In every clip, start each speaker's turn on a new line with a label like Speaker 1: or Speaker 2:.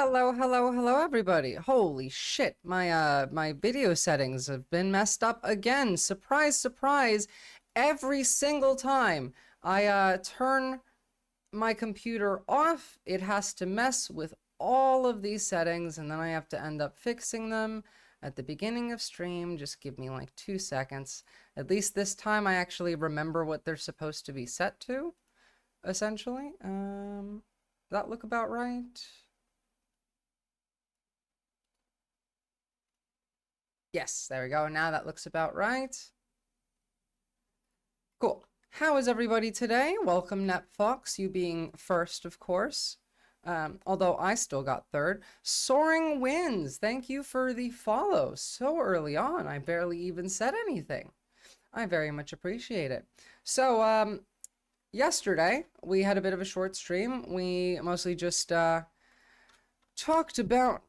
Speaker 1: Hello, hello, hello, everybody. Holy shit, my video settings have been messed up again. Surprise, surprise. Every single time I turn my computer off, it has to mess with all of these settings, and then I have to end up fixing them at the beginning of stream. Just give me like 2 seconds. At least this time I actually remember what they're supposed to be set to, essentially. Does that look about right? Yes, there we go. Now that looks about right. Cool. How is everybody today? Welcome, NetFox, you being first, of course. Although I still got third. Soaring Winds, thank you for the follow so early on. I barely even said anything. I very much appreciate it. So, yesterday, we had a bit of a short stream. We mostly just talked about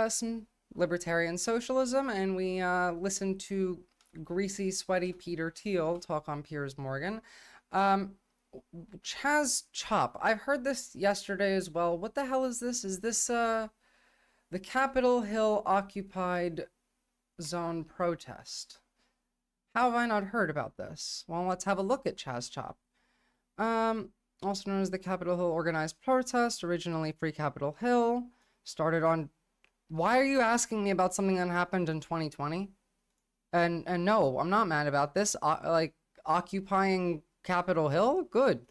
Speaker 1: some libertarian socialism, and we listened to greasy, sweaty Peter Thiel talk on Piers Morgan. Chaz Chop, I've heard this yesterday as well. What the hell is this? Is this the Capitol Hill occupied zone protest? How have I not heard about this? Well, let's have a look at Chaz Chop. Also known as the Capitol Hill organized protest, originally Free Capitol Hill, started on... Why are you asking me about something that happened in 2020? And no, I'm not mad about this. Like, occupying Capitol Hill? Good.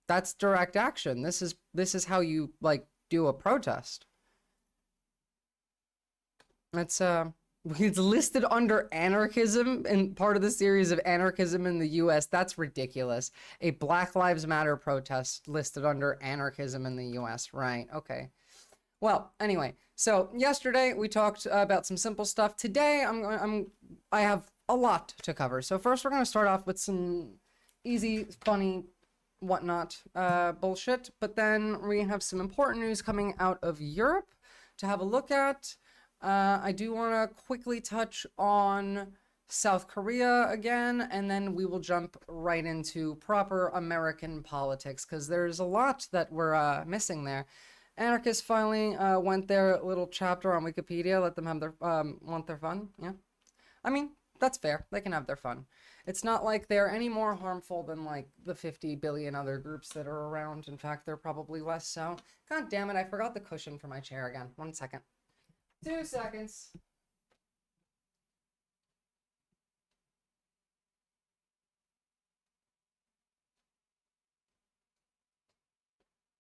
Speaker 1: That's direct action. This is how you, like, do a protest. It's listed under anarchism and part of the series of anarchism in the US. That's ridiculous. A Black Lives Matter protest listed under anarchism in the US. Right, okay. Well, anyway, so yesterday we talked about some simple stuff. Today I have a lot to cover. So first we're going to start off with some easy, funny, whatnot bullshit. But then we have some important news coming out of Europe to have a look at. I do want to quickly touch on South Korea again, and then we will jump right into proper American politics, because there's a lot that we're missing there. Anarchists finally went their little chapter on Wikipedia, let them have their, want their fun, yeah. I mean, that's fair, they can have their fun. It's not like they're any more harmful than, like, the 50 billion other groups that are around. In fact, they're probably less so. God damn it, I forgot the cushion for my chair again. 1 second. 2 seconds.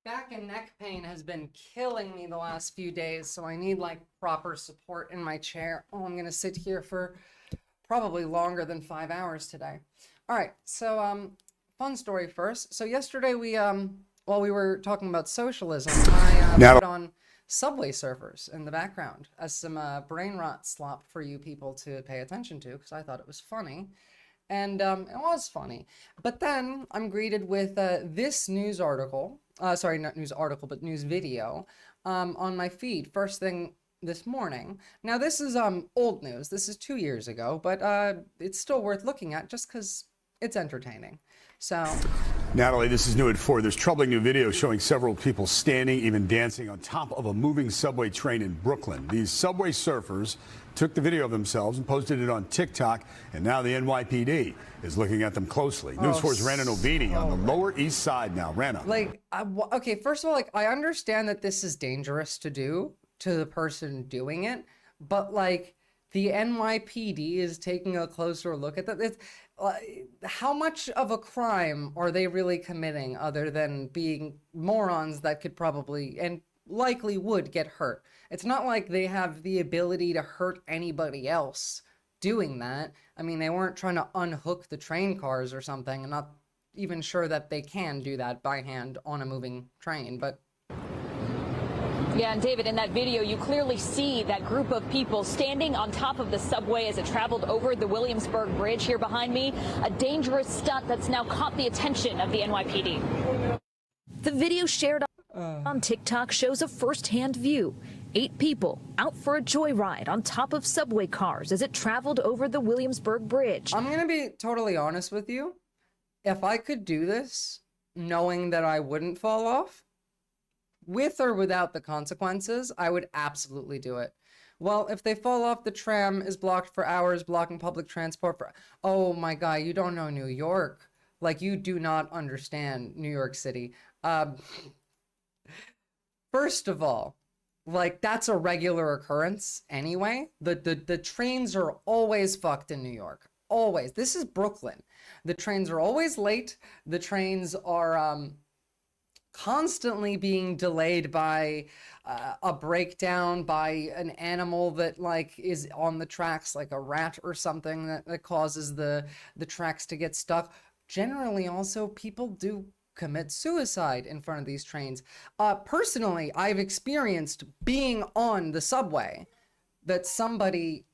Speaker 1: Back and neck pain has been killing me the last few days, so I need, like, proper support in my chair. Oh, I'm gonna sit here for probably longer than 5 hours today. All right, so fun story first. So yesterday we while we were talking about socialism, I put on Subway Surfers in the background as some brain rot slop for you people to pay attention to, because I thought it was funny. And it was funny. But then I'm greeted with this news article, sorry, not news article, but news video on my feed first thing this morning. Now this is old news. This is 2 years ago, but it's still worth looking at just because it's entertaining. So...
Speaker 2: Natalie, this is new at 4. There's troubling new video showing several people standing, even dancing on top of a moving subway train in Brooklyn. These subway surfers took the video of themselves and posted it on TikTok, and now the NYPD is looking at them closely. News 4's Rana Novini on the Lower East Side now. Rana.
Speaker 1: Like, okay, first of all, like, I understand that this is dangerous to do to the person doing it, but, like, the NYPD is taking a closer look at that. It's, how much of a crime are they really committing other than being morons that could probably and likely would get hurt? It's not like they have the ability to hurt anybody else doing that. I mean, they weren't trying to unhook the train cars or something. I'm not even sure that they can do that by hand on a moving train, but...
Speaker 3: Yeah, and David, in that video, you clearly see that group of people standing on top of the subway as it traveled over the Williamsburg Bridge here behind me. A dangerous stunt that's now caught the attention of the NYPD.
Speaker 4: The video shared on TikTok shows a first-hand view. 8 people out for a joyride on top of subway cars as it traveled over the Williamsburg Bridge.
Speaker 1: I'm going to be totally honest with you. If I could do this, knowing that I wouldn't fall off, with or without the consequences, I would absolutely do it. Well, if they fall off, the tram is blocked for hours, blocking public transport for... Oh my God, you don't know New York. Like, you do not understand New York City. First of all, like, that's a regular occurrence anyway. The trains are always fucked in New York. Always. This is Brooklyn. The trains are always late. The trains are constantly being delayed by a breakdown, by an animal that like is on the tracks, like a rat or something that causes the tracks to get stuck. Generally, also, people do commit suicide in front of these trains. Personally, I've experienced being on the subway that somebody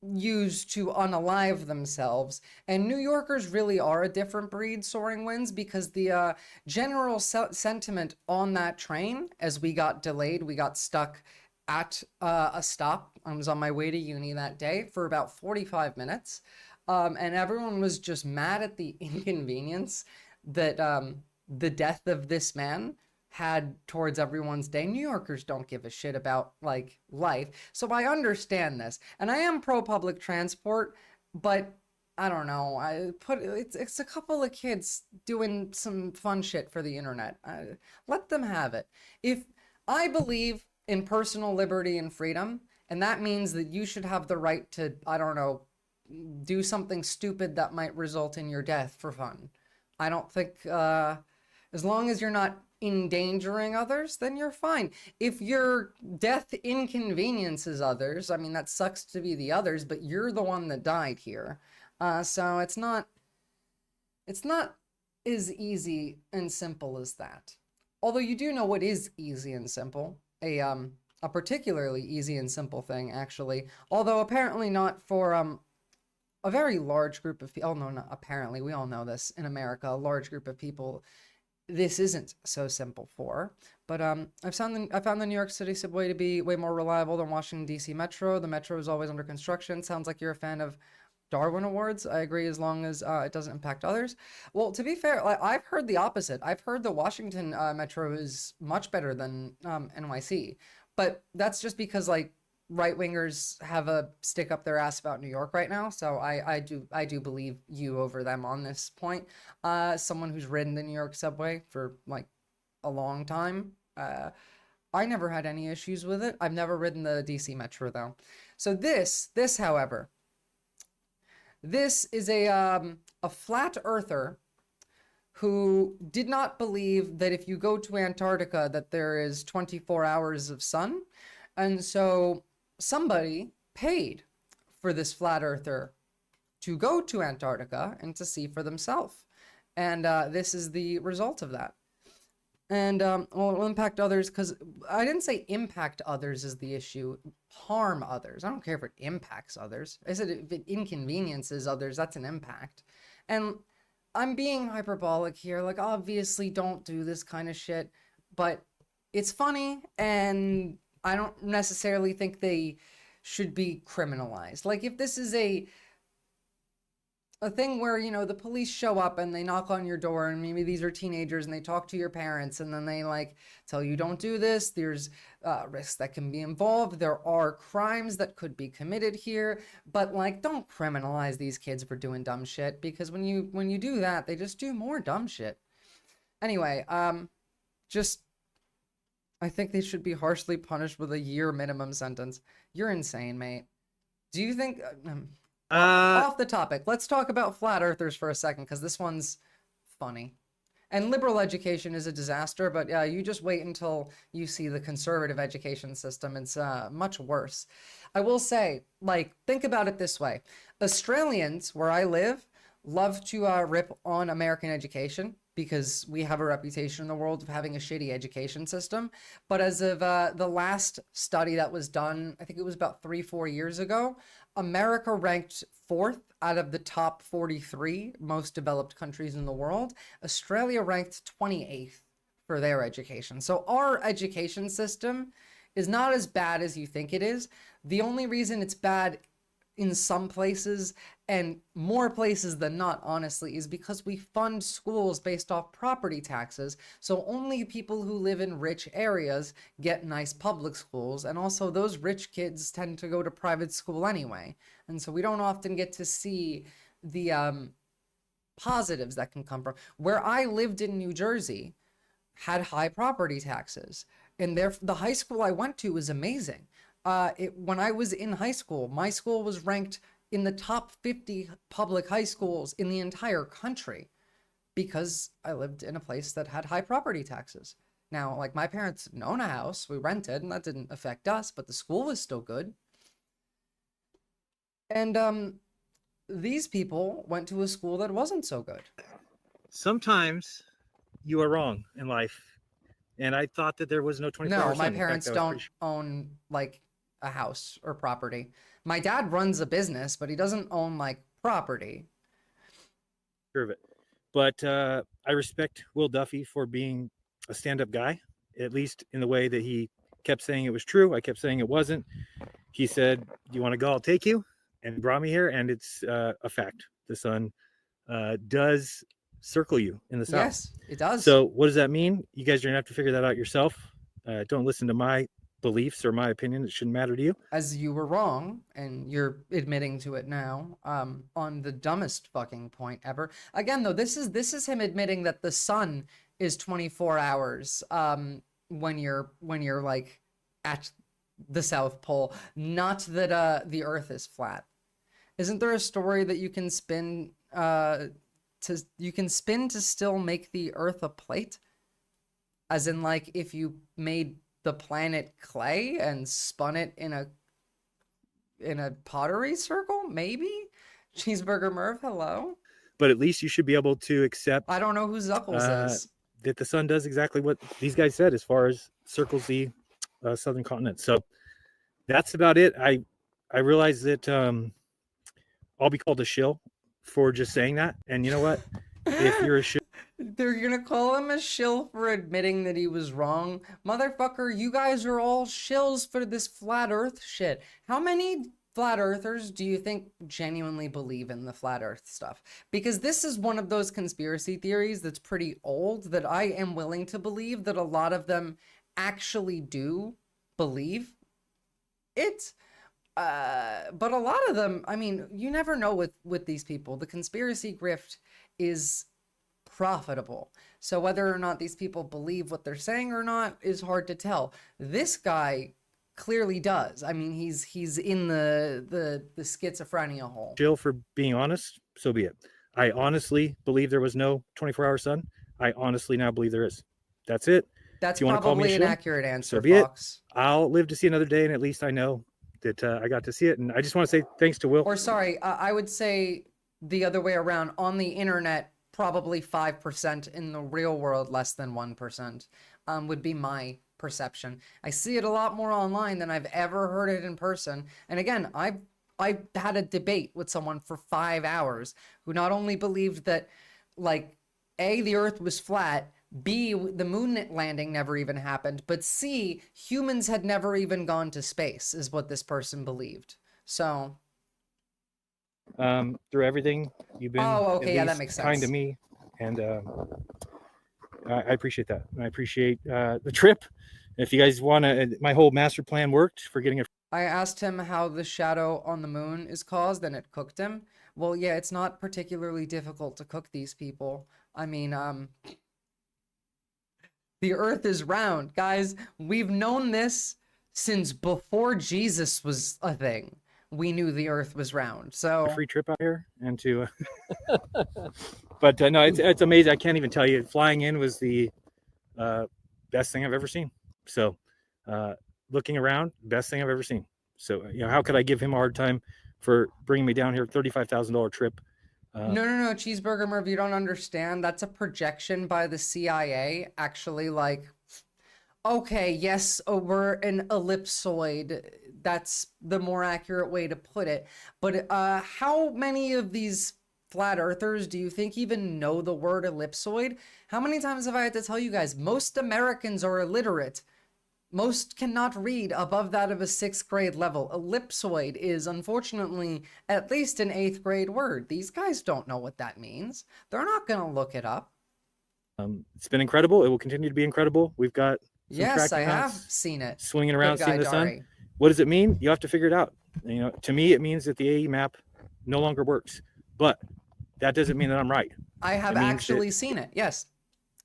Speaker 1: used to unalive themselves, and New Yorkers really are a different breed, Soaring Winds, because the general sentiment on that train, as we got delayed, we got stuck at a stop. I was on my way to uni that day for about 45 minutes, and everyone was just mad at the inconvenience that the death of this man had towards everyone's day. New Yorkers don't give a shit about like life. So I understand this. And I am pro public transport, but I don't know. It's a couple of kids doing some fun shit for the internet. Let them have it. If I believe in personal liberty and freedom, and that means that you should have the right to, I don't know, do something stupid that might result in your death for fun. I don't think, as long as you're not endangering others, then you're fine. If your death inconveniences others, I mean, that sucks to be the others, but you're the one that died here. So it's not as easy and simple as that. Although you do know what is easy and simple. A particularly easy and simple thing, actually. Although apparently not for a very large group of people. Oh, no, not apparently. We all know this in America. A large group of people this isn't so simple for, but I found the New York City subway to be way more reliable than Washington D.C. Metro. The Metro is always under construction. Sounds like you're a fan of Darwin Awards. I agree, as long as it doesn't impact others. Well, to be fair, I've heard the opposite. I've heard the Washington Metro is much better than NYC, but that's just because like right-wingers have a stick up their ass about New York right now, so I do believe you over them on this point. Someone who's ridden the New York subway for like a long time, I never had any issues with it. I've never ridden the DC Metro though. So this however, this is a flat earther who did not believe that if you go to Antarctica that there is 24 hours of sun, and so somebody paid for this flat earther to go to Antarctica and to see for themselves. And this is the result of that. And well, it will impact others, because I didn't say impact others is the issue. Harm others. I don't care if it impacts others. I said if it inconveniences others, that's an impact. And I'm being hyperbolic here. Like, obviously don't do this kind of shit. But it's funny, and I don't necessarily think they should be criminalized. Like, if this is a thing where, you know, the police show up and they knock on your door, and maybe these are teenagers and they talk to your parents, and then they like tell you don't do this, there's risks that can be involved, there are crimes that could be committed here, but like, don't criminalize these kids for doing dumb shit, because when you do that, they just do more dumb shit. Anyway, I think they should be harshly punished with a year minimum sentence. You're insane, mate. Do you think... off the topic, let's talk about flat earthers for a second, because this one's funny. And liberal education is a disaster, but yeah, you just wait until you see the conservative education system. It's much worse. I will say, like, think about it this way. Australians, where I live, love to rip on American education, because we have a reputation in the world of having a shitty education system. But as of the last study that was done, I think it was about 3-4 years ago, America ranked 4th out of the top 43 most developed countries in the world. Australia ranked 28th for their education. So our education system is not as bad as you think it is. The only reason it's bad in some places, and more places than not, honestly, is because we fund schools based off property taxes. So only people who live in rich areas get nice public schools, and also those rich kids tend to go to private school anyway. And so we don't often get to see the positives that can come from. Where I lived in New Jersey had high property taxes, and the high school I went to was amazing. When I was in high school, my school was ranked in the top 50 public high schools in the entire country because I lived in a place that had high property taxes. Now, like, my parents didn't own a house, we rented, and that didn't affect us, but the school was still good. And these people went to a school that wasn't so good.
Speaker 5: Sometimes you are wrong in life. And I thought that there was no 24-hour
Speaker 1: No,
Speaker 5: sun.
Speaker 1: my
Speaker 5: In fact,
Speaker 1: parents
Speaker 5: I was
Speaker 1: don't
Speaker 5: pretty sure-
Speaker 1: own like a house or property. My dad runs a business, but he doesn't own like property.
Speaker 5: Sure of it. But I respect Will Duffy for being a stand-up guy, at least in the way that he kept saying it was true. I kept saying it wasn't. He said, "Do you want to go? I'll take you," and brought me here. And it's a fact. The sun does circle you in the south.
Speaker 1: Yes, it does.
Speaker 5: So what does that mean? You guys are gonna have to figure that out yourself. Don't listen to my beliefs or my opinion. It shouldn't matter to you.
Speaker 1: As you were wrong, and you're admitting to it now, on the dumbest fucking point ever. Again, though, this is him admitting that the sun is 24 hours when you're like at the South Pole, not that the Earth is flat. Isn't there a story that you can spin to still make the Earth a plate? As in, like, if you made the planet clay and spun it in a pottery circle, maybe? Cheeseburger Merv, hello?
Speaker 5: But at least you should be able to accept
Speaker 1: I don't know who Zuckles is.
Speaker 5: that the sun does exactly what these guys said as far as circles the southern continent. So that's about it. I realize that I'll be called a shill for just saying that. And you know what? If you're a shill,
Speaker 1: They're gonna call him a shill for admitting that he was wrong. Motherfucker, you guys are all shills for this flat earth shit. How many flat earthers do you think genuinely believe in the flat earth stuff? Because this is one of those conspiracy theories that's pretty old that I am willing to believe that a lot of them actually do believe it. But a lot of them, I mean, you never know with these people. The conspiracy grift is profitable. So whether or not these people believe what they're saying or not is hard to tell. This guy clearly does. I mean, he's in the schizophrenia hole.
Speaker 5: shill for being honest, so be it. I honestly believe there was no 24-hour sun. I honestly now believe there is. That's it.
Speaker 1: That's
Speaker 5: you wanna call me
Speaker 1: probably an
Speaker 5: shill?
Speaker 1: accurate answer,
Speaker 5: So be it.
Speaker 1: Fox.
Speaker 5: I'll live to see another day, and at least I know that I got to see it. And I just want to say thanks to Will.
Speaker 1: Or sorry, I would say the other way around. On the internet, probably 5%. In the real world, less than 1%, would be my perception. I see it a lot more online than I've ever heard it in person. And again, I had a debate with someone for 5 hours who not only believed that, like, A, the earth was flat, B, the moon landing never even happened, but C, humans had never even gone to space, is what this person believed. So,
Speaker 5: Through everything you've been
Speaker 1: Oh, okay,
Speaker 5: at
Speaker 1: yeah, that
Speaker 5: least
Speaker 1: makes
Speaker 5: kind to
Speaker 1: sense.
Speaker 5: me, and I appreciate that. I appreciate the trip. If you guys want to, my whole master plan worked for getting a
Speaker 1: I asked him how the shadow on the moon is caused, and it cooked him. Well, yeah, it's not particularly difficult to cook these people. I mean, the earth is round, guys. We've known this since before Jesus was a thing. We knew the earth was round. So,
Speaker 5: free trip out here, and to but no, it's amazing. I can't even tell you. Flying in was the best thing I've ever seen. So looking around, best thing I've ever seen. So how could I give him a hard time for bringing me down here? $35,000 trip.
Speaker 1: No, Cheeseburger Merv, you don't understand. That's a projection by the CIA. Actually, like, okay, yes, we're an ellipsoid. That's the more accurate way to put it. But how many of these flat earthers do you think even know the word ellipsoid? How many times have I had to tell you guys? Most Americans are illiterate. Most cannot read above that of a 6th grade level. Ellipsoid is, unfortunately, at least an 8th grade word. These guys don't know what that means. They're not going to look it up.
Speaker 5: It's been incredible. It will continue to be incredible. We've got some
Speaker 1: Yes, I
Speaker 5: tracking
Speaker 1: have
Speaker 5: mounts
Speaker 1: seen it.
Speaker 5: swinging around,
Speaker 1: Good
Speaker 5: seeing
Speaker 1: guy,
Speaker 5: the sun.
Speaker 1: Dari.
Speaker 5: What does it mean? You have to figure it out. You know, to me, it means that the AE map no longer works. But that doesn't mean that I'm right.
Speaker 1: I have
Speaker 5: It means
Speaker 1: actually seen it, yes.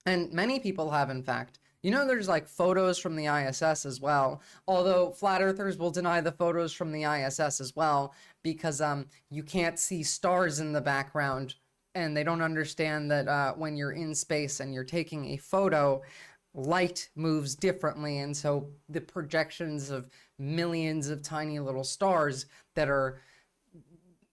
Speaker 1: And many people have, in fact. You know, there's like photos from the ISS as well. Although flat earthers will deny the photos from the ISS as well because you can't see stars in the background, and they don't understand that when you're in space and you're taking a photo, light moves differently, and so the projections of millions of tiny little stars that are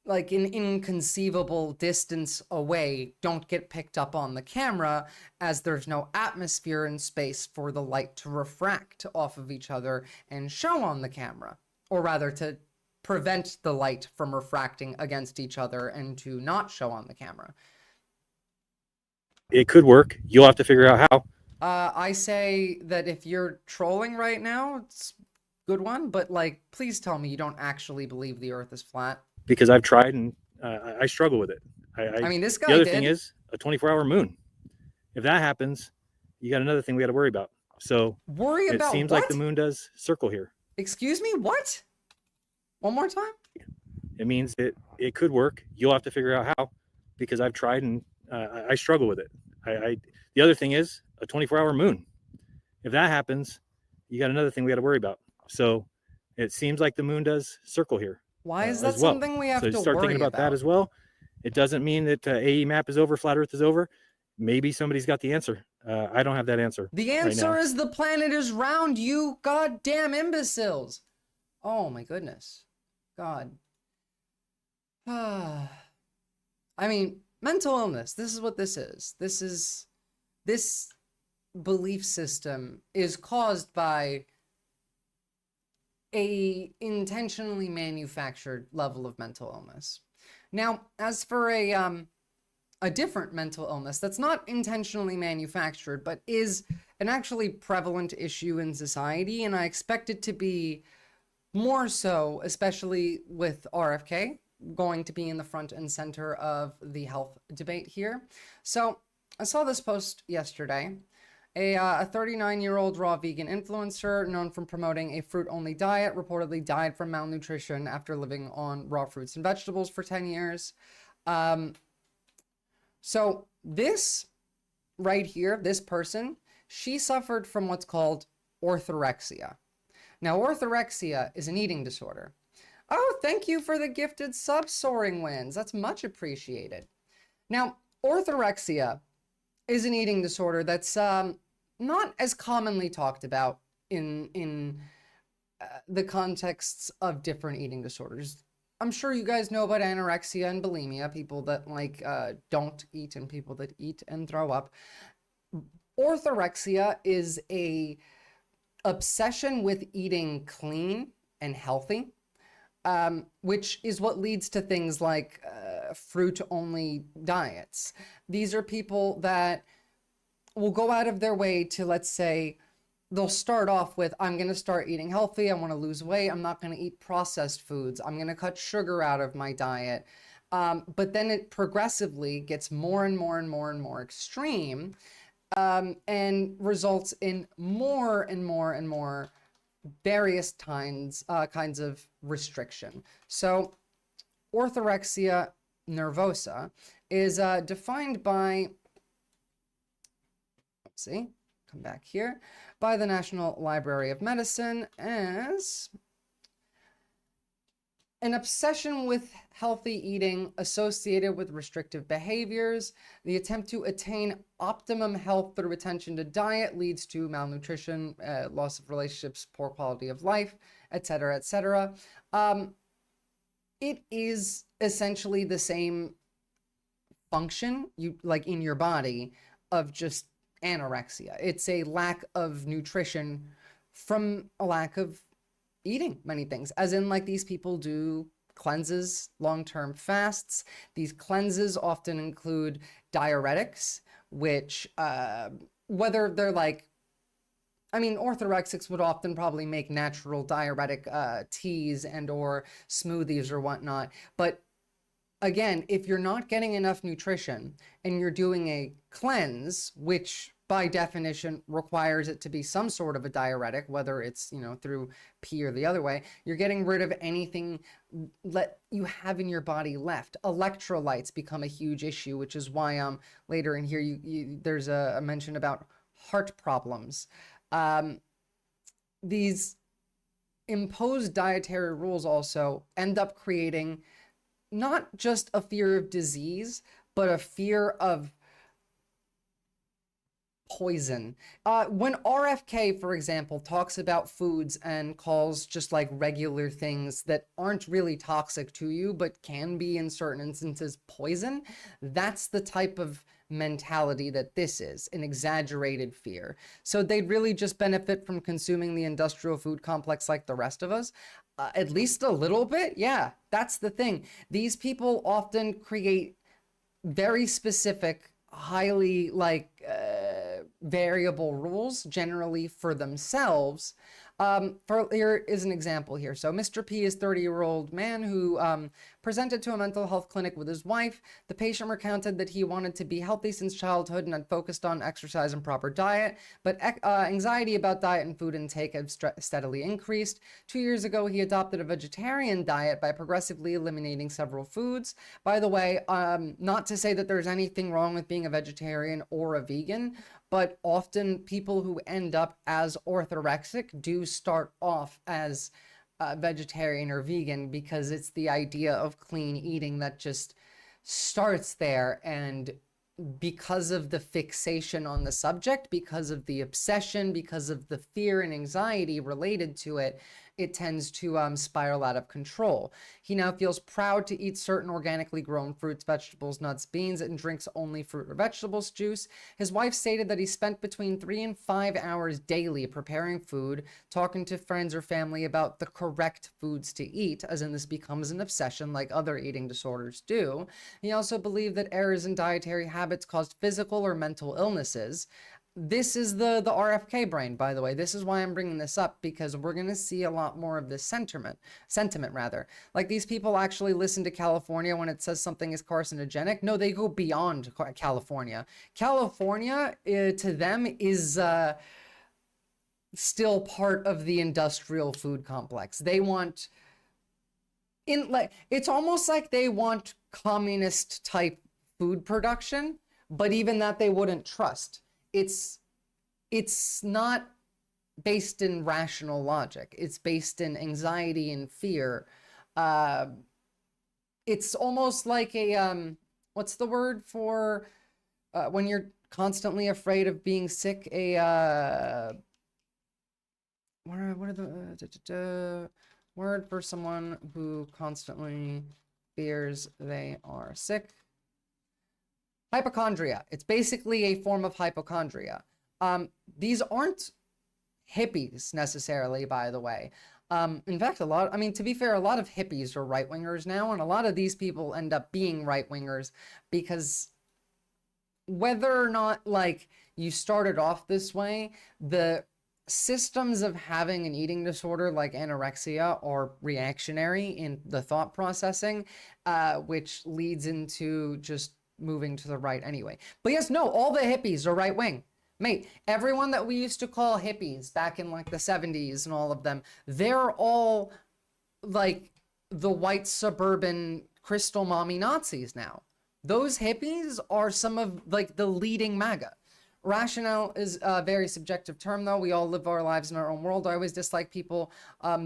Speaker 1: like an inconceivable distance away don't get picked up on the camera, as there's no atmosphere in space for the light to refract off of each other and show on the camera, or rather to prevent the light from refracting against each other and to not show on the camera.
Speaker 5: It could work. You'll have to figure out how.
Speaker 1: I say that if you're trolling right now, it's a good one, but like, please tell me you don't actually believe the Earth is flat.
Speaker 5: Because I've tried and I struggle with it.
Speaker 1: I mean, this guy
Speaker 5: The other
Speaker 1: did.
Speaker 5: thing is a 24-hour moon. If that happens, you got another thing we got to worry about. So
Speaker 1: Worry
Speaker 5: it
Speaker 1: about
Speaker 5: seems
Speaker 1: what?
Speaker 5: like the moon does circle here.
Speaker 1: Excuse me, what? One more time?
Speaker 5: It means that it could work. You'll have to figure out how, because I've tried and I struggle with it. The other thing is a 24-hour moon. If that happens, you got another thing we got to worry about. So it seems like the moon does circle here.
Speaker 1: Why is that
Speaker 5: as well.
Speaker 1: something we have
Speaker 5: So
Speaker 1: to
Speaker 5: start
Speaker 1: worry
Speaker 5: thinking about that as well. It doesn't mean that AE map is over, flat Earth is over. Maybe somebody's got the answer. I don't have that answer.
Speaker 1: The answer is the planet is round, you goddamn imbeciles. Oh my goodness. God. I mean, mental illness. This is what this is. This belief system is caused by a intentionally manufactured level of mental illness. Now, as for a different mental illness that's not intentionally manufactured, but is an actually prevalent issue in society, and I expect it to be more so, especially with RFK going to be in the front and center of the health debate here. So I saw this post yesterday. A 39-year-old raw vegan influencer known for promoting a fruit-only diet reportedly died from malnutrition after living on raw fruits and vegetables for 10 years. So this right here, this person, she suffered from what's called orthorexia. Now, orthorexia is an eating disorder. Oh, thank you for the gifted sub soaring wins. That's much appreciated. Now, orthorexia is an eating disorder that's not as commonly talked about in the contexts of different eating disorders. I'm sure you guys know about anorexia and bulimia, people that like don't eat and people that eat and throw up. Orthorexia is a obsession with eating clean and healthy, which is what leads to things like fruit-only diets. These are people that will go out of their way to, let's say, they'll start off with, I'm going to start eating healthy, I want to lose weight, I'm not going to eat processed foods, I'm going to cut sugar out of my diet. But then it progressively gets more and more and more and more extreme, and results in more and more and more various kinds of restriction. So orthorexia nervosa is defined by, let's see, come back here, by the National Library of Medicine as an obsession with healthy eating associated with restrictive behaviors. The attempt to attain optimum health through attention to diet leads to malnutrition, loss of relationships, poor quality of life, etc., etc. It is essentially the same function like in your body of just anorexia. It's a lack of nutrition from a lack of eating many things, as in like these people do cleanses, long-term fasts. These cleanses often include diuretics, which whether they're like I mean, orthorexics would often probably make natural diuretic teas and or smoothies or whatnot. But again, if you're not getting enough nutrition and you're doing a cleanse, which by definition requires it to be some sort of a diuretic, whether it's, you know, through pee or the other way, you're getting rid of anything that you have in your body left. Electrolytes become a huge issue, which is why later in here there's a mention about heart problems. These imposed dietary rules also end up creating not just a fear of disease, but a fear of poison. When RFK, for example, talks about foods and calls just like regular things that aren't really toxic to you, but can be in certain instances poison, that's the type of mentality that this is, an exaggerated fear. So they'd really just benefit from consuming the industrial food complex like the rest of us. At least a little bit. Yeah, that's the thing. These people often create very specific, highly variable rules, generally for themselves. Here is an example here. So Mr. P is a 30-year-old man who presented to a mental health clinic with his wife. The patient recounted that he wanted to be healthy since childhood and had focused on exercise and proper diet, but anxiety about diet and food intake had steadily increased. 2 years ago, he adopted a vegetarian diet by progressively eliminating several foods. By the way, not to say that there's anything wrong with being a vegetarian or a vegan, but often people who end up as orthorexic do start off as vegetarian or vegan because it's the idea of clean eating that just starts there. And because of the fixation on the subject, because of the obsession, because of the fear and anxiety related to it, it tends to spiral out of control. He now feels proud to eat certain organically grown fruits, vegetables, nuts, beans, and drinks only fruit or vegetables juice. His wife stated that he spent between 3 and 5 hours daily preparing food, talking to friends or family about the correct foods to eat, as in this becomes an obsession like other eating disorders do. He also believed that errors in dietary habits caused physical or mental illnesses. This is the RFK brain, by the way. This is why I'm bringing this up, because we're going to see a lot more of this sentiment rather. Like, these people actually listen to California when it says something is carcinogenic. No, they go beyond California. California, to them, is still part of the industrial food complex. They want, it's almost like they want communist type food production, but even that they wouldn't trust. It's not based in rational logic. It's based in anxiety and fear. It's almost like a, what's the word for when you're constantly afraid of being sick? What are the word for someone who constantly fears they are sick? Hypochondria. It's basically a form of hypochondria. These aren't hippies necessarily, by the way. In fact, to be fair, a lot of hippies are right-wingers now, and a lot of these people end up being right-wingers because whether or not, like, you started off this way, the systems of having an eating disorder like anorexia are reactionary in the thought processing, which leads into just moving to the right anyway. But yes, no, all the hippies are right wing. Mate, everyone that we used to call hippies back in like the 70s and all of them, they're all like the white suburban crystal mommy Nazis now. Those hippies are some of like the leading MAGA. Rationale is a very subjective term, though. We all live our lives in our own world. I always dislike people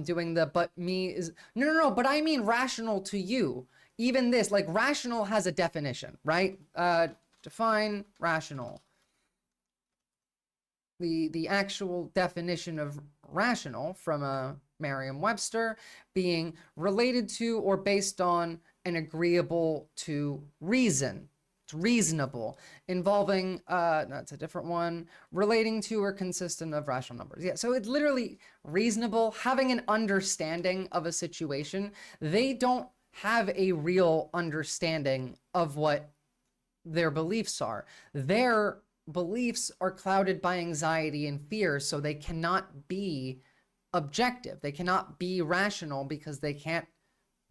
Speaker 1: doing the but me is... No, but I mean rational to you. Even this, like, rational has a definition, right? Define rational. The actual definition of rational from Merriam-Webster being related to or based on and agreeable to reason. It's reasonable, involving, that's a different one, relating to or consistent of rational numbers. Yeah, so it's literally reasonable, having an understanding of a situation. They don't have a real understanding of what their beliefs are. They're beliefs are clouded by anxiety and fear, so they cannot be objective. They cannot be rational because they can't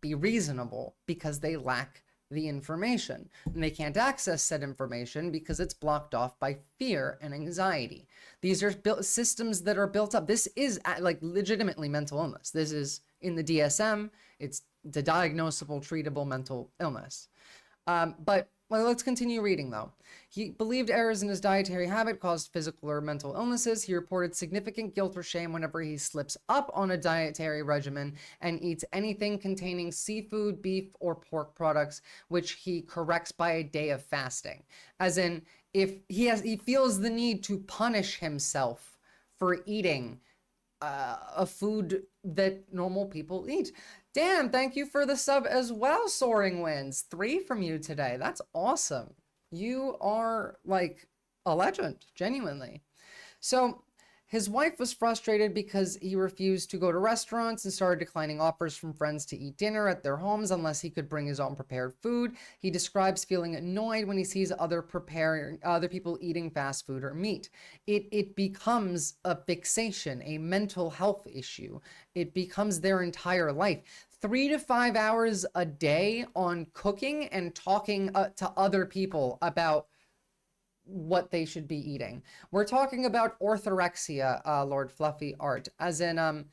Speaker 1: be reasonable because they lack the information. And they can't access said information because it's blocked off by fear and anxiety. These are systems that are built up. This is like legitimately mental illness. This is in the DSM. It's the diagnosable, treatable mental illness. But well, let's continue reading though. He believed errors in his dietary habit caused physical or mental illnesses. He reported significant guilt or shame whenever he slips up on a dietary regimen and eats anything containing seafood, beef, or pork products, which he corrects by a day of fasting. As in, if he feels the need to punish himself for eating a food that normal people eat. Dan, thank you for the sub as well, Soaring Winds. 3 from you today. That's awesome. You are like a legend, genuinely. So his wife was frustrated because he refused to go to restaurants and started declining offers from friends to eat dinner at their homes unless he could bring his own prepared food. He describes feeling annoyed when he sees other people eating fast food or meat. It becomes a fixation, a mental health issue. It becomes their entire life. 3 to 5 hours a day on cooking and talking to other people about what they should be eating. We're talking about orthorexia, Lord Fluffy Art, as in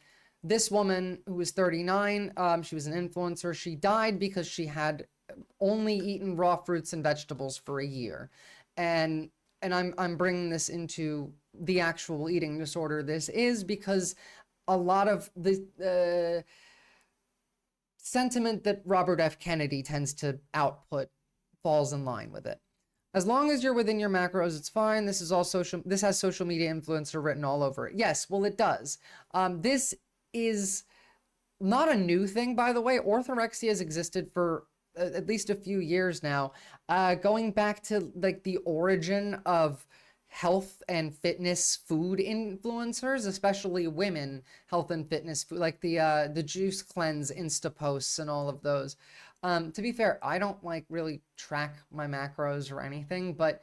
Speaker 1: this woman who was 39, she was an influencer. She died because she had only eaten raw fruits and vegetables for a year. And I'm bringing this into the actual eating disorder this is because a lot of the sentiment that Robert F. Kennedy tends to output falls in line with it. As long as you're within your macros, it's fine. This has social media influencer written all over it. Yes, well, it does. This is not a new thing, by the way. Orthorexia has existed for at least a few years now, going back to like the origin of health and fitness food influencers, especially women health and fitness food, like the Juice Cleanse Insta posts and all of those. To be fair, I don't like really track my macros or anything, but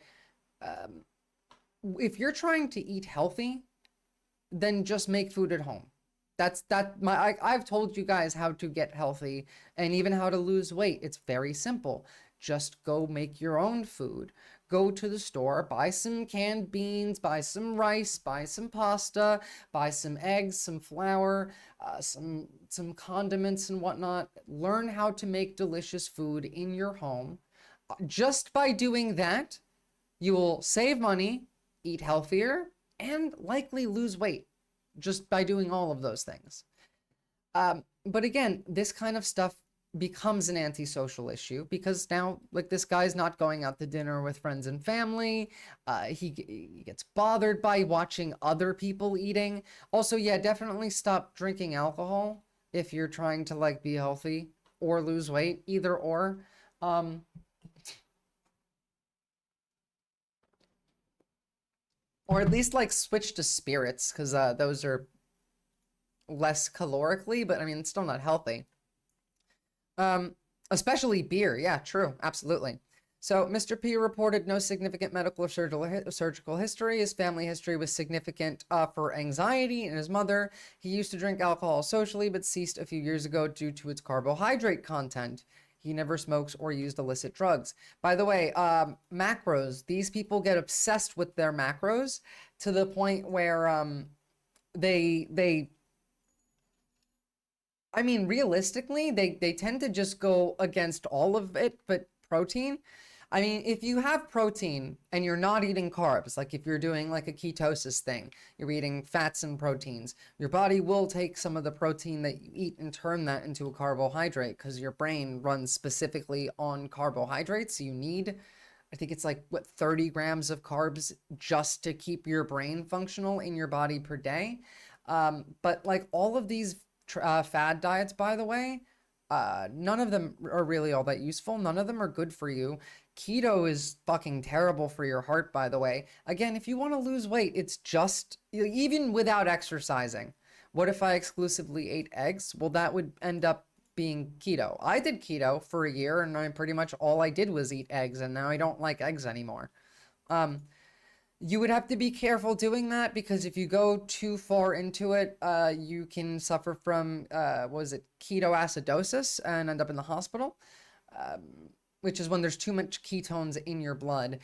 Speaker 1: if you're trying to eat healthy, then just make food at home. I've told you guys how to get healthy and even how to lose weight. It's very simple. Just go make your own food. Go to the store, buy some canned beans, buy some rice, buy some pasta, buy some eggs, some flour, some condiments and whatnot. Learn how to make delicious food in your home. Just by doing that, you will save money, eat healthier, and likely lose weight just by doing all of those things. But again, this kind of stuff becomes an antisocial issue because now, like, this guy's not going out to dinner with friends and family. He gets bothered by watching other people eating. Also, yeah, definitely stop drinking alcohol if you're trying to like be healthy or lose weight, either or. Or at least like switch to spirits because those are less calorically, but I mean, it's still not healthy. Especially beer. Yeah, true. Absolutely. So Mr. P reported no significant medical or surgical history. His family history was significant for anxiety and his mother. He used to drink alcohol socially, but ceased a few years ago due to its carbohydrate content. He never smokes or used illicit drugs. By the way, macros. These people get obsessed with their macros to the point where I mean, realistically, they tend to just go against all of it, but protein. I mean, if you have protein and you're not eating carbs, like if you're doing like a ketosis thing, you're eating fats and proteins, your body will take some of the protein that you eat and turn that into a carbohydrate because your brain runs specifically on carbohydrates. You need, I think it's like, what, 30 grams of carbs just to keep your brain functional in your body per day. But like all of these fad diets, by the way, none of them are really all that useful. None of them are good for you. Keto is fucking terrible for your heart, by the way. Again, if you want to lose weight, it's just, even without exercising. What if I exclusively ate eggs? Well, that would end up being keto. I did keto for a year and pretty much all I did was eat eggs, and now I don't like eggs anymore. You would have to be careful doing that because if you go too far into it, you can suffer from, was it ketoacidosis and end up in the hospital, which is when there's too much ketones in your blood.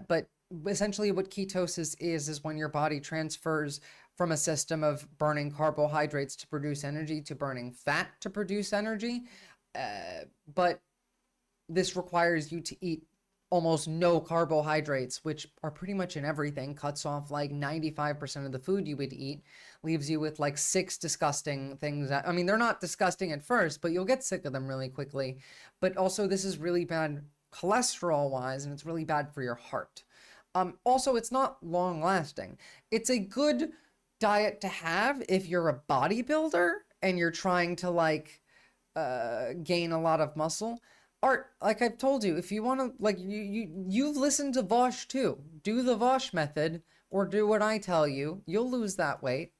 Speaker 1: But essentially what ketosis is when your body transfers from a system of burning carbohydrates to produce energy to burning fat to produce energy. But this requires you to eat almost no carbohydrates, which are pretty much in everything, cuts off like 95% of the food you would eat, leaves you with like 6 disgusting things. I mean, they're not disgusting at first, but you'll get sick of them really quickly. But also this is really bad cholesterol wise, and it's really bad for your heart. Also, it's not long lasting. It's a good diet to have if you're a bodybuilder and you're trying to like gain a lot of muscle. Art, like I've told you, if you want to, like, you've listened to Vosh too. Do the Vosh method or do what I tell you. You'll lose that weight.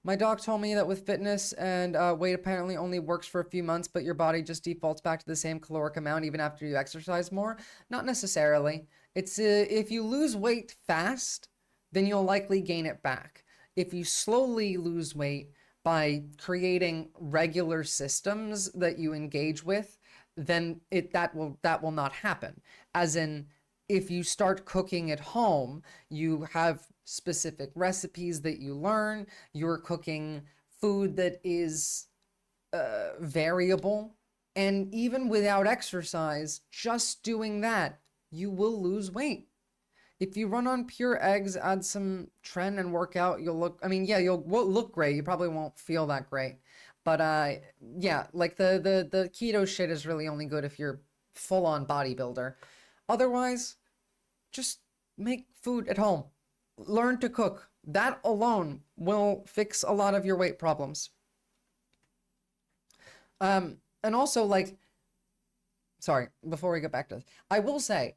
Speaker 1: My doc told me that with fitness and weight apparently only works for a few months, but your body just defaults back to the same caloric amount even after you exercise more. Not necessarily. It's if you lose weight fast, then you'll likely gain it back. If you slowly lose weight, by creating regular systems that you engage with, then that will not happen. As in, if you start cooking at home, you have specific recipes that you learn, you're cooking food that is variable, and even without exercise, just doing that, you will lose weight. If you run on pure eggs, add some tren and work out, you'll look, I mean, yeah, you'll look great. You probably won't feel that great. But yeah, like the keto shit is really only good if you're full-on bodybuilder. Otherwise, just make food at home. Learn to cook. That alone will fix a lot of your weight problems. And also, like, sorry, before we get back to this, I will say,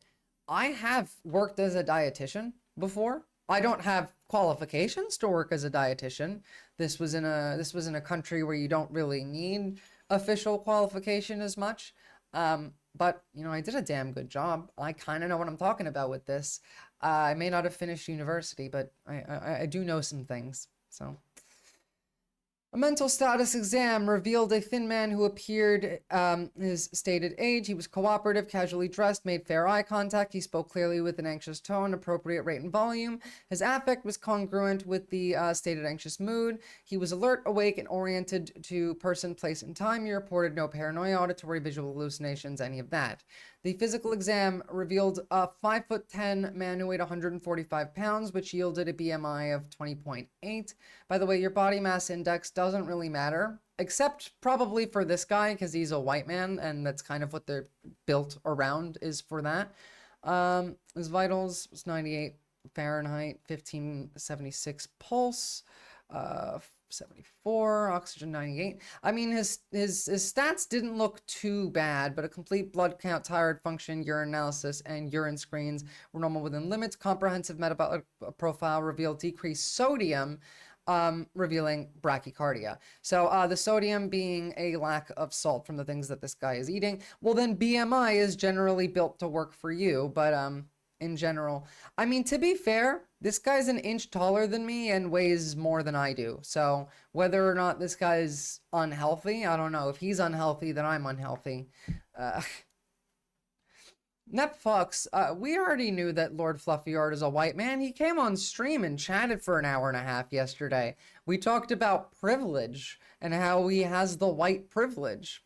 Speaker 1: I have worked as a dietitian before. I don't have qualifications to work as a dietitian. This was in a country where you don't really need official qualification as much. But you know, I did a damn good job. I kind of know what I'm talking about with this. I may not have finished university, but I do know some things. So. A mental status exam revealed a thin man who appeared his stated age. He was cooperative, casually dressed, made fair eye contact. He spoke clearly with an anxious tone, appropriate rate and volume. His affect was congruent with the stated anxious mood. He was alert, awake, and oriented to person, place, and time. He reported no paranoia, auditory, visual hallucinations, any of that. The physical exam revealed a 5'10" man who weighed 145 pounds, which yielded a BMI of 20.8. By the way, your body mass index doesn't really matter, except probably for this guy, because he's a white man, and that's kind of what they're built around, is for that. His vitals was 98 Fahrenheit, 1576 pulse, 74, oxygen 98. I mean, his stats didn't look too bad, but a complete blood count, thyroid function, urine analysis, and urine screens were normal within limits. Comprehensive metabolic profile revealed decreased sodium, revealing brachycardia. So the sodium being a lack of salt from the things that this guy is eating. Well, then BMI is generally built to work for you, but in general, I mean, to be fair, this guy's an inch taller than me and weighs more than I do. So whether or not this guy's unhealthy, I don't know. If he's unhealthy, then I'm unhealthy. Nepfox, we already knew that Lord Fluffyard is a white man. He came on stream and chatted for an hour and a half yesterday. We talked about privilege and how he has the white privilege.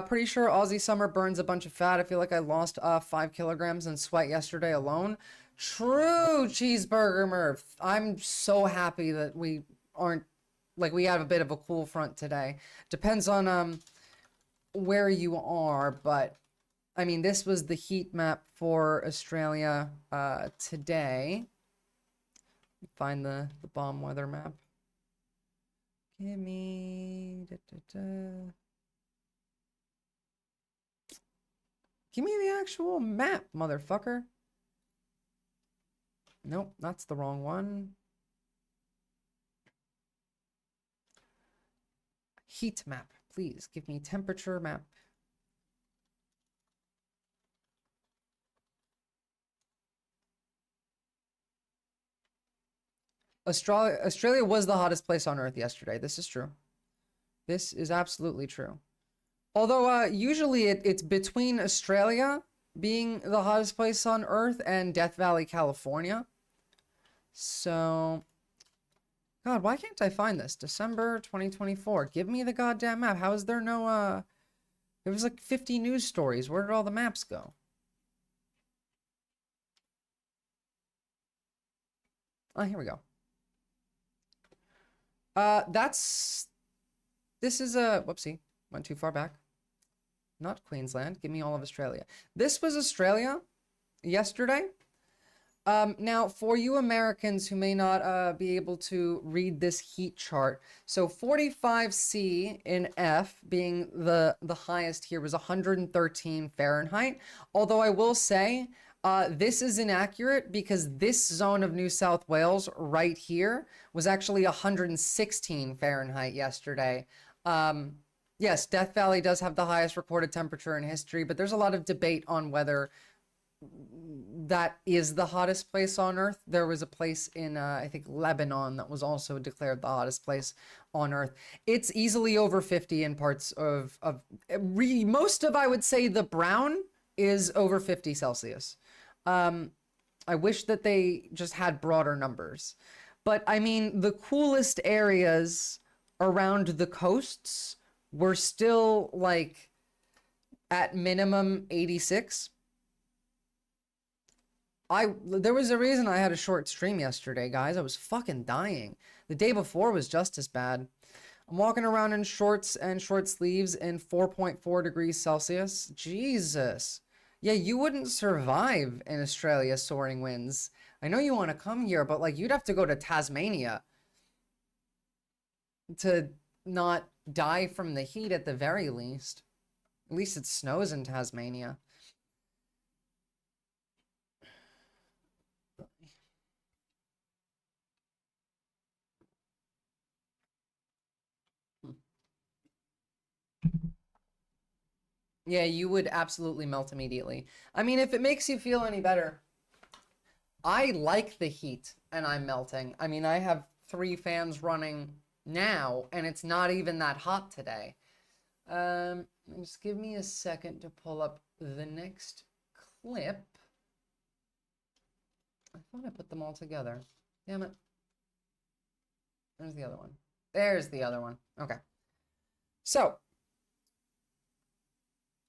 Speaker 1: Pretty sure Aussie Summer burns a bunch of fat. I feel like I lost 5 kilograms in sweat yesterday alone. True, Cheeseburger Murph. I'm so happy that we aren't, like, we have a bit of a cool front today. Depends on where you are, but I mean, this was the heat map for Australia today. Find the bomb weather map. Give me... Give me the actual map, motherfucker. Nope, that's the wrong one. Heat map, please. Give me temperature map. Australia was the hottest place on Earth yesterday. This is true. This is absolutely true. Although usually it's between Australia being the hottest place on Earth and Death Valley, California. So, God, why can't I find this? December 2024. Give me the goddamn map. How is there no, there was like 50 news stories. Where did all the maps go? Oh, here we go. This is a, whoopsie, went too far back. Not Queensland, give me all of Australia. This was Australia yesterday. Now, for you Americans who may not be able to read this heat chart, so 45C in F being the highest here was 113 Fahrenheit. Although I will say, this is inaccurate because this zone of New South Wales right here was actually 116 Fahrenheit yesterday. Yes, Death Valley does have the highest recorded temperature in history, but there's a lot of debate on whether that is the hottest place on Earth. There was a place in, I think, Lebanon that was also declared the hottest place on Earth. It's easily over 50 in parts of most of, I would say, the brown is over 50 Celsius. I wish that they just had broader numbers. But, I mean, the coolest areas around the coasts were still, like, at minimum 86. There was a reason I had a short stream yesterday, guys. I was fucking dying. The day before was just as bad. I'm walking around in shorts and short sleeves in 4.4 degrees Celsius. Jesus. Yeah, you wouldn't survive in Australia soaring winds. I know you want to come here, but like you'd have to go to Tasmania to not die from the heat at the very least. At least it snows in Tasmania. Yeah, you would absolutely melt immediately. I mean, if it makes you feel any better, I like the heat and I'm melting. I mean, I have 3 fans running now and it's not even that hot today. Just give me a second to pull up the next clip. I thought I put them all together. Damn it. There's the other one. There's the other one. Okay. So,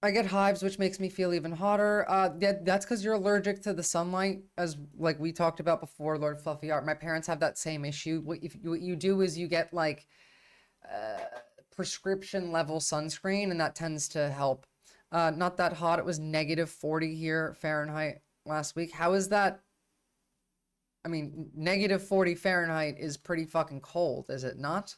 Speaker 1: I get hives, which makes me feel even hotter. That's because you're allergic to the sunlight, as like we talked about before, Lord Fluffy Art. My parents have that same issue. What you do is you get like prescription level sunscreen, and that tends to help. Not that hot. It was negative 40 here Fahrenheit last week. How is that? I mean, negative 40 Fahrenheit is pretty fucking cold, is it not?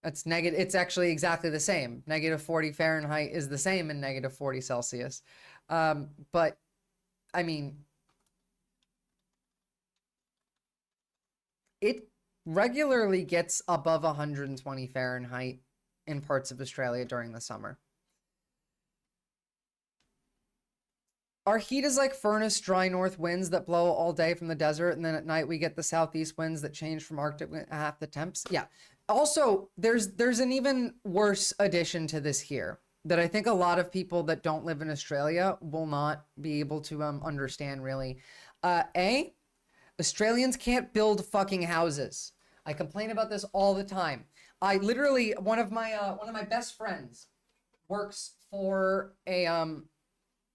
Speaker 1: It's negative. It's actually exactly the same. Negative 40 Fahrenheit is the same in negative 40 Celsius. But, I mean, it regularly gets above 120 Fahrenheit in parts of Australia during the summer. Our heat is like furnace dry north winds that blow all day from the desert, and then at night we get the southeast winds that change from Arctic half the temps. Yeah. Also, there's an even worse addition to this here that I think a lot of people that don't live in Australia will not be able to understand really. Australians can't build fucking houses. I complain about this all the time. I literally, one of my best friends works for a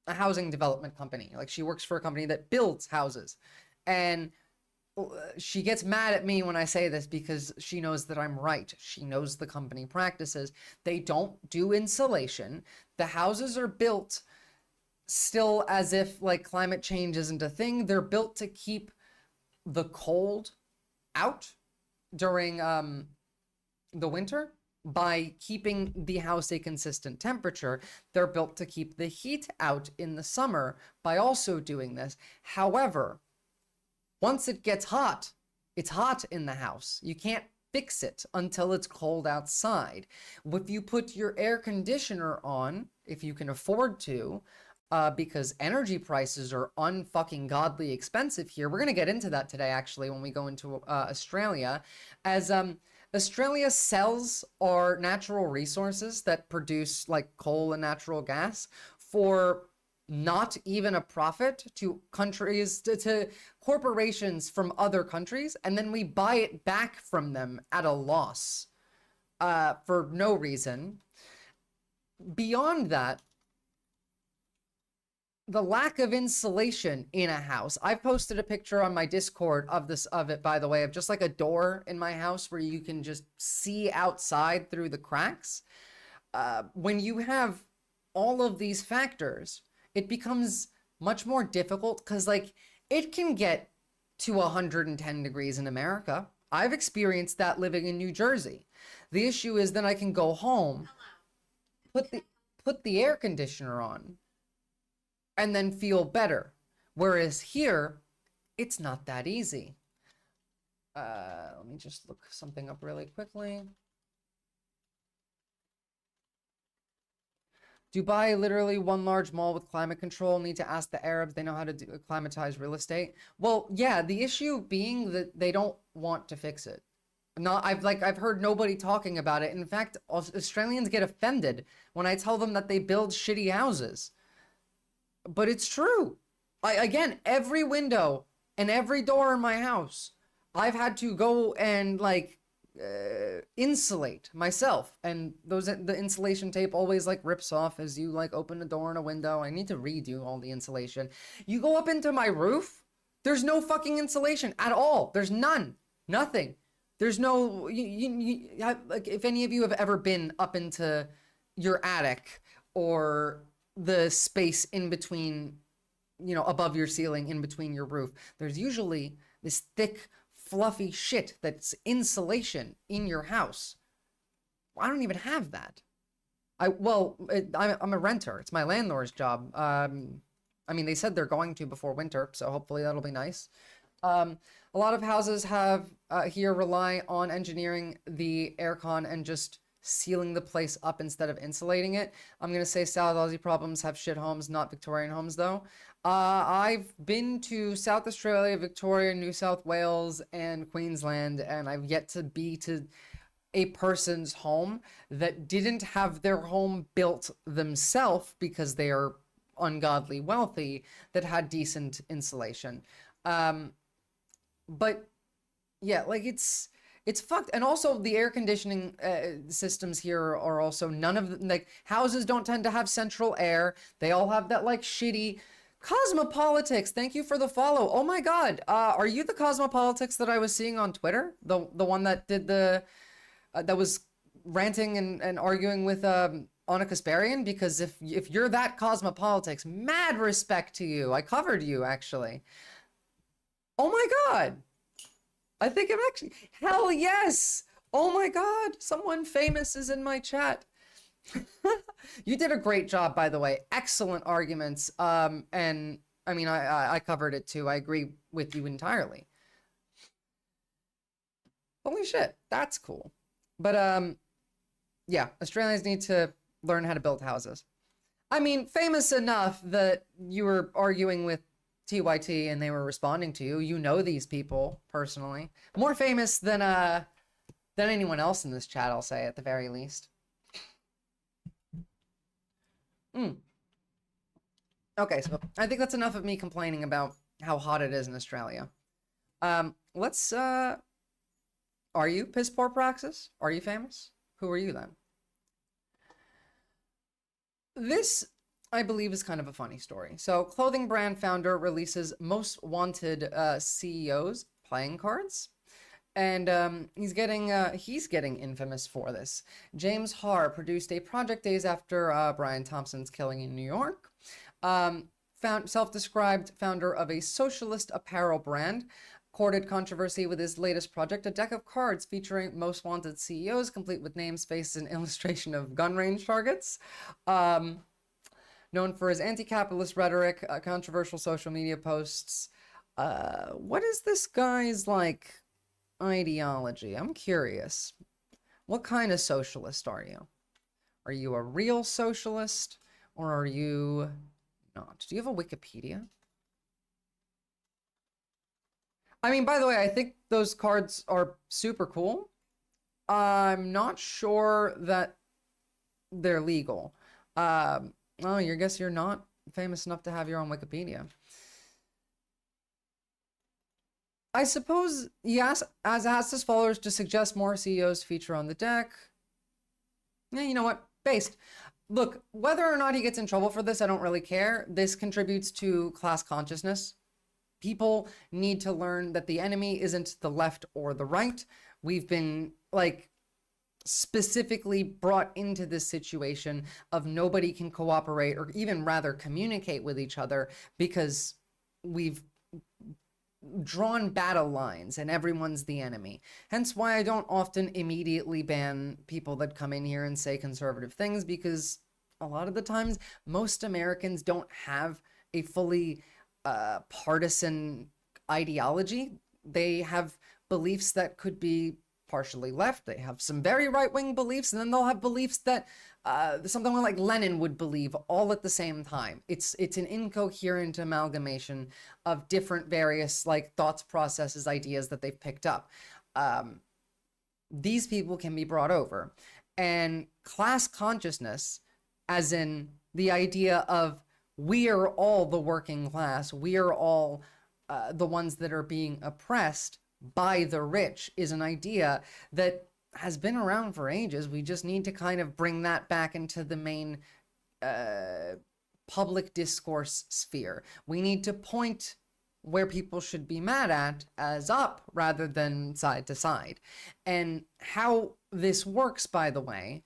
Speaker 1: housing development company. Like, she works for a company that builds houses, and she gets mad at me when I say this because she knows that I'm right. She knows the company practices. They don't do insulation. The houses are built still as if like climate change isn't a thing. They're built to keep the cold out during the winter by keeping the house a consistent temperature. They're built to keep the heat out in the summer by also doing this. However, once it gets hot, it's hot in the house. You can't fix it until it's cold outside. If you put your air conditioner on, if you can afford to, because energy prices are unfucking godly expensive here. We're going to get into that today, actually, when we go into Australia, as Australia sells our natural resources that produce like coal and natural gas for not even a profit to countries, to corporations from other countries, and then we buy it back from them at a loss for no reason. Beyond that, the lack of insulation in a house. I've posted a picture on my Discord of it, by the way, of just like a door in my house where you can just see outside through the cracks. When you have all of these factors, it becomes much more difficult because, like, it can get to 110 degrees in America. I've experienced that living in New Jersey. The issue is then I can go home, put the air conditioner on, and then feel better. Whereas here, it's not that easy. Let me just look something up really quickly. Dubai, literally one large mall with climate control. Need to ask the Arabs. They know how to climatize real estate. Well, yeah, the issue being that they don't want to fix it. I've heard nobody talking about it. In fact, Australians get offended when I tell them that they build shitty houses. But it's true. Again, every window and every door in my house, I've had to go and like insulate myself, and the insulation tape always like rips off as you like open a door and a window. I need to redo all the insulation. You go up into my roof, there's no fucking insulation at all. There's nothing. There's no like, if any of you have ever been up into your attic or the space in between, above your ceiling, in between your roof, there's usually this thick fluffy shit that's insulation in your house. I don't even have that. I'm a renter. It's my landlord's job. I mean, they said they're going to before winter, so hopefully that'll be nice. A lot of houses have here rely on engineering the aircon and just sealing the place up instead of insulating it. I'm gonna say South Aussie problems have shit homes, not Victorian homes though. I've been to South Australia, Victoria, New South Wales, and Queensland, and I've yet to be to a person's home that didn't have their home built themselves because they are ungodly wealthy, that had decent insulation. But yeah, like it's fucked. And also the air conditioning systems here are also, none of them, like, houses don't tend to have central air. They all have that like shitty Cosmopolitics. Thank you for the follow. Oh my god, are you the Cosmopolitics that I was seeing on Twitter, the one that did the that was ranting and arguing with Anna Kasparian? Because if you're that Cosmopolitics, mad respect to you. I covered you, actually. Oh my god, I think I'm actually, hell yes. Oh my god, someone famous is in my chat. You did a great job, by the way. Excellent arguments. And I mean, I covered it too. I agree with you entirely. Holy shit, that's cool. But yeah, Australians need to learn how to build houses. I mean, famous enough that you were arguing with TYT and they were responding to you. You know these people personally. More famous than anyone else in this chat, I'll say, at the very least. Okay, so I think that's enough of me complaining about how hot it is in Australia. Let's, are you Piss Poor Praxis? Are you famous? Who are you then? This, I believe, is kind of a funny story. So, clothing brand founder releases most wanted CEOs playing cards. And he's getting infamous for this. James Haar produced a project days after Brian Thompson's killing in New York. Self-described founder of a socialist apparel brand, courted controversy with his latest project, a deck of cards featuring most wanted CEOs, complete with names, faces, and illustration of gun range targets. Known for his anti-capitalist rhetoric, controversial social media posts. What is this guy's, like, ideology? I'm curious. What kind of socialist are you? Are you a real socialist, or are you not. Do you have a Wikipedia? I mean, by the way, I think those cards are super cool. I'm not sure that they're legal. Oh, I guess you're not famous enough to have your own Wikipedia. I suppose he asked his followers to suggest more CEOs feature on the deck. Yeah, you know what? Based. Look, whether or not he gets in trouble for this, I don't really care. This contributes to class consciousness. People need to learn that the enemy isn't the left or the right. We've been, like, specifically brought into this situation of nobody can cooperate or even rather communicate with each other because we've drawn battle lines and everyone's the enemy. Hence why I don't often immediately ban people that come in here and say conservative things, because a lot of the times most Americans don't have a fully partisan ideology. They have beliefs that could be partially left. They have some very right-wing beliefs, and then they'll have beliefs that something like Lenin would believe all at the same time. It's an incoherent amalgamation of different various like thoughts, processes, ideas that they've picked up. These people can be brought over, and class consciousness, as in the idea of we are all the working class, we are all the ones that are being oppressed by the rich, is an idea that has been around for ages. We just need to kind of bring that back into the main public discourse sphere. We need to point where people should be mad at as up rather than side to side. And how this works, by the way,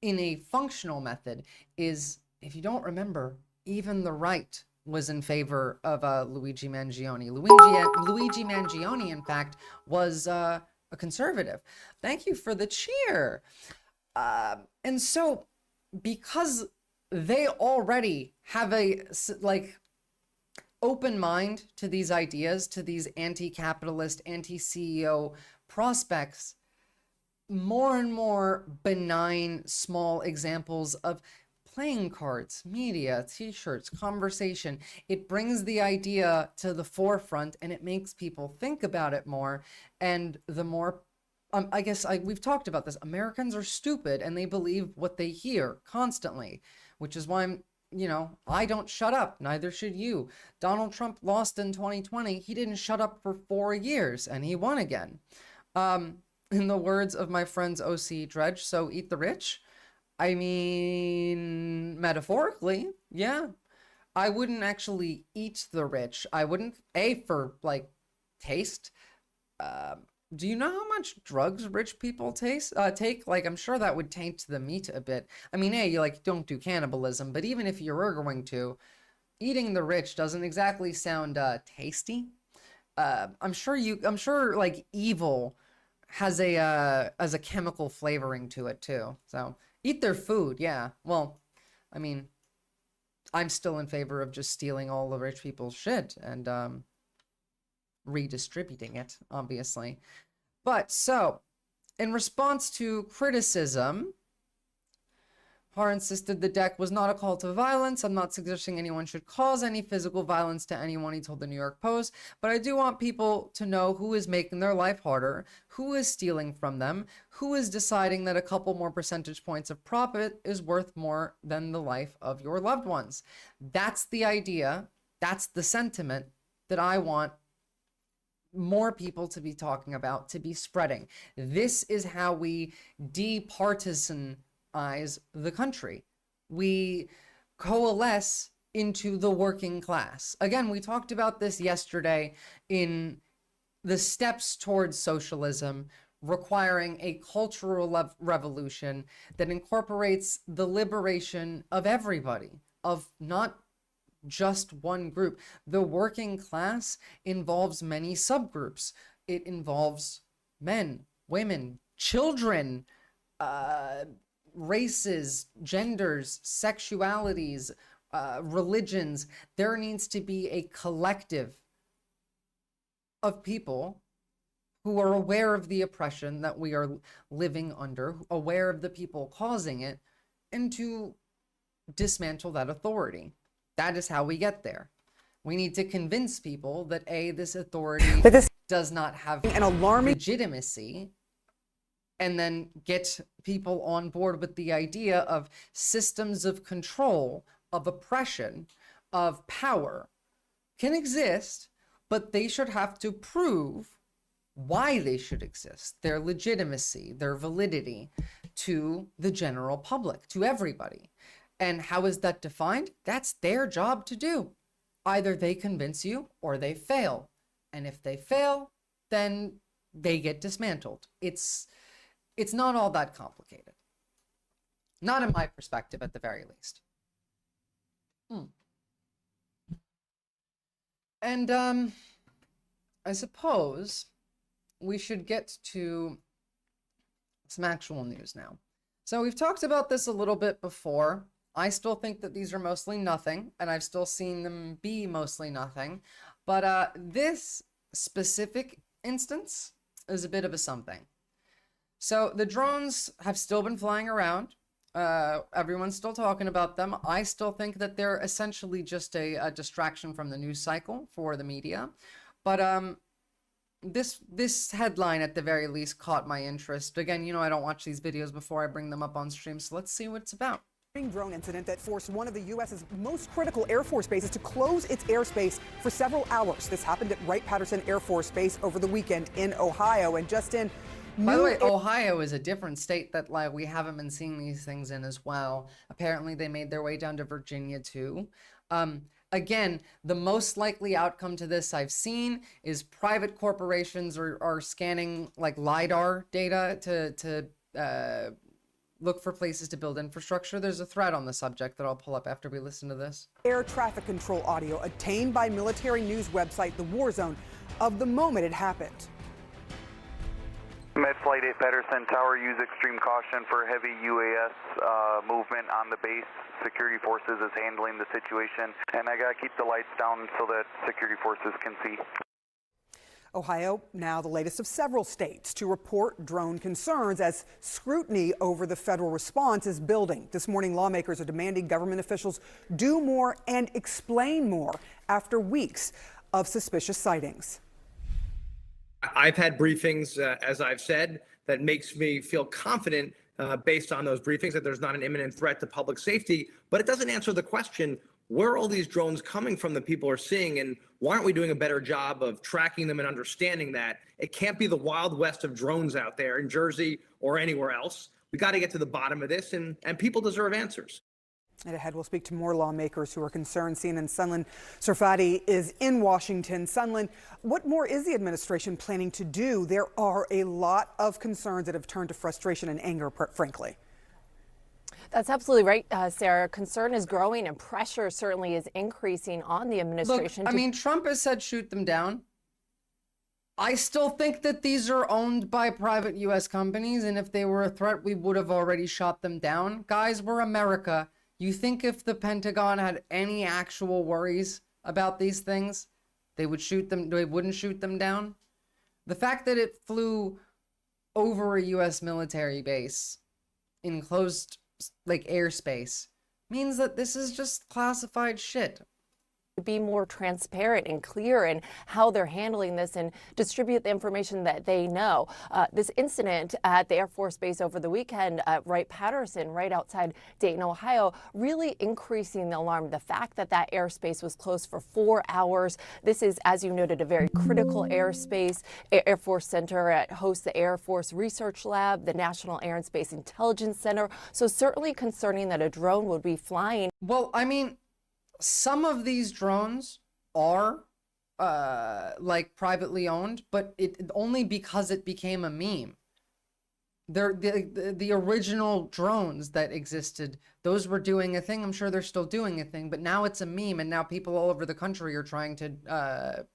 Speaker 1: in a functional method is, if you don't remember, even the right was in favor of Luigi Mangione. Luigi Mangione, in fact, was a conservative. Thank you for the cheer. And so, because they already have a like open mind to these ideas, to these anti-capitalist, anti-CEO prospects, more and more benign, small examples of playing cards, media, t-shirts, conversation. It brings the idea to the forefront and it makes people think about it more. And the more, I guess we've talked about this, Americans are stupid and they believe what they hear constantly, which is why I don't shut up. Neither should you. Donald Trump lost in 2020. He didn't shut up for 4 years and he won again. In the words of my friends OC Dredge, so eat the rich. I mean, metaphorically, yeah. I wouldn't actually eat the rich. I wouldn't, for, like, taste. Do you know how much drugs rich people take? Like, I'm sure that would taint the meat a bit. I mean, you, like, don't do cannibalism, but even if you were going to, eating the rich doesn't exactly sound, tasty. I'm sure, like, evil has a chemical flavoring to it, too, so... Eat their food, yeah. Well, I mean, I'm still in favor of just stealing all the rich people's shit and redistributing it, obviously. But, so, in response to criticism, Har insisted the deck was not a call to violence. I'm not suggesting anyone should cause any physical violence to anyone, he told the New York Post. But I do want people to know who is making their life harder, who is stealing from them, who is deciding that a couple more percentage points of profit is worth more than the life of your loved ones. That's the idea. That's the sentiment that I want more people to be talking about, to be spreading. This is how we departisanize the country. We coalesce into the working class. Again, we talked about this yesterday in the steps towards socialism, requiring a cultural revolution that incorporates the liberation of everybody, of not just one group. The working class involves many subgroups. It involves men, women, children, races, genders, sexualities, religions. There needs to be a collective of people who are aware of the oppression that we are living under, aware of the people causing it, and to dismantle that authority. That is how we get there. We need to convince people that A, this authority does not have
Speaker 6: an alarming
Speaker 1: legitimacy, and then get people on board with the idea of systems of control, of oppression, of power can exist, but they should have to prove why they should exist, their legitimacy, their validity to the general public, to everybody. And how is that defined? That's their job to do. Either they convince you or they fail. And if they fail, then they get dismantled. It's not all that complicated. Not in my perspective, at the very least. And I suppose we should get to some actual news now. So we've talked about this a little bit before. I still think that these are mostly nothing, and I've still seen them be mostly nothing. But this specific instance is a bit of a something. So the drones have still been flying around. Everyone's still talking about them. I still think that they're essentially just a distraction from the news cycle for the media. But this headline at the very least caught my interest. Again, you know, I don't watch these videos before I bring them up on stream, so let's see what it's about.
Speaker 6: Drone incident that forced one of the U.S.'s most critical Air Force bases to close its airspace for several hours. This happened at Wright-Patterson Air Force Base over the weekend in Ohio. And Justin,
Speaker 1: by the way, Ohio is a different state that like we haven't been seeing these things in as well. Apparently they made their way down to Virginia too. Again, the most likely outcome to this I've seen is private corporations are scanning like LiDAR data to look for places to build infrastructure. There's a thread on the subject that I'll pull up after we listen to this.
Speaker 6: Air traffic control audio obtained by military news website The War Zone of the moment it happened.
Speaker 7: Med Flight 8 Patterson Tower, use extreme caution for heavy UAS movement on the base. Security forces is handling the situation, and I gotta keep the lights down so that security forces can see.
Speaker 6: Ohio, now the latest of several states to report drone concerns as scrutiny over the federal response is building. This morning, lawmakers are demanding government officials do more and explain more after weeks of suspicious sightings.
Speaker 8: I've had briefings, as I've said, that makes me feel confident based on those briefings that there's not an imminent threat to public safety, but it doesn't answer the question, where are all these drones coming from that people are seeing, and why aren't we doing a better job of tracking them and understanding that? It can't be the Wild West of drones out there in Jersey or anywhere else. We got to get to the bottom of this, and people deserve answers.
Speaker 6: And ahead, we'll speak to more lawmakers who are concerned. CNN's Sunlen Sarfati is in Washington. Sunlen, what more is the administration planning to do? There are a lot of concerns that have turned to frustration and anger, frankly.
Speaker 9: That's absolutely right, Sarah. Concern is growing and pressure certainly is increasing on the administration.
Speaker 1: Look, I mean, Trump has said shoot them down. I still think that these are owned by private U.S. companies, and if they were a threat, we would have already shot them down. Guys, we're America. You think if the Pentagon had any actual worries about these things, they wouldn't shoot them down? The fact that it flew over a U.S. military base in closed like airspace means that this is just classified shit.
Speaker 9: Be more transparent and clear in how they're handling this and distribute the information that they know. This incident at the Air Force Base over the weekend at Wright-Patterson, right outside Dayton, Ohio, really increasing the alarm. The fact that that airspace was closed for 4 hours. This is, as you noted, a very critical airspace. Air Force Center hosts the Air Force Research Lab, the National Air and Space Intelligence Center. So certainly concerning that a drone would be flying.
Speaker 1: Well, I mean, some of these drones are like privately owned, but it only because it became a meme. They're the original drones that existed. Those were doing a thing. I'm sure they're still doing a thing, but now it's a meme, and now people all over the country are trying to,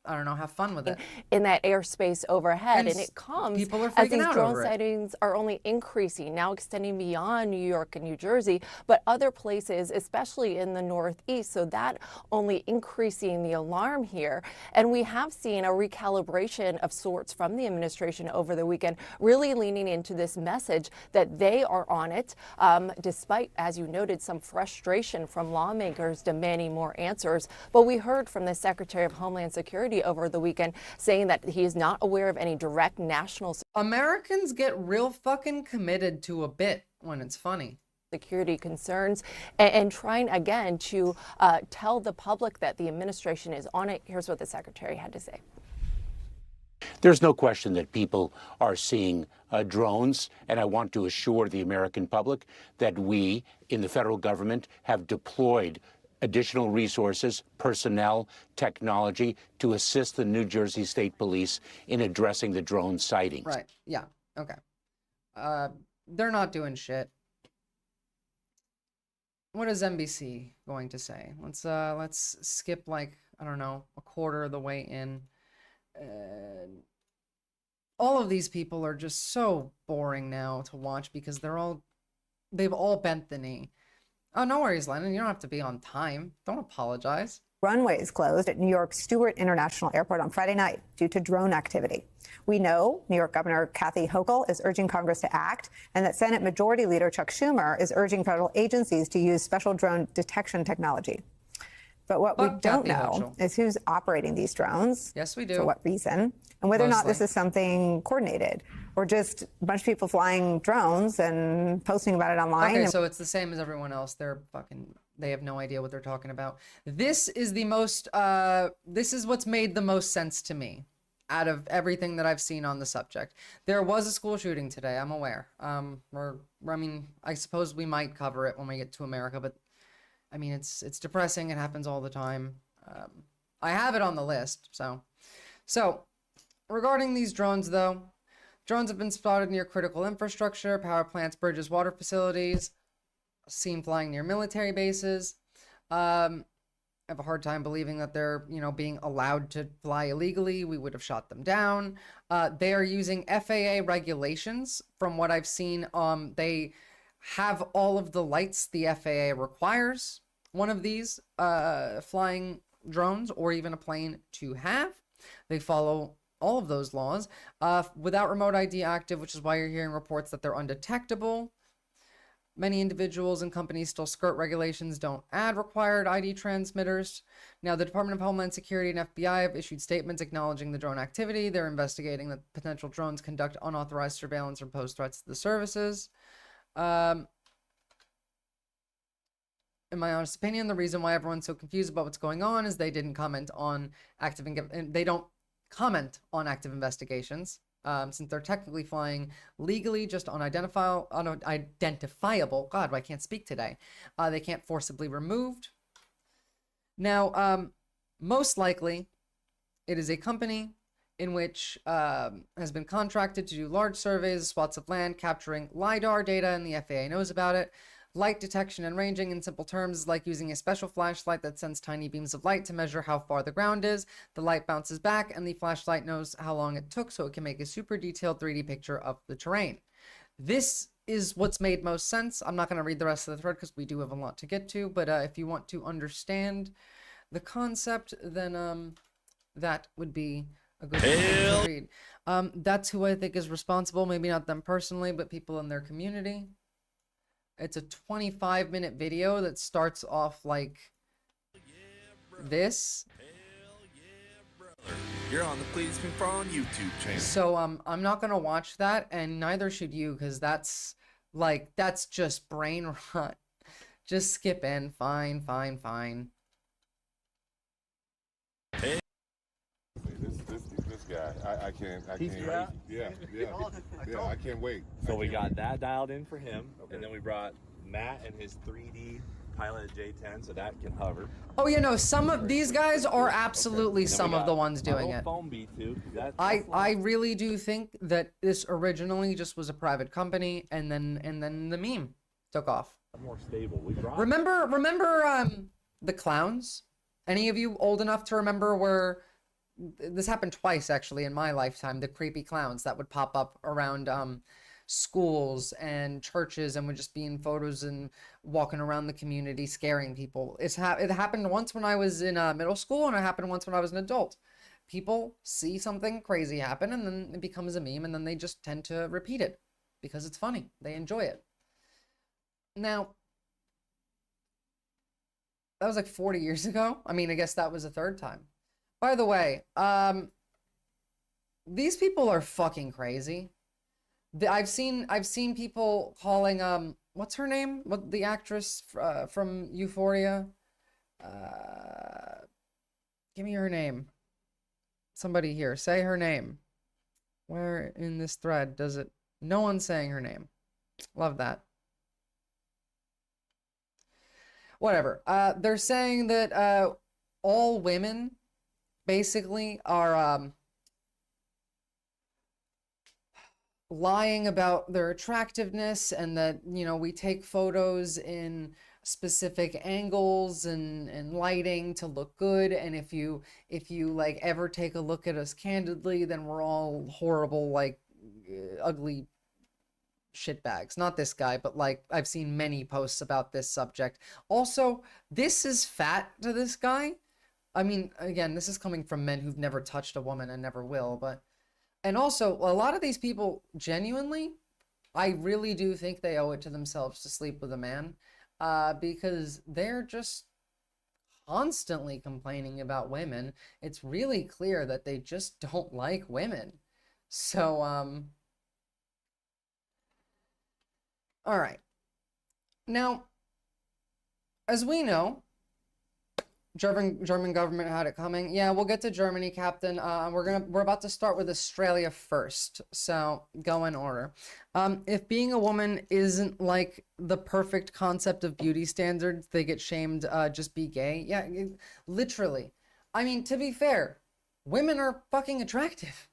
Speaker 1: I don't know, have fun with it.
Speaker 9: In that airspace overhead, and it comes as these drone sightings are only increasing, now extending beyond New York and New Jersey, but other places, especially in the Northeast. So that only increasing the alarm here. And we have seen a recalibration of sorts from the administration over the weekend, really leaning into this message that they are on it, despite, as you noted, some frustration from lawmakers demanding more answers. But we heard from the Secretary of Homeland Security over the weekend saying that he is not aware of any direct national
Speaker 1: Americans get real fucking committed to a bit when it's funny.
Speaker 9: security concerns and trying again to tell the public that the administration is on it. Here's what the secretary had to say.
Speaker 10: There's no question that people are seeing drones, and I want to assure the American public that we in the federal government have deployed additional resources, personnel, technology to assist the New Jersey State Police in addressing the drone sightings.
Speaker 1: Right. Yeah. Okay. They're not doing shit. What is NBC going to say? Let's skip, like, I don't know, a quarter of the way in. All of these people are just so boring now to watch because they've all bent the knee. Oh, no worries, Lennon. You don't have to be on time. Don't apologize.
Speaker 11: Runways closed at New York's Stewart International Airport on Friday night due to drone activity. We know New York Governor Kathy Hochul is urging Congress to act, and that Senate Majority Leader Chuck Schumer is urging federal agencies to use special drone detection technology. But what we don't know is who's operating these drones.
Speaker 1: Yes, we do.
Speaker 11: For what reason, and whether or not this is something coordinated or just a bunch of people flying drones and posting about it online.
Speaker 1: Okay, so it's the same as everyone else. They have no idea what they're talking about. This is this is what's made the most sense to me out of everything that I've seen on the subject. There was a school shooting today, I'm aware. I suppose we might cover it when we get to America, but I mean, it's depressing. It happens all the time. I have it on the list. So regarding these drones, though, drones have been spotted near critical infrastructure, power plants, bridges, water facilities, seen flying near military bases. I have a hard time believing that they're, being allowed to fly illegally. We would have shot them down. They are using FAA regulations. From what I've seen, they have all of the lights the FAA requires one of these flying drones or even a plane to have. They follow all of those laws without remote ID active, which is why you're hearing reports that they're undetectable. Many individuals and companies still skirt regulations, don't add required ID transmitters. Now, the Department of Homeland Security and FBI have issued statements acknowledging the drone activity. They're investigating that potential drones conduct unauthorized surveillance or pose threats to the services. In my honest opinion, the reason why everyone's so confused about what's going on is they don't comment on active investigations. Since they're technically flying legally, just unidentifiable. God, I can't speak today. They can't forcibly removed. Now, most likely, it is a company in which has been contracted to do large surveys of swaths of land, capturing LiDAR data, and the FAA knows about it. Light detection and ranging, in simple terms, is like using a special flashlight that sends tiny beams of light to measure how far the ground is. The light bounces back, and the flashlight knows how long it took, so it can make a super detailed 3D picture of the terrain. This is what's made most sense. I'm not going to read the rest of the thread because we do have a lot to get to, but if you want to understand the concept, then that would be a good thing to read. That's who I think is responsible, maybe not them personally, but people in their community. It's a 25-minute video that starts off like this.
Speaker 12: You're on the Please Me For on YouTube channel.
Speaker 1: So I'm not gonna watch that, and neither should you, because that's just brain rot. Just skip in. Fine.
Speaker 12: Hey. This guy, I can't wait. Yeah, I can't wait.
Speaker 13: So we got that dialed in for him, and then we brought Matt and his 3D Pilot J10, so that can hover.
Speaker 1: Oh, some of these guys are absolutely some of the ones doing it.
Speaker 13: Phone B2,
Speaker 1: I really do think that this originally just was a private company, and then the meme took off.
Speaker 13: More stable. We brought.
Speaker 1: Remember the clowns? Any of you old enough to remember where? This happened twice, actually, in my lifetime. The creepy clowns that would pop up around schools and churches and would just be in photos and walking around the community scaring people. It happened once when I was in middle school, and it happened once when I was an adult. People see something crazy happen, and then it becomes a meme, and then they just tend to repeat it because it's funny. They enjoy it. Now, that was like 40 years ago. I mean, I guess that was a third time. By the way, these people are fucking crazy. I've seen people calling what's her name? What, the actress from Euphoria? Give me her name. Somebody here, say her name. Where in this thread does it? No one's saying her name. Love that. Whatever. They're saying that all women basically are lying about their attractiveness, and that, you know, we take photos in specific angles and lighting to look good, and if you like ever take a look at us candidly, then we're all horrible, like ugly shitbags. Not this guy, but like I've seen many posts about this subject. Also, this is fat to this guy. I mean, again, this is coming from men who've never touched a woman and never will, but and also a lot of these people, genuinely, I really do think they owe it to themselves to sleep with a man, because they're just constantly complaining about women. It's really clear that they just don't like women. So, all right. Now, as we know, German government had it coming. Yeah, we'll get to Germany, Captain. We're about to start with Australia first, so go in order. If being a woman isn't like the perfect concept of beauty standards, they get shamed. Just be gay. Yeah, literally. I mean, to be fair, women are fucking attractive.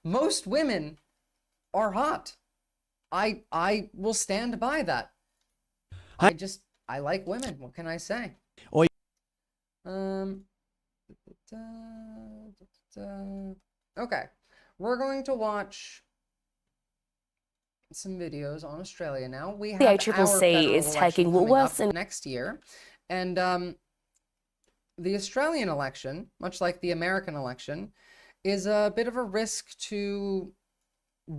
Speaker 1: Most women are hot. I will stand by that. I like women. What can I say? Okay, we're going to watch some videos on Australia now. We have
Speaker 14: the ACCC is taking Woolworths and
Speaker 1: next year, and the Australian election, much like the American election, is a bit of a risk to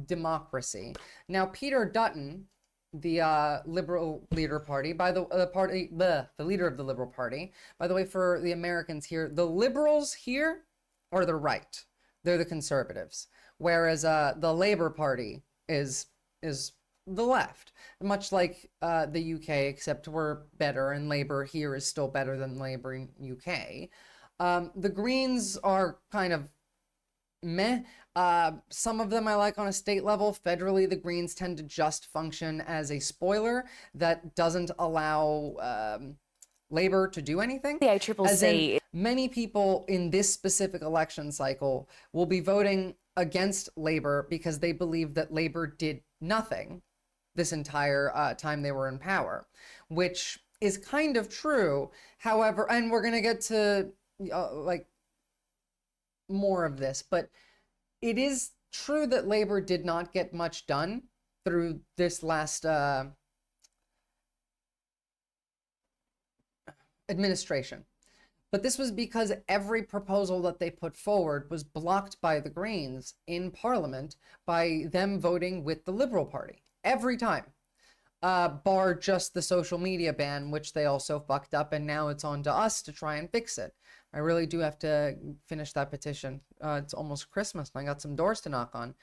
Speaker 1: democracy. Now, Peter Dutton, the Liberal Leader Party, the leader of the Liberal Party, by the way, for the Americans here, the Liberals here are the right. They're the conservatives, whereas the Labour Party is the left, much like the UK, except we're better, and Labour here is still better than Labour in UK. The Greens are kind of meh. Some of them I like on a state level. Federally, the Greens tend to just function as a spoiler that doesn't allow Labor to do anything.
Speaker 14: The ACCC.
Speaker 1: Many people in this specific election cycle will be voting against Labor because they believe that Labor did nothing this entire time they were in power, which is kind of true. However, and we're going to get to like more of this, but it is true that Labor did not get much done through this last administration. But this was because every proposal that they put forward was blocked by the Greens in Parliament by them voting with the Liberal Party. Every time. Bar just the social media ban, which they also fucked up, and now it's on to us to try and fix it. I really do have to finish that petition. It's almost Christmas, and I got some doors to knock on.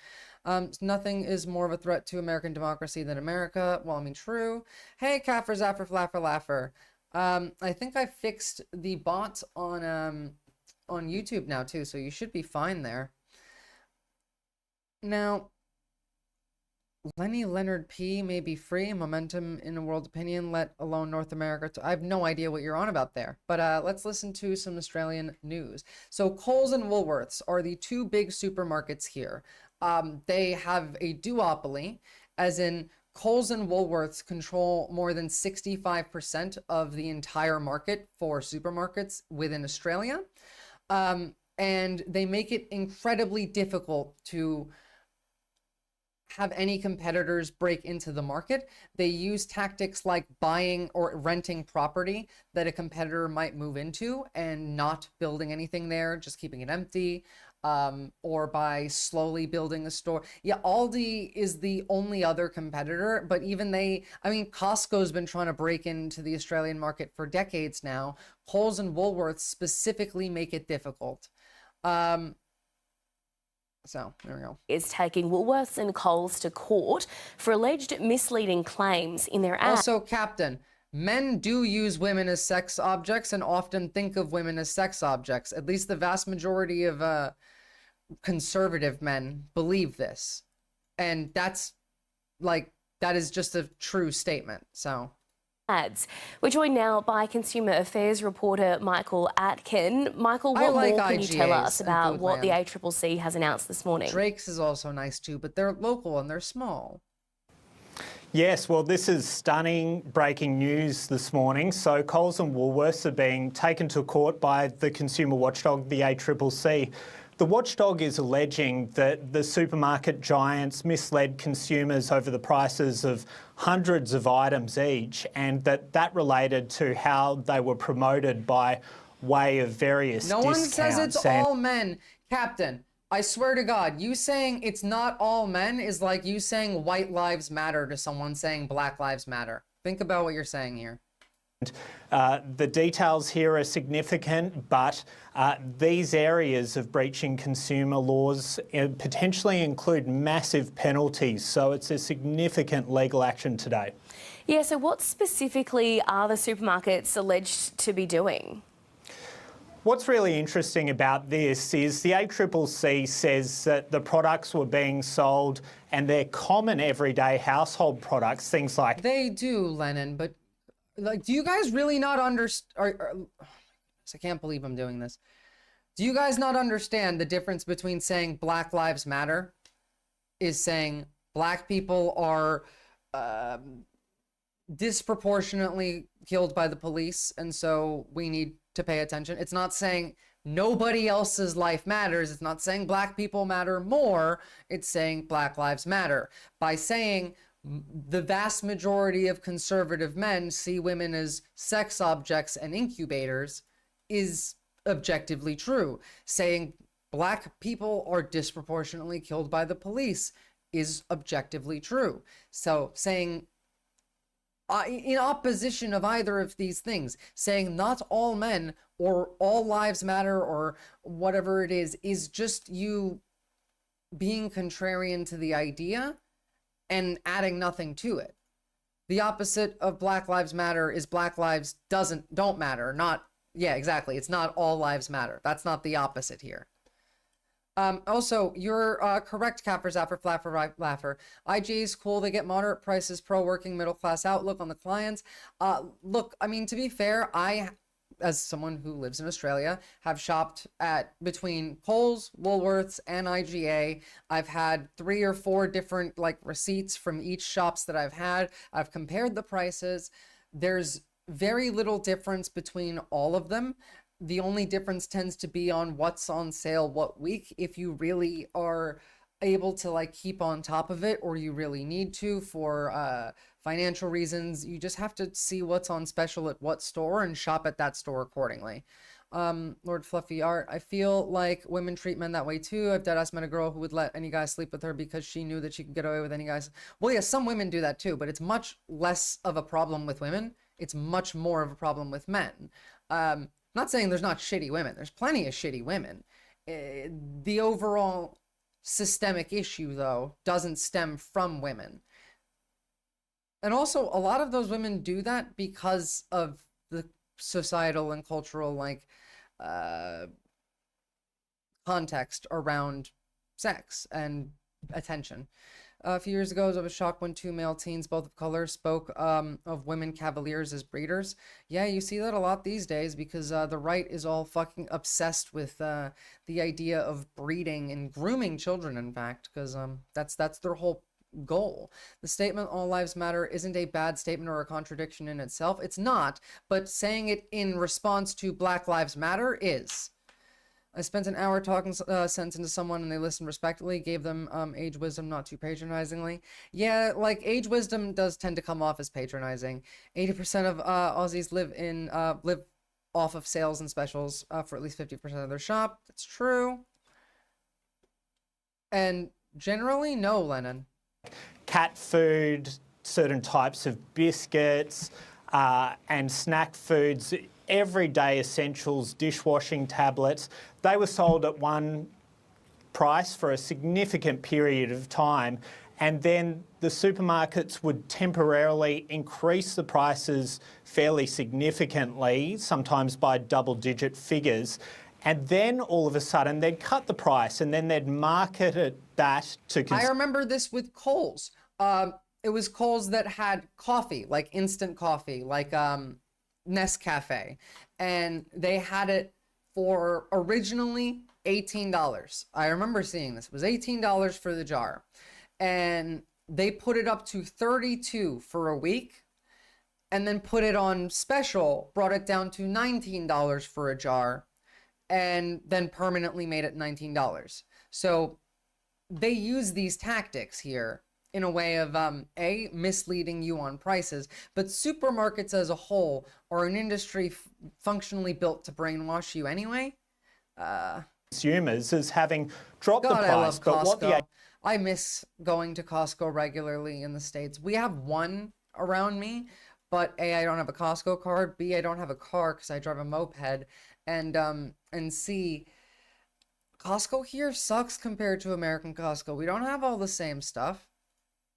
Speaker 1: Nothing is more of a threat to American democracy than America. Well, I mean, true. Hey, Kaffer, Zaffer, Flaffer, Laffer. I think I fixed the bot on YouTube now, too, so you should be fine there. Now, Lenny Leonard P may be free. Momentum in a world opinion, let alone North America. I have no idea what you're on about there. But let's listen to some Australian news. So Coles and Woolworths are the two big supermarkets here. They have a duopoly, as in Coles and Woolworths control more than 65% of the entire market for supermarkets within Australia. And they make it incredibly difficult to have any competitors break into the market. They use tactics like buying or renting property that a competitor might move into and not building anything there, just keeping it empty. or by slowly building a store. Yeah, Aldi is the only other competitor, but even they, I mean, Costco's been trying to break into the Australian market for decades now. Coles and Woolworths specifically make it difficult. So there we go.
Speaker 14: Is taking Woolworths and Coles to court for alleged misleading claims in their ads.
Speaker 1: Also, Captain, men do use women as sex objects and often think of women as sex objects. At least the vast majority of conservative men believe this. And that's like, that is just a true statement. So.
Speaker 14: Ads. We're joined now by Consumer Affairs reporter Michael Atkin. Michael, what more can you tell us about what the ACCC has announced this morning?
Speaker 1: Drake's is also nice too, but they're local and they're small.
Speaker 15: Yes, well, this is stunning breaking news this morning. So Coles and Woolworths are being taken to court by the consumer watchdog, the ACCC. The watchdog is alleging that the supermarket giants misled consumers over the prices of hundreds of items each, and that related to how they were promoted by way of various discounts.
Speaker 1: No one says it's all men, Captain. I swear to God, you saying it's not all men is like you saying white lives matter to someone saying black lives matter. Think about what you're saying here.
Speaker 15: The details here are significant, but these areas of breaching consumer laws potentially include massive penalties, so it's a significant legal action today.
Speaker 14: Yeah, so what specifically are the supermarkets alleged to be doing?
Speaker 15: What's really interesting about this is the ACCC says that the products were being sold and they're common everyday household products, things like...
Speaker 1: They do, Lennon, but like, do you guys really not understand? I can't believe I'm doing this. Do you guys not understand the difference between saying Black Lives Matter is saying black people are disproportionately killed by the police, and so we need to pay attention? It's not saying nobody else's life matters. It's not saying black people matter more. It's saying Black Lives Matter. By saying the vast majority of conservative men see women as sex objects and incubators is objectively true. Saying black people are disproportionately killed by the police is objectively true. So saying in opposition of either of these things, saying not all men or all lives matter or whatever it is just you being contrarian to the idea and adding nothing to it. The opposite of Black Lives Matter is Black Lives don't matter. Not, yeah, exactly. It's not all lives matter. That's not the opposite here. Also, you're correct, Capper, Zapper, Flapper, Laffer. IGA is cool. They get moderate prices, pro-working, middle-class outlook on the clients. Look, I mean, to be fair, I, as someone who lives in Australia, have shopped at between Coles, Woolworths, and IGA. I've had 3 or 4 different like receipts from each shops that I've had. I've compared the prices. There's very little difference between all of them. The only difference tends to be on what's on sale what week. If you really are able to like keep on top of it, or you really need to for financial reasons, you just have to see what's on special at what store and shop at that store accordingly. Lord Fluffy Art, I feel like women treat men that way too. I've deadass met a girl who would let any guy sleep with her because she knew that she could get away with any guys. Well, yeah, some women do that too, but it's much less of a problem with women. It's much more of a problem with men. Not saying there's not shitty women. There's plenty of shitty women. The overall systemic issue, though, doesn't stem from women. And also, a lot of those women do that because of the societal and cultural, like, context around sex and attention. A few years ago, I was shocked when 2 male teens, both of color, spoke of women cavaliers as breeders. Yeah, you see that a lot these days because the right is all fucking obsessed with the idea of breeding and grooming children, in fact, because that's their whole goal. The statement all lives matter isn't a bad statement or a contradiction in itself. It's not, but saying it in response to Black Lives Matter is. I spent an hour talking sense into someone and they listened respectfully, gave them age wisdom, not too patronizingly. Yeah, like age wisdom does tend to come off as patronizing. 80% of Aussies live off of sales and specials for at least 50% of their shop. That's true. And generally, no, Lennon.
Speaker 15: Cat food, certain types of biscuits and snack foods, everyday essentials, dishwashing tablets, they were sold at one price for a significant period of time, and then the supermarkets would temporarily increase the prices fairly significantly, sometimes by double-digit figures, and then all of a sudden they'd cut the price and then they'd market that to consumers.
Speaker 1: I remember this with Kohl's. It was Kohl's that had coffee, like instant coffee, like Nescafe, and they had it for originally $18. I remember seeing this. It was $18 for the jar, and they put it up to $32 for a week, and then put it on special, brought it down to $19 for a jar, and then permanently made it $19. So they use these tactics here in a way of A, misleading you on prices, but supermarkets as a whole are an industry functionally built to brainwash you anyway.
Speaker 15: Consumers as having dropped
Speaker 1: God,
Speaker 15: the price,
Speaker 1: I love
Speaker 15: but what
Speaker 1: Costco. I miss going to Costco regularly in the States. We have one around me, but A, I don't have a Costco card, B, I don't have a car because I drive a moped, and C, Costco here sucks compared to American Costco. We don't have all the same stuff.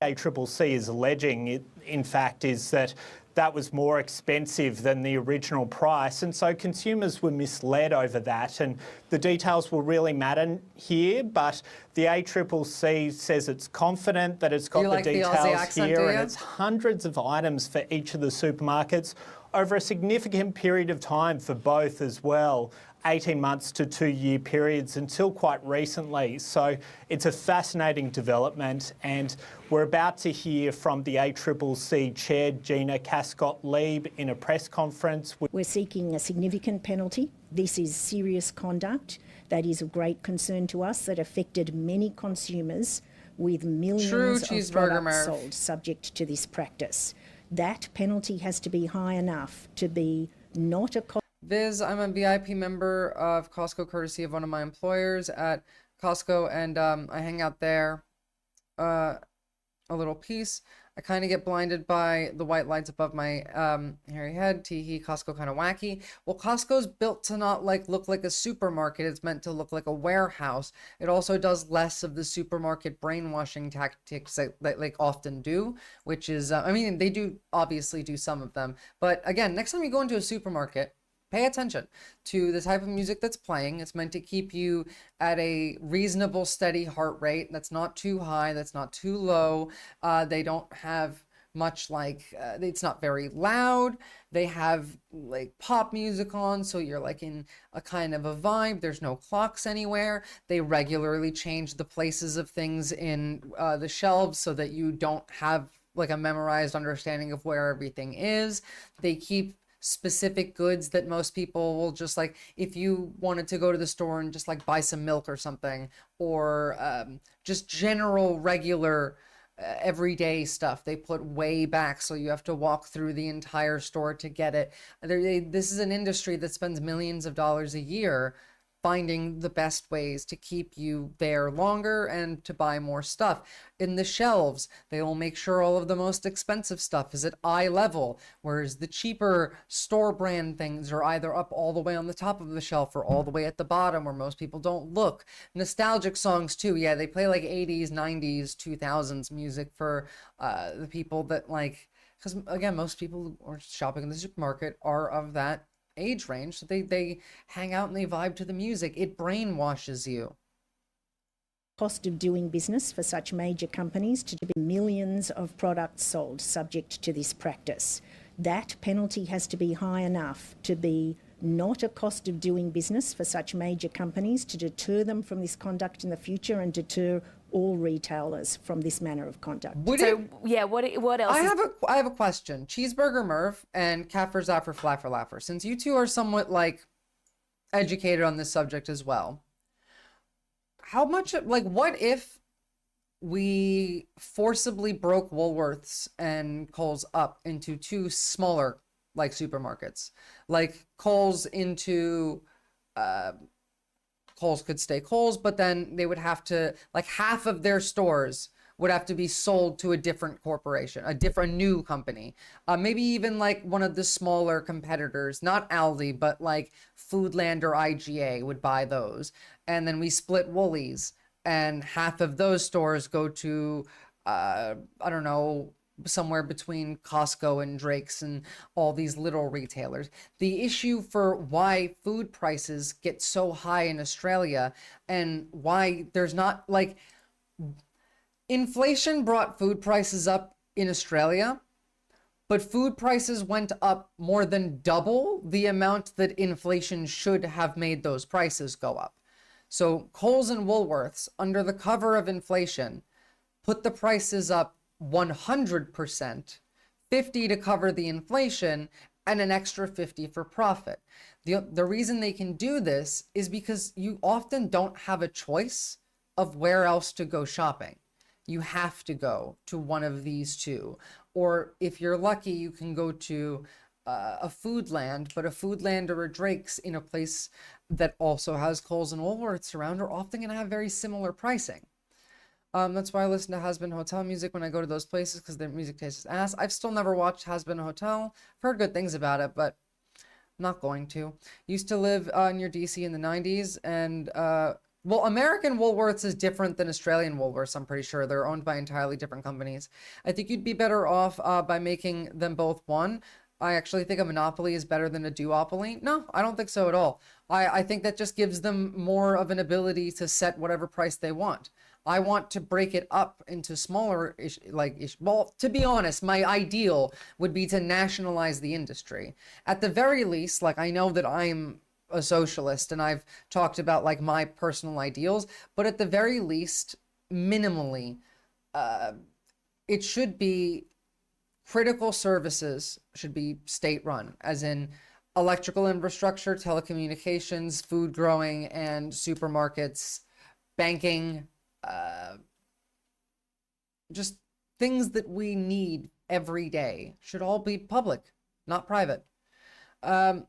Speaker 15: ACCC is alleging, in fact, is that that was more expensive than the original price, and so consumers were misled over that, and the details will really matter here, but the ACCC says it's confident that it's got the details here, and it's hundreds of items for each of the supermarkets over a significant period of time for both as well. 18 months to 2-year periods until quite recently. So it's a fascinating development, and we're about to hear from the ACCC Chair Gina Cascott-Leib in a press conference.
Speaker 16: We're seeking a significant penalty. This is serious conduct that is of great concern to us, that affected many consumers with millions of products sold subject to this practice. That penalty has to be high enough to be not a
Speaker 1: Viz, I'm a VIP member of Costco courtesy of one of my employers at Costco, and I hang out there a little piece. I kind of get blinded by the white lights above my hairy head. Tee-hee, Costco kind of wacky. Well, Costco's built to not look like a supermarket. It's meant to look like a warehouse. It also does less of the supermarket brainwashing tactics that often do, which is, I mean, they do obviously do some of them. But again, next time you go into a supermarket, pay attention to the type of music that's playing. It's meant to keep you at a reasonable, steady heart rate. That's not too high. That's not too low. They don't have much it's not very loud. They have pop music on, so you're in a kind of a vibe. There's no clocks anywhere. They regularly change the places of things in the shelves so that you don't have a memorized understanding of where everything is. They keep specific goods that most people will just if you wanted to go to the store and just buy some milk or something, or just general regular everyday stuff, they put way back, so you have to walk through the entire store to get it. This is an industry that spends millions of dollars a year finding the best ways to keep you there longer and to buy more stuff. In the shelves, they will make sure all of the most expensive stuff is at eye level, whereas the cheaper store brand things are either up all the way on the top of the shelf or all the way at the bottom where most people don't look. Nostalgic songs too, yeah, they play 80s, 90s, 2000s music for the people that because again, most people who are shopping in the supermarket are of that age range, so they hang out and they vibe to the music. It brainwashes you.
Speaker 16: Cost of doing business for such major companies to be millions of products sold subject to this practice. That penalty has to be high enough to be not a cost of doing business for such major companies to deter them from this conduct in the future and deter all retailers from this manner of conduct.
Speaker 14: What else?
Speaker 1: I have a question. Cheeseburger Merv and Kaffer Zaffer Flaffer Laffer, since you two are somewhat educated on this subject as well, how much what if we forcibly broke Woolworths and Kohl's up into two smaller supermarkets, Kohl's into Kohl's could stay Kohl's, but then they would have to, like, half of their stores would have to be sold to a different corporation, a different new company. Maybe even like one of the smaller competitors, not Aldi, but like Foodland or IGA would buy those. And then we split Woolies, and half of those stores go to, I don't know, somewhere between Costco and Drake's and all these little retailers. The issue for why food prices get so high in Australia and why there's not, like, inflation brought food prices up in Australia, but food prices went up more than double the amount that inflation should have made those prices go up. So Kohl's and Woolworths, under the cover of inflation, put the prices up 100%, 50 to cover the inflation, and an extra 50 for profit. The reason they can do this is because you often don't have a choice of where else to go shopping. You have to go to one of these two. Or if you're lucky, you can go to a Foodland, but a Foodland or a Drake's in a place that also has Kohl's and Woolworths around are often going to have very similar pricing. That's why I listen to Has Been Hotel music when I go to those places, because their music taste is ass. I've still never watched Has Been Hotel. I've heard good things about it, but I'm not going to. Used to live near DC in the 90s, and well, American Woolworths is different than Australian Woolworths, I'm pretty sure. They're owned by entirely different companies. I think you'd be better off by making them both one. I actually think a monopoly is better than a duopoly. No, I don't think so at all. I think that just gives them more of an ability to set whatever price they want. I want to break it up into smaller, well, to be honest, my ideal would be to nationalize the industry. At the very least, like, I know that I'm a socialist and I've talked about like my personal ideals, but at the very least, minimally, it should be critical services should be state run, as in electrical infrastructure, telecommunications, food growing, and supermarkets, banking, just things that we need every day should all be public, not private. Come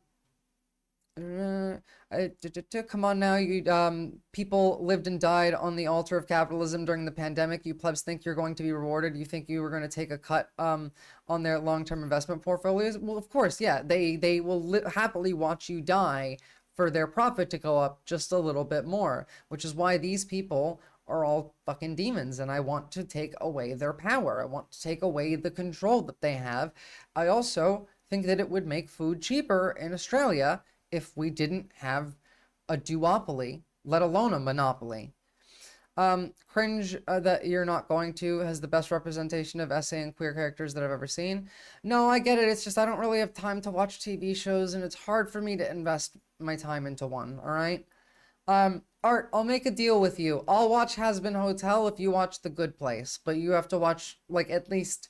Speaker 1: on now, you people lived and died on the altar of capitalism during the pandemic. You plebs think you're going to be rewarded. You think you were going to take a cut on their long-term investment portfolios. Well, of course, yeah, they will happily watch you die for their profit to go up just a little bit more, which is why these people are all fucking demons, and I want to take away their power. I want to take away the control that they have. I also think that it would make food cheaper in Australia if we didn't have a duopoly, let alone a monopoly. Cringe that you're not going to has the best representation of essay and queer characters that I've ever seen. No, I get it. It's just I don't really have time to watch TV shows, and it's hard for me to invest my time into one, all right? Art, I'll make a deal with you. I'll watch Has Been Hotel if you watch The Good Place, but you have to watch like at least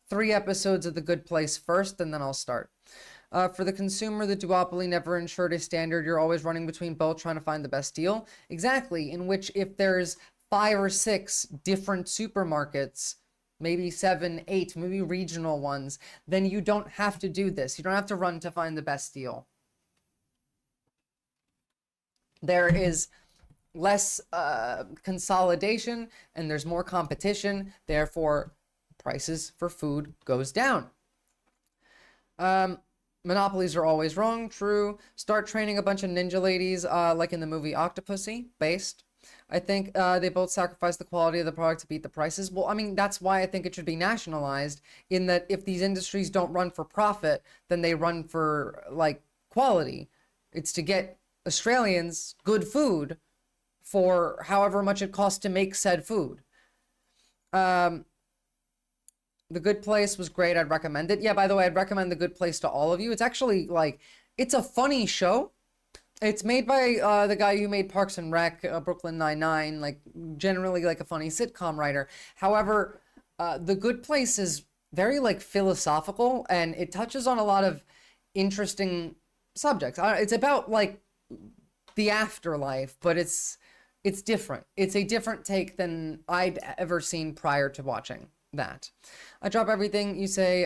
Speaker 1: 3 episodes of The Good Place first, and then I'll start. For the consumer, the duopoly never ensured a standard. You're always running between both trying to find the best deal. Exactly, in which if there's 5 or 6 different supermarkets, maybe 7, 8, maybe regional ones, then you don't have to do this. You don't have to run to find the best deal. There is less consolidation and there's more competition. Therefore, prices for food goes down. Monopolies are always wrong. True. Start training a bunch of ninja ladies like in the movie Octopussy, based. I think they both sacrifice the quality of the product to beat the prices. Well, I mean, that's why I think it should be nationalized, in that if these industries don't run for profit, then they run for, like, quality. It's to get Australians good food for however much it costs to make said food. The Good Place was great. I'd recommend it. Yeah, by the way, I'd recommend The Good Place to all of you. It's actually, like, it's a funny show. It's made by the guy who made Parks and Rec, Brooklyn Nine-Nine, like, generally, like, a funny sitcom writer. However, The Good Place is very, like, philosophical, and it touches on a lot of interesting subjects. It's about, like, the afterlife, but it's different. It's a different take than I'd ever seen prior to watching that. I drop everything you say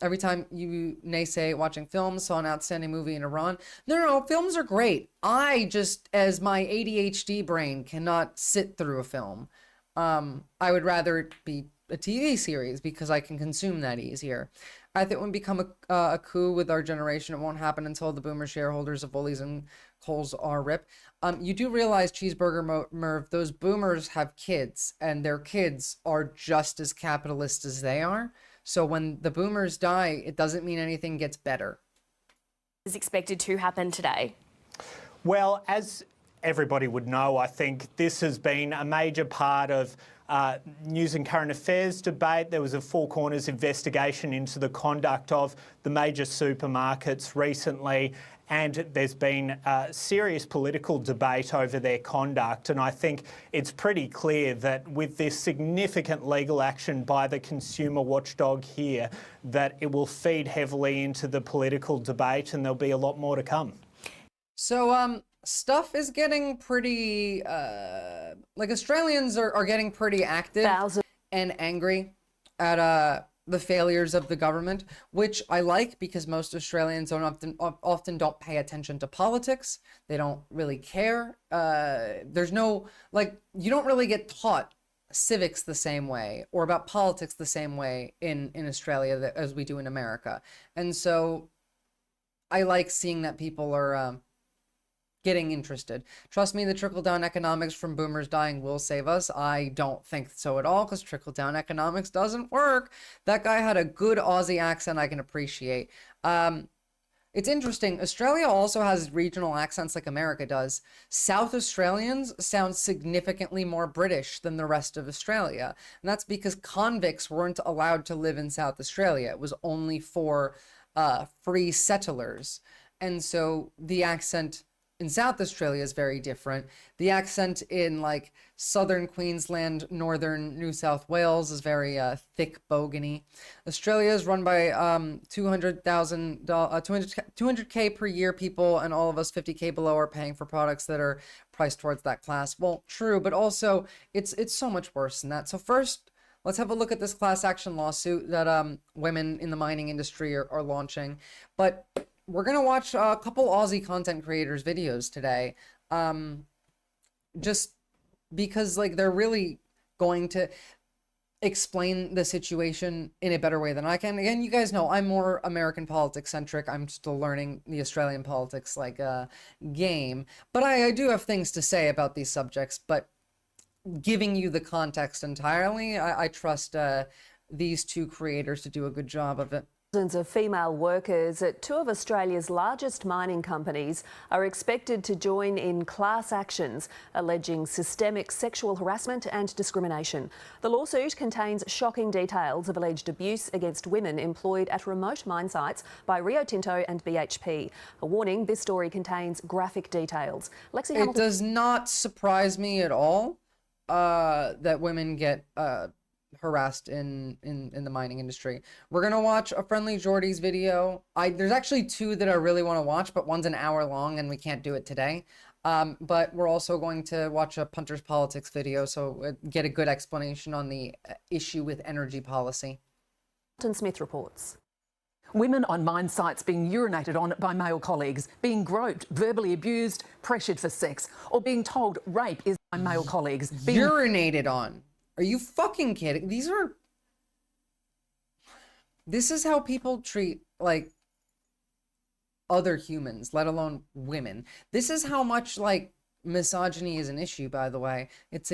Speaker 1: Every time you naysay watching films, saw an outstanding movie in Iran. No, films are great. I just, as my ADHD brain, cannot sit through a film. I would rather it be a TV series because I can consume that easier. I think it would become a coup with our generation. It won't happen until the boomer shareholders of Woolies and Coles are ripped. You do realize, Cheeseburger Merv, those boomers have kids, and their kids are just as capitalist as they are. So when the boomers die, it doesn't mean anything gets better.
Speaker 14: Is expected to happen today?
Speaker 15: Well, as everybody would know, I think this has been a major part of news and current affairs debate. There was a Four Corners investigation into the conduct of the major supermarkets recently, and there's been a serious political debate over their conduct. And I think it's pretty clear that with this significant legal action by the consumer watchdog here, that it will feed heavily into the political debate, and there'll be a lot more to come.
Speaker 1: So, stuff is getting pretty, like Australians are getting pretty active and angry at the failures of the government, which I like because most Australians often don't pay attention to politics. They don't really care. There's no, like, you don't really get taught civics the same way or about politics the same way in Australia as we do in America. And so I like seeing that people are getting interested. Trust me, the trickle-down economics from boomers dying will save us. I don't think so at all, because trickle-down economics doesn't work. That guy had a good Aussie accent I can appreciate. It's interesting. Australia also has regional accents like America does. South Australians sound significantly more British than the rest of Australia. And that's because convicts weren't allowed to live in South Australia. It was only for free settlers. And so the accent in South Australia is very different. The accent in like southern Queensland, northern New South Wales is very thick bogany. Australia is run by 200K per year people, and all of us 50K below are paying for products that are priced towards that class. Well, true, but also it's so much worse than that. So first, let's have a look at this class action lawsuit that women in the mining industry are launching. But we're going to watch a couple Aussie content creators' videos today, just because like they're really going to explain the situation in a better way than I can. Again, you guys know I'm more American politics centric. I'm still learning the Australian politics like game, but I do have things to say about these subjects, but giving you the context entirely, I trust these two creators to do a good job of it.
Speaker 17: Thousands of female workers at two of Australia's largest mining companies are expected to join in class actions alleging systemic sexual harassment and discrimination. The lawsuit contains shocking details of alleged abuse against women employed at remote mine sites by Rio Tinto and BHP. A warning, this story contains graphic details. Lexi Hamilton.
Speaker 1: It does not surprise me at all that women get harassed in the mining industry. We're gonna watch a Friendly Jordy's video. There's actually two that I really want to watch, but one's an hour long and we can't do it today. But we're also going to watch a Punter's Politics video, so get a good explanation on the issue with energy policy.
Speaker 17: Smith reports.
Speaker 18: Women on mine sites being urinated on by male colleagues, being groped, verbally abused, pressured for sex, or being told rape is by male colleagues.
Speaker 1: Urinated on. Are you fucking kidding? This is how people treat, like, other humans, let alone women. This is how much, like, misogyny is an issue, by the way. It's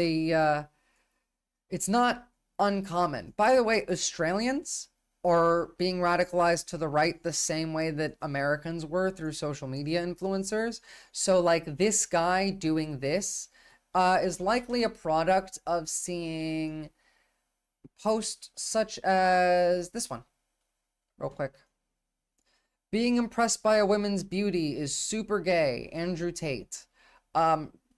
Speaker 1: not uncommon. By the way, Australians are being radicalized to the right the same way that Americans were through social media influencers. So, like, this guy doing this is likely a product of seeing posts such as this one. Real quick. Being impressed by a woman's beauty is super gay. Andrew Tate.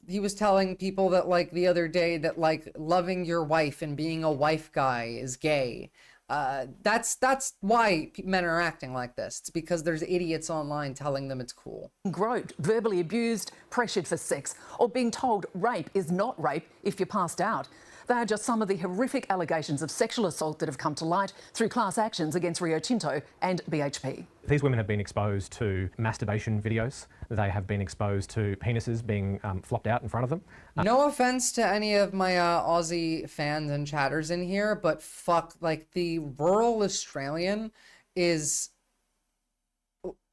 Speaker 1: He was telling people that, like, the other day that, like, loving your wife and being a wife guy is gay. That's why men are acting like this. It's because there's idiots online telling them it's cool.
Speaker 18: Groped, verbally abused, pressured for sex, or being told rape is not rape if you're passed out. They are just some of the horrific allegations of sexual assault that have come to light through class actions against Rio Tinto and BHP.
Speaker 19: These women have been exposed to masturbation videos. They have been exposed to penises being flopped out in front of them.
Speaker 1: No offense to any of my Aussie fans and chatters in here, but fuck, like, the rural Australian is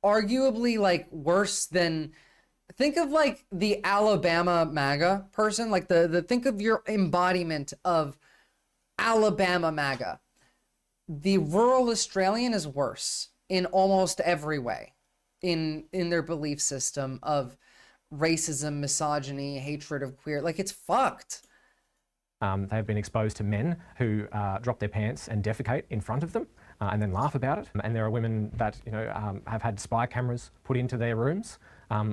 Speaker 1: arguably, like, worse than... Think of, like, the Alabama MAGA person, like, think of your embodiment of Alabama MAGA. The rural Australian is worse in almost every way, in their belief system of racism, misogyny, hatred of queer. Like, it's fucked.
Speaker 19: They've been exposed to men who drop their pants and defecate in front of them and then laugh about it. And there are women that, you know, have had spy cameras put into their rooms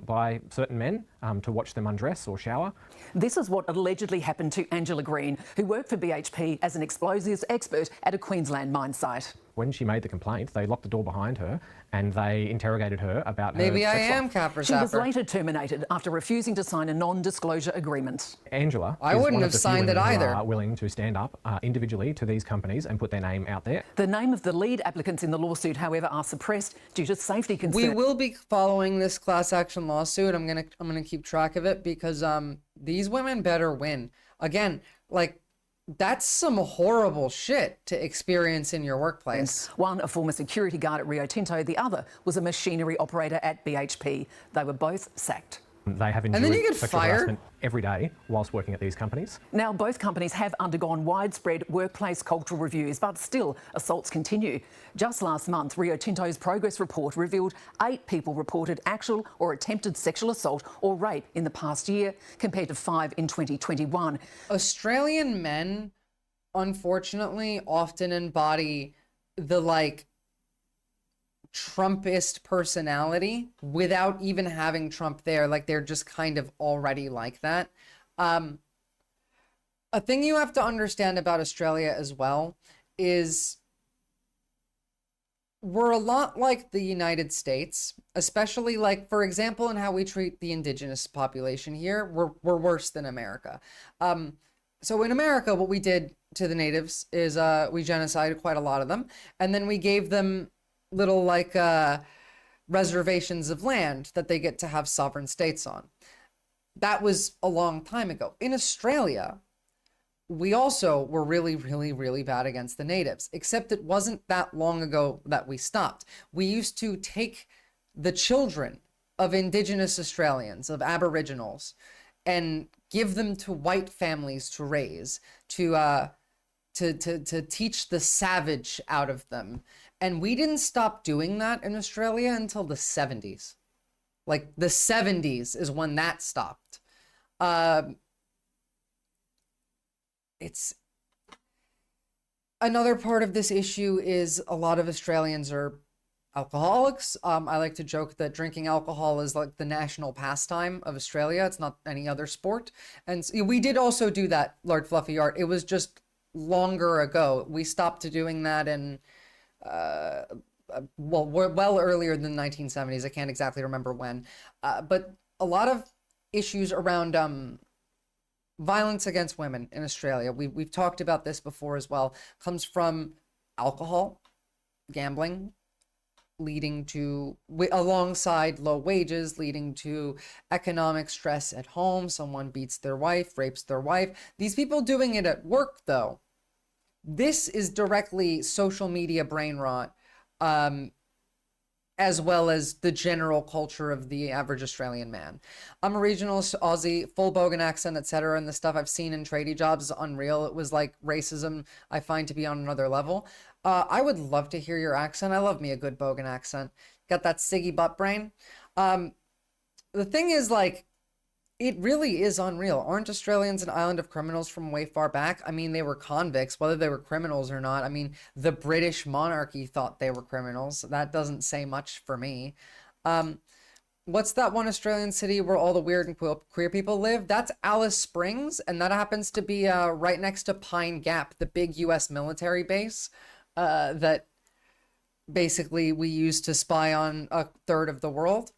Speaker 19: by certain men to watch them undress or shower.
Speaker 18: This is what allegedly happened to Angela Green, who worked for BHP as an explosives expert at a Queensland mine site.
Speaker 19: When she made the complaint, they locked the door behind her and they interrogated her about
Speaker 1: Maybe
Speaker 19: her
Speaker 1: I
Speaker 19: sex
Speaker 1: am
Speaker 19: life.
Speaker 1: Capper
Speaker 18: She was
Speaker 1: Sapper.
Speaker 18: later terminated after refusing to sign a non-disclosure agreement.
Speaker 19: Angela
Speaker 1: I
Speaker 19: is
Speaker 1: wouldn't
Speaker 19: one
Speaker 1: have
Speaker 19: of the few
Speaker 1: signed it
Speaker 19: women who
Speaker 1: either.
Speaker 19: are willing to stand up individually to these companies and put their name out there.
Speaker 18: The name of the lead applicants in the lawsuit, however, are suppressed due to safety concerns.
Speaker 1: We will be following this class action lawsuit. I'm gonna keep track of it because these women better win. Again, like, that's some horrible shit to experience in your workplace.
Speaker 18: One, a former security guard at Rio Tinto. The other was a machinery operator at BHP. They were both sacked.
Speaker 19: They have
Speaker 1: then
Speaker 19: endured
Speaker 1: you get
Speaker 19: sexual
Speaker 1: fired?
Speaker 19: harassment every day whilst working at these companies.
Speaker 18: Now, both companies have undergone widespread workplace cultural reviews, but still assaults continue. Just last month, Rio Tinto's progress report revealed 8 people reported actual or attempted sexual assault or rape in the past year, compared to 5 in 2021.
Speaker 1: Australian men, unfortunately, often embody the, like, Trumpist personality without even having Trump there. Like, they're just kind of already like that. A thing you have to understand about Australia as well is we're a lot like the United States, especially, like, for example, in how we treat the indigenous population here. We're worse than America. So in America, what we did to the natives is we genocided quite a lot of them, and then we gave them little, like, reservations of land that they get to have sovereign states on. That was a long time ago. In Australia, we also were really, really, really bad against the natives, except it wasn't that long ago that we stopped. We used to take the children of Indigenous Australians, of Aboriginals, and give them to white families to raise, to teach the savage out of them. And we didn't stop doing that in Australia until the 70s. Like, the 70s is when that stopped. It's another part of this issue is a lot of Australians are alcoholics. I like to joke that drinking alcohol is like the national pastime of Australia. It's not any other sport. And we did also do that, Lord Fluffy Art. It was just longer ago. We stopped doing that in well earlier than the 1970s. I can't exactly remember when, but a lot of issues around violence against women in Australia, we've talked about this before as well, comes from alcohol, gambling, leading to, alongside low wages, leading to economic stress at home. Someone beats their wife, rapes their wife. These people doing it at work, though, this is directly social media brain rot, as well as the general culture of the average Australian man. I'm a regional Aussie, full bogan accent, etc. And the stuff I've seen in tradie jobs is unreal. It was like racism I find to be on another level. I would love to hear your accent. I love me a good bogan accent. Got that Siggy butt brain. The thing is, like, it really is unreal. Aren't Australians an island of criminals from way far back? I mean, they were convicts, whether they were criminals or not. I mean, the British monarchy thought they were criminals. That doesn't say much for me. What's that one Australian city where all the weird and queer people live? That's Alice Springs, and that happens to be right next to Pine Gap, the big U.S. military base that basically we use to spy on a third of the world.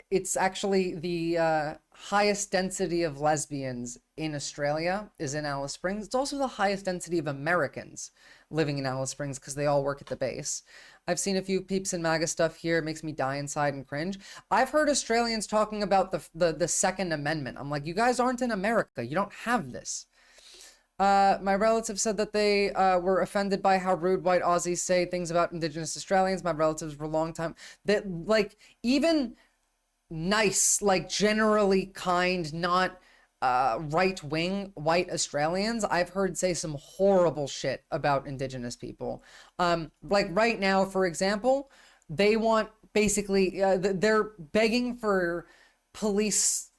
Speaker 1: It's actually the highest density of lesbians in Australia is in Alice Springs. It's also the highest density of Americans living in Alice Springs because they all work at the base. I've seen a few peeps and MAGA stuff here. It makes me die inside and cringe. I've heard Australians talking about the Second Amendment. I'm like, you guys aren't in America. You don't have this. My relative said that they were offended by how rude white Aussies say things about Indigenous Australians. My relatives were a long time. That, like, even nice, like, generally kind, not right-wing white Australians, I've heard say some horrible shit about Indigenous people. Like right now, for example, they want basically, they're begging for police,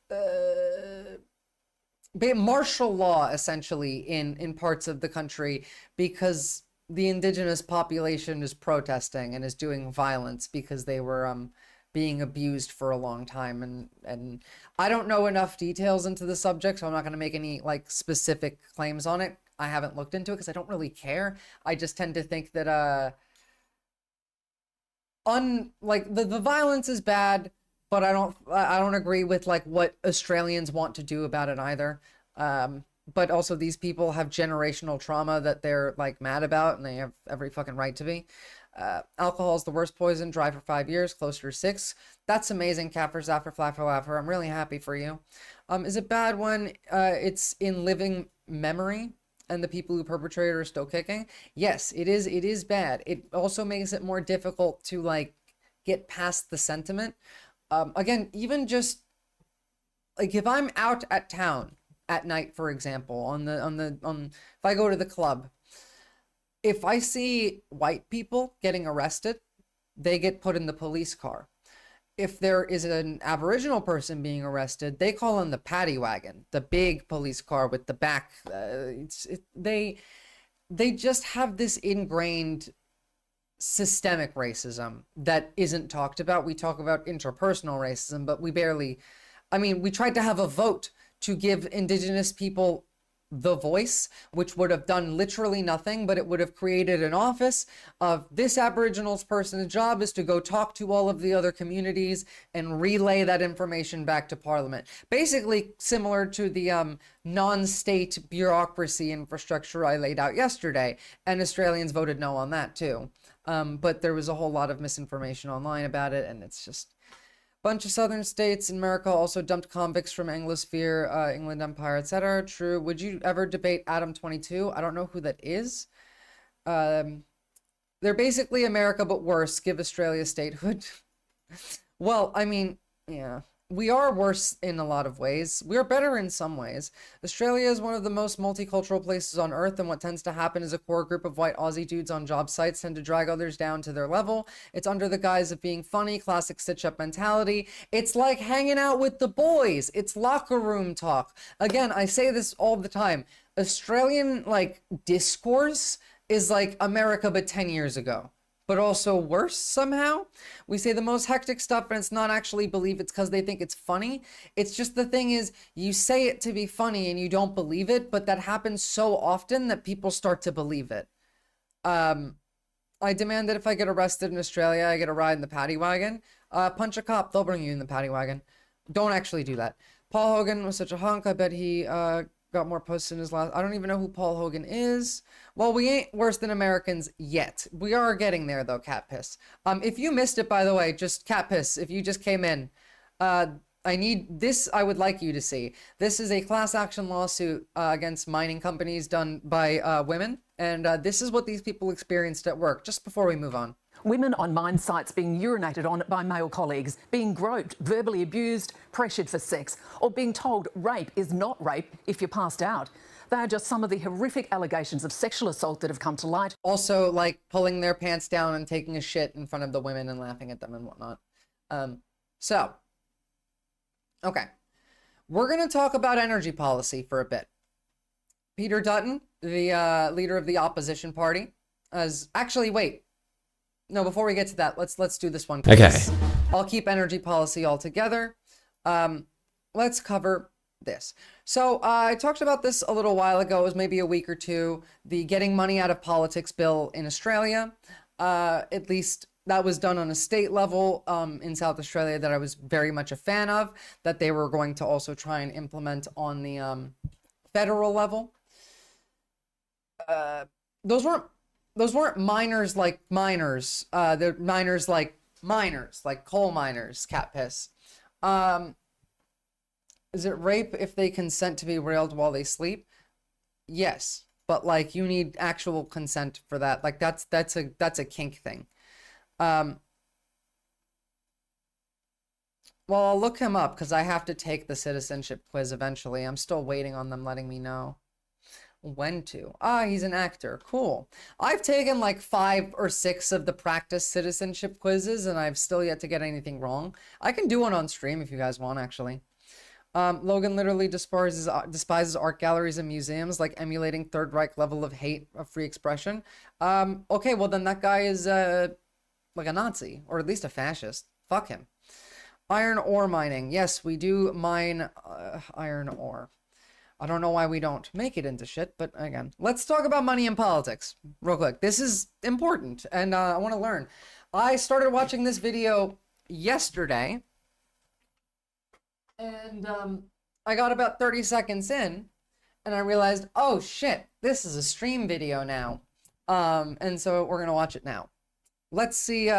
Speaker 1: martial law essentially in parts of the country because the Indigenous population is protesting and is doing violence because they were being abused for a long time. And I don't know enough details into the subject, so I'm not going to make any like specific claims on it. I haven't looked into it because I don't really care. I just tend to think that the violence is bad, but I don't agree with like what Australians want to do about it either. But also these people have generational trauma that they're like mad about, and they have every fucking right to be. Alcohol is the worst poison. Dry for 5 years, closer to 6. That's amazing, Cappers, after Flaffer. I'm really happy for you. Is it bad when it's in living memory and the people who perpetrated are still kicking? Yes, it is. It is bad. It also makes it more difficult to like get past the sentiment. Again, even just like if I'm out at town at night, for example, if I go to the club, if I see white people getting arrested, they get put in the police car. If there is an Aboriginal person being arrested, they call in the paddy wagon, the big police car with the back. They just have this ingrained systemic racism that isn't talked about. We talk about interpersonal racism, but we tried to have a vote to give Indigenous people the voice, which would have done literally nothing, but it would have created an office of this Aboriginal person's job is to go talk to all of the other communities and relay that information back to Parliament. Basically similar to the non-state bureaucracy infrastructure I laid out yesterday, and Australians voted no on that too. But there was a whole lot of misinformation online about it, and it's just bunch of southern states in America also dumped convicts from Anglosphere, England Empire, etc. True. Would you ever debate Adam 22? I don't know who that is. They're basically America, but worse. Give Australia statehood. Well, I mean, yeah. We are worse in a lot of ways. We are better in some ways. Australia is one of the most multicultural places on earth, and what tends to happen is a core group of white Aussie dudes on job sites tend to drag others down to their level. It's under the guise of being funny, classic stitch-up mentality. It's like hanging out with the boys. It's locker room talk. Again, I say this all the time. Australian, like, discourse is like America but 10 years ago. But also worse somehow. We say the most hectic stuff and it's not actually believe it's because they think it's funny. It's just the thing is you say it to be funny and you don't believe it, but that happens so often that people start to believe it. I demand that if I get arrested in Australia, I get a ride in the paddy wagon. Punch a cop, they'll bring you in the paddy wagon. Don't actually do that. Paul Hogan was such a hunk. I bet he got more posts in his last. I don't even know who Paul Hogan is. Well, we ain't worse than Americans yet. We are getting there though, cat piss. If you missed it, by the way, just cat piss. If you just came in, I need this. I would like you to see. This is a class action lawsuit against mining companies done by women, and this is what these people experienced at work. Just before we move on.
Speaker 18: Women on mine sites being urinated on by male colleagues, being groped, verbally abused, pressured for sex, or being told rape is not rape if you're passed out. They are just some of the horrific allegations of sexual assault that have come to light.
Speaker 1: Also, like pulling their pants down and taking a shit in front of the women and laughing at them and whatnot. Okay. We're going to talk about energy policy for a bit. Peter Dutton, the leader of the opposition party, No, before we get to that, let's do this one.
Speaker 20: Okay.
Speaker 1: I'll keep energy policy all together. Let's cover this. So I talked about this a little while ago. It was maybe a week or two. The getting money out of politics bill in Australia. At least that was done on a state level in South Australia that I was very much a fan of, that they were going to also try and implement on the federal level. Those weren't miners like miners. They're miners like coal miners. Cat piss. Is it rape if they consent to be railed while they sleep? Yes, but like you need actual consent for that. Like that's a kink thing. Well, I'll look him up because I have to take the citizenship quiz eventually. I'm still waiting on them letting me know when to. Ah, he's an actor. Cool. I've taken like 5 or 6 of the practice citizenship quizzes and I've still yet to get anything wrong. I can do one on stream if you guys want, actually. Logan literally despises art galleries and museums, like emulating Third Reich level of hate of free expression. Okay, well then that guy is like a Nazi, or at least a fascist. Fuck him. Iron ore mining. Yes, we do mine iron ore. I don't know why we don't make it into shit, but again, let's talk about money in politics real quick. This is important, and I want to learn. I started watching this video yesterday, and I got about 30 seconds in, and I realized, oh shit, this is a stream video now. And so we're gonna watch it now. Let's see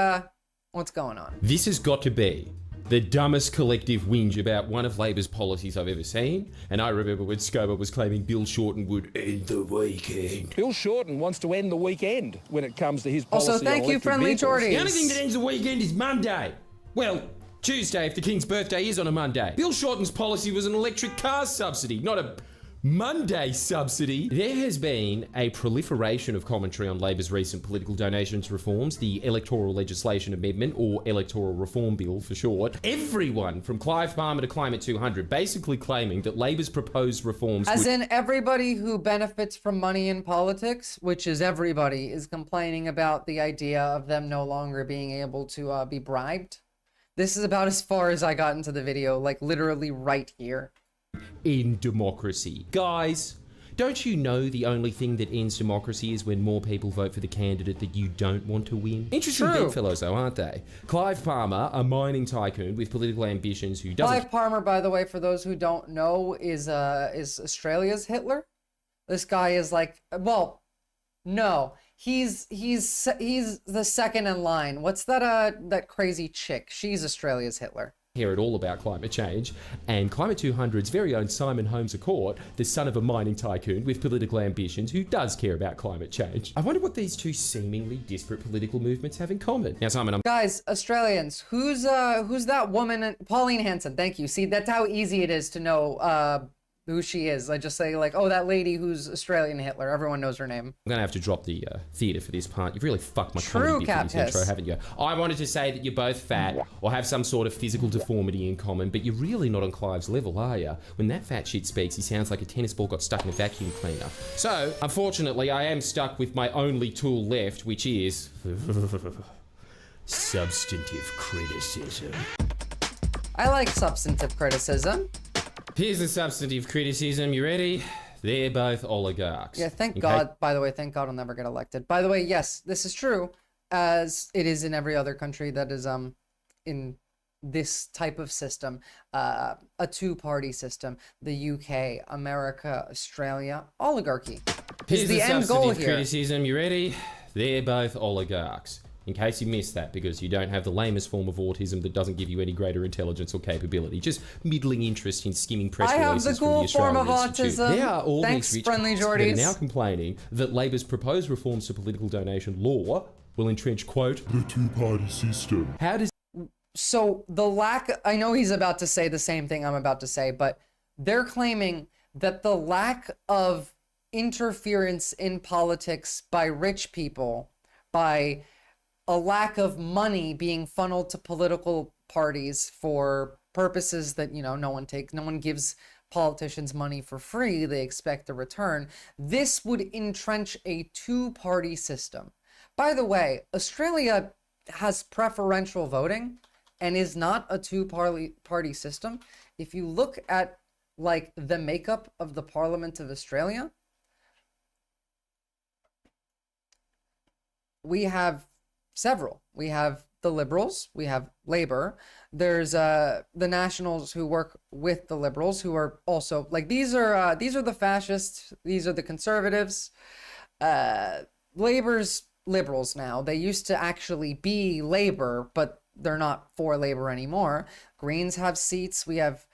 Speaker 1: what's going on.
Speaker 20: This has got to be the dumbest collective whinge about one of Labor's policies I've ever seen. And I remember when Scober was claiming Bill Shorten would end the weekend.
Speaker 21: Bill Shorten wants to end the weekend when it comes to his policy.
Speaker 1: Also, thank you, Friendly Jordies.
Speaker 20: The only thing that ends the weekend is Monday. Well, Tuesday if the King's birthday is on a Monday. Bill Shorten's policy was an electric car subsidy, not a Monday subsidy. There has been a proliferation of commentary on Labor's recent political donations reforms, the Electoral Legislation Amendment, or Electoral Reform Bill for short. Everyone from Clive Palmer to Climate 200 basically claiming that Labor's proposed reforms
Speaker 1: As in everybody who benefits from money in politics, which is everybody, is complaining about the idea of them no longer being able to be bribed. This is about as far as I got into the video, like literally right here.
Speaker 20: In democracy. Guys, don't you know the only thing that ends democracy is when more people vote for the candidate that you don't want to win? Interesting bedfellows though, aren't they? Clive Palmer, a mining tycoon with political ambitions who doesn't...
Speaker 1: Clive Palmer, by the way, for those who don't know, is Australia's Hitler. This guy is like, well, no. He's the second in line. What's that crazy chick? She's Australia's Hitler.
Speaker 20: Hear it all about climate change, and Climate 200's very own Simon Holmes a Court, the son of a mining tycoon with political ambitions who does care about climate change. I wonder what these two seemingly disparate political movements have in common. Now, Simon,
Speaker 1: guys, Australians, who's that woman? Pauline Hanson. Thank you. See, that's how easy it is to know who she is. I just say like, oh, that lady who's Australian Hitler. Everyone knows her name.
Speaker 20: I'm gonna have to drop the theatre for this part. You've really fucked my comedy bit for this intro, haven't you? I wanted to say that you're both fat or have some sort of physical deformity in common, but you're really not on Clive's level, are you? When that fat shit speaks, he sounds like a tennis ball got stuck in a vacuum cleaner. So, unfortunately, I am stuck with my only tool left, which is substantive criticism.
Speaker 1: I like substantive criticism.
Speaker 20: Here's the substantive criticism. You ready? They're both oligarchs.
Speaker 1: Yeah, thank God. By the way, thank God I'll never get elected. By the way, yes, this is true, as it is in every other country that is in this type of system, a two-party system. The UK, America, Australia, oligarchy.
Speaker 20: Here's
Speaker 1: the end goal here.
Speaker 20: Criticism. You ready? They're both oligarchs. In case you missed that, because you don't have the lamest form of autism that doesn't give you any greater intelligence or capability, just middling interest in skimming press releases from the Australian Institute. There are all these rich
Speaker 1: Friendly
Speaker 20: that are
Speaker 1: Jordies.
Speaker 20: now complaining that Labor's proposed reforms to political donation law will entrench, quote, the two-party system. How does...
Speaker 1: So the lack... I know he's about to say the same thing I'm about to say, but they're claiming that the lack of interference in politics by rich people, by a lack of money being funneled to political parties for purposes that, you know, no one gives politicians money for free, they expect a return. This would entrench a two-party system. By the way, Australia has preferential voting and is not a two-party system. If you look at like the makeup of the Parliament of Australia, we have several. We have the Liberals, we have Labor. There's the Nationals who work with the Liberals, who are also like these are the fascists, these are the conservatives. Labor's Liberals now. They used to actually be Labor, but they're not for Labor anymore. Greens have seats. We have.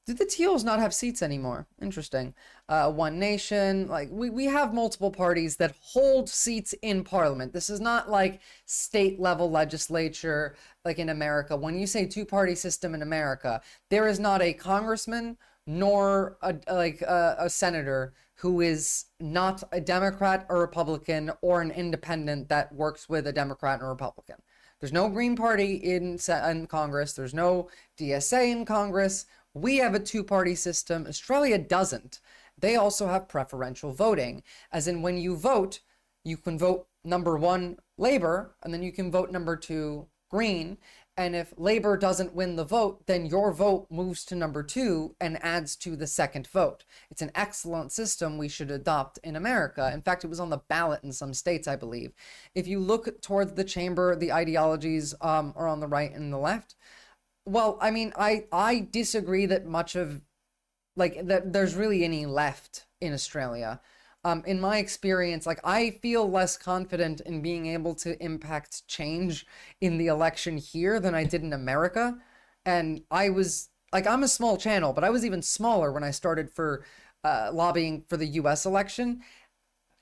Speaker 1: Did the Teals not have seats anymore? Interesting. One Nation, like we have multiple parties that hold seats in Parliament. This is not like state level legislature like in America. When you say two-party system in America, there is not a congressman nor a senator who is not a Democrat or Republican or an independent that works with a Democrat or Republican. There's no Green Party in Congress. There's no DSA in Congress. We have a two-party system. Australia doesn't. They also have preferential voting, as in when you vote, you can vote number 1 Labor, and then you can vote number 2 Green. And if Labor doesn't win the vote, then your vote moves to number 2 and adds to the second vote. It's an excellent system we should adopt in America. In fact, it was on the ballot in some states, I believe. If you look towards the chamber, the ideologies are on the right and the left. Well, I mean, I disagree that much of, like, that there's really any left in Australia. In my experience, like, I feel less confident in being able to impact change in the election here than I did in America. And I was, like, I'm a small channel, but I was even smaller when I started for lobbying for the US election.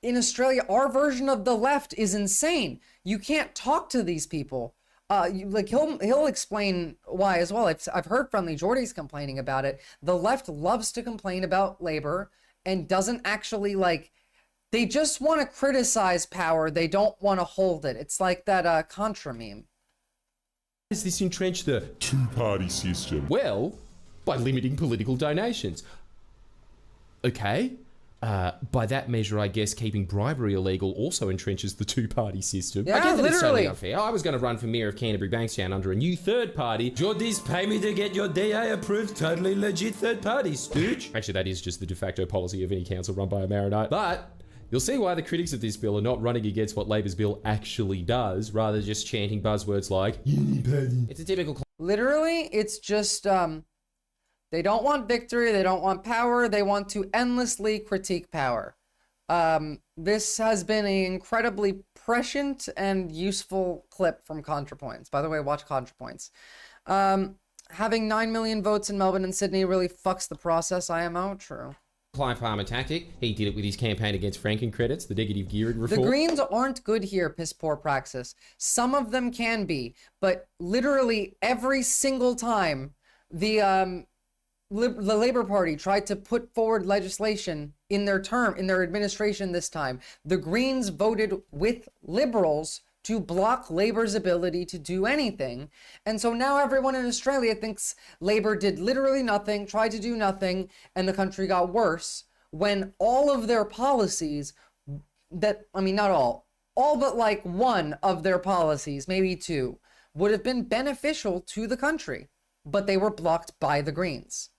Speaker 1: In Australia, our version of the left is insane. You can't talk to these people. He'll explain why as well. I've heard Friendly Jordy's complaining about it. The left loves to complain about Labor and doesn't actually they just want to criticize power. They don't want to hold it. It's like that Contra meme.
Speaker 20: How does this entrench the two-party system? Well, by limiting political donations. Okay. By that measure, I guess keeping bribery illegal also entrenches the two-party system.
Speaker 1: Yeah,
Speaker 20: I get that it's
Speaker 1: literally.
Speaker 20: totally unfair. I was going to run for mayor of Canterbury Bankstown under a new third party. Jordies, pay me to get your DA-approved, totally legit third party, stooge. Actually, that is just the de facto policy of any council run by a Maronite. But you'll see why the critics of this bill are not running against what Labor's bill actually does, rather just chanting buzzwords like unipody. It's a typical...
Speaker 1: Literally, it's just... They don't want victory, they don't want power, they want to endlessly critique power. This has been an incredibly prescient and useful clip from ContraPoints. By the way, watch ContraPoints. Having 9 million votes in Melbourne and Sydney really fucks the process, IMO, true.
Speaker 20: Clive Palmer tactic. He did it with his campaign against franking credits, the negative gearing reform.
Speaker 1: The Greens aren't good here, piss poor praxis. Some of them can be, but literally every single time the Labor Party tried to put forward legislation in their administration this time, the Greens voted with Liberals to block Labor's ability to do anything. And so now everyone in Australia thinks Labor did literally nothing, tried to do nothing, and the country got worse, when all of their policies not all but like one of their policies, maybe 2, would have been beneficial to the country, but they were blocked by the Greens.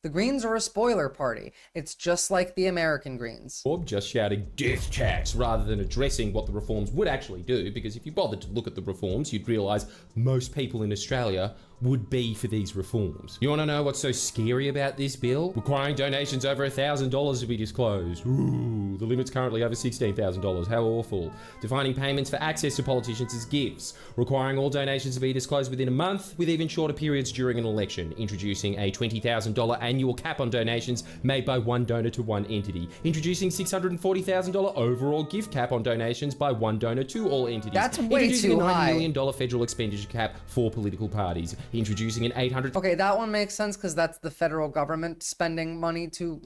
Speaker 1: The Greens are a spoiler party. It's just like the American Greens.
Speaker 20: Or just shouting death tax rather than addressing what the reforms would actually do, because if you bothered to look at the reforms, you'd realise most people in Australia would be for these reforms. You want to know what's so scary about this bill? Requiring donations over $1,000 to be disclosed. Ooh, the limit's currently over $16,000. How awful. Defining payments for access to politicians as gifts. Requiring all donations to be disclosed within a month, with even shorter periods during an election. Introducing a $20,000 annual cap on donations made by one donor to one entity. Introducing $640,000 overall gift cap on donations by one donor to all entities.
Speaker 1: That's way too high.
Speaker 20: Introducing a $90 million federal expenditure cap for political parties. Introducing an $800...
Speaker 1: Okay, that one makes sense because that's the federal government spending money to,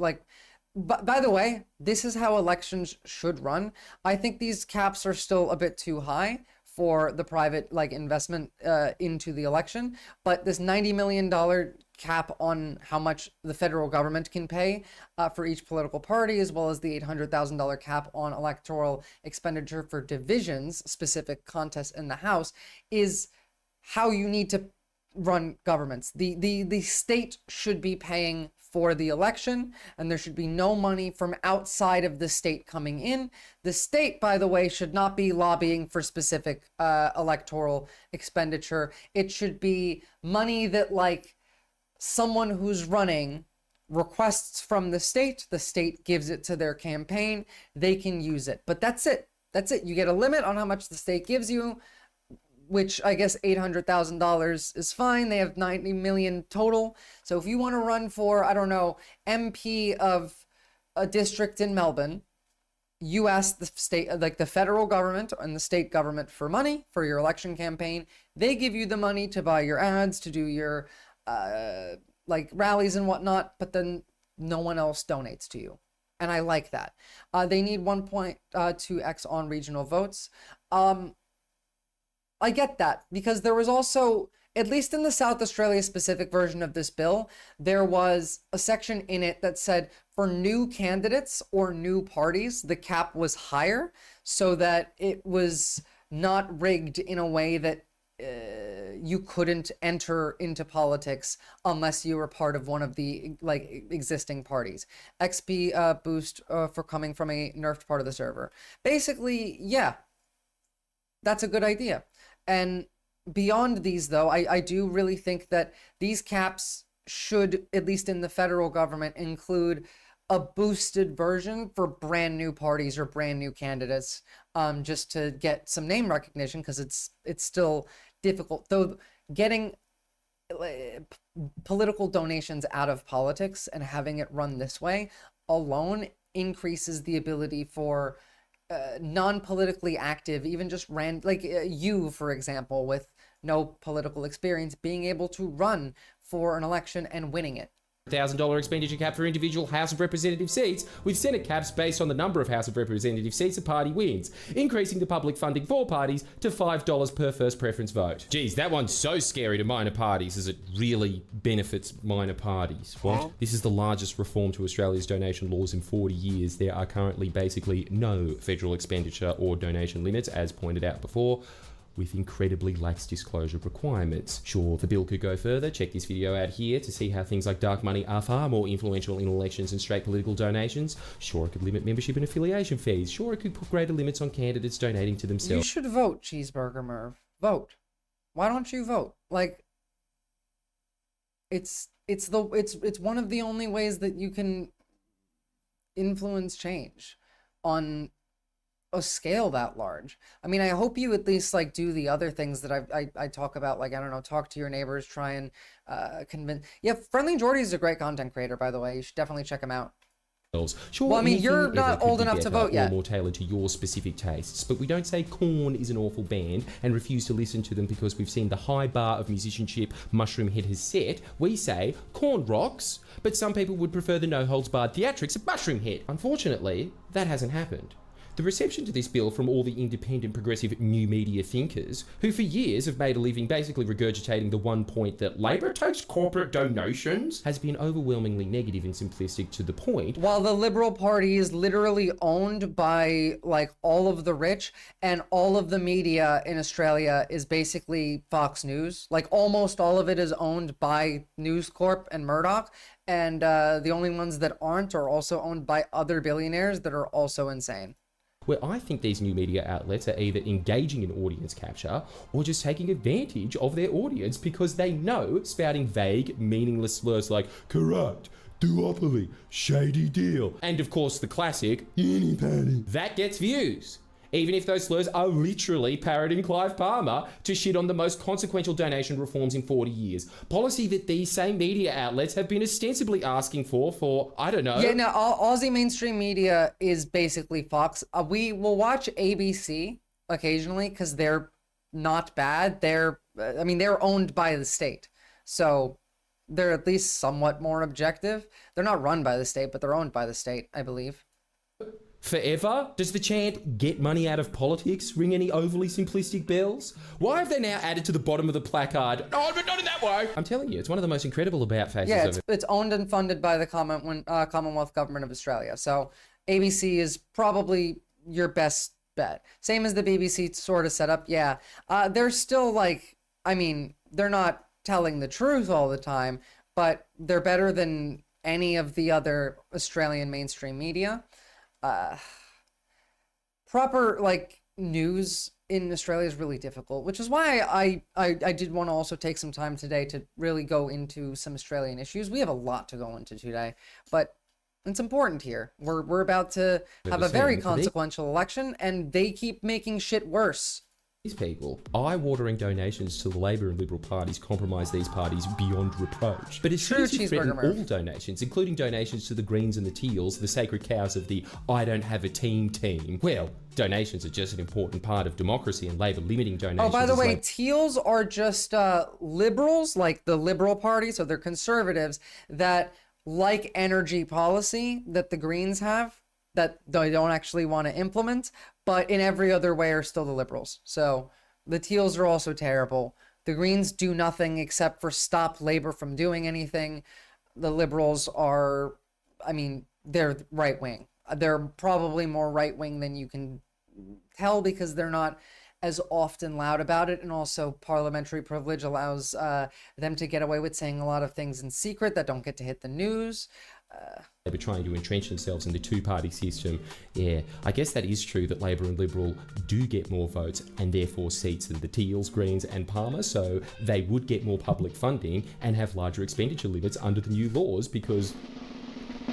Speaker 1: But by the way, this is how elections should run. I think these caps are still a bit too high for the private investment into the election. But this $90 million cap on how much the federal government can pay for each political party, as well as the $800,000 cap on electoral expenditure for divisions, specific contests in the House, is how you need to run governments. The state should be paying for the election, and there should be no money from outside of the state coming in. The state, by the way, should not be lobbying for specific electoral expenditure. It should be money that, like, someone who's running requests from the state gives it to their campaign, they can use it. But that's it. You get a limit on how much the state gives you, which I guess $800,000 is fine. They have 90 million total. So if you want to run for, I don't know, MP of a district in Melbourne, you ask the state, like the federal government and the state government, for money for your election campaign. They give you the money to buy your ads, to do your like rallies and whatnot, but then no one else donates to you. And I like that. They need 1.2x on regional votes. I get that, because there was also, at least in the South Australia specific version of this bill, there was a section in it that said for new candidates or new parties, the cap was higher, so that it was not rigged in a way that you couldn't enter into politics unless you were part of one of the like existing parties. XP boost for coming from a nerfed part of the server. Basically, yeah, that's a good idea. And beyond these, though, I do really think that these caps should, at least in the federal government, include a boosted version for brand new parties or brand new candidates, just to get some name recognition, because it's still difficult. Though getting political donations out of politics and having it run this way alone increases the ability for non-politically active, even just you, for example, with no political experience, being able to run for an election and winning it.
Speaker 20: $1,000 expenditure cap for individual House of Representative seats, with Senate caps based on the number of House of Representative seats a party wins, increasing the public funding for parties to $5 per first preference vote. Geez, that one's so scary to minor parties as it really benefits minor parties. What? This is the largest reform to Australia's donation laws in 40 years. There are currently basically no federal expenditure or donation limits, as pointed out before, with incredibly lax disclosure requirements. Sure, the bill could go further. Check this video out here to see how things like dark money are far more influential in elections than straight political donations. Sure, it could limit membership and affiliation fees. Sure, it could put greater limits on candidates donating to themselves.
Speaker 1: You should vote, Cheeseburger Merv. Vote. Why don't you vote? Like, it's one of the only ways that you can influence change on a scale that large. I mean, I hope you at least like do the other things that I talk about, like, I don't know, talk to your neighbors, try and convince. Yeah, Friendly Jordy is a great content creator, by the way. You should definitely check him out.
Speaker 20: Sure,
Speaker 1: well, I mean, you're not old enough to vote yet.
Speaker 20: Or more tailored to your specific tastes, but we don't say Korn is an awful band and refuse to listen to them because we've seen the high bar of musicianship Mushroomhead has set. We say Korn rocks, but some people would prefer the no-holds-barred theatrics of Mushroomhead. Unfortunately, that hasn't happened. The reception to this bill from all the independent progressive new media thinkers, who for years have made a living basically regurgitating the one point that Labor takes corporate donations, has been overwhelmingly negative and simplistic to the point.
Speaker 1: While the Liberal Party is literally owned by like all of the rich, and all of the media in Australia is basically Fox News. Like almost all of it is owned by News Corp and Murdoch. And the only ones that aren't are also owned by other billionaires that are also insane.
Speaker 20: Where I think these new media outlets are either engaging in audience capture or just taking advantage of their audience because they know spouting vague, meaningless slurs like corrupt, duopoly, shady deal, and of course the classic, any penny, that gets views. Even if those slurs are literally parroting Clive Palmer to shit on the most consequential donation reforms in 40 years. Policy that these same media outlets have been ostensibly asking for, I don't know.
Speaker 1: Yeah, no, Aussie mainstream media is basically Fox. We will watch ABC occasionally because they're not bad. They're owned by the state. So they're at least somewhat more objective. They're not run by the state, but they're owned by the state, I believe.
Speaker 20: Forever? Does the chant, get money out of politics, ring any overly simplistic bells? Why have they now added to the bottom of the placard, no, but not in that way? I'm telling you, it's one of the most incredible about faces
Speaker 1: Yeah,
Speaker 20: of it.
Speaker 1: It's owned and funded by the Commonwealth Government of Australia. So ABC is probably your best bet. Same as the BBC sort of setup. Yeah, they're still like, I mean, they're not telling the truth all the time, but they're better than any of the other Australian mainstream media. Proper like news in Australia is really difficult, which is why I did want to also take some time today to really go into some Australian issues. We have a lot to go into today, but it's important here. We're about to have a very consequential election, and they keep making shit worse.
Speaker 20: These people, eye-watering donations to the Labor and Liberal parties compromise these parties beyond reproach. But as soon as you threaten all donations, including donations to the Greens and the Teals, the sacred cows of the I don't have a team, well, donations are just an important part of democracy, and Labor limiting donations.
Speaker 1: Oh, by the way,
Speaker 20: like...
Speaker 1: Teals are just liberals, like the Liberal Party, so they're conservatives that like energy policy that the Greens have, that they don't actually want to implement, but in every other way are still the Liberals. So the Teals are also terrible. The Greens do nothing except for stop Labor from doing anything. The Liberals are, I mean, they're right-wing. They're probably more right-wing than you can tell because they're not as often loud about it, and also parliamentary privilege allows them to get away with saying a lot of things in secret that don't get to hit the news.
Speaker 20: They were trying to entrench themselves in the two-party system. Yeah, I guess that is true that Labor and Liberal do get more votes and therefore seats than the Teals, Greens and Palmer, so they would get more public funding and have larger expenditure limits under the new laws because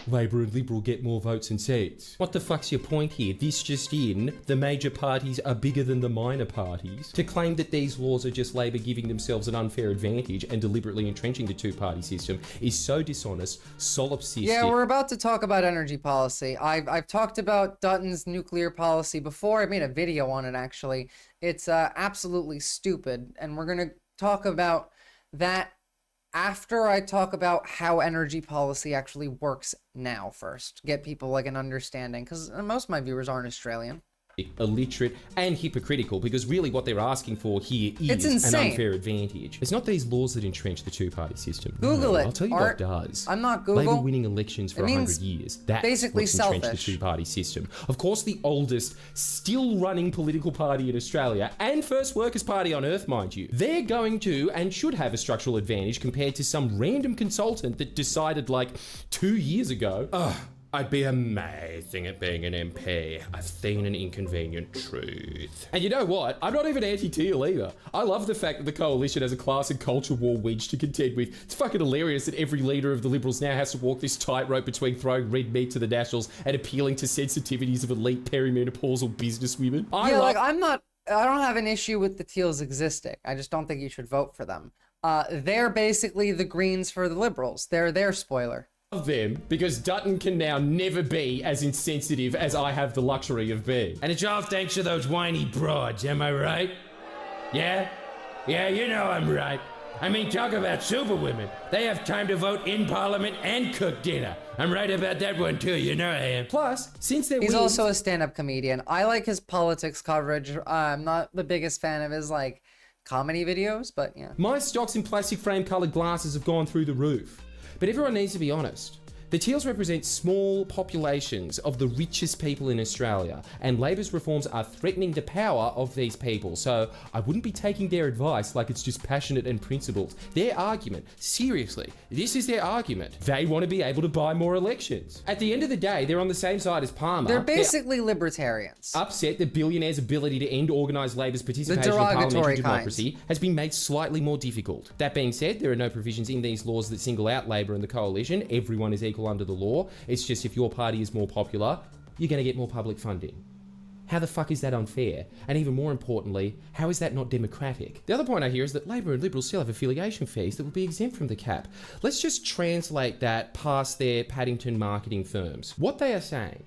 Speaker 20: Labor and Liberal get more votes and seats. What the fuck's your point here? This just in, the major parties are bigger than the minor parties. To claim that these laws are just Labor giving themselves an unfair advantage and deliberately entrenching the two-party system is so dishonest, solipsistic.
Speaker 1: Yeah, we're about to talk about energy policy. I've talked about Dutton's nuclear policy before. I made a video on it, actually. It's absolutely stupid, and we're going to talk about that after I talk about how energy policy actually works now first. Get people like an understanding, because most of my viewers aren't Australian.
Speaker 20: Illiterate and hypocritical, because really what they're asking for here is an unfair advantage. It's not these laws that entrench the two-party system.
Speaker 1: Google it.
Speaker 20: I'll tell you what does.
Speaker 1: I'm not Google.
Speaker 20: Labor winning elections for 100 years. That's
Speaker 1: basically
Speaker 20: what's entrenched the
Speaker 1: selfish.
Speaker 20: two-party system. Of course, the oldest, still running political party in Australia, and first workers' party on earth, mind you, they're going to and should have a structural advantage compared to some random consultant that decided like 2 years ago, I'd be amazing at being an MP. I've seen an inconvenient truth. And you know what? I'm not even anti-Teal either. I love the fact that the coalition has a class and culture war wedge to contend with. It's fucking hilarious that every leader of the Liberals now has to walk this tightrope between throwing red meat to the Nationals and appealing to sensitivities of elite perimenopausal businesswomen. I
Speaker 1: don't have an issue with the Teals existing. I just don't think you should vote for them. They're basically the Greens for the Liberals. They're their spoiler.
Speaker 20: Them because Dutton can now never be as insensitive as I have the luxury of being. And it's all thanks to those whiny broads, am I right? Yeah? Yeah, you know I'm right. I mean, talk about superwomen. They have time to vote in Parliament and cook dinner. I'm right about that one too, you know I am. Plus, since
Speaker 1: He's also a stand-up comedian. I like his politics coverage. I'm not the biggest fan of his, like, comedy videos, but yeah.
Speaker 20: My stocks in plastic frame coloured glasses have gone through the roof. But everyone needs to be honest. The Teals represent small populations of the richest people in Australia, and Labor's reforms are threatening the power of these people, so I wouldn't be taking their advice like it's just passionate and principled. Their argument, seriously, this is their argument. They want to be able to buy more elections. At the end of the day, they're on the same side as Palmer.
Speaker 1: They're basically libertarians.
Speaker 20: Upset that billionaires' ability to end organised Labor's participation in parliamentary democracy has been made slightly more difficult. That being said, there are no provisions in these laws that single out Labor and the coalition. Everyone is equal under the law. It's just if your party is more popular, you're going to get more public funding. How the fuck is that unfair? And even more importantly, how is that not democratic? The other point I hear is that Labor and Liberals still have affiliation fees that would be exempt from the cap. Let's just translate that past their Paddington marketing firms. What they are saying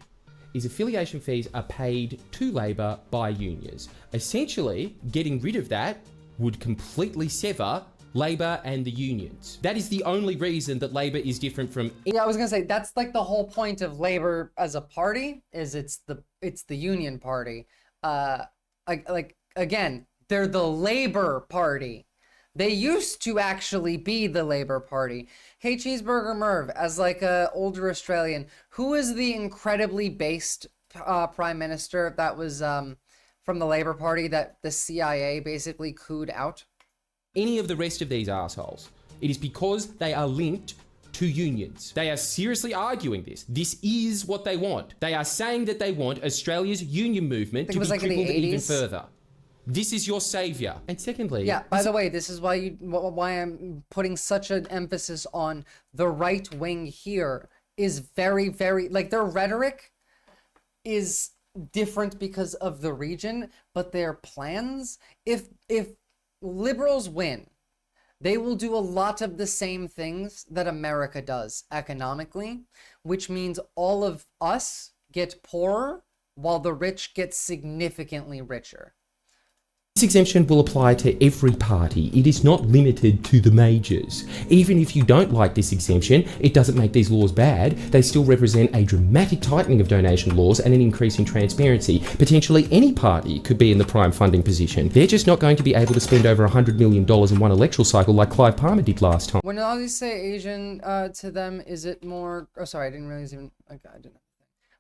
Speaker 20: is affiliation fees are paid to Labor by unions. Essentially, getting rid of that would completely sever Labor and the unions. That is the only reason that Labor is different from...
Speaker 1: Yeah, I was gonna say, that's like the whole point of Labor as a party, is it's the union party. Again, they're the Labor Party. They used to actually be the Labor Party. Hey, Cheeseburger Merv, as like a older Australian, who is the incredibly based prime minister that was from the Labor Party that the CIA basically cooed out?
Speaker 20: Any of the rest of these assholes. It is because they are linked to unions. They are seriously arguing this. This is what they want. They are saying that they want Australia's union movement to be crippled even further. This is your savior. And secondly...
Speaker 1: Yeah, by the way, this is why I'm putting such an emphasis on the right wing here is very, very... Like, their rhetoric is different because of the region, but their plans... If liberals win, they will do a lot of the same things that America does economically, which means all of us get poorer while the rich get significantly richer.
Speaker 20: This exemption will apply to every party. It is not limited to the majors. Even if you don't like this exemption, it doesn't make these laws bad. They still represent a dramatic tightening of donation laws and an increase in transparency. Potentially any party could be in the prime funding position. They're just not going to be able to spend over $100 million in one electoral cycle like Clive Palmer did last time.
Speaker 1: When Aussies say Asian to them, is it more... Oh, sorry, I didn't realize even... Okay, I didn't.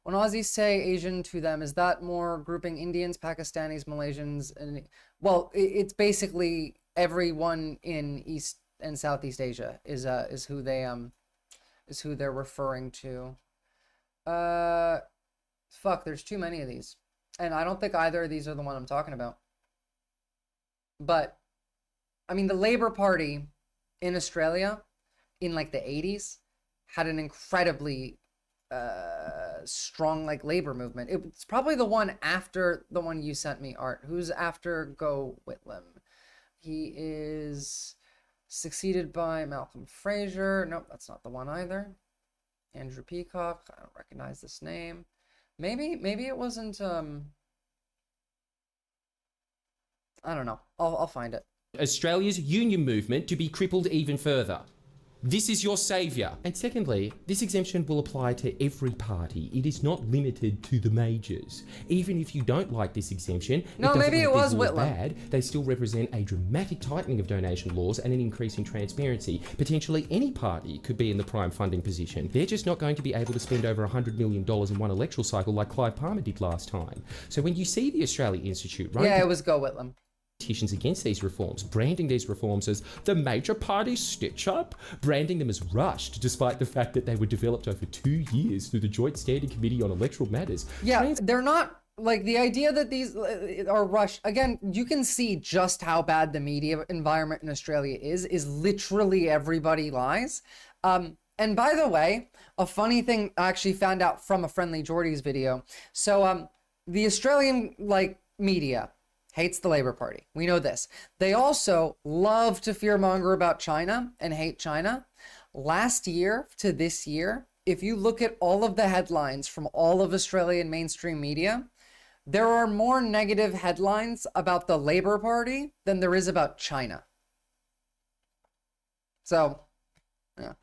Speaker 1: When Aussies say Asian to them, is that more grouping Indians, Pakistanis, Malaysians, and... Well, it's basically everyone in East and Southeast Asia is who they're referring to. Fuck, there's too many of these, and I don't think either of these are the one I'm talking about. But I mean, the Labour Party in Australia in like the 80s had an incredibly strong like labor movement. It's probably the one after the one you sent me, Art. Who's after Go Whitlam? He is succeeded by Malcolm Fraser. Nope, that's not the one either. Andrew Peacock. I don't recognize this name. Maybe it wasn't I don't know. I'll find it.
Speaker 20: Australia's union movement to be crippled even further. This is your savior. And secondly, this exemption will apply to every party. It is not limited to the majors. Even if you don't like this exemption,
Speaker 1: no, maybe it was Whitlam.
Speaker 20: Bad, they still represent a dramatic tightening of donation laws and an increase in transparency. Potentially any party could be in the prime funding position. They're just not going to be able to spend over $100 million in one electoral cycle like Clive Palmer did last time. So when you see the Australia Institute, right?
Speaker 1: Yeah, it was Go Whitlam.
Speaker 20: Petitions against these reforms, branding these reforms as the major party's stitch-up, branding them as rushed, despite the fact that they were developed over 2 years through the Joint Standing Committee on Electoral Matters.
Speaker 1: Yeah, they're not, like, the idea that these are rushed, again, you can see just how bad the media environment in Australia is literally everybody lies. And by the way, a funny thing I actually found out from a Friendly Geordie's video. So, the Australian, like, media hates the Labour Party. We know this. They also love to fearmonger about China and hate China. Last year to this year, if you look at all of the headlines from all of Australian mainstream media, there are more negative headlines about the Labour Party than there is about China. So, yeah.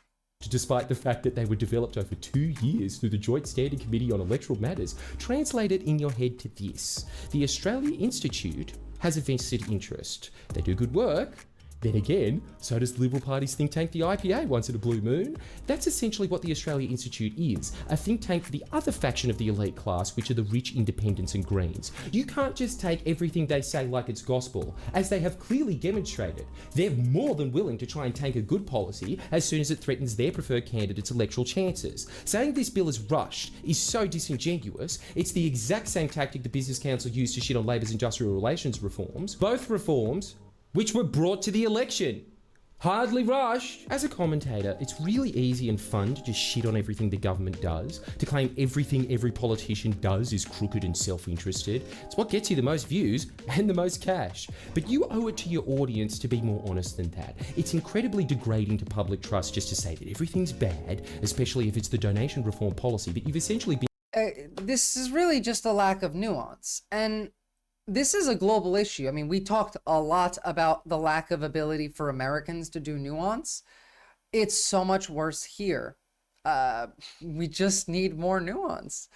Speaker 20: Despite the fact that they were developed over 2 years through the Joint Standing Committee on Electoral Matters. Translate it in your head to this. The Australia Institute has a vested interest. They do good work. Then again, so does the Liberal Party's think tank, the IPA, once in a blue moon. That's essentially what the Australia Institute is, a think tank for the other faction of the elite class, which are the rich independents and Greens. You can't just take everything they say like it's gospel, as they have clearly demonstrated. They're more than willing to try and tank a good policy as soon as it threatens their preferred candidate's electoral chances. Saying this bill is rushed is so disingenuous. It's the exact same tactic the Business Council used to shit on Labor's industrial relations reforms. Both reforms which were brought to the election. Hardly rushed. As a commentator, it's really easy and fun to just shit on everything the government does, to claim everything every politician does is crooked and self-interested. It's what gets you the most views and the most cash. But you owe it to your audience to be more honest than that. It's incredibly degrading to public trust just to say that everything's bad, especially if it's the donation reform policy, but you've essentially been...
Speaker 1: This is really just a lack of nuance. And this is a global issue. I mean, we talked a lot about the lack of ability for Americans to do nuance. It's so much worse here. We just need more nuance.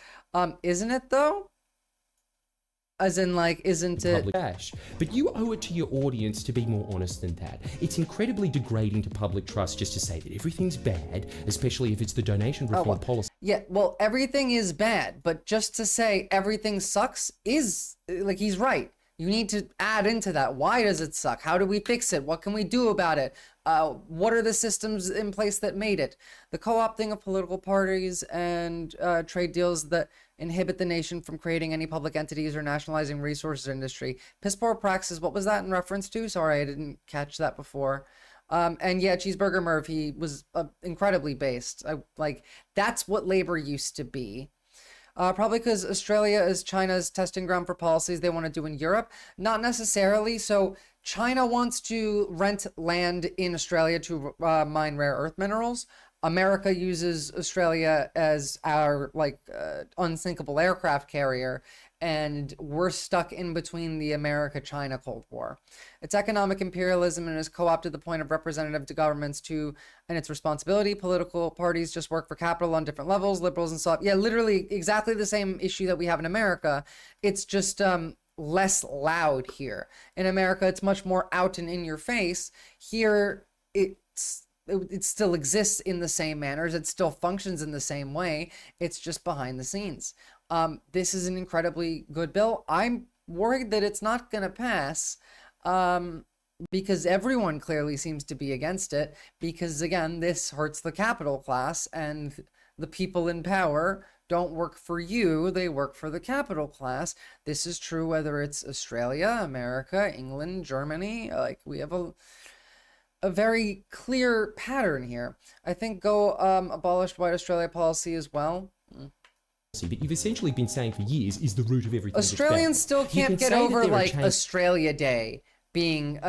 Speaker 1: Isn't it though? As in, like, isn't it?
Speaker 20: Public cash. But you owe it to your audience to be more honest than that. It's incredibly degrading to public trust just to say that everything's bad, especially if it's the donation reform policy.
Speaker 1: Yeah, well, everything is bad, but just to say everything sucks is, like, he's right. You need to add into that. Why does it suck? How do we fix it? What can we do about it? What are the systems in place that made it? The co-opting of political parties and trade deals that inhibit the nation from creating any public entities or nationalizing resources or industry. Piss poor praxis. What was that in reference to? Sorry, I didn't catch that before. And yeah, Cheeseburger Merv, he was incredibly based. That's what labor used to be. Probably because Australia is China's testing ground for policies they want to do in Europe. Not necessarily. So China wants to rent land in Australia to mine rare earth minerals. America uses Australia as our unsinkable aircraft carrier, and we're stuck in between the America-China Cold War. It's economic imperialism and has co-opted the point of representative to governments and its responsibility. Political parties just work for capital on different levels, liberals and so on. Yeah, literally exactly the same issue that we have in America. It's just less loud here. In America, it's much more out and in your face. Here, it still exists in the same manners. It still functions in the same way. It's just behind the scenes. This is an incredibly good bill. I'm worried that it's not going to pass because everyone clearly seems to be against it because, again, this hurts the capital class and the people in power don't work for you. They work for the capital class. This is true whether it's Australia, America, England, Germany. We have a very clear pattern here. I think go abolished White Australia policy as well.
Speaker 20: But you've essentially been saying for years is the root of everything.
Speaker 1: Australians still can't get over Australia Day being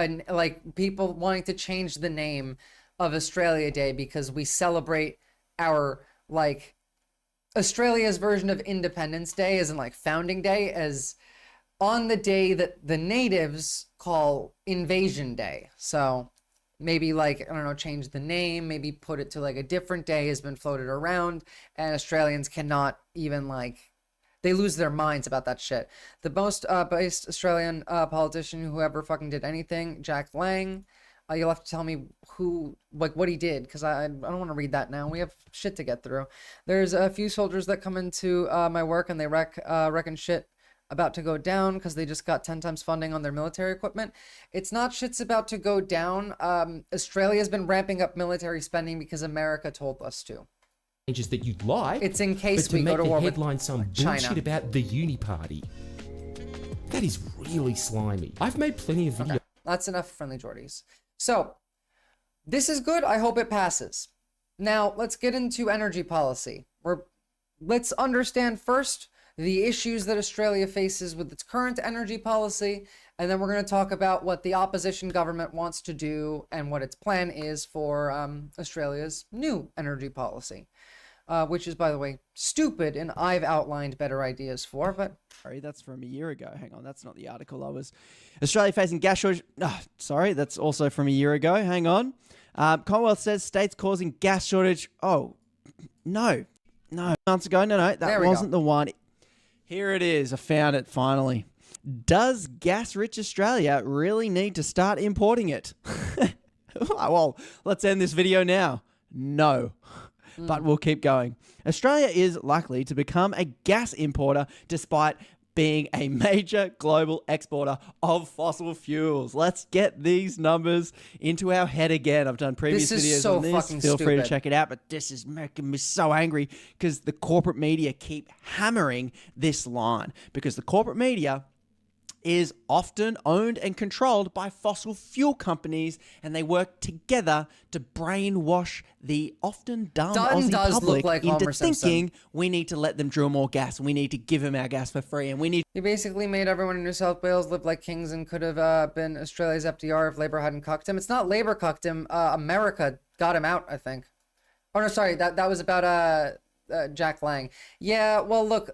Speaker 1: people wanting to change the name of Australia Day because we celebrate our Australia's version of Independence Day as in Founding Day as on the day that the natives call Invasion Day. So maybe I don't know, change the name, maybe put it to a different day has been floated around, and Australians cannot even they lose their minds about that shit. The most based Australian politician who ever fucking did anything, Jack Lang. You'll have to tell me who, what he did, because I don't want to read that now. We have shit to get through. There's a few soldiers that come into my work and they reckon shit about to go down because they just got 10 times funding on their military equipment. It's not shit's about to go down. Australia's been ramping up military spending because America told us to.
Speaker 20: Changes that you'd like.
Speaker 1: It's in case we go to war with China.
Speaker 20: Some bullshit about the uni party. That is really slimy. I've made plenty of videos.
Speaker 1: Okay. That's enough friendly Geordies. So this is good. I hope it passes. Now let's get into energy policy. Let's understand first the issues that Australia faces with its current energy policy, and then we're going to talk about what the opposition government wants to do and what its plan is for Australia's new energy policy, which is, by the way, stupid, and I've outlined better ideas for, but...
Speaker 2: Sorry, that's from a year ago. Hang on, that's not the article I was... Australia facing gas shortage... Oh, sorry, that's also from a year ago. Hang on. Commonwealth says states causing gas shortage... Oh, no. Months ago. No, that wasn't the one. Here it is. I found it finally. Does gas-rich Australia really need to start importing it? Well, let's end this video now. No. But we'll keep going. Australia is likely to become a gas importer despite being a major global exporter of fossil fuels. Let's get these numbers into our head again. I've done previous videos on this. Feel free to check it out, but this is making me so angry because the corporate media keep hammering this line because the corporate media is often owned and controlled by fossil fuel companies, and they work together to brainwash the often dumb Aussie public into thinking we need to let them drill more gas, and we need to give them our gas for free, and we need...
Speaker 1: He basically made everyone in New South Wales live like kings and could have been Australia's FDR if Labour hadn't cucked him. It's not Labour cucked him. America got him out, I think. Oh, no, sorry. That was about Jack Lang. Yeah, well, look,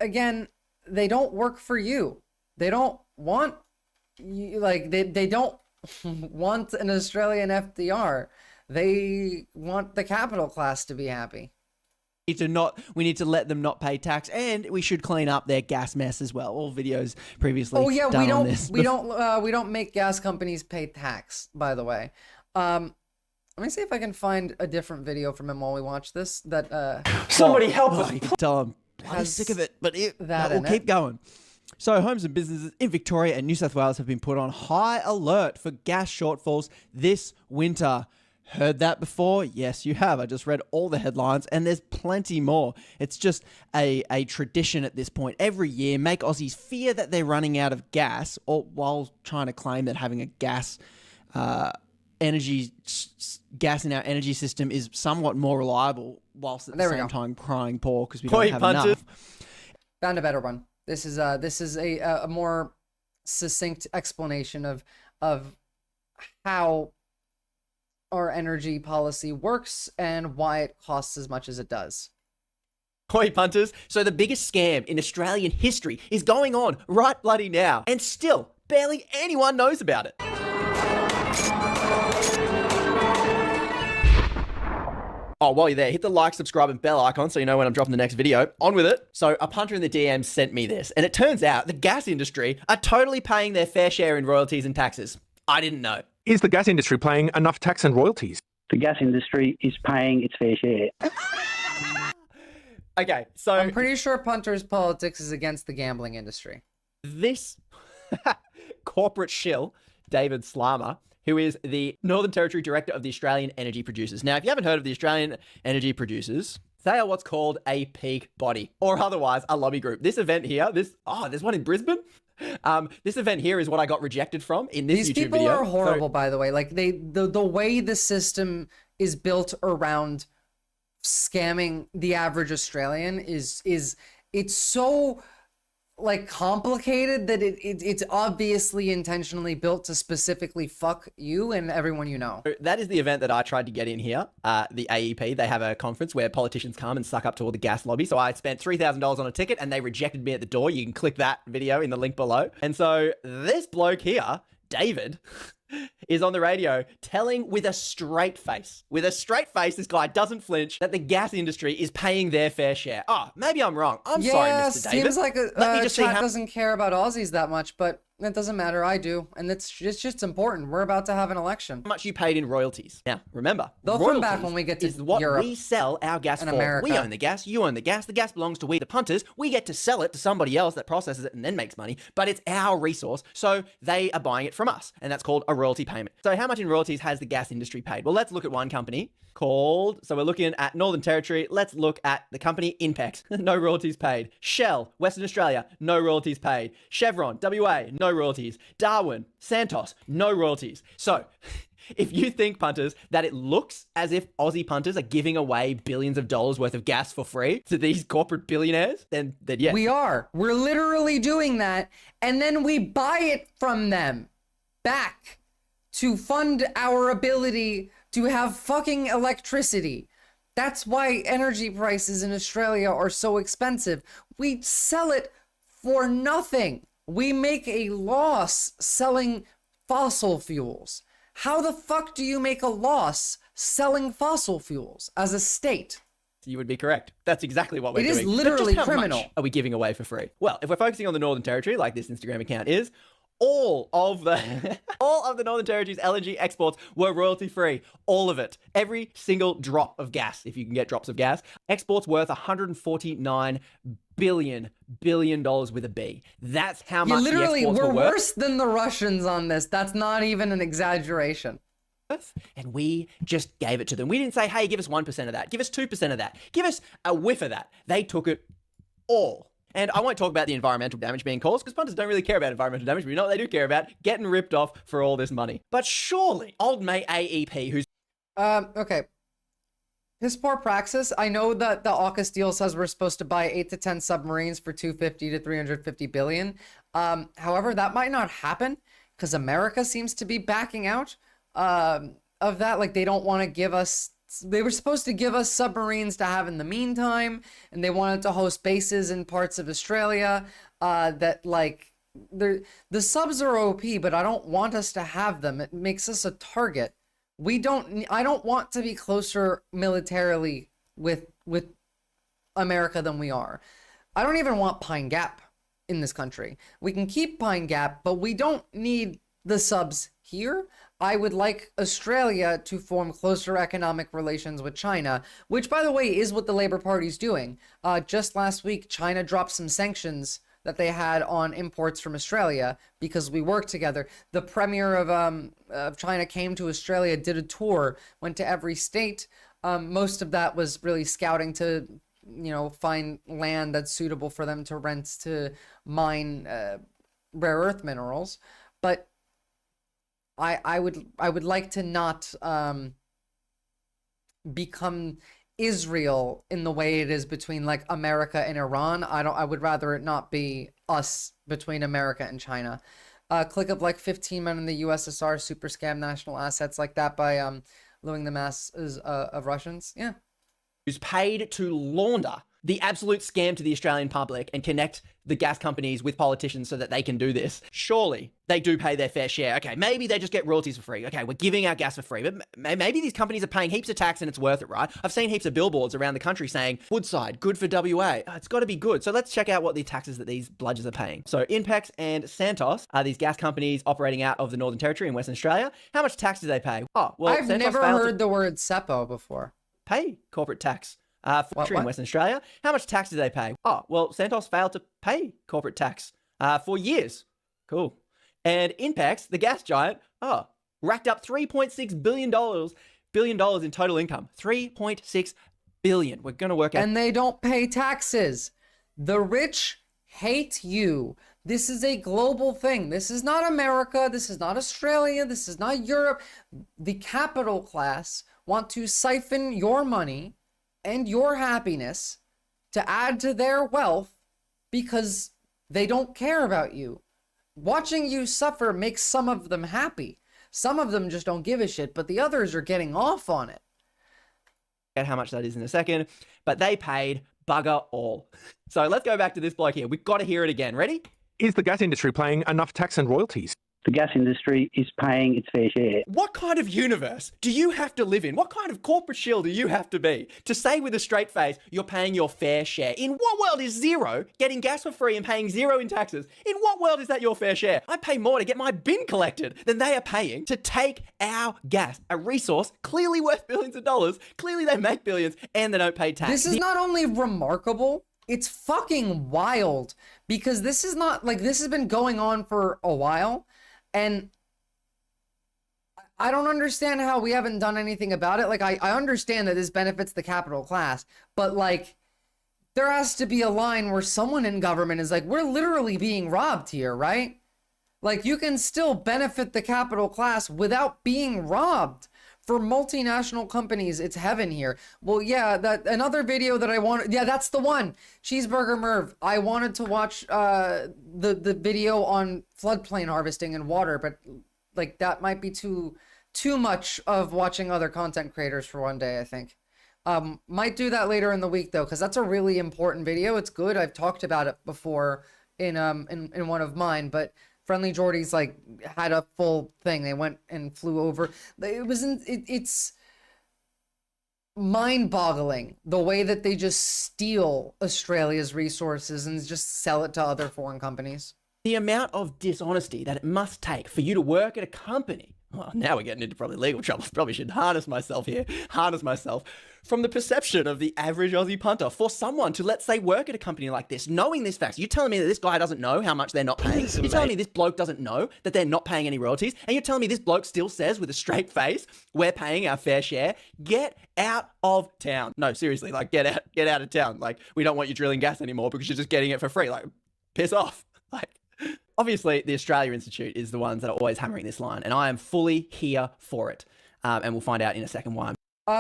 Speaker 1: again, they don't work for you. They don't want you, they don't want an Australian FDR. They want the capital class to be happy.
Speaker 2: We need to let them not pay tax, and we should clean up their gas mess as well. All videos previously.
Speaker 1: Oh yeah,
Speaker 2: done on this.
Speaker 1: we don't make gas companies pay tax, by the way. Let me see if I can find a different video from him while we watch this. That
Speaker 2: somebody help us. You can tell I'm sick of it, but we'll keep going. So homes and businesses in Victoria and New South Wales have been put on high alert for gas shortfalls this winter. Heard that before? Yes, you have. I just read all the headlines and there's plenty more. It's just a tradition at this point. Every year, make Aussies fear that they're running out of gas, or while trying to claim that having a gas in our energy system is somewhat more reliable, whilst at the same time crying poor because we don't have enough.
Speaker 1: Found a better one. This is a more succinct explanation of how our energy policy works and why it costs as much as it does.
Speaker 2: Hoi punters, so the biggest scam in Australian history is going on right bloody now, and still barely anyone knows about it. Oh, while you're there, hit the like, subscribe, and bell icon so you know when I'm dropping the next video. On with it. So a punter in the DM sent me this, and it turns out the gas industry are totally paying their fair share in royalties and taxes. I didn't know.
Speaker 21: Is the gas industry paying enough tax and royalties?
Speaker 3: The gas industry is paying its fair share.
Speaker 2: Okay, so
Speaker 1: I'm pretty sure Punter's politics is against the gambling industry.
Speaker 2: This corporate shill, David Slammer, who is the Northern Territory Director of the Australian Energy Producers. Now, if you haven't heard of the Australian Energy Producers, they are what's called a peak body, or otherwise a lobby group. This event here, there's one in Brisbane. This event here is what I got rejected from in this YouTube video.
Speaker 1: These people are horrible, by the way. Like the way the system is built around scamming the average Australian is it's so like complicated that it's obviously intentionally built to specifically fuck you and everyone you know.
Speaker 2: That is the event that I tried to get in here. The AEP, they have a conference where politicians come and suck up to all the gas lobby. So I spent $3,000 on a ticket and they rejected me at the door. You can click that video in the link below. And so this bloke here, David, is on the radio telling with a straight face, this guy doesn't flinch, that the gas industry is paying their fair share. Oh, maybe I'm wrong. I'm sorry, Mr. David.
Speaker 1: Seems like chat doesn't care about Aussies that much, but it doesn't matter. I do. And it's just important. We're about to have an election.
Speaker 2: How much you paid in royalties. Now, remember,
Speaker 1: they'll come back when we get to
Speaker 2: what
Speaker 1: Europe
Speaker 2: we sell our gas
Speaker 1: and
Speaker 2: for.
Speaker 1: America.
Speaker 2: We own the gas, you own the gas belongs to we, the punters. We get to sell it to somebody else that processes it and then makes money, but it's our resource, so they are buying it from us, and that's called a royalty payment. So how much in royalties has the gas industry paid? Well, let's look at one company called, so we're looking at Northern Territory. Let's look at the company Inpex. No royalties paid. Shell, Western Australia, no royalties paid. Chevron, WA, no royalties. Darwin, Santos, no royalties. So if you think, punters, that it looks as if Aussie punters are giving away billions of dollars worth of gas for free to these corporate billionaires, then yes.
Speaker 1: We are. We're literally doing that, and then we buy it from them back to fund our ability to have fucking electricity. That's why energy prices in Australia are so expensive. We sell it for nothing. We make a loss selling fossil fuels. How the fuck do you make a loss selling fossil fuels as a state?
Speaker 2: You would be correct. That's exactly what we're doing.
Speaker 1: It is literally criminal.
Speaker 2: Are we giving away for free? Well, if we're focusing on the Northern Territory, like this Instagram account is, all of the Northern Territory's LNG exports were royalty free. All of it. Every single drop of gas, if you can get drops of gas. Exports worth $149 billion with a B. That's how much the exports were worth.
Speaker 1: We're worse than the Russians on this. That's not even an exaggeration.
Speaker 2: And we just gave it to them. We didn't say, hey, give us 1% of that. Give us 2% of that. Give us a whiff of that. They took it all. And I won't talk about the environmental damage being caused because punters don't really care about environmental damage, but you know what they do care about? Getting ripped off for all this money. But surely, old mate AEP, who's...
Speaker 1: Okay. Piss poor praxis. I know that the AUKUS deal says we're supposed to buy 8 to 10 submarines for 250 to 350 billion. However, that might not happen because America seems to be backing out of that. Like, they don't want to give us... They were supposed to give us submarines to have in the meantime, and they wanted to host bases in parts of Australia that, like, the subs are OP, but I don't want us to have them. It makes us a target. I don't want to be closer militarily with America than we are. I don't even want Pine Gap in this country. We can keep Pine Gap, but we don't need the subs here. I would like Australia to form closer economic relations with China, which, by the way, is what the Labour Party's doing. Just last week, China dropped some sanctions that they had on imports from Australia because we worked together. The premier of China came to Australia, did a tour, went to every state. Most of that was really scouting to, find land that's suitable for them to rent to mine rare earth minerals. But I would like to not become Israel in the way it is between like America and Iran. I would rather it not be us between America and China. Click of like 15 men in the USSR super scam national assets like that by luring the masses of Russians. Yeah.
Speaker 2: Who's paid to launder the absolute scam to the Australian public and connect the gas companies with politicians so that they can do this. Surely they do pay their fair share. Okay, maybe they just get royalties for free. Okay, we're giving our gas for free, but maybe these companies are paying heaps of tax and it's worth it, right? I've seen heaps of billboards around the country saying, Woodside, good for WA. Oh, it's got to be good. So let's check out what the taxes that these bludgers are paying. So Inpex and Santos are these gas companies operating out of the Northern Territory in Western Australia. How much tax do they pay? Oh, well,
Speaker 1: I've
Speaker 2: Santos
Speaker 1: never heard the word SEPO before.
Speaker 2: Pay corporate tax. For in Western Australia. How much tax do they pay? Oh, well, Santos failed to pay corporate tax for years. Cool. And Inpex, the gas giant, racked up $3.6 billion in total income. $3.6 billion. We're going to work out.
Speaker 1: And they don't pay taxes. The rich hate you. This is a global thing. This is not America. This is not Australia. This is not Europe. The capital class want to siphon your money and your happiness to add to their wealth because they don't care about you. Watching you suffer makes some of them happy. Some of them just don't give a shit, but the others are getting off on it.
Speaker 2: How much that is in a second, but they paid bugger all. So let's go back to this bloke here. We've got to hear it again. Ready?
Speaker 21: Is the gas industry paying enough tax and royalties?
Speaker 3: The gas industry is paying its fair share.
Speaker 2: What kind of universe do you have to live in? What kind of corporate shill do you have to be to say with a straight face you're paying your fair share? In what world is zero getting gas for free and paying zero in taxes? In what world is that your fair share? I pay more to get my bin collected than they are paying to take our gas, a resource clearly worth billions of dollars. Clearly they make billions and they don't pay tax.
Speaker 1: This is not only remarkable, it's fucking wild, because this is not like, this has been going on for a while. And I don't understand how we haven't done anything about it. Like, I understand that this benefits the capital class, but like, there has to be a line where someone in government is like, we're literally being robbed here, right? Like, you can still benefit the capital class without being robbed. For multinational companies, it's heaven here. Well, yeah, that another video that I wanted, yeah, that's the one. Cheeseburger Merv. I wanted to watch the video on floodplain harvesting and water, but like that might be too much of watching other content creators for one day, I think. Might do that later in the week though, because that's a really important video. It's good. I've talked about it before in one of mine, but Friendly Jordy's like had a full thing. They went and flew over. It's mind-boggling the way that they just steal Australia's resources and just sell it to other foreign companies.
Speaker 2: The amount of dishonesty that it must take for you to work at a company. Well, now we're getting into probably legal trouble. Probably should harness myself here. Harness myself. From the perception of the average Aussie punter, for someone to, let's say, work at a company like this, knowing this facts. You're telling me that this guy doesn't know how much they're not paying? You're telling me this bloke doesn't know that they're not paying any royalties? And you're telling me this bloke still says with a straight face, we're paying our fair share? Get out of town. No, seriously, like, get out of town. Like, we don't want you drilling gas anymore because you're just getting it for free. Like, piss off. Like, obviously, the Australia Institute is the ones that are always hammering this line, and I am fully here for it. And we'll find out in a second why.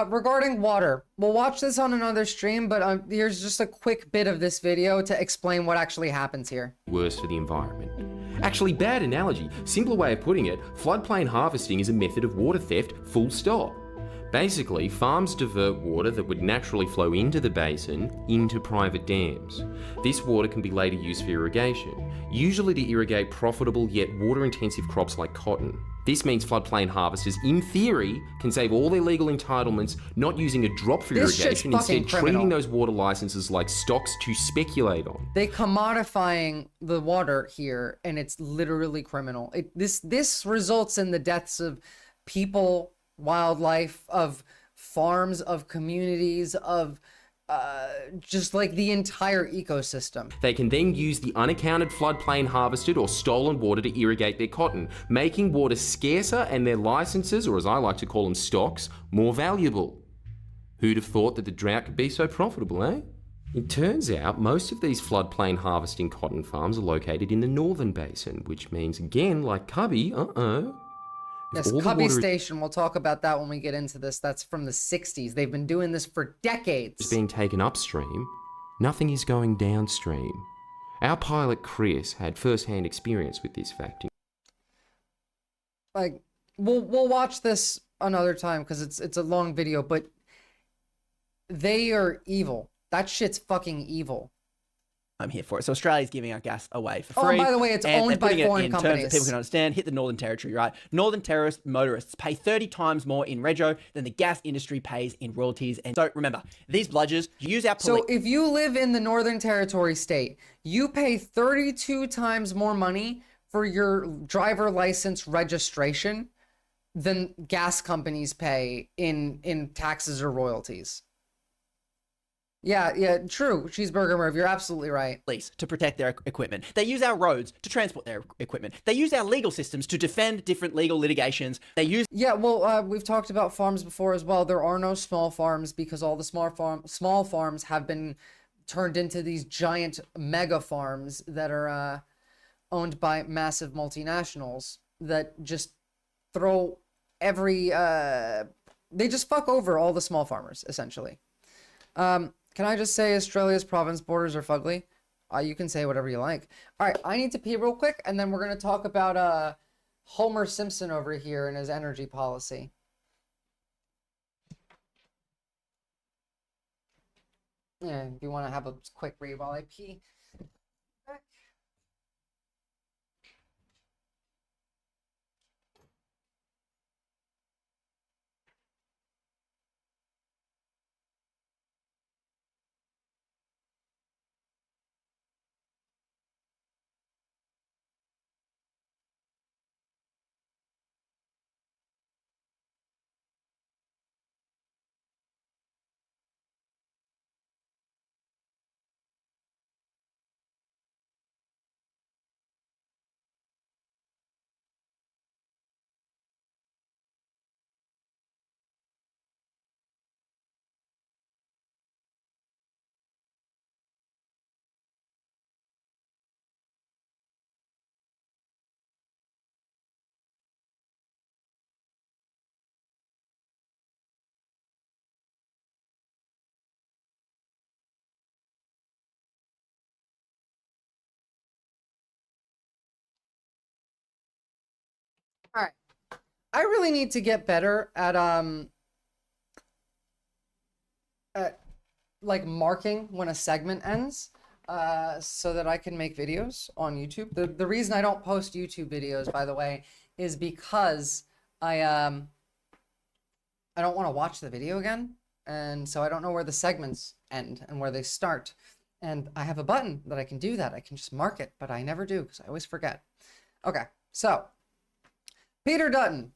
Speaker 1: Regarding water, we'll watch this on another stream, but here's just a quick bit of this video to explain what actually happens here.
Speaker 20: Worse for the environment. Actually, bad analogy. Simpler way of putting it, floodplain harvesting is a method of water theft, full stop. Basically, farms divert water that would naturally flow into the basin into private dams. This water can be later used for irrigation, usually to irrigate profitable yet water-intensive crops like cotton. This means floodplain harvesters, in theory, can save all their legal entitlements not using a drop for irrigation, instead treating those water licenses like stocks to speculate on.
Speaker 1: They commodifying the water here, and it's literally criminal. This results in the deaths of people, wildlife, of farms, of communities, of just like the entire ecosystem.
Speaker 20: They can then use the unaccounted floodplain harvested or stolen water to irrigate their cotton, making water scarcer and their licenses, or as I like to call them, stocks, more valuable. Who'd have thought that the drought could be so profitable, eh? It turns out most of these floodplain harvesting cotton farms are located in the northern basin, which means, again, like Cubby,
Speaker 1: Yes, Cubby Station, we'll talk about that when we get into this. That's from the 60s. They've been doing this for decades.
Speaker 20: Is being taken upstream, nothing is going downstream. Our pilot Chris had first-hand experience with this fact.
Speaker 1: Like, we'll watch this another time because it's a long video, but they are evil. That shit's fucking evil.
Speaker 2: I'm here for it. So Australia's giving our gas away for free.
Speaker 1: Oh, and by the way, it's owned by foreign
Speaker 2: in
Speaker 1: companies.
Speaker 2: terms that people can understand. Hit the Northern Territory, right? Northern terrorist motorists pay 30 times more in rego than the gas industry pays in royalties. And so remember, these bludgers use our
Speaker 1: So if you live in the Northern Territory state, you pay 32 times more money for your driver license registration than gas companies pay in taxes or royalties. Yeah, true. Cheeseburger Merv, you're absolutely right.
Speaker 2: Police to protect their equipment. They use our roads to transport their equipment. They use our legal systems to defend different legal litigations. They use...
Speaker 1: Yeah, well, we've talked about farms before as well. There are no small farms because all the small farms have been turned into these giant mega farms that are owned by massive multinationals that just throw every... they just fuck over all the small farmers, essentially. Can I just say Australia's province borders are fugly? You can say whatever you like. All right, I need to pee real quick, and then we're going to talk about Homer Simpson over here and his energy policy. Yeah, if you want to have a quick read while I pee. All right. I really need to get better at like marking when a segment ends so that I can make videos on YouTube. The reason I don't post YouTube videos, by the way, is because I don't want to watch the video again, and so I don't know where the segments end and where they start. And I have a button that I can do that. I can just mark it, but I never do because I always forget. Okay, so Peter Dutton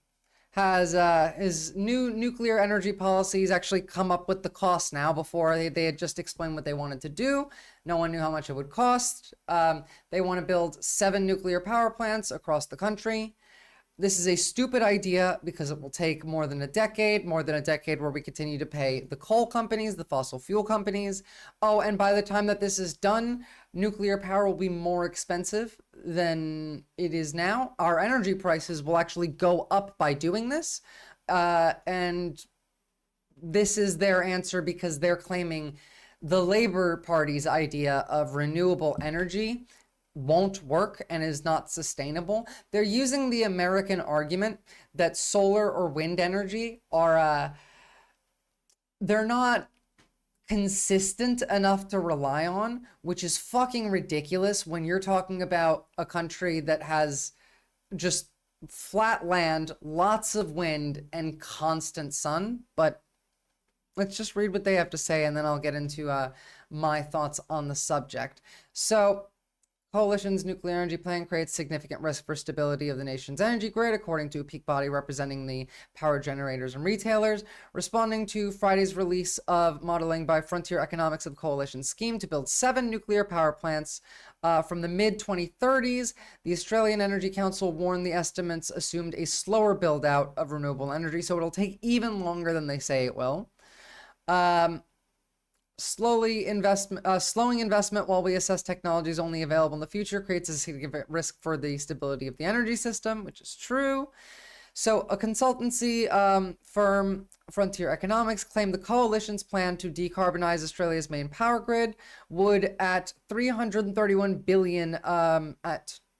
Speaker 1: has his new nuclear energy policies actually come up with the cost now. Before they had just explained what they wanted to do. No one knew how much it would cost. They want to build 7 nuclear power plants across the country. This is a stupid idea because it will take more than a decade where we continue to pay the coal companies, the fossil fuel companies. Oh, and by the time that this is done, nuclear power will be more expensive than it is now. Our energy prices will actually go up by doing this. And this is their answer because they're claiming the Labour Party's idea of renewable energy won't work and is not sustainable. They're using the American argument that solar or wind energy are they're not consistent enough to rely on, which is fucking ridiculous when you're talking about a country that has just flat land, lots of wind, and constant sun. But let's just read what they have to say, and then I'll get into my thoughts on the subject. So coalition's nuclear energy plan creates significant risk for stability of the nation's energy grid, according to a peak body representing the power generators and retailers. Responding to Friday's release of modeling by Frontier Economics of the coalition's scheme to build 7 nuclear power plants from the mid-2030s, the Australian Energy Council warned the estimates assumed a slower build-out of renewable energy, so it'll take even longer than they say it will. Slowing investment while we assess technologies only available in the future creates a significant risk for the stability of the energy system, which is true. So a consultancy firm, Frontier Economics, claimed the coalition's plan to decarbonize Australia's main power grid would, at $331 billion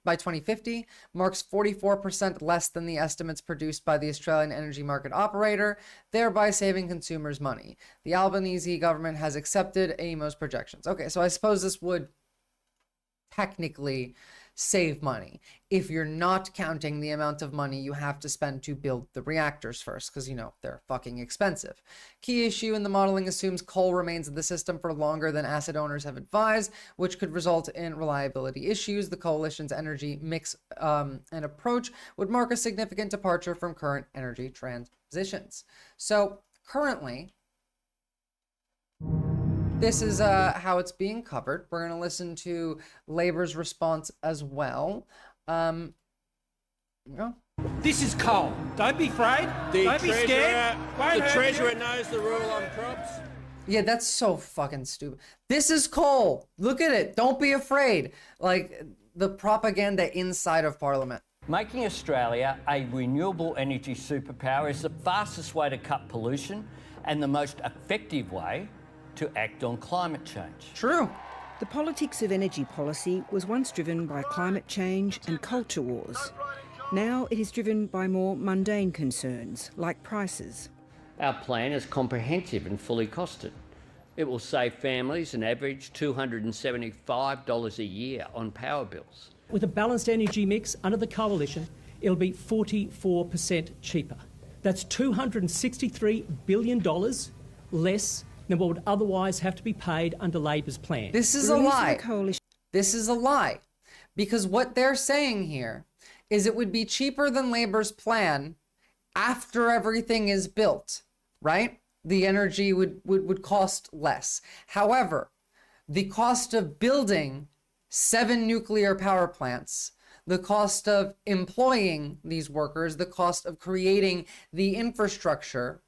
Speaker 1: by 2050, marks 44% less than the estimates produced by the Australian energy market operator, thereby saving consumers money. The Albanese government has accepted AEMO's projections. Okay, so I suppose this would technically save money if you're not counting the amount of money you have to spend to build the reactors first, because, you know, they're fucking expensive. Key issue in the modeling assumes coal remains in the system for longer than asset owners have advised, which could result in reliability issues. The coalition's energy mix and approach would mark a significant departure from current energy transitions. So currently, this is how it's being covered. We're going to listen to Labor's response as well.
Speaker 21: This is coal. Don't be afraid. Don't be scared.
Speaker 4: The Treasurer knows the rule on crops.
Speaker 1: Yeah, that's so fucking stupid. This is coal. Look at it. Don't be afraid. Like the propaganda inside of Parliament.
Speaker 22: Making Australia a renewable energy superpower is the fastest way to cut pollution and the most effective way to act on climate change.
Speaker 1: True.
Speaker 23: The politics of energy policy was once driven by climate change and culture wars. Now it is driven by more mundane concerns, like prices.
Speaker 22: Our plan is comprehensive and fully costed. It will save families an average $275 a year on power bills.
Speaker 24: With a balanced energy mix under the coalition, it'll be 44% cheaper. That's $263 billion less than what would otherwise have to be paid under Labor's plan.
Speaker 1: This is a lie. This is a lie. Because what they're saying here is it would be cheaper than Labor's plan after everything is built, right? The energy would cost less. However, the cost of building 7 nuclear power plants, the cost of employing these workers, the cost of creating the infrastructure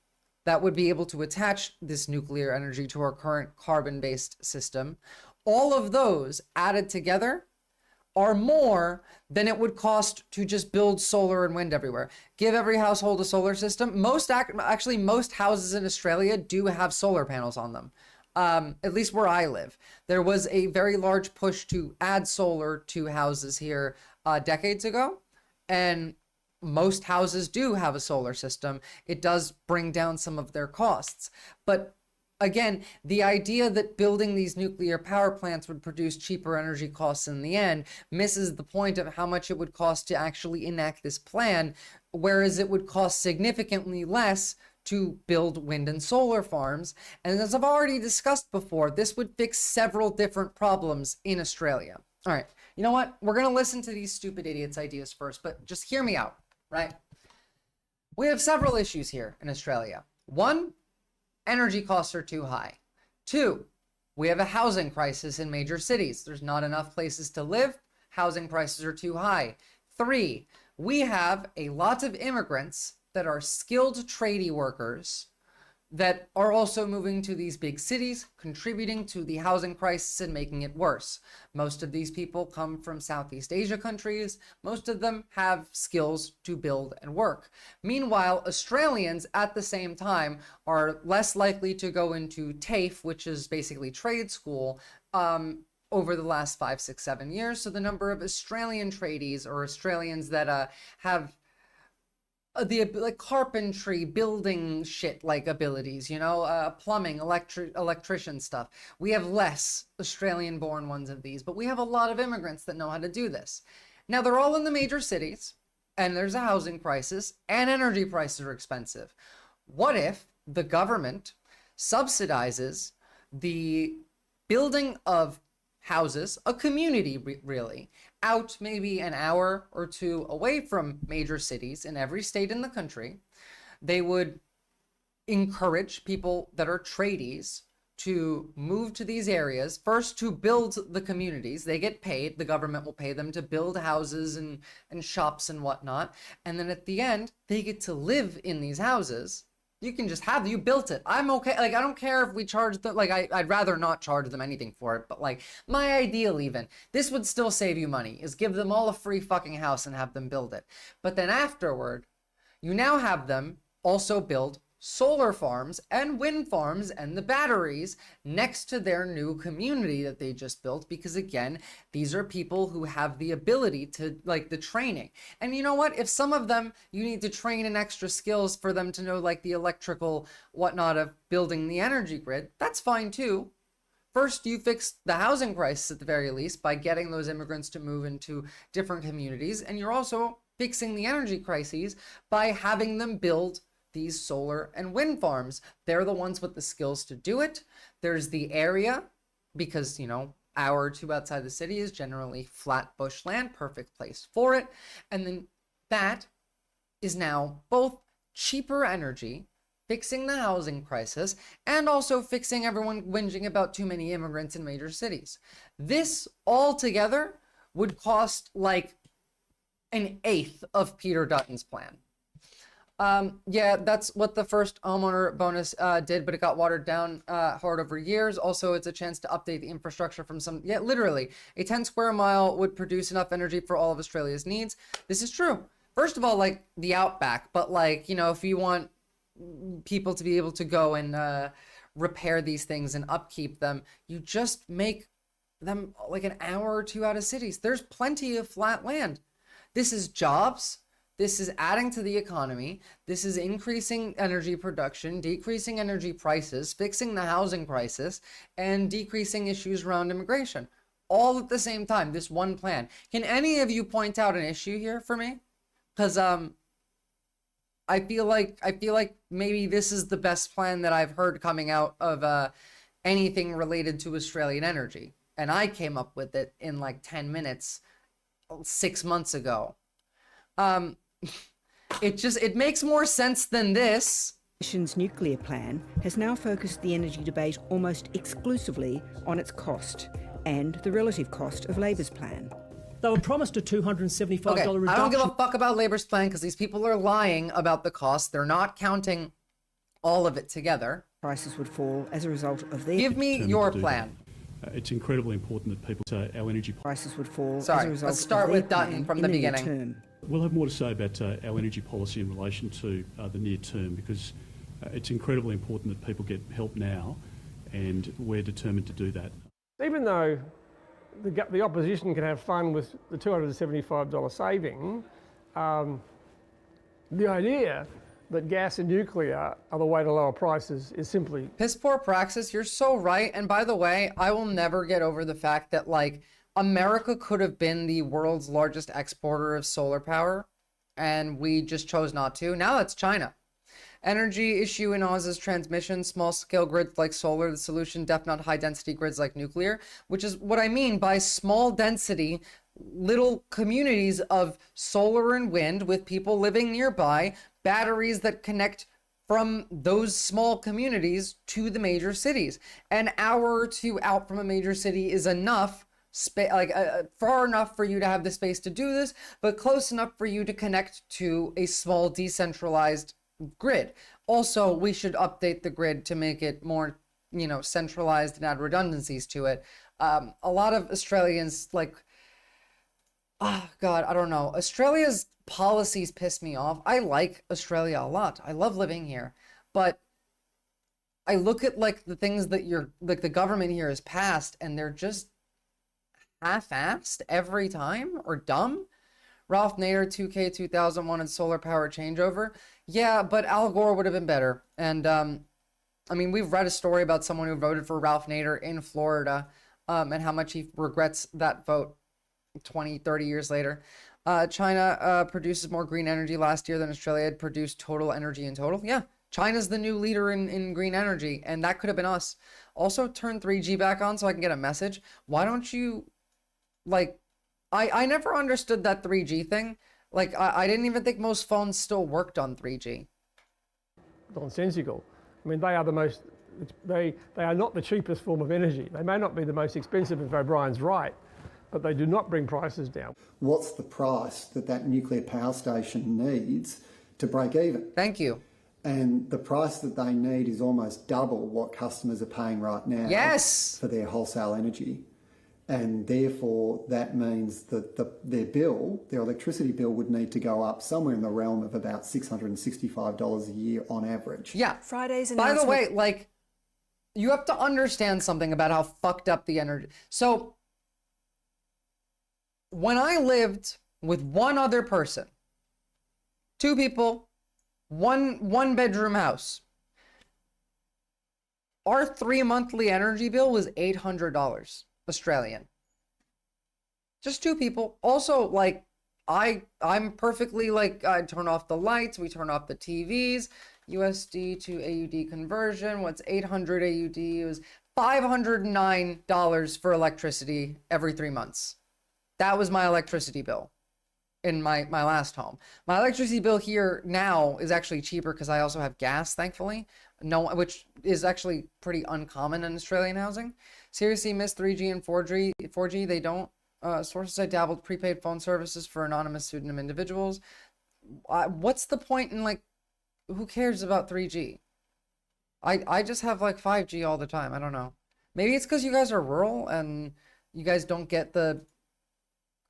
Speaker 1: that would be able to attach this nuclear energy to our current carbon-based system, all of those added together are more than it would cost to just build solar and wind everywhere. Give every household a solar system. Most houses in Australia do have solar panels on them. At least where I live. There was a very large push to add solar to houses here decades ago, and most houses do have a solar system. It does bring down some of their costs. But again, the idea that building these nuclear power plants would produce cheaper energy costs in the end misses the point of how much it would cost to actually enact this plan, whereas it would cost significantly less to build wind and solar farms. And as I've already discussed before, this would fix several different problems in Australia. All right, you know what? We're going to listen to these stupid idiots' ideas first, but just hear me out. Right? We have several issues here in Australia. 1, energy costs are too high. 2, we have a housing crisis in major cities. There's not enough places to live. Housing prices are too high. 3, we have a lot of immigrants that are skilled tradie workers that are also moving to these big cities, contributing to the housing crisis and making it worse. Most of these people come from Southeast Asia countries. Most of them have skills to build and work. Meanwhile, Australians at the same time are less likely to go into TAFE, which is basically trade school, over the last 5, 6, 7 years. So the number of Australian tradies or Australians that have the like carpentry, building shit like abilities, you know, plumbing, electrician stuff. We have less Australian born ones of these, but we have a lot of immigrants that know how to do this. Now they're all in the major cities and there's a housing crisis and energy prices are expensive. What if the government subsidizes the building of houses, a community really, out maybe an hour or two away from major cities in every state in the country. They would encourage people that are tradies to move to these areas, first to build the communities. They get paid, the government will pay them to build houses and shops and whatnot. And then at the end, they get to live in these houses. You can just have, you built it. I'm okay. Like, I don't care if we charge them, like, I'd rather not charge them anything for it. But like, my ideal even, this would still save you money, is give them all a free fucking house and have them build it. But then afterward, you now have them also build solar farms and wind farms and the batteries next to their new community that they just built, because again, these are people who have the ability to, like, the training. And you know what, if some of them you need to train in extra skills for them to know, like, the electrical whatnot of building the energy grid, that's fine too. First, you fix the housing crisis at the very least by getting those immigrants to move into different communities, and you're also fixing the energy crises by having them build these solar and wind farms. They're the ones with the skills to do it. There's the area, because, you know, hour or two outside the city is generally flat bushland, perfect place for it. And then that is now both cheaper energy, fixing the housing crisis, and also fixing everyone whinging about too many immigrants in major cities. This all together would cost like an eighth of Peter Dutton's plan. Yeah, that's what the first homeowner bonus did, but it got watered down hard over years. Also, it's a chance to update the infrastructure from some, yeah, literally, a 10 square mile would produce enough energy for all of Australia's needs. This is true. First of all, like the outback, but like, you know, if you want people to be able to go and repair these things and upkeep them, you just make them like an hour or two out of cities. There's plenty of flat land. This is jobs. This is adding to the economy. This is increasing energy production, decreasing energy prices, fixing the housing crisis, and decreasing issues around immigration. All at the same time, this one plan. Can any of you point out an issue here for me? Because I feel like maybe this is the best plan that I've heard coming out of anything related to Australian energy. And I came up with it in like 10 minutes 6 months ago. It makes more sense than this.
Speaker 23: The nation's nuclear plan has now focused the energy debate almost exclusively on its cost and the relative cost of Labor's plan.
Speaker 24: They were promised a $275 reduction.
Speaker 1: I don't give a fuck about Labor's plan because these people are lying about the cost. They're not counting all of it together.
Speaker 23: Prices would fall as a result of their...
Speaker 1: Give me your plan.
Speaker 5: It's incredibly important that people say our energy
Speaker 23: prices would fall.
Speaker 1: Sorry,
Speaker 23: as a result
Speaker 1: let's start with Dutton from the beginning.
Speaker 23: Term.
Speaker 5: We'll have more to say about our energy policy in relation to the near term, because it's incredibly important that people get help now, and we're determined to do that.
Speaker 6: Even though the opposition can have fun with the $275 saving, the idea that gas and nuclear are the way to lower prices is simply...
Speaker 1: Piss poor praxis, you're so right. And by the way, I will never get over the fact that, like, America could have been the world's largest exporter of solar power, and we just chose not to. Now that's China. Energy issue in Oz's transmission, small-scale grids like solar, the solution, definitely not high-density grids like nuclear, which is what I mean by small-density, little communities of solar and wind with people living nearby, batteries that connect from those small communities to the major cities. An hour or two out from a major city is enough, far enough for you to have the space to do this, but close enough for you to connect to a small decentralized grid. Also, we should update the grid to make it more, you know, centralized and add redundancies to it. A lot of Australians, like, oh God, I don't know. Australia's policies piss me off. I like Australia a lot. I love living here, but I look at like the things that the government here has passed, and they're just half-assed every time, or dumb. Ralph Nader, 2K 2000 wanted solar power changeover. Yeah, but Al Gore would have been better. And I mean, we've read a story about someone who voted for Ralph Nader in Florida, and how much he regrets that vote 20, 30 years later. China produces more green energy last year than Australia had produced total energy in total. Yeah, China's the new leader in green energy, and that could have been us. Also, turn 3G back on so I can get a message. Why don't you, like, I never understood that 3G thing. Like, I didn't even think most phones still worked on 3G.
Speaker 6: Nonsensical. I mean, they are the most, they are not the cheapest form of energy. They may not be the most expensive if O'Brien's right, but they do not bring prices down.
Speaker 7: What's the price that nuclear power station needs to break even?
Speaker 1: Thank you.
Speaker 7: And the price that they need is almost double what customers are paying right now.
Speaker 1: Yes.
Speaker 7: For their wholesale energy. And therefore, that means that their electricity bill would need to go up somewhere in the realm of about $665 a year on average.
Speaker 1: Yeah.
Speaker 11: Friday's
Speaker 1: By the
Speaker 11: announcement.
Speaker 1: way, like, you have to understand something about how fucked up the energy. So, when I lived with one other person, 2 people, one bedroom house, our 3 monthly energy bill was $800 Australian. Just 2 people. Also, like, I'm perfectly, like, I turn off the lights, we turn off the TVs, USD to AUD conversion. What's 800 AUD? It was $509 for electricity every 3 months. That was my electricity bill in my last home. My electricity bill here now is actually cheaper because I also have gas, thankfully. Which is actually pretty uncommon in Australian housing. Seriously, miss 3G and 4G. They don't. Sources I dabbled prepaid phone services for anonymous pseudonym individuals. What's the point in, like, who cares about 3G? I just have like 5G all the time. I don't know. Maybe it's because you guys are rural and you guys don't get the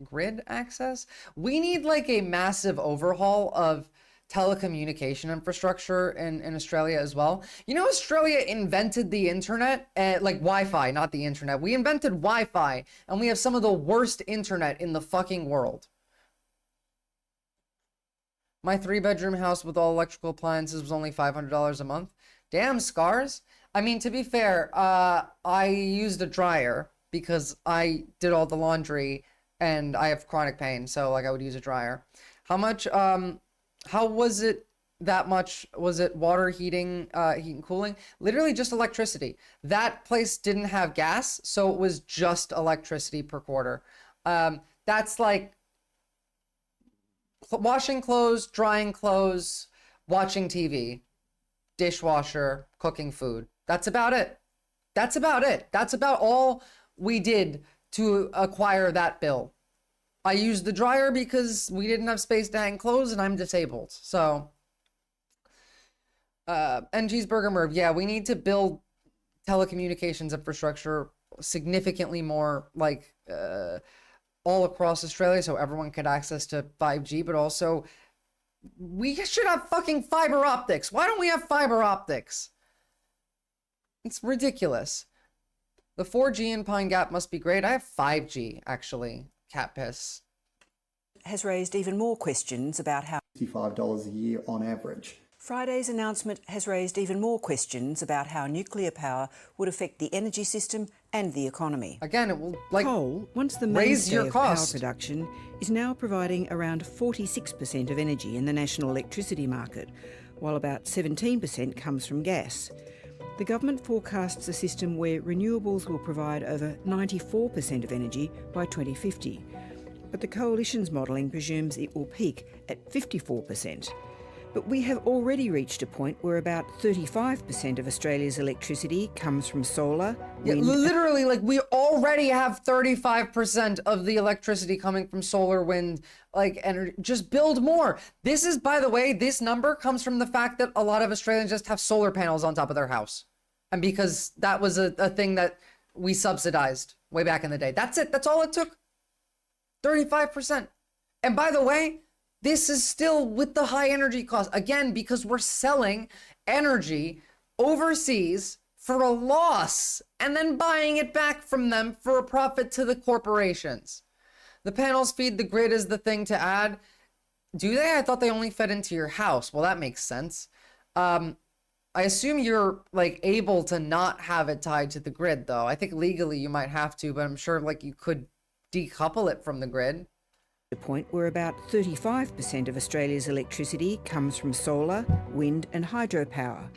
Speaker 1: grid access. We need like a massive overhaul of telecommunication infrastructure in Australia as well. You know, Australia invented the internet, like Wi-Fi, not the internet. We invented Wi-Fi, and we have some of the worst internet in the fucking world. My 3-bedroom house with all electrical appliances was only $500 a month. Damn, Scars. I mean, to be fair, I used a dryer because I did all the laundry and I have chronic pain, so like I would use a dryer. How much, how was it that much? Was it water, heating, heat and cooling? Literally just electricity. That place didn't have gas, so it was just electricity per quarter. That's like washing clothes, drying clothes, watching TV, dishwasher, cooking food. That's about it. That's about it. That's about all we did to acquire that bill. I used the dryer because we didn't have space to hang clothes and I'm disabled. So, and Cheeseburger Merv, yeah, we need to build telecommunications infrastructure significantly more, like, all across Australia so everyone could access to 5G, but also we should have fucking fiber optics. Why don't we have fiber optics? It's ridiculous. The 4G in Pine Gap must be great. I have 5G, actually. Cat piss.
Speaker 8: Has raised even more questions about how
Speaker 7: $65 a year on average.
Speaker 8: Friday's announcement has raised even more questions about how nuclear power would affect the energy system and the economy.
Speaker 1: Again, it will, like,
Speaker 23: coal, once the
Speaker 1: raise
Speaker 23: mainstay
Speaker 1: your
Speaker 23: of
Speaker 1: cost.
Speaker 23: power production, is now providing around 46% of energy in the national electricity market, while about 17% comes from gas. The government forecasts a system where renewables will provide over 94% of energy by 2050, but the coalition's modelling presumes it will peak at 54%. But we have already reached a point where about 35% of Australia's electricity comes from solar, wind...
Speaker 1: Yeah, literally, like, we already have 35% of the electricity coming from solar, wind, like, energy. Just build more. This is, by the way, this number comes from the fact that a lot of Australians just have solar panels on top of their house. And because that was a thing that we subsidized way back in the day. That's it. That's all it took. 35%. And by the way, this is still with the high energy cost. Again, because we're selling energy overseas for a loss and then buying it back from them for a profit to the corporations. The panels feed the grid is the thing to add. Do they? I thought they only fed into your house. Well, that makes sense. I assume you're, like, able to not have it tied to the grid, though. I think legally you might have to, but I'm sure, like, you could decouple it from the grid.
Speaker 23: The point where about 35% of Australia's electricity comes from solar, wind and hydropower,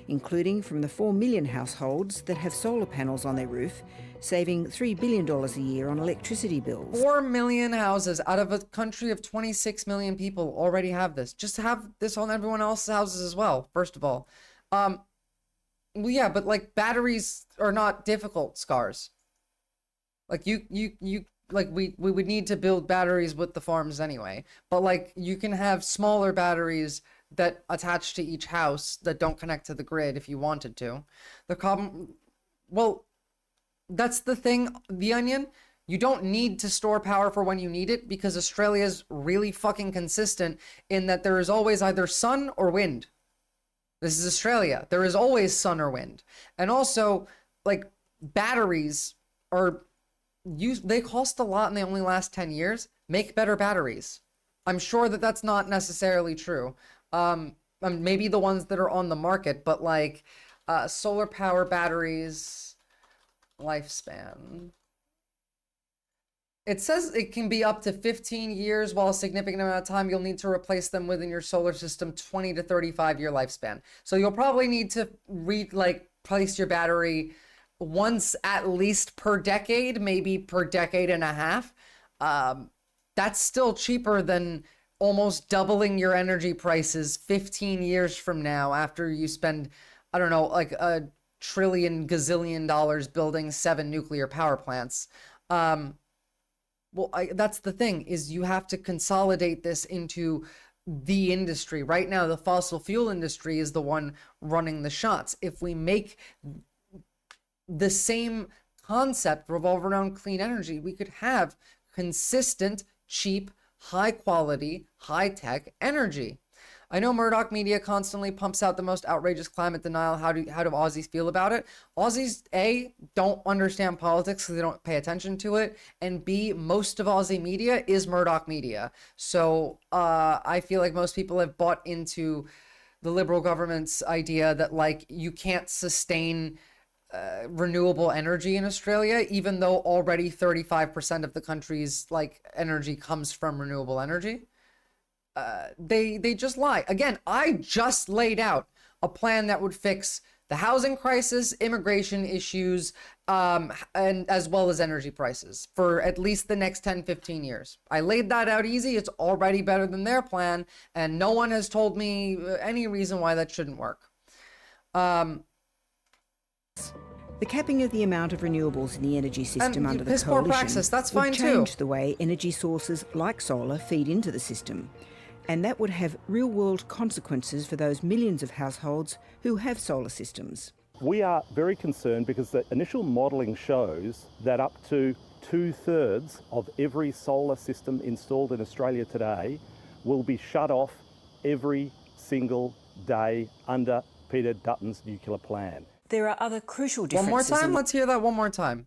Speaker 23: including from the 4 million households that have solar panels on their roof, saving $3 billion a year on electricity bills.
Speaker 1: 4 million houses out of a country of 26 million people already have this. Just have this on everyone else's houses as well, first of all. Well, yeah, but like batteries are not difficult, Scars. Like we would need to build batteries with the farms anyway. But like you can have smaller batteries that attach to each house that don't connect to the grid if you wanted to. The problem, well, that's the thing, The Onion. You don't need to store power for when you need it because Australia's really fucking consistent in that there is always either sun or wind. This is Australia. There is always sun or wind. And also, like, batteries are they cost a lot and they only last 10 years. Make better batteries. I'm sure that that's not necessarily true. Maybe the ones that are on the market, but like solar power batteries lifespan. It says it can be up to 15 years, while a significant amount of time you'll need to replace them within your solar system, 20 to 35 year lifespan. So you'll probably need to replace your battery once at least per decade, maybe per decade and a half. That's still cheaper than almost doubling your energy prices 15 years from now after you spend, I don't know, like $1 trillion gazillion building 7 nuclear power plants. Well, that's the thing, is you have to consolidate this into the industry. Right now, the fossil fuel industry is the one running the shots. If we make the same concept revolve around clean energy, we could have consistent, cheap, high quality, high tech energy. I know Murdoch media constantly pumps out the most outrageous climate denial. How do Aussies feel about it? Aussies, A, don't understand politics because they don't pay attention to it, and B, most of Aussie media is Murdoch media. So I feel like most people have bought into the Liberal government's idea that like you can't sustain renewable energy in Australia, even though already 35% of the country's like energy comes from renewable energy. They just lie. Again, I just laid out a plan that would fix the housing crisis, immigration issues, and as well as energy prices for at least the next 10, 15 years. I laid that out easy. It's already better than their plan, and no one has told me any reason why that shouldn't work.
Speaker 23: The capping of the amount of renewables in the energy system under the
Speaker 1: piss poor
Speaker 23: coalition
Speaker 1: praxis, that's fine
Speaker 23: would
Speaker 1: too.
Speaker 23: change the way energy sources like solar feed into the system. And that would have real-world consequences for those millions of households who have solar systems.
Speaker 9: We are very concerned because the initial modelling shows that up to 2/3 of every solar system installed in Australia today will be shut off every single day under Peter Dutton's nuclear plan.
Speaker 8: There are other crucial differences.
Speaker 1: One more time? Let's hear that one more time.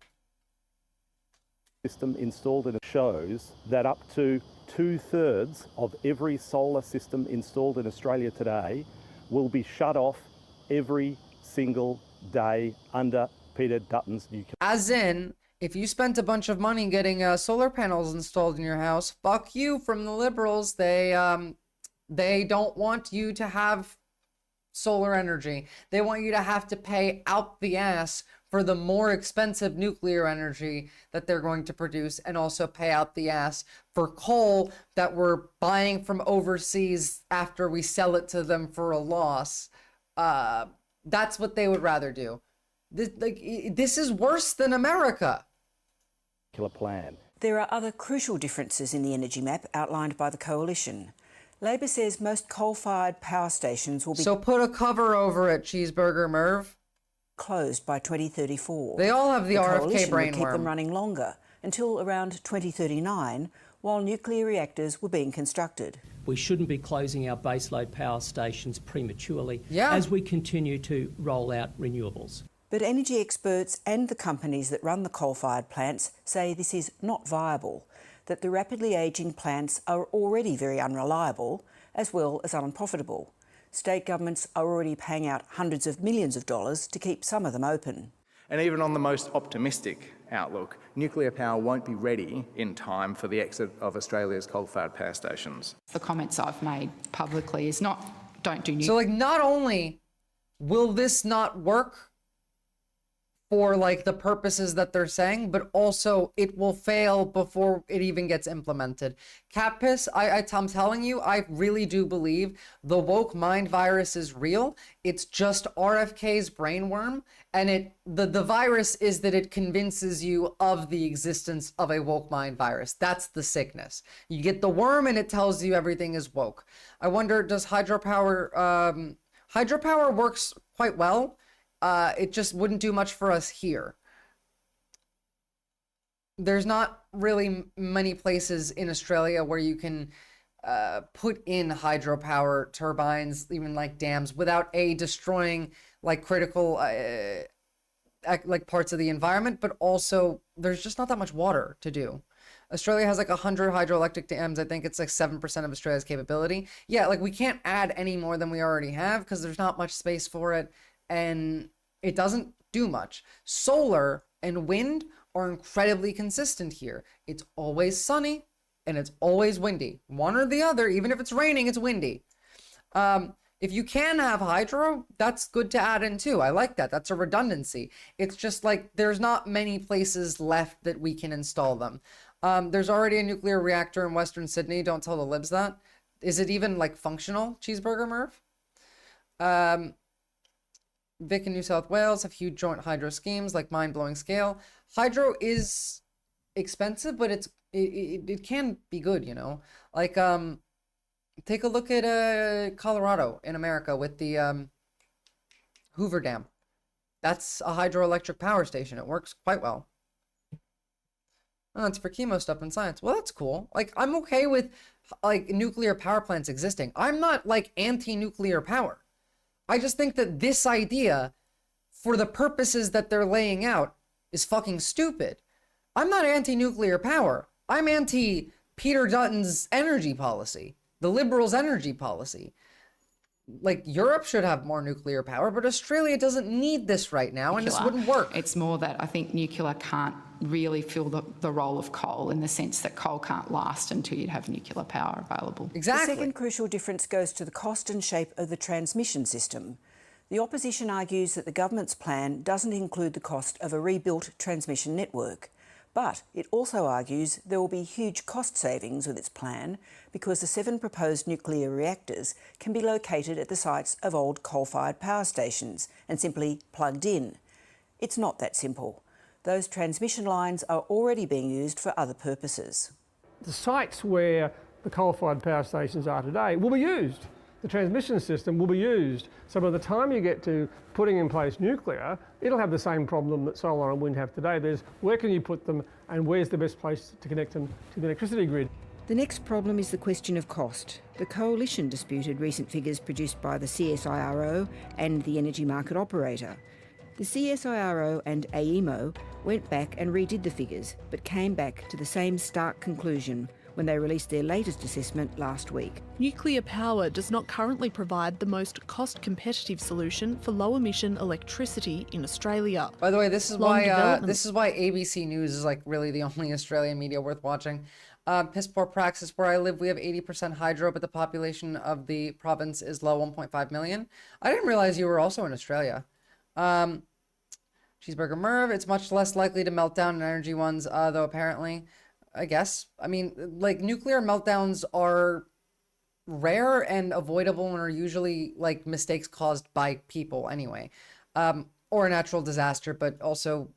Speaker 9: System installed in it shows that up to 2/3 of every solar system installed in Australia today will be shut off every single day under Peter Dutton's nuclear.
Speaker 1: As in, if you spent a bunch of money getting solar panels installed in your house, fuck you from the Liberals. They don't want you to have solar energy. They want you to have to pay out the ass for the more expensive nuclear energy that they're going to produce, and also pay out the ass for coal that we're buying from overseas after we sell it to them for a loss. That's what they would rather do. This is worse than America.
Speaker 9: Plan.
Speaker 8: There are other crucial differences in the energy map outlined by the coalition. Labor says most coal-fired power stations will be...
Speaker 1: So put a cover over it, Cheeseburger Merv.
Speaker 8: ...closed by 2034.
Speaker 1: They all have the RFK
Speaker 8: coalition would keep
Speaker 1: brainworm.
Speaker 8: them running longer, until around 2039, while nuclear reactors were being constructed.
Speaker 24: We shouldn't be closing our baseload power stations prematurely
Speaker 1: Yeah.
Speaker 24: as we continue to roll out renewables.
Speaker 8: But energy experts and the companies that run the coal-fired plants say this is not viable, that the rapidly ageing plants are already very unreliable, as well as unprofitable. State governments are already paying out hundreds of millions of dollars to keep some of them open.
Speaker 10: And even on the most optimistic outlook, nuclear power won't be ready in time for the exit of Australia's coal-fired power stations.
Speaker 12: The comments I've made publicly is not, don't do nuclear.
Speaker 1: So like, not only will this not work for like the purposes that they're saying, but also it will fail before it even gets implemented. Cat piss, I'm telling you, I really do believe the woke mind virus is real. It's just RFK's brainworm, and the virus is that it convinces you of the existence of a woke mind virus. That's the sickness. You get the worm and it tells you everything is woke. I wonder, does hydropower, hydropower works quite well. It just wouldn't do much for us here. There's not really many places in Australia where you can put in hydropower turbines, even like dams, without destroying like critical like parts of the environment, but also there's just not that much water to do. Australia has like 100 hydroelectric dams. I think it's like 7% of Australia's capability. Yeah, like we can't add any more than we already have because there's not much space for it. And it doesn't do much. Solar and wind are incredibly consistent here. It's always sunny and it's always windy. One or the other, even if it's raining, it's windy. If you can have hydro, that's good to add in too. I like that. That's a redundancy. It's just like there's not many places left that we can install them. There's already a nuclear reactor in Western Sydney. Don't tell the libs that. Is it even like functional, Cheeseburger Merv? Vic in New South Wales have huge joint hydro schemes, like mind-blowing scale. Hydro is expensive, but it can be good, you know? Like, take a look at Colorado in America with the Hoover Dam. That's a hydroelectric power station. It works quite well. Oh, it's for chemo stuff in science. Well, that's cool. Like, I'm okay with, like, nuclear power plants existing. I'm not, like, anti-nuclear power. I just think that this idea, for the purposes that they're laying out, is fucking stupid. I'm not anti-nuclear power. I'm anti-Peter Dutton's energy policy, the Liberals' energy policy. Like, Europe should have more nuclear power, but Australia doesn't need this right now, and this wouldn't work.
Speaker 12: It's more that I think nuclear can't really fill the role of coal, in the sense that coal can't last until you'd have nuclear power available.
Speaker 8: Exactly. The second crucial difference goes to the cost and shape of the transmission system. The opposition argues that the government's plan doesn't include the cost of a rebuilt transmission network. But it also argues there will be huge cost savings with its plan because the 7 proposed nuclear reactors can be located at the sites of old coal-fired power stations and simply plugged in. It's not that simple. Those transmission lines are already being used for other purposes.
Speaker 6: The sites where the coal-fired power stations are today will be used. The transmission system will be used. So by the time you get to putting in place nuclear, it'll have the same problem that solar and wind have today. There's where can you put them and where's the best place to connect them to the electricity grid.
Speaker 23: The next problem is the question of cost. The coalition disputed recent figures produced by the CSIRO and the energy market operator. The CSIRO and AEMO went back and redid the figures, but came back to the same stark conclusion when they released their latest assessment last week.
Speaker 13: Nuclear power does not currently provide the most cost-competitive solution for low-emission electricity in Australia.
Speaker 1: By the way, this is why ABC News is like really the only Australian media worth watching. Piss poor praxis. Where I live, we have 80% hydro, but the population of the province is low, 1.5 million. I didn't realize you were also in Australia. Cheeseburger Merv, it's much less likely to melt down in energy ones, though apparently, I guess. I mean, like, nuclear meltdowns are rare and avoidable and are usually like mistakes caused by people anyway, or a natural disaster, but also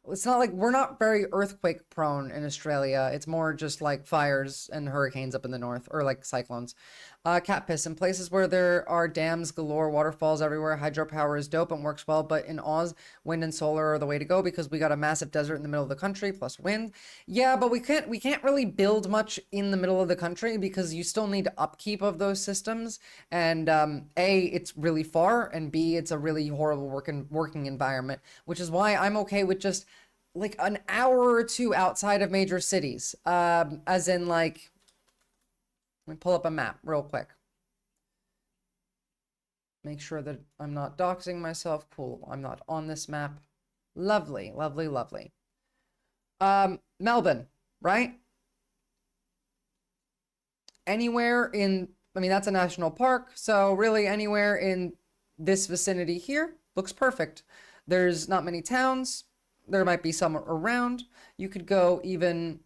Speaker 1: it's not like we're not very earthquake prone in Australia. It's more just like fires and hurricanes up in the north, or like cyclones. Cat piss. In places where there are dams galore, waterfalls everywhere, hydropower is dope and works well, but in Oz, wind and solar are the way to go because we got a massive desert in the middle of the country plus wind. Yeah, but we can't really build much in the middle of the country because you still need upkeep of those systems. And A, it's really far, and B, it's a really horrible working environment, which is why I'm okay with just like an hour or two outside of major cities. As in, like, let me pull up a map real quick. Make sure that I'm not doxing myself. Cool, I'm not on this map. Lovely, lovely, lovely. Melbourne, right? Anywhere in, I mean, that's a national park, so really anywhere in this vicinity here looks perfect. There's not many towns. There might be some around. You could go even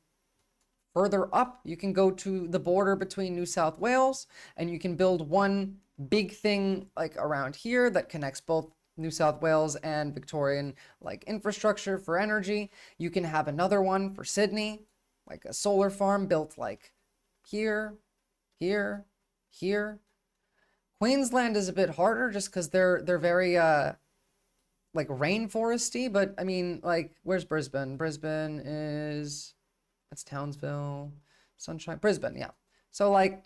Speaker 1: further up. You can go to the border between New South Wales, and you can build one big thing like around here that connects both New South Wales and Victorian like infrastructure for energy. You can have another one for Sydney, like a solar farm built like here, here, here. Queensland is a bit harder just because they're very like rainforesty, but I mean, like, where's Brisbane? Brisbane is, that's Townsville, Sunshine, Brisbane, yeah. So like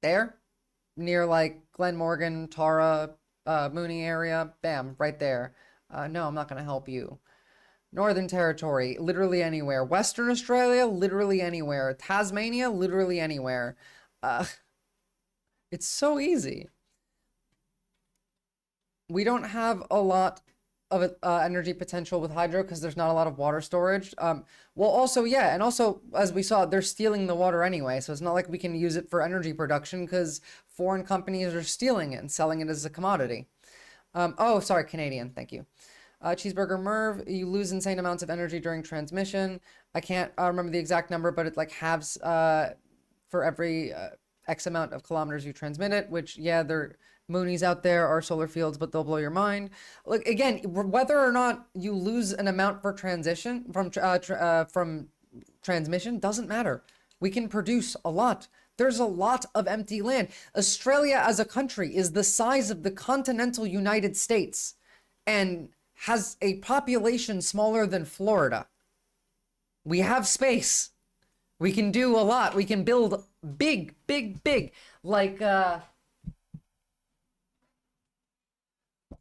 Speaker 1: there, near like Glenmorgan, Tara, Mooney area, bam, right there. No, I'm not gonna help you. Northern Territory, literally anywhere. Western Australia, literally anywhere. Tasmania, literally anywhere. It's so easy. We don't have a lot of energy potential with hydro because there's not a lot of water storage. Well, also, yeah, and also, as we saw, they're stealing the water anyway, so it's not like we can use it for energy production because foreign companies are stealing it and selling it as a commodity. Oh, sorry, Canadian, thank you. Cheeseburger Merv, you lose insane amounts of energy during transmission. I can't remember the exact number, but it like halves for every X amount of kilometers you transmit it, which, yeah, they're Moonies out there are solar fields, but they'll blow your mind. Look, again, whether or not you lose an amount for transition from transmission doesn't matter. We can produce a lot. There's a lot of empty land. Australia as a country is the size of the continental United States and has a population smaller than Florida. We have space. We can do a lot. We can build big, big, big. Like,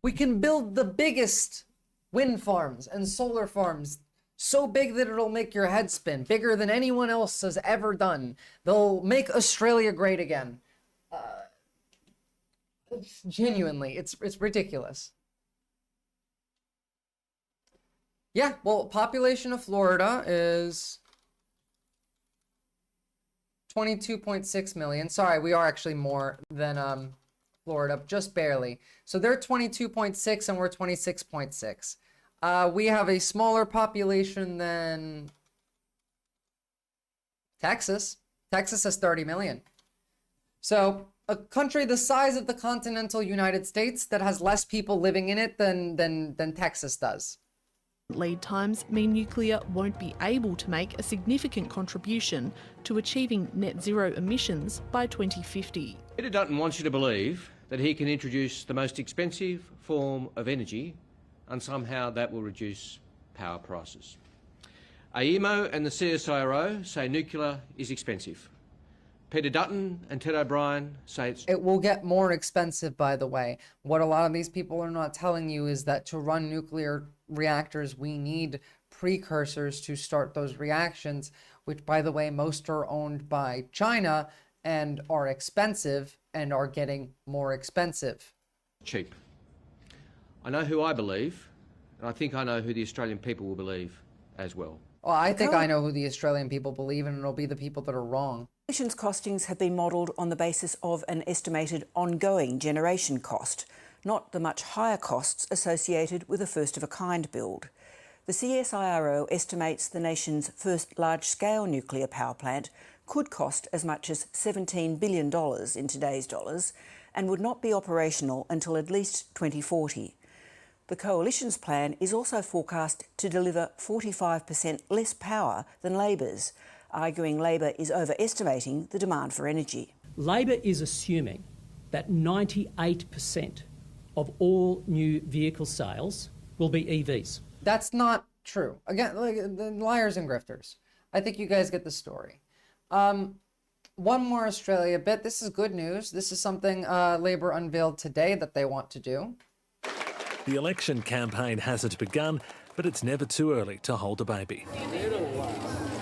Speaker 1: we can build the biggest wind farms and solar farms, so big that it'll make your head spin, bigger than anyone else has ever done. They'll make Australia great again. Genuinely, it's ridiculous. Yeah, well, population of Florida is 22.6 million. Sorry, we are actually more than Florida, just barely. So they're 22.6 and we're 26.6. We have a smaller population than Texas. Texas has 30 million. So a country the size of the continental United States that has less people living in it than Texas does.
Speaker 13: Lead times mean nuclear won't be able to make a significant contribution to achieving net zero emissions by 2050.
Speaker 4: Peter Dutton wants you to believe that he can introduce the most expensive form of energy and somehow that will reduce power prices. AEMO and the CSIRO say nuclear is expensive. Peter Dutton and Ted O'Brien say
Speaker 1: it will get more expensive, by the way. What a lot of these people are not telling you is that to run nuclear reactors, we need precursors to start those reactions, which, by the way, most are owned by China and are expensive and are getting more expensive.
Speaker 4: Cheap. I know who I believe, and I think I know who the Australian people will believe as well.
Speaker 1: Well, I think I know who the Australian people believe, and it'll be the people that are wrong.
Speaker 8: Emissions costings have been modelled on the basis of an estimated ongoing generation cost, not the much higher costs associated with a first-of-a-kind build. The CSIRO estimates the nation's first large-scale nuclear power plant could cost as much as $17 billion in today's dollars and would not be operational until at least 2040. The Coalition's plan is also forecast to deliver 45% less power than Labor's, arguing Labor is overestimating the demand for energy.
Speaker 24: Labor is assuming that 98% of all new vehicle sales will be EVs.
Speaker 1: That's not true. Again, like the liars and grifters. I think you guys get the story. One more Australia bit. This is good news. This is something Labor unveiled today that they want to do.
Speaker 14: The election campaign hasn't begun, but it's never too early to hold a baby.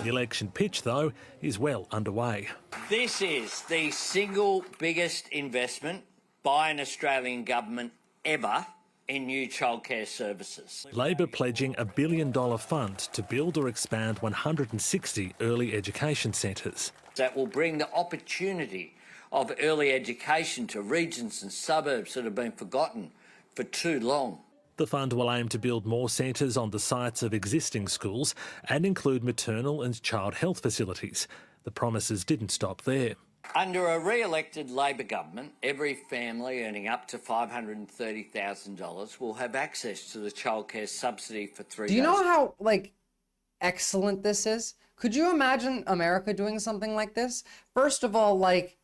Speaker 14: The election pitch, though, is well underway.
Speaker 22: This is the single biggest investment by an Australian government ever in new childcare services.
Speaker 14: Labor pledging a $1 billion fund to build or expand 160 early education centres.
Speaker 22: That will bring the opportunity of early education to regions and suburbs that have been forgotten for too long.
Speaker 14: The fund will aim to build more centres on the sites of existing schools and include maternal and child health facilities. The promises didn't stop there.
Speaker 22: Under a re-elected Labor government, every family earning up to $530,000 will have access to the childcare subsidy for 3 days.
Speaker 1: Do you know how, like, excellent this is? Could you imagine America doing something like this? First of all, like,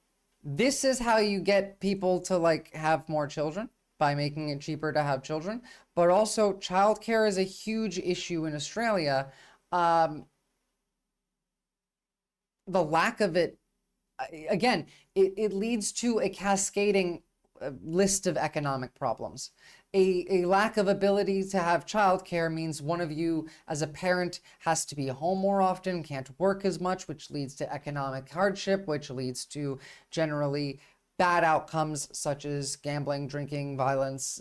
Speaker 1: this is how you get people to, like, have more children, by making it cheaper to have children. But also, childcare is a huge issue in Australia. The lack of it, again, it leads to a cascading list of economic problems. A lack of ability to have childcare means one of you as a parent has to be home more often, can't work as much, which leads to economic hardship, which leads to generally bad outcomes such as gambling, drinking, violence,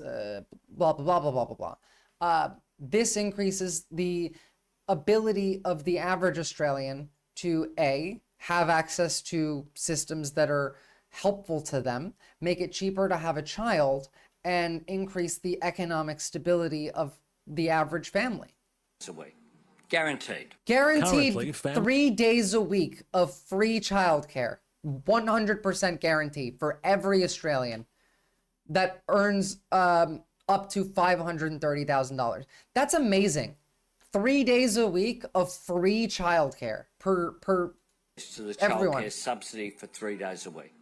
Speaker 1: blah, blah, blah, blah, blah, blah, blah. This increases the ability of the average Australian to A, have access to systems that are helpful to them, make it cheaper to have a child, and increase the economic stability of the average family.
Speaker 22: A week. Guaranteed.
Speaker 1: Guaranteed 3 days a week of free childcare. 100% guaranteed for every Australian that earns up to $530,000. That's amazing. 3 days a week of free childcare per
Speaker 22: To the
Speaker 1: everyone.
Speaker 22: childcare subsidy for 3 days a week.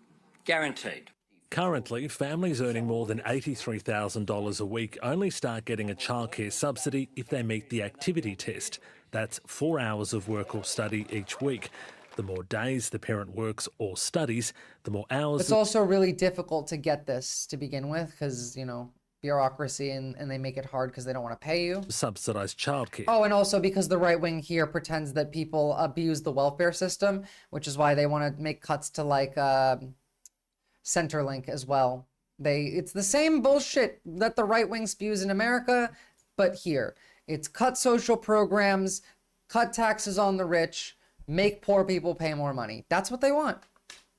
Speaker 22: Guaranteed.
Speaker 14: Currently, families earning more than $83,000 a week only start getting a childcare subsidy if they meet the activity test. That's 4 hours of work or study each week. The more days the parent works or studies, the more hours...
Speaker 1: It's also really difficult to get this to begin with because, you know, bureaucracy and they make it hard because they don't want to pay you.
Speaker 14: Subsidised childcare.
Speaker 1: Oh, and also because the right wing here pretends that people abuse the welfare system, which is why they want to make cuts to like Centrelink as well. It's the same bullshit that the right wing spews in America, but here. It's cut social programs, cut taxes on the rich, make poor people pay more money. That's what they want.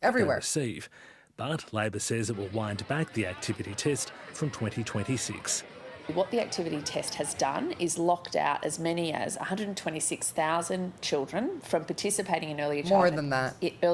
Speaker 1: Everywhere.
Speaker 14: Receive. But Labor says it will wind back the activity test from 2026.
Speaker 15: What the activity test has done is locked out as many as 126,000 children from participating in early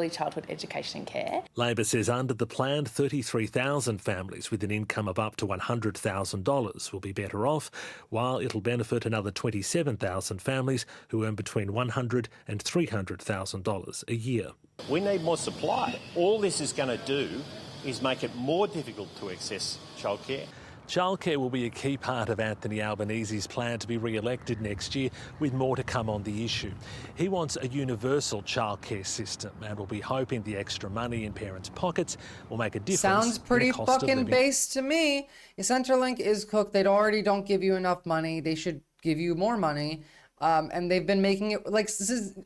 Speaker 15: childhood education and care.
Speaker 14: Labor says under the plan, 33,000 families with an income of up to $100,000 will be better off, while it'll benefit another 27,000 families who earn between $100,000 and $300,000 a year.
Speaker 16: We need more supply. All this is going to do is make it more difficult to access childcare.
Speaker 14: Childcare will be a key part of Anthony Albanese's plan to be re-elected next year, with more to come on the issue. He wants a universal childcare system and will be hoping the extra money in parents' pockets will make a difference.
Speaker 1: Sounds pretty
Speaker 14: in the cost of
Speaker 1: fucking
Speaker 14: living.
Speaker 1: base to me. Centrelink is cooked. They already don't give you enough money. They should give you more money. And they've been making it like this is.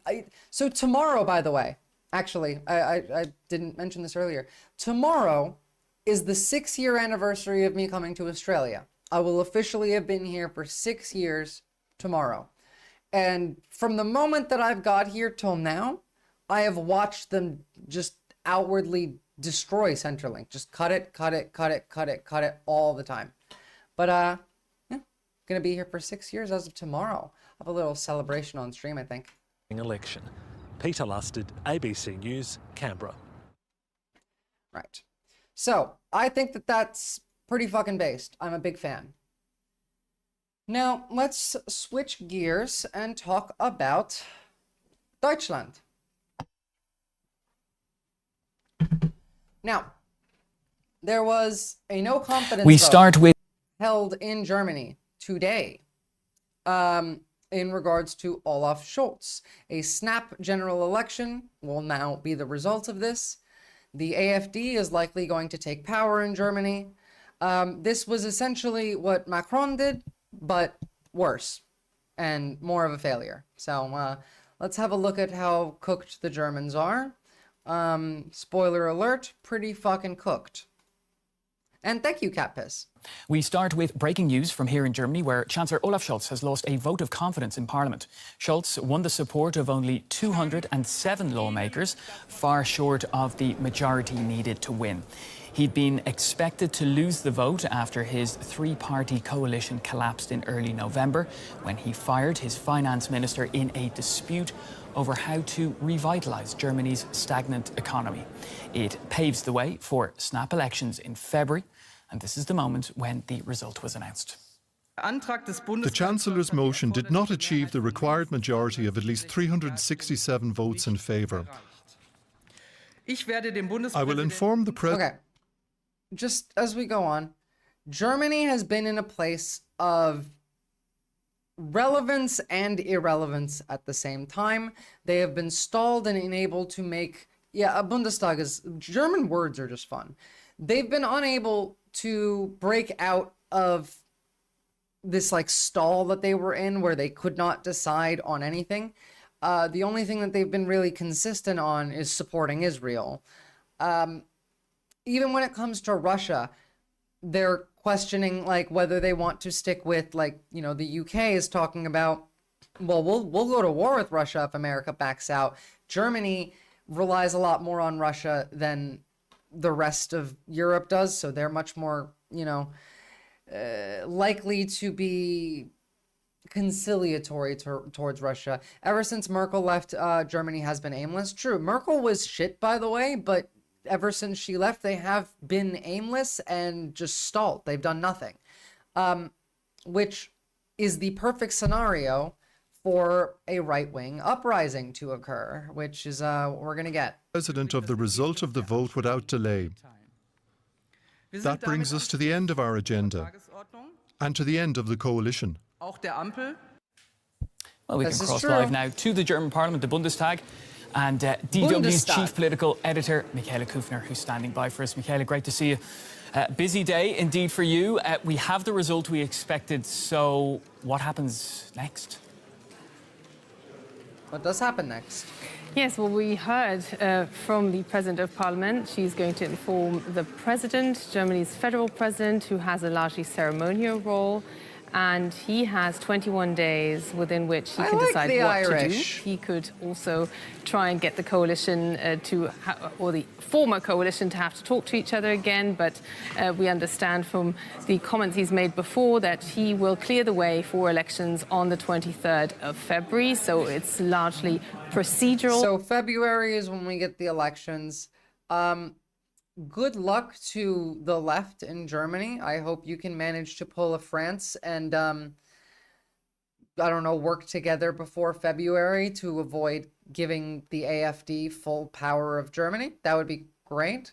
Speaker 1: So tomorrow, by the way, actually, I didn't mention this earlier. Tomorrow is the 6-year anniversary of me coming to Australia. I will officially have been here for 6 years tomorrow. And from the moment that I've got here till now, I have watched them just outwardly destroy Centrelink. Just cut it all the time. But yeah, gonna be here for 6 years as of tomorrow. I'll have a little celebration on stream, I think.
Speaker 14: Election. Peter Lusted, ABC News, Canberra.
Speaker 1: Right. So, I think that that's pretty fucking based. I'm a big fan. Now, let's switch gears and talk about Deutschland. Now, there was a no confidence vote held in Germany today in regards to Olaf Scholz. A snap general election will now be the result of this. The AfD is likely going to take power in Germany. This was essentially what Macron did, but worse and more of a failure. So let's have a look at how cooked the Germans are. Spoiler alert, pretty fucking cooked. And thank you, Cat Piss.
Speaker 3: We start with breaking news from here in Germany, where Chancellor Olaf Scholz has lost a vote of confidence in Parliament. Scholz won the support of only 207 lawmakers, far short of the majority needed to win. He'd been expected to lose the vote after his three-party coalition collapsed in early November, when he fired his finance minister in a dispute over how to revitalise Germany's stagnant economy. It paves the way for snap elections in February, and this is the moment when the result was announced.
Speaker 17: The Chancellor's motion did not achieve the required majority of at least 367 votes in favour. I will inform the President...
Speaker 1: Okay, just as we go on, Germany has been in a place of relevance and irrelevance at the same time. They have been stalled and unable to make... Yeah, a Bundestag is... German words are just fun. They've been unable to break out of this like stall that they were in where they could not decide on anything. The only thing that they've been really consistent on is supporting Israel. Even when it comes to Russia, they're questioning like whether they want to stick with, like, you know, the UK is talking about, well, we'll go to war with Russia if America backs out. Germany relies a lot more on Russia than the rest of Europe does, so they're much more, you know, likely to be conciliatory towards Russia. Ever since Merkel left, Germany has been aimless. True, Merkel was shit, by the way, but ever since she left, they have been aimless and just stalled. They've done nothing, which is the perfect scenario for a right-wing uprising to occur, which is what we're going to get.
Speaker 17: President of the result of the vote without delay. That brings us to the end of our agenda and to the end of the coalition.
Speaker 3: Well, we can cross live now to the German Parliament, the Bundestag, and DW's chief political editor, Michaela Kufner, who's standing by for us. Michaela, great to see you. Busy day indeed for you. We have the result we expected, so what happens next?
Speaker 1: What does happen next?
Speaker 18: Yes, well, we heard from the President of Parliament. She's going to inform the President, Germany's federal president, who has a largely ceremonial role. And he has 21 days within which he can decide what to do. He could also try and get the coalition or the former coalition to have to talk to each other again. But we understand from the comments he's made before that he will clear the way for elections on the 23rd of February. So it's largely procedural.
Speaker 1: So February is when we get the elections. Good luck to the left in Germany. I hope you can manage to pull a France and, I don't know, work together before February to avoid giving the AfD full power of Germany. That would be great.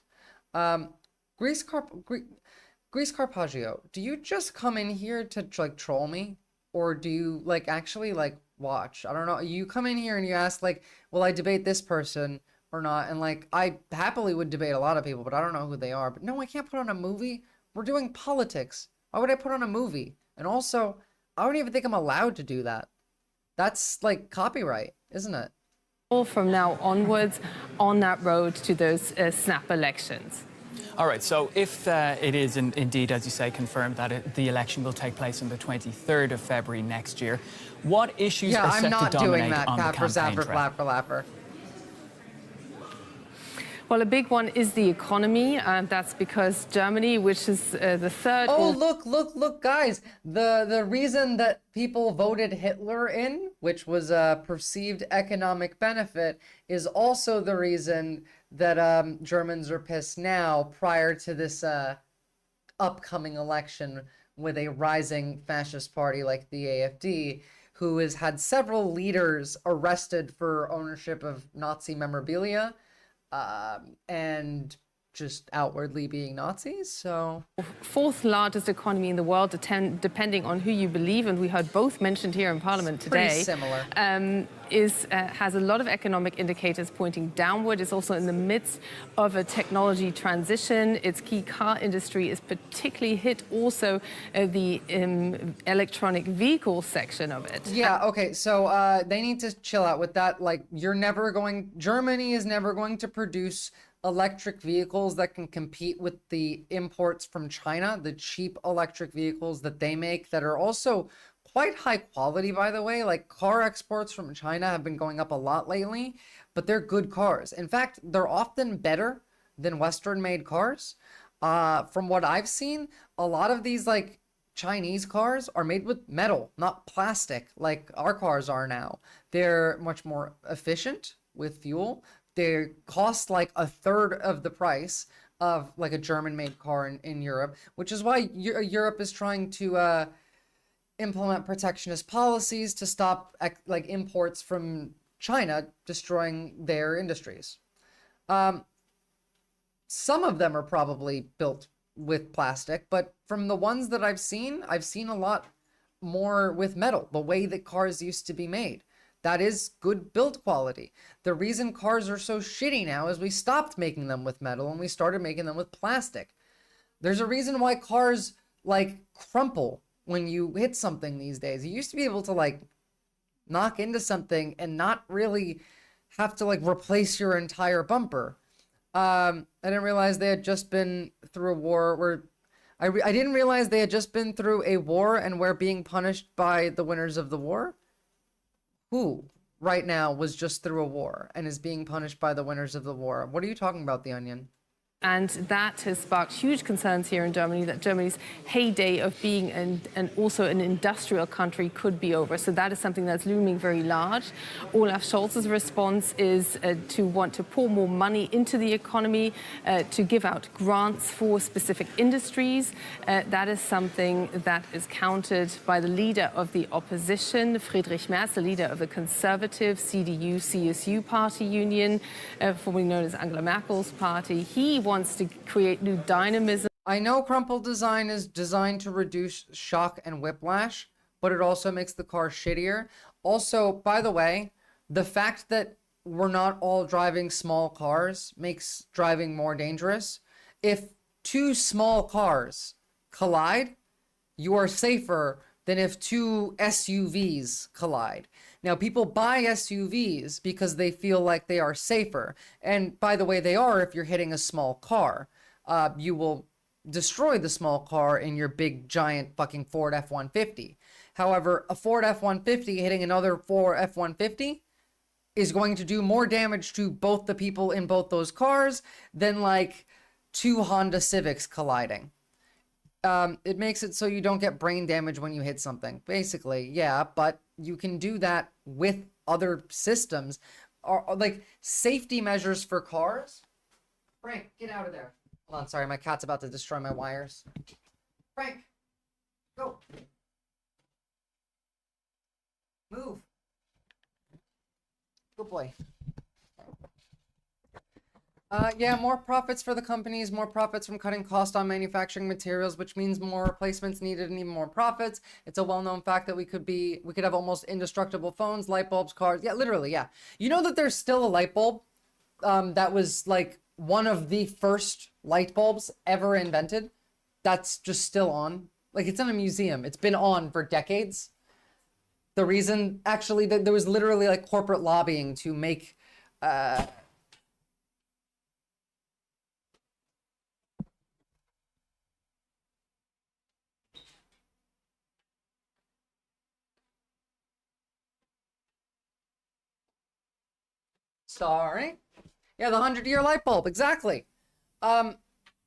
Speaker 1: Greece Carpaggio, do you just come in here to like troll me? Or do you like actually like watch? I don't know. You come in here and you ask like, will I debate this person or not? And like, I happily would debate a lot of people, but I don't know who they are. But no, I can't put on a movie. We're doing politics. Why would I put on a movie? And also, I don't even think I'm allowed to do that. That's like copyright, isn't it?
Speaker 18: From now onwards on that road to those snap elections.
Speaker 3: All right, so if it is indeed, as you say, confirmed that the election will take place on the 23rd of February next year, what issues are set to dominate on the campaign trail?
Speaker 18: Well, a big one is the economy, and that's because Germany, which is the third...
Speaker 1: Oh, look, guys. The reason that people voted Hitler in, which was a perceived economic benefit, is also the reason that Germans are pissed now prior to this upcoming election with a rising fascist party like the AfD, who has had several leaders arrested for ownership of Nazi memorabilia. And just outwardly being Nazis, so...
Speaker 18: Fourth largest economy in the world, depending on who you believe, and we heard both mentioned here in Parliament today.
Speaker 1: Pretty similar.
Speaker 18: Has a lot of economic indicators pointing downward. It's also in the midst of a technology transition. Its key car industry is particularly hit. Also, the electronic vehicle section of it.
Speaker 1: Yeah, okay, so they need to chill out with that. Like, Germany is never going to produce electric vehicles that can compete with the imports from China, the cheap electric vehicles that they make that are also quite high quality, by the way. Like, car exports from China have been going up a lot lately, but they're good cars. In fact, they're often better than Western-made cars. From what I've seen, a lot of these like Chinese cars are made with metal, not plastic, like our cars are now. They're much more efficient with fuel. They cost like a third of the price of like a German-made car in Europe, which is why Europe is trying to implement protectionist policies to stop like imports from China, destroying their industries. Some of them are probably built with plastic, but from the ones that I've seen a lot more with metal, the way that cars used to be made. That is good build quality. The reason cars are so shitty now is we stopped making them with metal and we started making them with plastic. There's a reason why cars like crumple when you hit something these days. You used to be able to like knock into something and not really have to like replace your entire bumper. I didn't realize they had just been through a war where I didn't realize they had just been through a war and were being punished by the winners of the war. Who right now was just through a war and is being punished by the winners of the war? What are you talking about, The Onion?
Speaker 18: And that has sparked huge concerns here in Germany, that Germany's heyday of being also an industrial country could be over. So that is something that's looming very large. Olaf Scholz's response is to want to pour more money into the economy, to give out grants for specific industries. That is something that is countered by the leader of the opposition, Friedrich Merz, the leader of the conservative CDU-CSU party union, formerly known as Angela Merkel's party. He wants to create new dynamism.
Speaker 1: I know crumple design is designed to reduce shock and whiplash, but it also makes the car shittier. Also, by the way, the fact that we're not all driving small cars makes driving more dangerous. If two small cars collide, you are safer than if two SUVs collide. Now, people buy SUVs because they feel like they are safer. And by the way, they are if you're hitting a small car. You will destroy the small car in your big, giant fucking Ford F-150. However, a Ford F-150 hitting another Ford F-150 is going to do more damage to both the people in both those cars than like two Honda Civics colliding. It makes it so you don't get brain damage when you hit something. Basically, yeah, but you can do that with other systems, or like safety measures for cars. Frank, get out of there. Hold on, sorry, my cat's about to destroy my wires. Frank, go. Move. Good boy. Yeah, more profits for the companies, more profits from cutting cost on manufacturing materials, which means more replacements needed and even more profits. It's a well-known fact that we could have almost indestructible phones, light bulbs, cars. Yeah, literally, yeah. You know that there's still a light bulb that was like one of the first light bulbs ever invented that's just still on? Like, it's in a museum. It's been on for decades. The reason, actually, that there was literally like corporate lobbying to make Sorry. Yeah, the 100-year light bulb, exactly.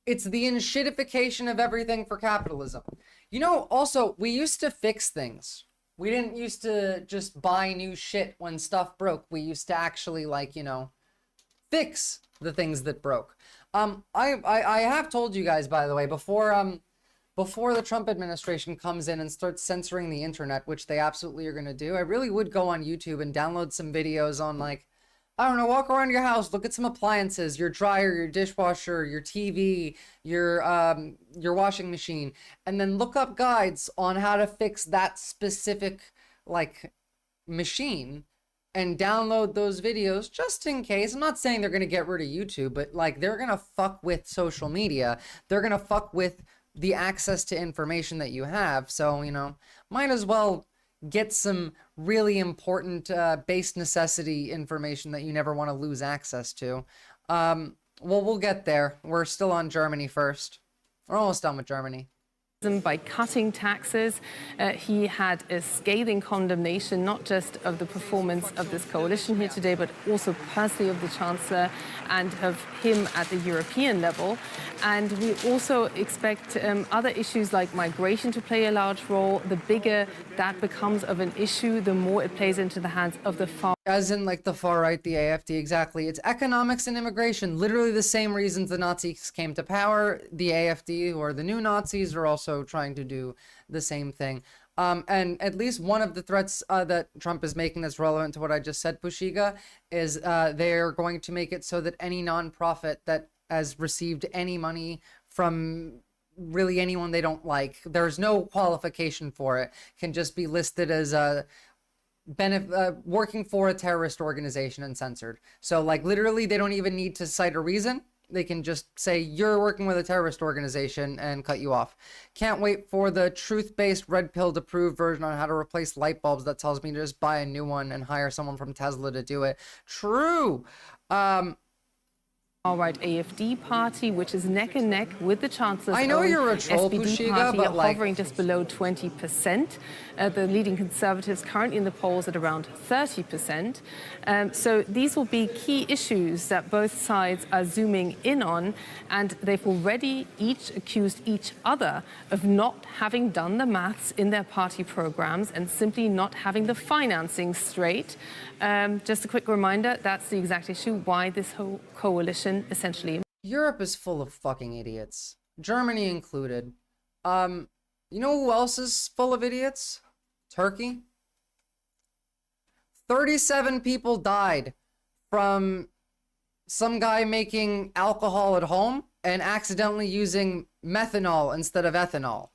Speaker 1: It's the enshittification of everything for capitalism. You know, also, we used to fix things. We didn't used to just buy new shit when stuff broke. We used to actually, like, you know, fix the things that broke. I have told you guys, by the way, before the Trump administration comes in and starts censoring the internet, which they absolutely are going to do, I really would go on YouTube and download some videos on, like, I don't know, walk around your house, look at some appliances, your dryer, your dishwasher, your TV, your washing machine, and then look up guides on how to fix that specific, like, machine, and download those videos just in case. I'm not saying they're going to get rid of YouTube, but, like, they're going to fuck with social media. They're going to fuck with the access to information that you have. So, you know, might as well get some really important base necessity information that you never want to lose access to. Well, we'll get there. We're still on Germany first. We're almost done with Germany.
Speaker 18: By cutting taxes. He had a scathing condemnation, not just of the performance of this coalition here today, but also personally of the Chancellor and of him at the European level. And we also expect other issues like migration to play a large role. The bigger that becomes of an issue, the more it plays into the hands of the far.
Speaker 1: As in, like, the far right, the AfD, exactly. It's economics and immigration. Literally the same reasons the Nazis came to power. The AfD, or the new Nazis, are also trying to do the same thing. And at least one of the threats that Trump is making that's relevant to what I just said, Pushiga, is they're going to make it so that any nonprofit that has received any money from really anyone they don't like, there's no qualification for it, can just be listed as working for a terrorist organization and censored. So, like, literally they don't even need to cite a reason. They can just say you're working with a terrorist organization and cut you off. Can't wait for the truth-based red pill approved version on how to replace light bulbs that tells me to just buy a new one and hire someone from Tesla to do it. True.
Speaker 18: All-right AfD party, which is neck and neck with the Chancellor's
Speaker 1: I know
Speaker 18: own
Speaker 1: you're a troll,
Speaker 18: SPD
Speaker 1: Pushiga,
Speaker 18: party,
Speaker 1: but like,
Speaker 18: hovering just below 20%. The leading Conservatives currently in the polls at around 30%. So these will be key issues that both sides are zooming in on, and they've already each accused each other of not having done the maths in their party programs and simply not having the financing straight. Just a quick reminder, that's the exact issue why this whole coalition essentially.
Speaker 1: Europe is full of fucking idiots, Germany included. You know who else is full of idiots? Turkey. 37 people died from some guy making alcohol at home and accidentally using methanol instead of ethanol.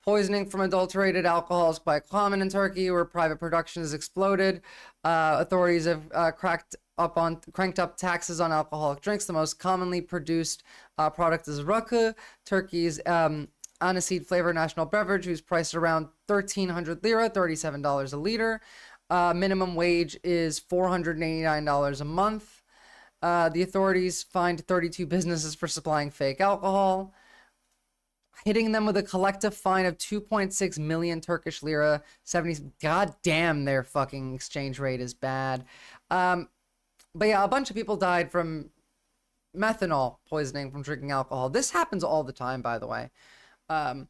Speaker 1: Poisoning from adulterated alcohol is quite common in Turkey, where private production has exploded. Authorities have cranked up taxes on alcoholic drinks. The most commonly produced product is rakı, Turkey's aniseed flavored national beverage, whose priced around 1,300 lira, $37 a liter. Minimum wage is $489 a month. The authorities fined 32 businesses for supplying fake alcohol, hitting them with a collective fine of 2.6 million Turkish lira, 70. God damn, their fucking exchange rate is bad. But yeah, a bunch of people died from methanol poisoning from drinking alcohol. This happens all the time, by the way. I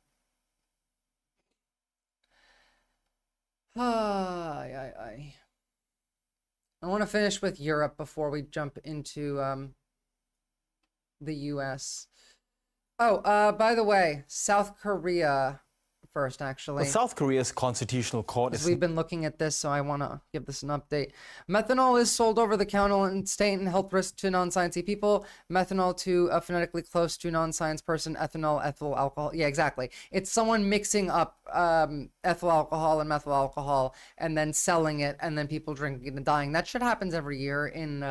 Speaker 1: want to finish with Europe before we jump into the US. Oh, by the way, South Korea first, actually.
Speaker 2: Well, South Korea's constitutional court is...
Speaker 1: We've been looking at this, so I want to give this an update. Methanol is sold over the counter and state and health risk to non-sciencey people. Methanol to a phonetically close to non-science person. Ethanol, ethyl alcohol. Yeah, exactly. It's someone mixing up ethyl alcohol and methyl alcohol and then selling it, and then people drinking it and dying. That shit happens every year in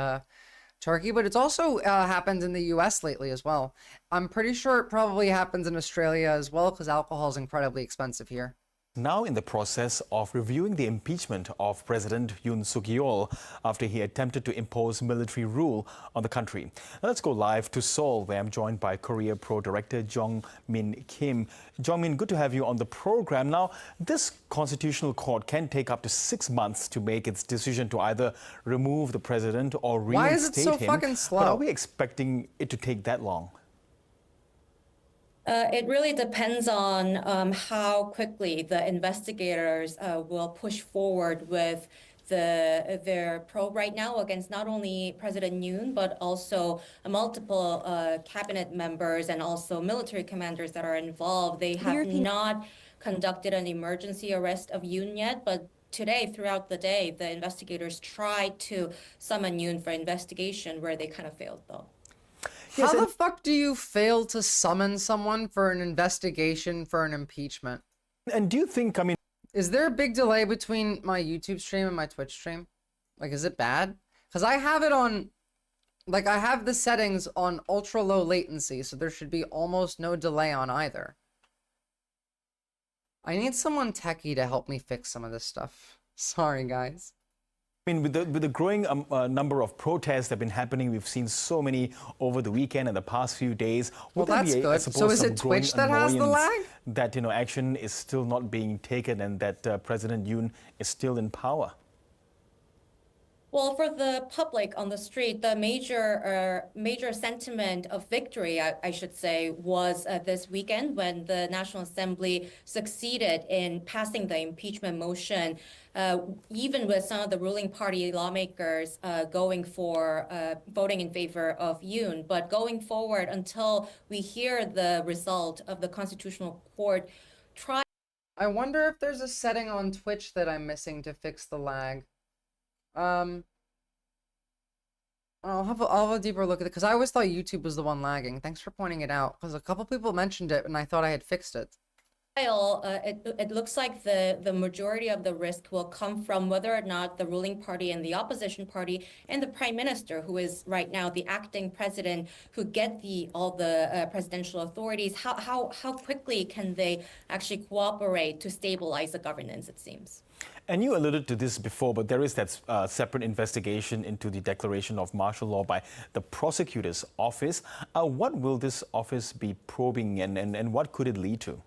Speaker 1: Turkey, but it's also happened in the US lately as well. I'm pretty sure it probably happens in Australia as well, because alcohol is incredibly expensive here.
Speaker 2: Now in the process of reviewing the impeachment of President Yoon Suk-yeol after he attempted to impose military rule on the country. Now let's go live to Seoul, where I'm joined by Korea Pro Director Jong-min Kim. Jong-min, good to have you on the program. Now, this constitutional court can take up to 6 months to make its decision to either remove the president or reinstate him.
Speaker 1: Why is it so fucking slow?
Speaker 2: But are we expecting it to take that long?
Speaker 19: It really depends on how quickly the investigators will push forward with their probe right now against not only President Yoon, but also multiple cabinet members and also military commanders that are involved. They have not conducted an emergency arrest of Yoon yet, but today, throughout the day, the investigators tried to summon Yoon for investigation, where they kind of failed, though.
Speaker 1: How the fuck do you fail to summon someone for an investigation for an impeachment?
Speaker 2: And do you think, I mean...
Speaker 1: Is there a big delay between my YouTube stream and my Twitch stream? Like, is it bad? Because I have it on... Like, I have the settings on ultra low latency, so there should be almost no delay on either. I need someone techie to help me fix some of this stuff. Sorry, guys.
Speaker 2: I mean, with the growing number of protests that have been happening, we've seen so many over the weekend and the past few days.
Speaker 1: Well,
Speaker 2: Would there
Speaker 1: that's
Speaker 2: be, I
Speaker 1: good.
Speaker 2: suppose,
Speaker 1: So is
Speaker 2: some
Speaker 1: it
Speaker 2: growing
Speaker 1: Twitch that has the
Speaker 2: annoyance
Speaker 1: lag?
Speaker 2: that, action is still not being taken and that President Yoon is still in power?
Speaker 19: Well, for the public on the street, the major sentiment of victory, I should say, was this weekend when the National Assembly succeeded in passing the impeachment motion, even with some of the ruling party lawmakers going for voting in favor of Yoon. But going forward, until we hear the result of the Constitutional Court trial.
Speaker 1: I wonder if there's a setting on Twitch that I'm missing to fix the lag. I'll have a deeper look at it because I always thought YouTube was the one lagging. Thanks for pointing it out because a couple people mentioned it and I thought I had fixed it.
Speaker 19: It looks like the majority of the risk will come from whether or not the ruling party and the opposition party and the prime minister, who is right now the acting president, who get all the presidential authorities, how quickly can they actually cooperate to stabilize the governance, it seems.
Speaker 2: And you alluded to this before, but there is that separate investigation into the declaration of martial law by the prosecutor's office. What will this office be probing and what could it lead to?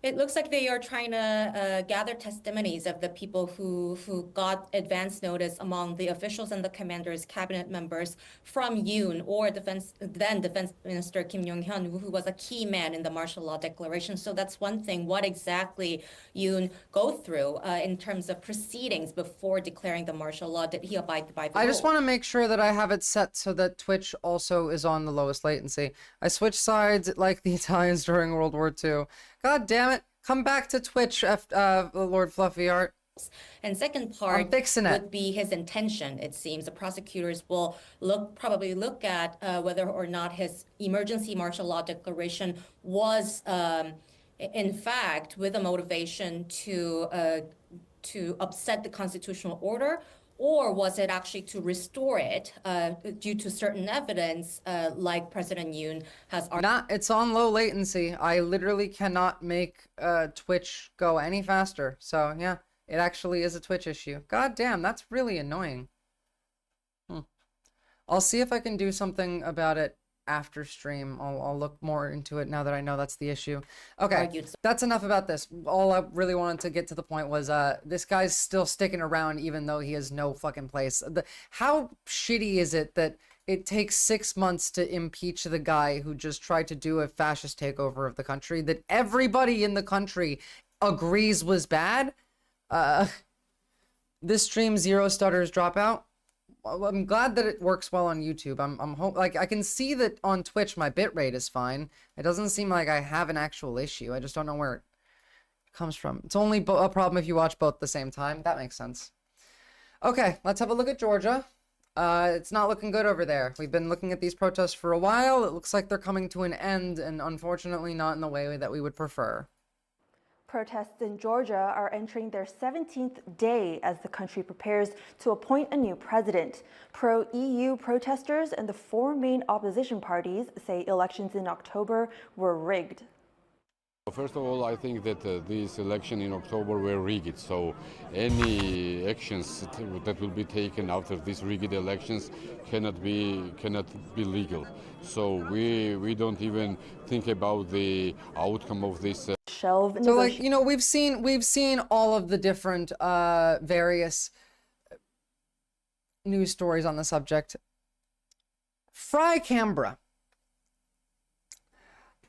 Speaker 19: It looks like they are trying to gather testimonies of the people who got advance notice among the officials and the commanders, cabinet members from Yoon or then Defense Minister Kim Yong-hyun, who was a key man in the martial law declaration. So that's one thing. What exactly Yoon go through in terms of proceedings before declaring the martial law? Did he abide by the
Speaker 1: I just
Speaker 19: rule?
Speaker 1: want to make sure that I have it set so that Twitch also is on the lowest latency. I switched sides like the Italians during World War II. God damn it. Come back to Twitch, Lord Fluffy Art.
Speaker 19: And second part
Speaker 1: I'm fixing it.
Speaker 19: would be his intention, it seems. The prosecutors will probably look at whether or not his emergency martial law declaration was, in fact, with a motivation to upset the constitutional order, or was it actually to restore it due to certain evidence, like President Yoon has argued?
Speaker 1: It's on low latency. I literally cannot make Twitch go any faster. So yeah, it actually is a Twitch issue. God damn, that's really annoying. I'll see if I can do something about it after stream. I'll look more into it now that I know that's the issue. Okay, that's enough about this. All I really wanted to get to the point was this guy's still sticking around even though he has no fucking place. How shitty is it that it takes 6 months to impeach the guy who just tried to do a fascist takeover of the country that everybody in the country agrees was bad? This stream, Zero Stutters Dropout. I'm glad that it works well on YouTube. Like I can see that on Twitch my bitrate is fine. It doesn't seem like I have an actual issue. I just don't know where it comes from. It's only a problem if you watch both at the same time. That makes sense. Okay, let's have a look at Georgia. It's not looking good over there. We've been looking at these protests for a while. It looks like they're coming to an end, and unfortunately not in the way that we would prefer.
Speaker 5: Protests in Georgia are entering their 17th day as the country prepares to appoint a new president. Pro-EU protesters and the four main opposition parties say elections in October were rigged.
Speaker 11: First of all, I think that this election in October were rigged, so any actions that will be taken after these rigged elections cannot be legal. So we don't even think about the outcome of this.
Speaker 1: So like, you know, we've seen all of the different various news stories on the subject. Fry Canberra.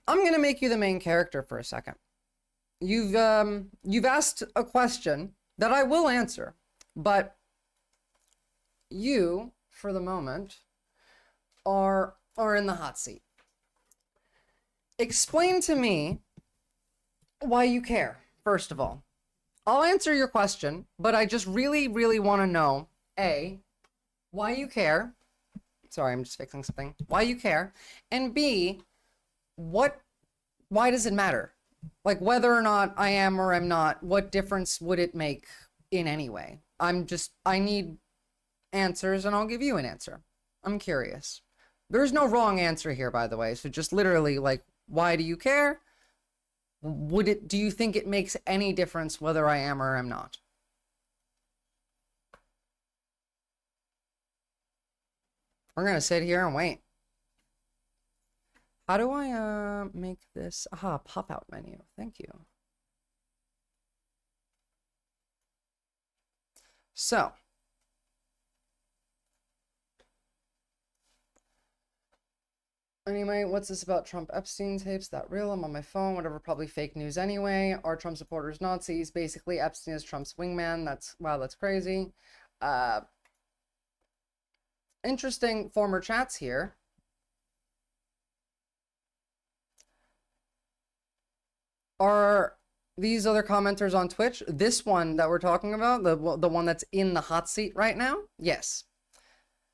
Speaker 1: I'm gonna make you the main character for a second. You've asked a question that I will answer, but you, for the moment, are in the hot seat. Explain to me why you care, first of all. I'll answer your question, but I just really, really want to know, A, why you care. Sorry, I'm just fixing something. Why you care. And B, why does it matter? Like, whether or not I am or am not, what difference would it make in any way? I need answers, and I'll give you an answer. I'm curious. There's no wrong answer here, by the way. So just literally, like, why do you care? Do you think it makes any difference whether I am or am not? We're gonna sit here and wait. How do I make this? Aha, pop-out menu. Thank you. So. Anyway, what's this about Trump Epstein tapes? That real? I'm on my phone. Whatever, probably fake news anyway. Are Trump supporters Nazis? Basically, Epstein is Trump's wingman. Wow, that's crazy. Interesting former chats here. Are these other commenters on Twitch? This one that we're talking about, the one that's in the hot seat right now? Yes.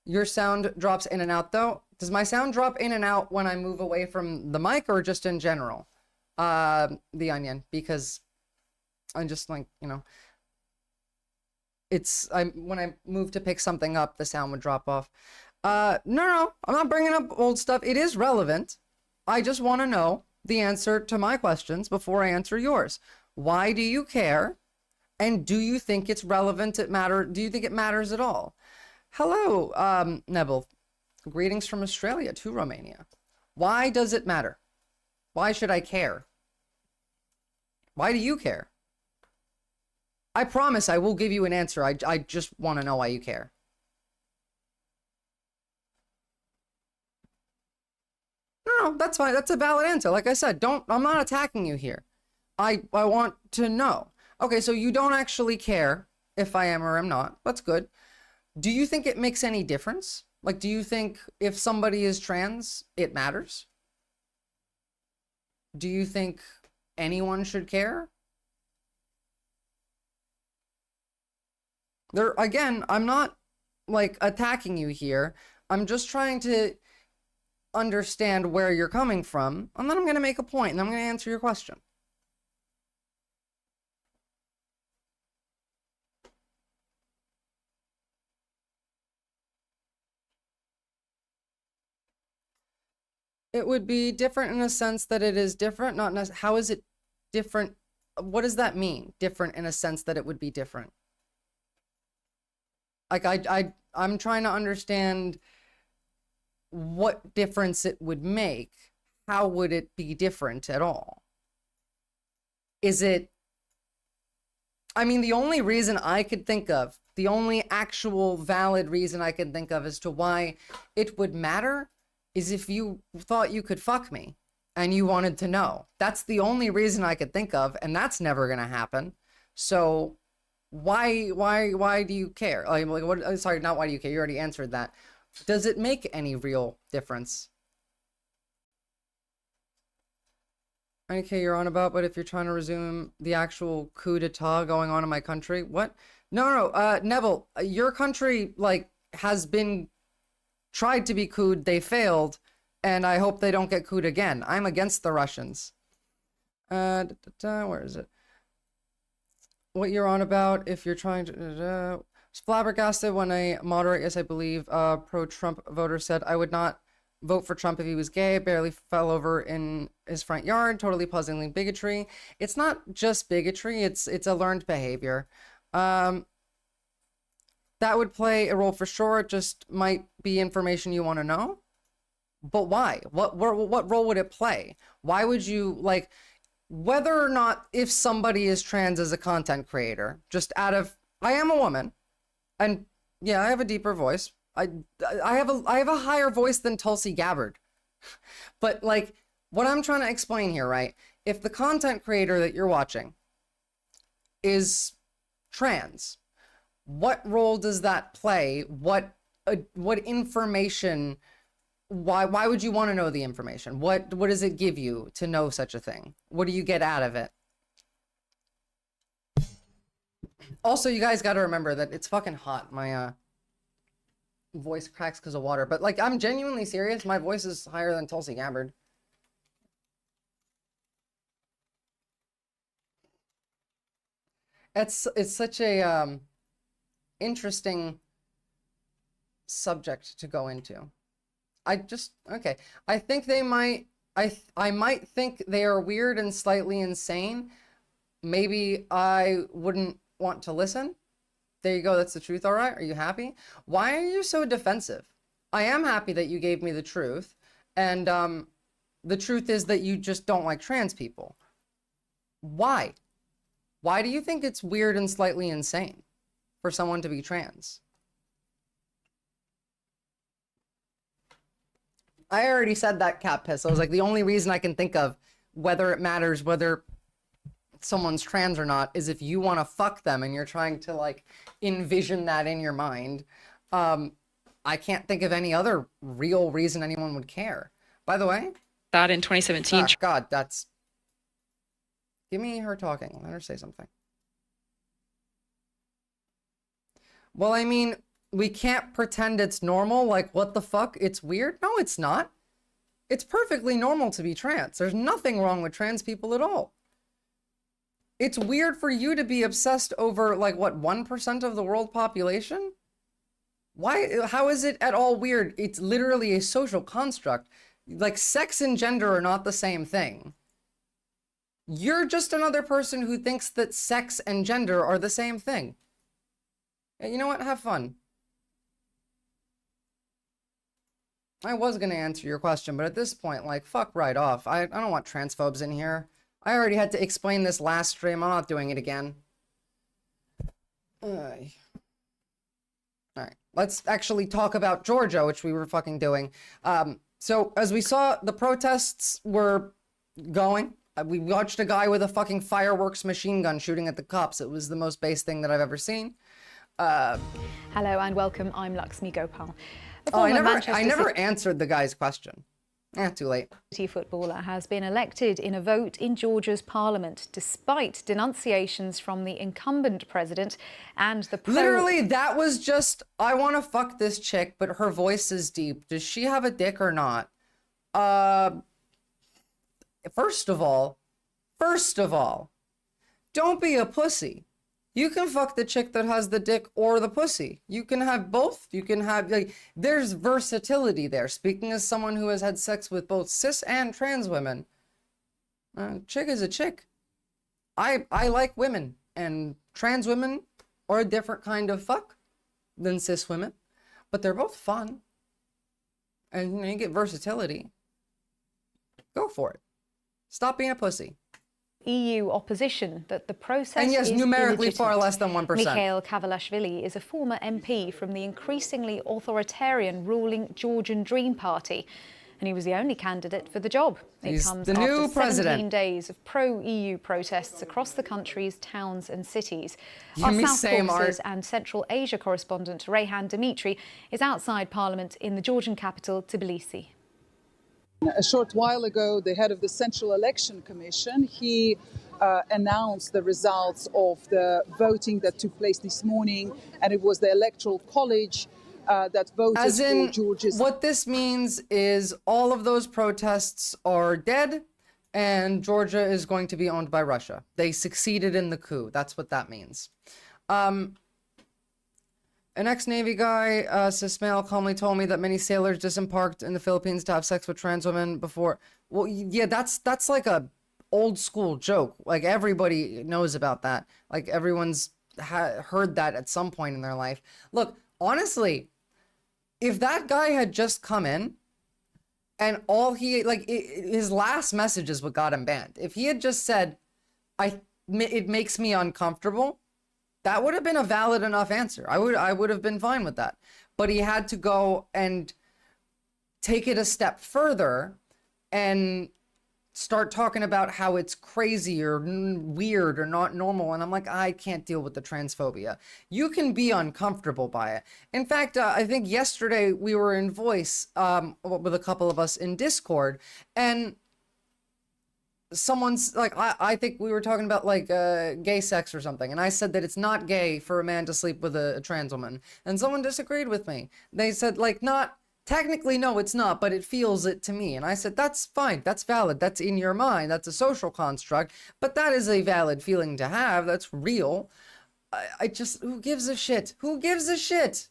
Speaker 1: Your sound drops in and out though. Does my sound drop in and out when I move away from the mic or just in general? The Onion, because I'm just like, you know, when I move to pick something up, the sound would drop off. No, I'm not bringing up old stuff. It is relevant. I just want to know the answer to my questions before I answer yours. Why do you care? And do you think it's relevant? Do you think it matters at all? Hello, Neville. Greetings from Australia to Romania. Why does it matter? Why should I care? Why do you care? I promise I will give you an answer. I just want to know why you care. No, that's fine. That's a valid answer. Like I said, I'm not attacking you here. I want to know. Okay, so you don't actually care if I am or am not. That's good. Do you think it makes any difference? Like, do you think if somebody is trans, it matters? Do you think anyone should care? Again, I'm not like attacking you here. I'm just trying to understand where you're coming from, and then I'm going to make a point and I'm going to answer your question. It would be different in a sense that it is different, not necessarily. How is it different? What does that mean? Different in a sense that it would be different. Like I'm trying to understand what difference it would make. How would it be different at all? Is it, I mean, the only reason I could think of, the only actual valid reason I can think of as to why it would matter is if you thought you could fuck me and you wanted to know. That's the only reason I could think of, and that's never gonna happen. So why do you care? Like, what, sorry, not why do you care? You already answered that. Does it make any real difference? Okay, you're on about, but if you're trying to resume the actual coup d'etat going on in my country, what? No, Neville, your country, like, has been tried to be couped, they failed, and I hope they don't get couped again. I'm against the Russians. Where is it? What you're on about, if you're trying to... was flabbergasted when a moderate, yes, I believe, pro-Trump voter said, I would not vote for Trump if he was gay, barely fell over in his front yard, totally puzzling bigotry. It's not just bigotry, it's a learned behavior. That would play a role for sure. It just might be information you want to know. But why? What role would it play? Why would you, like, whether or not if somebody is trans as a content creator, just out of, I am a woman, and yeah, I have a deeper voice. I have a higher voice than Tulsi Gabbard. But like, what I'm trying to explain here, right? If the content creator that you're watching is trans, what role does that play? What information, why would you want to know the information? What does it give you to know such a thing? What do you get out of it? Also, you guys got to remember that it's fucking hot. My voice cracks because of water, but like, I'm genuinely serious. My voice is higher than Tulsi Gabbard. It's such a interesting subject to go into. Okay. I think they might, I might think they are weird and slightly insane. Maybe I wouldn't want to listen. There you go. That's the truth. All right. Are you happy? Why are you so defensive? I am happy that you gave me the truth. And the truth is that you just don't like trans people. Why? Why do you think it's weird and slightly insane for someone to be trans? I already said that, cat piss. I was like, the only reason I can think of whether it matters whether someone's trans or not is if you want to fuck them and you're trying to like envision that in your mind. I can't think of any other real reason anyone would care. By the way,
Speaker 7: that in 2017.
Speaker 1: Oh God, that's. Give me her talking. Let her say something. Well, I mean, we can't pretend it's normal. Like, what the fuck? It's weird? No, it's not. It's perfectly normal to be trans. There's nothing wrong with trans people at all. It's weird for you to be obsessed over, like, what, 1% of the world population? Why? How is it at all weird? It's literally a social construct. Like, sex and gender are not the same thing. You're just another person who thinks that sex and gender are the same thing. You know what? Have fun. I was going to answer your question, but at this point, like, fuck right off. I don't want transphobes in here. I already had to explain this last stream. I'm not doing it again. Alright, let's actually talk about Georgia, which we were fucking doing. So, as we saw, the protests were going. We watched a guy with a fucking fireworks machine gun shooting at the cops. It was the most base thing that I've ever seen.
Speaker 9: Hello and welcome. I'm Laxmi Gopal.
Speaker 1: I never answered the guy's question. Too late.
Speaker 9: Footballer has been elected in a vote in Georgia's parliament, despite denunciations from the incumbent president and the
Speaker 1: Literally, that was just, I want to fuck this chick, but her voice is deep. Does she have a dick or not? First of all, don't be a pussy. You can fuck the chick that has the dick or the pussy. You can have both. You can have, like, there's versatility there. Speaking as someone who has had sex with both cis and trans women, chick is a chick. I like women, and trans women are a different kind of fuck than cis women, but they're both fun. And you get versatility. Go for it. Stop being a pussy.
Speaker 9: EU opposition that the process
Speaker 1: and yes,
Speaker 9: is
Speaker 1: numerically
Speaker 9: illegitimate.
Speaker 1: far less than 1%.
Speaker 9: Mikhail Kavalashvili is a former MP from the increasingly authoritarian ruling Georgian Dream Party, and he was the only candidate for the job.
Speaker 1: He's
Speaker 9: it comes
Speaker 1: the
Speaker 9: after
Speaker 1: new
Speaker 9: 17
Speaker 1: president.
Speaker 9: days of pro-EU protests across the country's towns and cities.
Speaker 1: Give
Speaker 9: Our
Speaker 1: me
Speaker 9: South
Speaker 1: same,
Speaker 9: Caucasus
Speaker 1: Art.
Speaker 9: and Central Asia correspondent Reyhan Dimitri is outside Parliament in the Georgian capital, Tbilisi.
Speaker 20: A short while ago, the head of the Central Election Commission, he announced the results of the voting that took place this morning, and it was the Electoral College that voted
Speaker 1: As in,
Speaker 20: for Georgia's...
Speaker 1: what this means is all of those protests are dead, and Georgia is going to be owned by Russia. They succeeded in the coup. That's what that means. An ex-Navy guy, Sismail, calmly told me that many sailors disembarked in the Philippines to have sex with trans women before. Well, yeah, that's like a old school joke. Like, everybody knows about that. Like, everyone's heard that at some point in their life. Look, honestly, if that guy had just come in and all he, like, his last message is what got him banned. If he had just said, it makes me uncomfortable, that would have been a valid enough answer. I would have been fine with that. But he had to go and take it a step further and start talking about how it's crazy or weird or not normal. And I'm like, I can't deal with the transphobia. You can be uncomfortable by it. In fact, I think yesterday we were in Voice with a couple of us in Discord, and someone's like, I think we were talking about like gay sex or something, and I said that it's not gay for a man to sleep with a trans woman, and someone disagreed with me. They said, like, not technically, no, it's not, but it feels it to me. And I said, that's fine, that's valid, that's in your mind, that's a social construct, but that is a valid feeling to have. That's real. I just, who gives a shit? Who gives a shit?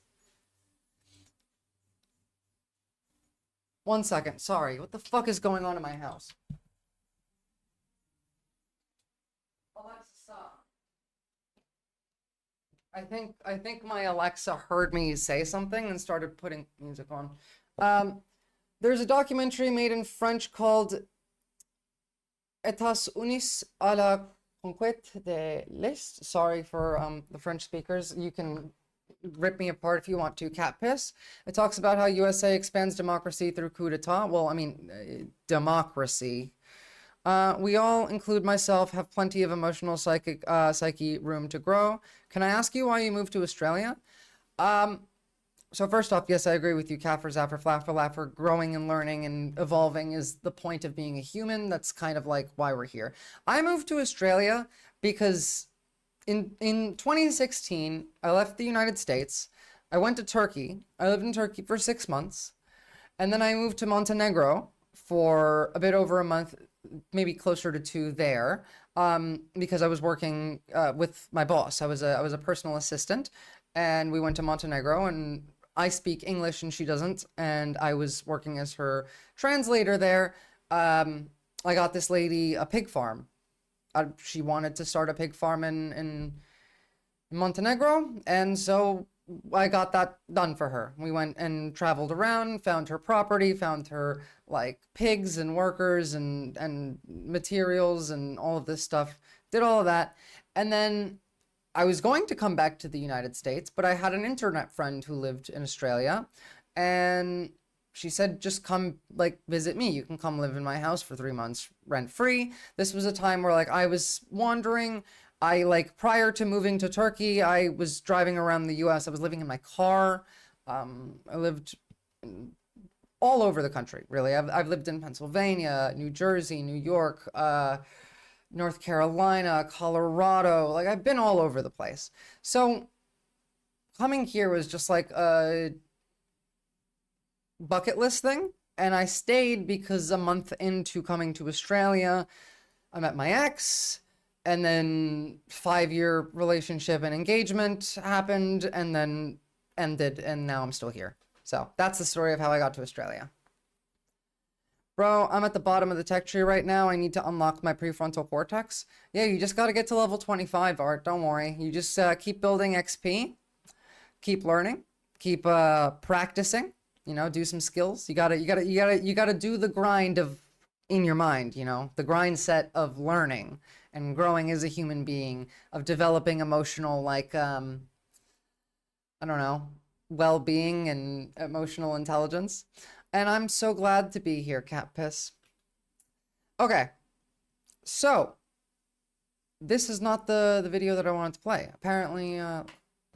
Speaker 1: 1 second, sorry, what the fuck is going on in my house? I think my Alexa heard me say something and started putting music on. There's a documentary made in French called États Unis à la conquête de l'Est. Sorry for the French speakers. You can rip me apart if you want to. Cat piss. It talks about how USA expands democracy through coup d'etat. Well, I mean, democracy. We all, include myself, have plenty of emotional psyche room to grow. Can I ask you why you moved to Australia? So first off, yes, I agree with you. Kaffer, Zaffer, Flaffer, Laffer, growing and learning and evolving is the point of being a human. That's kind of like why we're here. I moved to Australia because in 2016, I left the United States. I went to Turkey. I lived in Turkey for 6 months. And then I moved to Montenegro for a bit over a month, maybe closer to 2 there, because I was working with my boss. I was a personal assistant, and we went to Montenegro, and I speak English and she doesn't, and I was working as her translator there. I got this lady a pig farm. She wanted to start a pig farm in Montenegro, and so I got that done for her. We went and traveled around, found her property, found her like pigs and workers and materials and all of this stuff, did all of that. And then I was going to come back to the United States, but I had an internet friend who lived in Australia, and she said, just come like visit me. You can come live in my house for 3 months rent free. This was a time where like I was wandering. I like prior to moving to Turkey, I was driving around the US. I was living in my car. I lived all over the country, really. I've lived in Pennsylvania, New Jersey, New York, North Carolina, Colorado. Like I've been all over the place. So coming here was just like a bucket list thing. And I stayed because a month into coming to Australia, I met my ex, and then 5-year relationship and engagement happened and then ended, and now I'm still here. So that's the story of how I got to Australia. Bro, I'm at the bottom of the tech tree right now. I need to unlock my prefrontal cortex. Yeah, you just got to get to level 25, Art. Don't worry. You just keep building XP, keep learning, keep practicing. You know, do some skills. You gotta do the grind of in your mind. You know, the grind set of learning and growing as a human being, of developing emotional like I don't know, well-being and emotional intelligence. And I'm so glad to be here, Cat Piss. Okay, so this is not the video that I wanted to play. Apparently,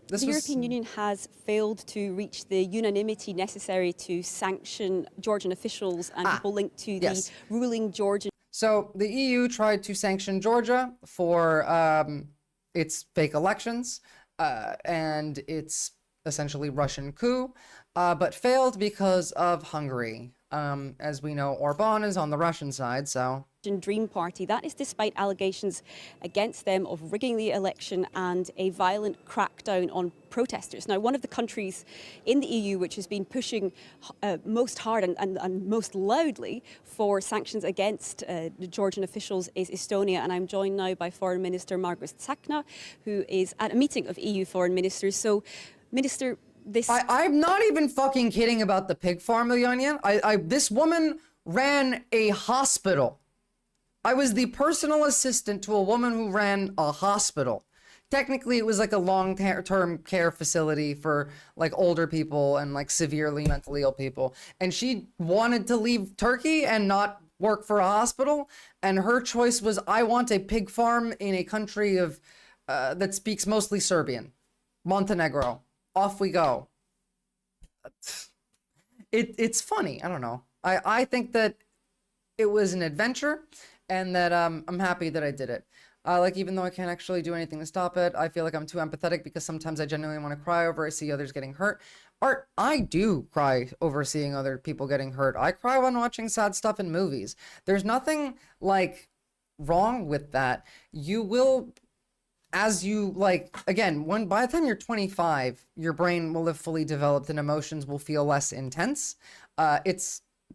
Speaker 7: the European Union has failed to reach the unanimity necessary to sanction Georgian officials and people linked to the ruling Georgian.
Speaker 1: So the EU tried to sanction Georgia for its fake elections and its essentially Russian coup, but failed because of Hungary. As we know, Orban is on the Russian side, so...
Speaker 7: Dream Party. That is despite allegations against them of rigging the election and a violent crackdown on protesters. Now, one of the countries in the EU which has been pushing most hard and most loudly for sanctions against the Georgian officials is Estonia, and I'm joined now by Foreign Minister Margaret Tsakna, who is at a meeting of EU foreign ministers. So, Minister,
Speaker 1: I'm not even fucking kidding about the pig farm, Leonia. This woman ran a hospital. I was the personal assistant to a woman who ran a hospital. Technically, it was like a long-term care facility for like older people and like severely mentally ill people. And she wanted to leave Turkey and not work for a hospital. And her choice was, I want a pig farm in a country of that speaks mostly Serbian, Montenegro. Off we go. It's funny. I don't know. I think that it was an adventure. And that I'm happy that I did it. Like, even though I can't actually do anything to stop it, I feel like I'm too empathetic because sometimes I genuinely want to cry over I see others getting hurt. Art, I do cry over seeing other people getting hurt. I cry when watching sad stuff in movies. There's nothing, like, wrong with that. You will, as you, like, again, by the time you're 25, your brain will have fully developed and emotions will feel less intense.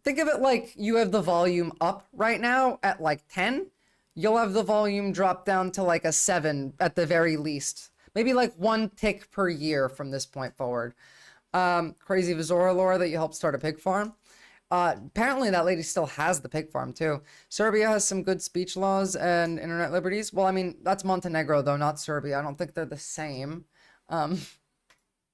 Speaker 1: Think of it like you have the volume up right now at like 10. You'll have the volume drop down to like a 7 at the very least Maybe like 1 tick per year from this point forward. Crazy Vizora lore that you helped start a pig farm. Apparently that lady still has the pig farm too. Serbia has some good speech laws and internet liberties. Well, I mean, that's Montenegro though, not Serbia. I don't think they're the same.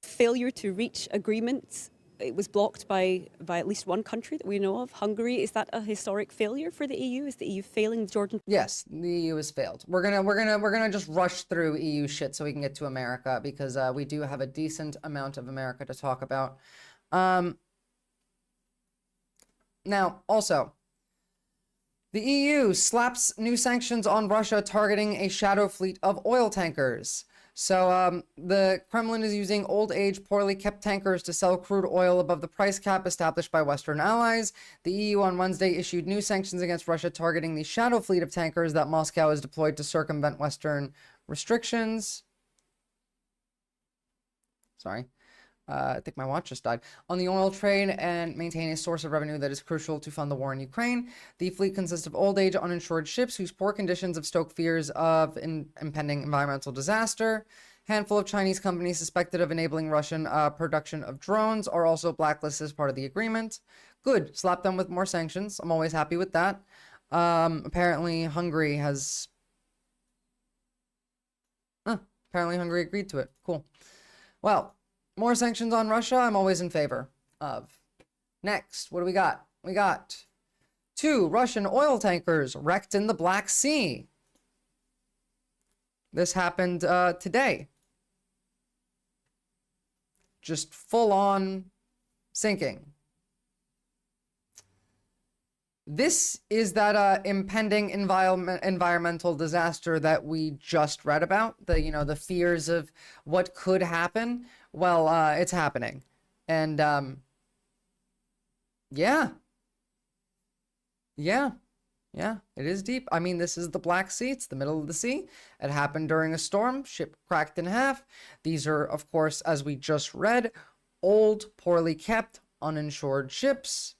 Speaker 7: Failure to reach agreements. It was blocked by at least one country that we know of, Hungary. Is that a historic failure for the EU? Is the EU failing Georgian?
Speaker 1: Yes, the EU has failed. We're gonna just rush through EU shit so we can get to America because we do have a decent amount of America to talk about. Now, also, the EU slaps new sanctions on Russia targeting a shadow fleet of oil tankers. So the Kremlin is using old age, poorly kept tankers to sell crude oil above the price cap established by Western allies. The EU on Wednesday issued new sanctions against Russia targeting the shadow fleet of tankers that Moscow has deployed to circumvent Western restrictions. Sorry. I think my watch just died. On the oil trade and maintain a source of revenue that is crucial to fund the war in Ukraine. The fleet consists of old age, uninsured ships whose poor conditions have stoked fears of impending environmental disaster. Handful of Chinese companies suspected of enabling Russian production of drones are also blacklisted as part of the agreement. Good. Slap them with more sanctions. I'm always happy with that. Apparently Hungary has... apparently Hungary agreed to it. Cool. Well... more sanctions on Russia, I'm always in favor of. Next, what do we got? We got 2 Russian oil tankers wrecked in the Black Sea. This happened today. Just full-on sinking. This is that impending environmental disaster that we just read about. The fears of what could happen. Well, it's happening. And, yeah. Yeah. Yeah, it is deep. I mean, this is the Black Sea. It's the middle of the sea. It happened during a storm. Ship cracked in half. These are, of course, as we just read, old, poorly kept, uninsured ships.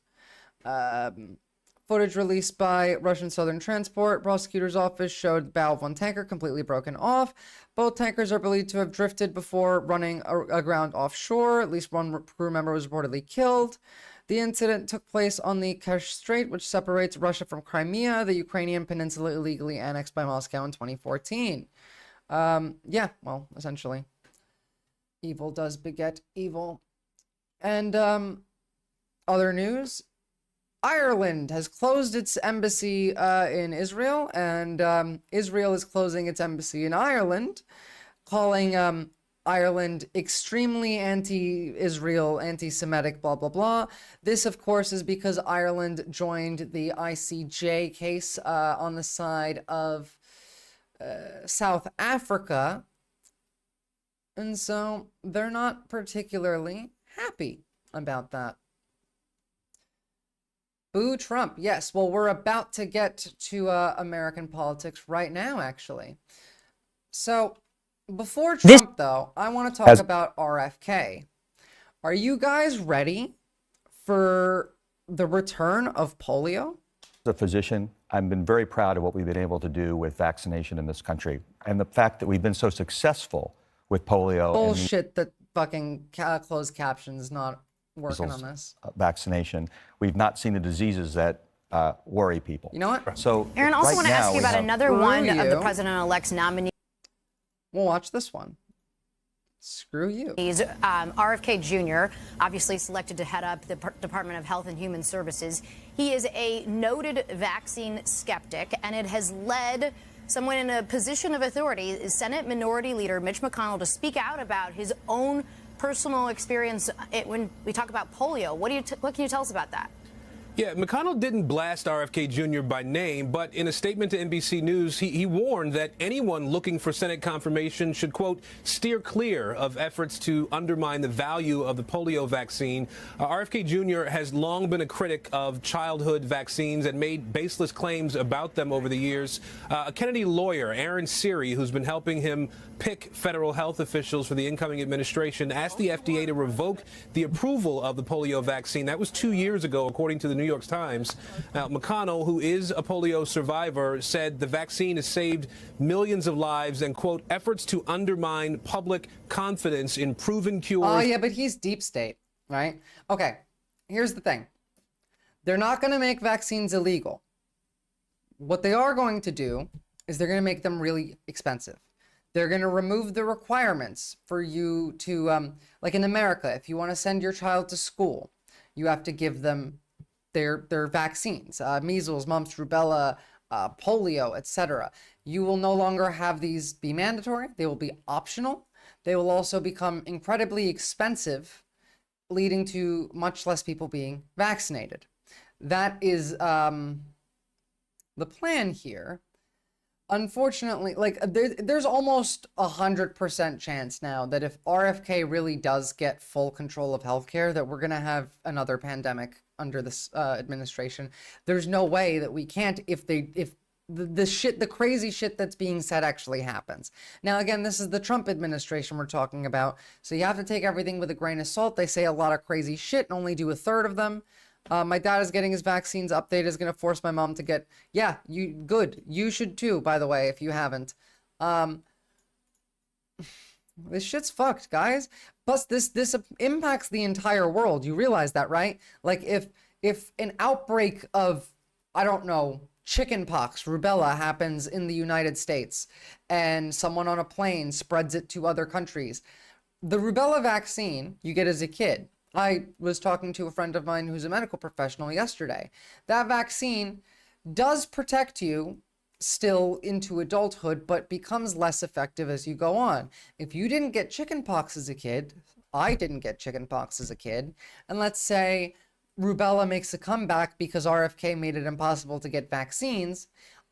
Speaker 1: Footage released by Russian Southern Transport Prosecutor's Office showed the bow of one tanker completely broken off. Both tankers are believed to have drifted before running aground offshore. At least one crew member was reportedly killed. The incident took place on the Kerch Strait, which separates Russia from Crimea, the Ukrainian peninsula illegally annexed by Moscow in 2014. Yeah, well, essentially. Evil does beget evil. And other news. Ireland has closed its embassy in Israel, and Israel is closing its embassy in Ireland, calling Ireland extremely anti-Israel, anti-Semitic, blah, blah, blah. This, of course, is because Ireland joined the ICJ case on the side of South Africa, and so they're not particularly happy about that. Boo Trump. Yes, well, we're about to get to American politics right now, actually. So, before Trump, though, I want to talk about RFK. Are you guys ready for the return of polio?
Speaker 6: As a physician, I've been very proud of what we've been able to do with vaccination in this country. And the fact that we've been so successful with polio.
Speaker 1: Bullshit that fucking closed captions not working on this.
Speaker 6: Vaccination. We've not seen the diseases that worry people.
Speaker 1: You know what?
Speaker 6: So,
Speaker 10: Aaron, I also want to ask you about another one of the president-elect's nominees.
Speaker 1: We'll watch this one. Screw you.
Speaker 10: He's RFK Jr., obviously selected to head up the Department of Health and Human Services. He is a noted vaccine skeptic, and it has led someone in a position of authority, Senate Minority Leader Mitch McConnell, to speak out about his own personal experience when we talk about polio. What can you tell us about that?
Speaker 12: Yeah, McConnell didn't blast RFK Jr. by name, but in a statement to NBC News, he warned that anyone looking for Senate confirmation should, quote, steer clear of efforts to undermine the value of the polio vaccine. RFK Jr. has long been a critic of childhood vaccines and made baseless claims about them over the years. A Kennedy lawyer, Aaron Seary, who's been helping him pick federal health officials for the incoming administration, asked the FDA to revoke the approval of the polio vaccine. That was 2 years ago, according to the New New York Times. Now, McConnell, who is a polio survivor, said the vaccine has saved millions of lives and, quote, efforts to undermine public confidence in proven cures.
Speaker 1: Oh, yeah, but he's deep state, right? Okay, here's the thing. They're not going to make vaccines illegal. What they are going to do is they're going to make them really expensive. They're going to remove the requirements for you to, like in America, if you want to send your child to school, you have to give them their vaccines, measles, mumps, rubella, polio, etc. You will no longer have these be mandatory. They will be optional. They will also become incredibly expensive, leading to much less people being vaccinated. That is the plan here. Unfortunately, like there's almost 100% chance now that if RFK really does get full control of healthcare, that we're gonna have another pandemic under this administration. There's no way that we can't if the crazy shit that's being said actually happens. Now, again, this is the Trump administration we're talking about, so you have to take everything with a grain of salt. They say a lot of crazy shit and only do a third of them. My dad is getting his vaccines. Update is going to force my mom to get, yeah, good. You should too, by the way, if you haven't. This shit's fucked, guys. Plus, this impacts the entire world. You realize that, right? Like, if an outbreak of, I don't know, chickenpox, rubella happens in the United States, and someone on a plane spreads it to other countries, the rubella vaccine you get as a kid. I was talking to a friend of mine who's a medical professional yesterday. That vaccine does protect you still into adulthood, but becomes less effective as you go on. If you didn't get chickenpox as a kid, I didn't get chickenpox as a kid, and let's say rubella makes a comeback because RFK made it impossible to get vaccines,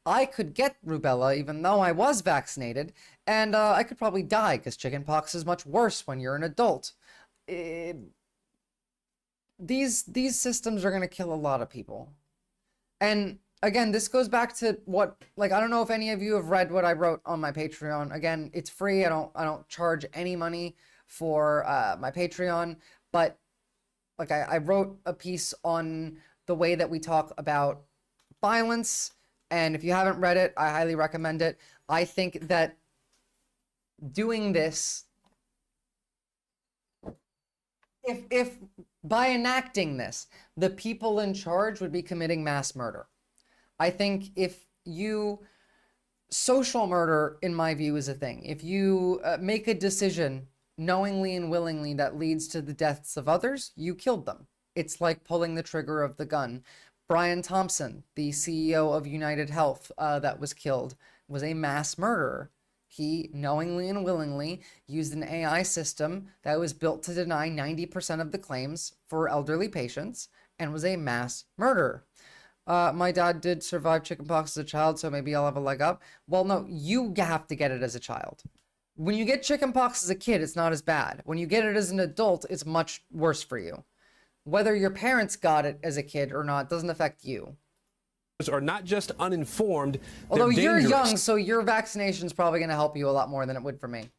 Speaker 1: I could get rubella even though I was vaccinated, and I could probably die because chickenpox is much worse when you're an adult. These systems are going to kill a lot of people. And again, this goes back to what, like, I don't know if any of you have read what I wrote on my Patreon. Again, it's free. I don't charge any money for my Patreon, but like I wrote a piece on the way that we talk about violence. And if you haven't read it, I highly recommend it. I think that doing this, if by enacting this, the people in charge would be committing mass murder. I think social murder, in my view, is a thing. If you make a decision knowingly and willingly that leads to the deaths of others, you killed them. It's like pulling the trigger of the gun. Brian Thompson, the CEO of United Health that was killed, was a mass murderer. He knowingly and willingly used an AI system that was built to deny 90% of the claims for elderly patients and was a mass murderer. My dad did survive chickenpox as a child, so maybe I'll have a leg up. Well, no, you have to get it as a child. When you get chickenpox as a kid, it's not as bad. When you get it as an adult, it's much worse for you. Whether your parents got it as a kid or not doesn't affect you.
Speaker 12: Are not just uninformed,
Speaker 1: although you're
Speaker 12: dangerous.
Speaker 1: young, so your vaccination's probably going to help you a lot more than it would for me.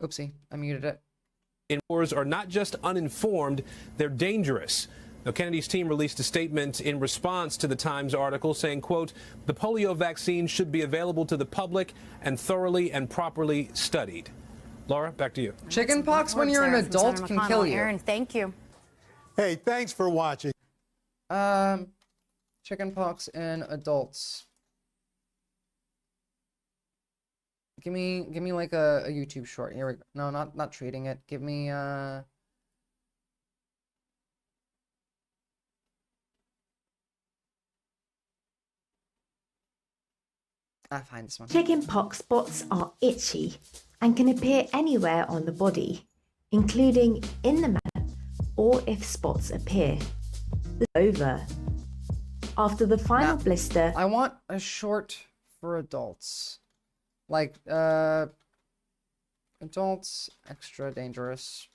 Speaker 1: Oopsie, I muted it.
Speaker 12: Indoors are not just uninformed, they're dangerous. Now, Kennedy's team released a statement in response to the Times article saying, quote, the polio vaccine should be available to the public and thoroughly and properly studied. Laura, back to you.
Speaker 1: Chickenpox when you're an adult can kill you.
Speaker 10: Aaron, thank you.
Speaker 4: Hey, thanks for watching.
Speaker 1: Chickenpox in adults. Give me like a YouTube short. Here we go. No, not treating it. Give me I'll find this one.
Speaker 13: Chickenpox spots are itchy and can appear anywhere on the body, including in the mouth or if spots appear. Over. After the final blister,
Speaker 1: I want a short for adults. Like, adults, extra dangerous.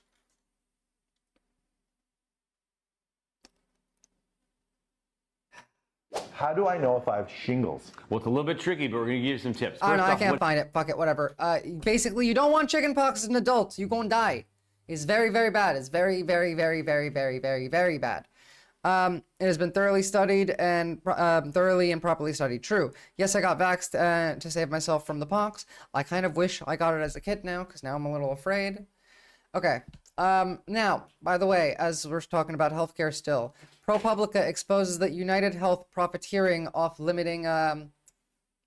Speaker 21: How do I know if I have shingles?
Speaker 23: Well, it's a little bit tricky, but we're going to give you some tips.
Speaker 1: I don't know, I can't find it. Fuck it, whatever. Basically, you don't want chickenpox as an adult. You're going to die. It's very, very bad. It's very, very, very, very, very, very, very bad. It has been thoroughly studied and thoroughly and properly studied. True. Yes, I got vaxxed to save myself from the pox. I kind of wish I got it as a kid now, because now I'm a little afraid. Okay. Now, by the way, as we're talking about healthcare still, ProPublica exposes that United Health profiteering off limiting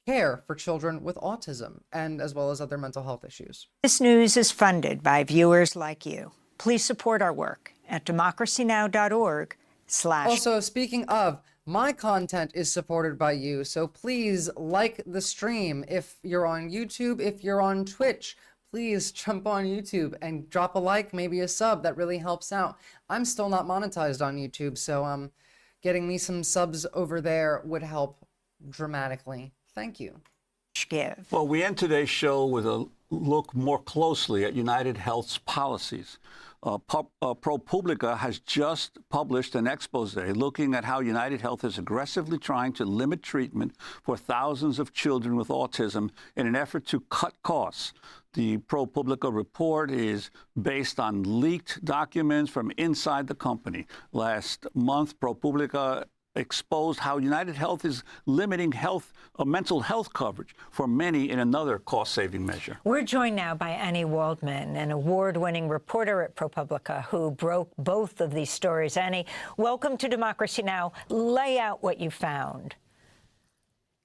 Speaker 1: care for children with autism and as well as other mental health issues.
Speaker 8: This news is funded by viewers like you. Please support our work at democracynow.org/.
Speaker 1: Also, speaking of, my content is supported by you, so please like the stream. If you're on YouTube, if you're on Twitch, please jump on YouTube and drop a like, maybe a sub. That really helps out. I'm still not monetized on YouTube, so getting me some subs over there would help dramatically. Thank you.
Speaker 15: Well, we end today's show with a look more closely at United Health's policies. ProPublica has just published an expose looking at how United Health is aggressively trying to limit treatment for thousands of children with autism in an effort to cut costs. The ProPublica report is based on leaked documents from inside the company. Last month, ProPublica exposed how United Health is limiting mental health coverage for many in another cost-saving measure.
Speaker 8: We're joined now by Annie Waldman, an award-winning reporter at ProPublica who broke both of these stories. Annie, welcome to Democracy Now! Lay out what you found.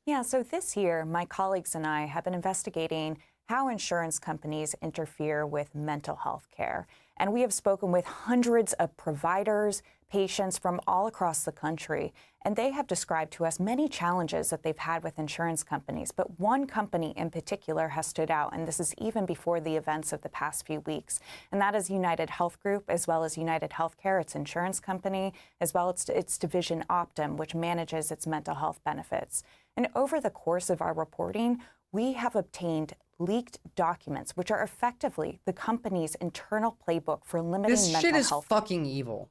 Speaker 22: Yeah, so this year, my colleagues and I have been investigating how insurance companies interfere with mental health care. And we have spoken with hundreds of providers, patients from all across the country, and they have described to us many challenges that they've had with insurance companies. But one company in particular has stood out, and this is even before the events of the past few weeks, and that is United Health Group, as well as United Healthcare, its insurance company, as well as its division Optum, which manages its mental health benefits. And over the course of our reporting, we have obtained leaked documents, which are effectively the company's internal playbook for limiting mental health.
Speaker 1: This shit is fucking evil.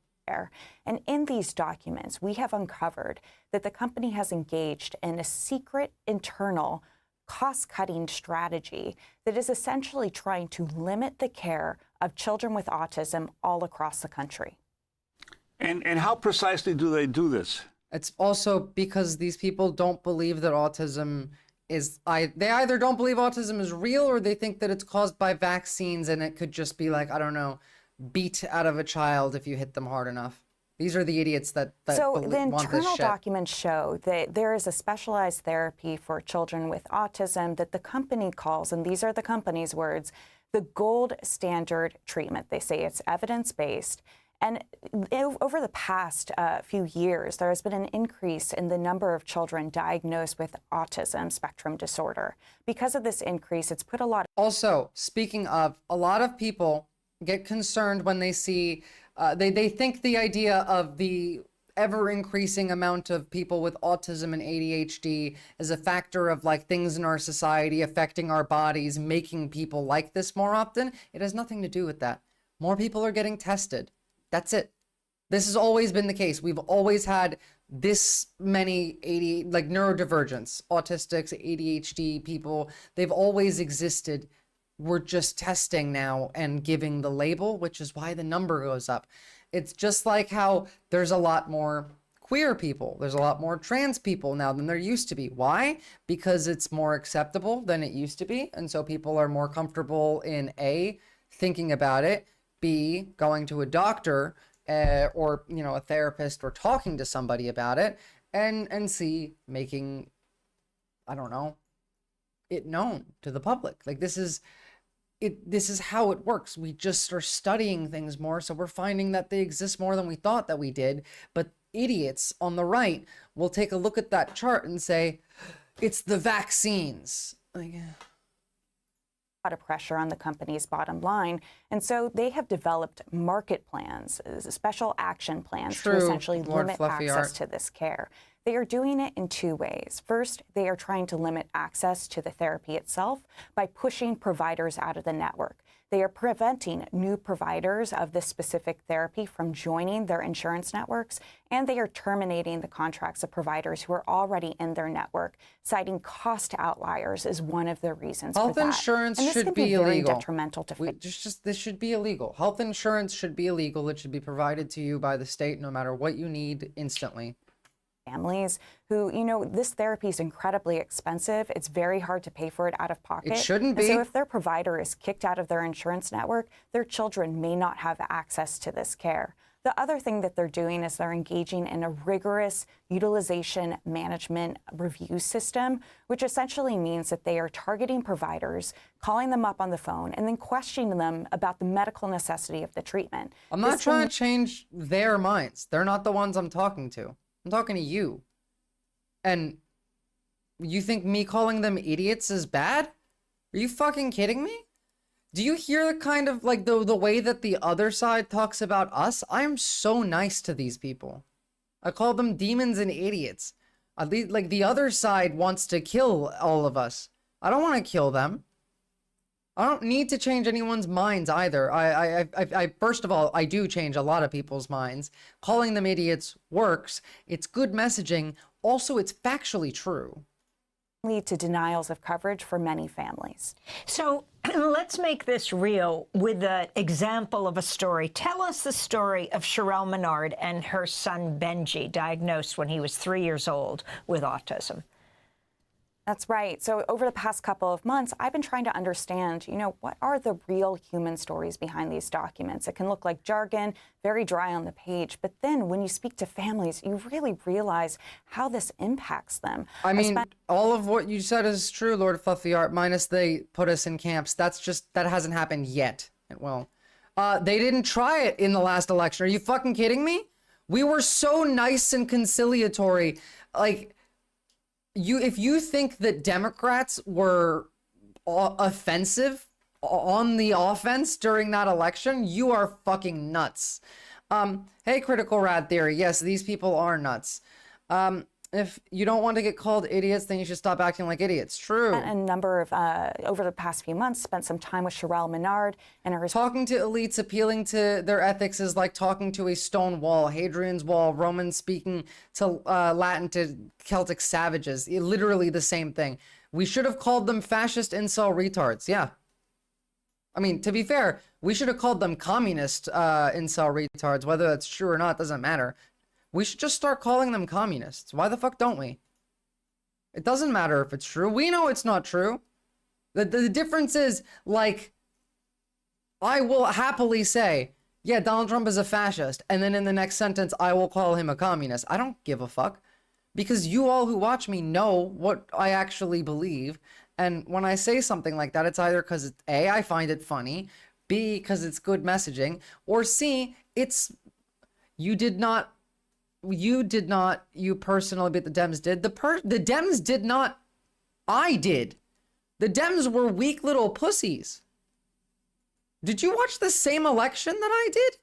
Speaker 22: And in these documents, we have uncovered that the company has engaged in a secret internal cost-cutting strategy that is essentially trying to limit the care of children with autism all across the country.
Speaker 15: And how precisely do they do this?
Speaker 1: It's also because these people don't believe that autism is, they either don't believe autism is real or they think that it's caused by vaccines and it could just be like, I don't know, beat out of a child if you hit them hard enough. These are the idiots that
Speaker 22: so
Speaker 1: want this
Speaker 22: the
Speaker 1: shit.
Speaker 22: internal documents show that there is a specialized therapy for children with autism that the company calls, and these are the company's words, the gold standard treatment. They say it's evidence-based. And over the past few years, there has been an increase in the number of children diagnosed with autism spectrum disorder. Because of this increase, it's put a lot.
Speaker 1: Also, speaking of, a lot of people get concerned when they see, they think the idea of the ever-increasing amount of people with autism and ADHD is a factor of like things in our society affecting our bodies, making people like this more often. It has nothing to do with that. More people are getting tested. That's it. This has always been the case. We've always had this many neurodivergence, autistics, ADHD people. They've always existed. We're just testing now and giving the label, which is why the number goes up. It's just like how there's a lot more queer people. There's a lot more trans people now than there used to be. Why? Because it's more acceptable than it used to be. And so people are more comfortable in A, thinking about it, B, going to a doctor or, you know, a therapist or talking to somebody about it, and C, making, I don't know, it known to the public. Like this is how it works. We just are studying things more, so we're finding that they exist more than we thought that we did. But idiots on the right will take a look at that chart and say, it's the vaccines. Like,
Speaker 22: lot of pressure on the company's bottom line. And so they have developed market plans, special action plans to essentially limit access to this care. They are doing it in two ways. First, they are trying to limit access to the therapy itself by pushing providers out of the network. They are preventing new providers of this specific therapy from joining their insurance networks, and they are terminating the contracts of providers who are already in their network, citing cost outliers as one of the reasons
Speaker 1: Health
Speaker 22: for that.
Speaker 1: insurance
Speaker 22: And this
Speaker 1: should
Speaker 22: can
Speaker 1: be
Speaker 22: very
Speaker 1: illegal.
Speaker 22: detrimental to
Speaker 1: This should be illegal. Health insurance should be illegal. It should be provided to you by the state no matter what you need instantly.
Speaker 22: families who, this therapy is incredibly expensive. It's very hard to pay for it out of pocket.
Speaker 1: It shouldn't
Speaker 22: And
Speaker 1: be.
Speaker 22: so if their provider is kicked out of their insurance network, their children may not have access to this care. The other thing that they're doing is they're engaging in a rigorous utilization management review system, which essentially means that they are targeting providers, calling them up on the phone, and then questioning them about the medical necessity of the treatment.
Speaker 1: I'm not trying to change their minds. They're not the ones I'm talking to. I'm talking to you. And you think me calling them idiots is bad? Are you fucking kidding me? Do you hear the kind of like the way that the other side talks about us? I'm so nice to these people. I call them demons and idiots. At least like the other side wants to kill all of us. I don't want to kill them. I don't need to change anyone's minds either. I first of all, I do change a lot of people's minds. Calling them idiots works. It's good messaging. Also, it's factually true.
Speaker 22: Lead to denials of coverage for many families.
Speaker 8: So let's make this real with an example of a story. Tell us the story of Sherelle Menard and her son Benji, diagnosed when he was 3 years old with autism.
Speaker 22: That's right. So over the past couple of months, I've been trying to understand, what are the real human stories behind these documents? It can look like jargon, very dry on the page, but then when you speak to families, you really realize how this impacts them.
Speaker 1: I mean, all of what you said is true, Lord of Fluffy Art, minus they put us in camps. That hasn't happened yet. Well, they didn't try it in the last election. Are you fucking kidding me? We were so nice and conciliatory. Like, if you think that Democrats were offensive on the offense during that election, you are fucking nuts. Hey, Critical Rad Theory. Yes, these people are nuts. If you don't want to get called idiots, then you should stop acting like idiots. True.
Speaker 22: A number of, over the past few months, spent some time with Sherelle Menard and her...
Speaker 1: Talking to elites, appealing to their ethics is like talking to a stone wall. Hadrian's Wall, Romans speaking to Latin to Celtic savages. Literally the same thing. We should have called them fascist incel retards. Yeah. I mean, to be fair, we should have called them communist incel retards. Whether that's true or not doesn't matter. We should just start calling them communists. Why the fuck don't we? It doesn't matter if it's true. We know it's not true. The difference is, like, I will happily say, yeah, Donald Trump is a fascist. And then in the next sentence, I will call him a communist. I don't give a fuck. Because you all who watch me know what I actually believe. And when I say something like that, it's either because, A, I find it funny, B, because it's good messaging, or C, it's, you personally, but the Dems did. The Dems did not, I did. The Dems were weak little pussies. Did you watch the same election that I did?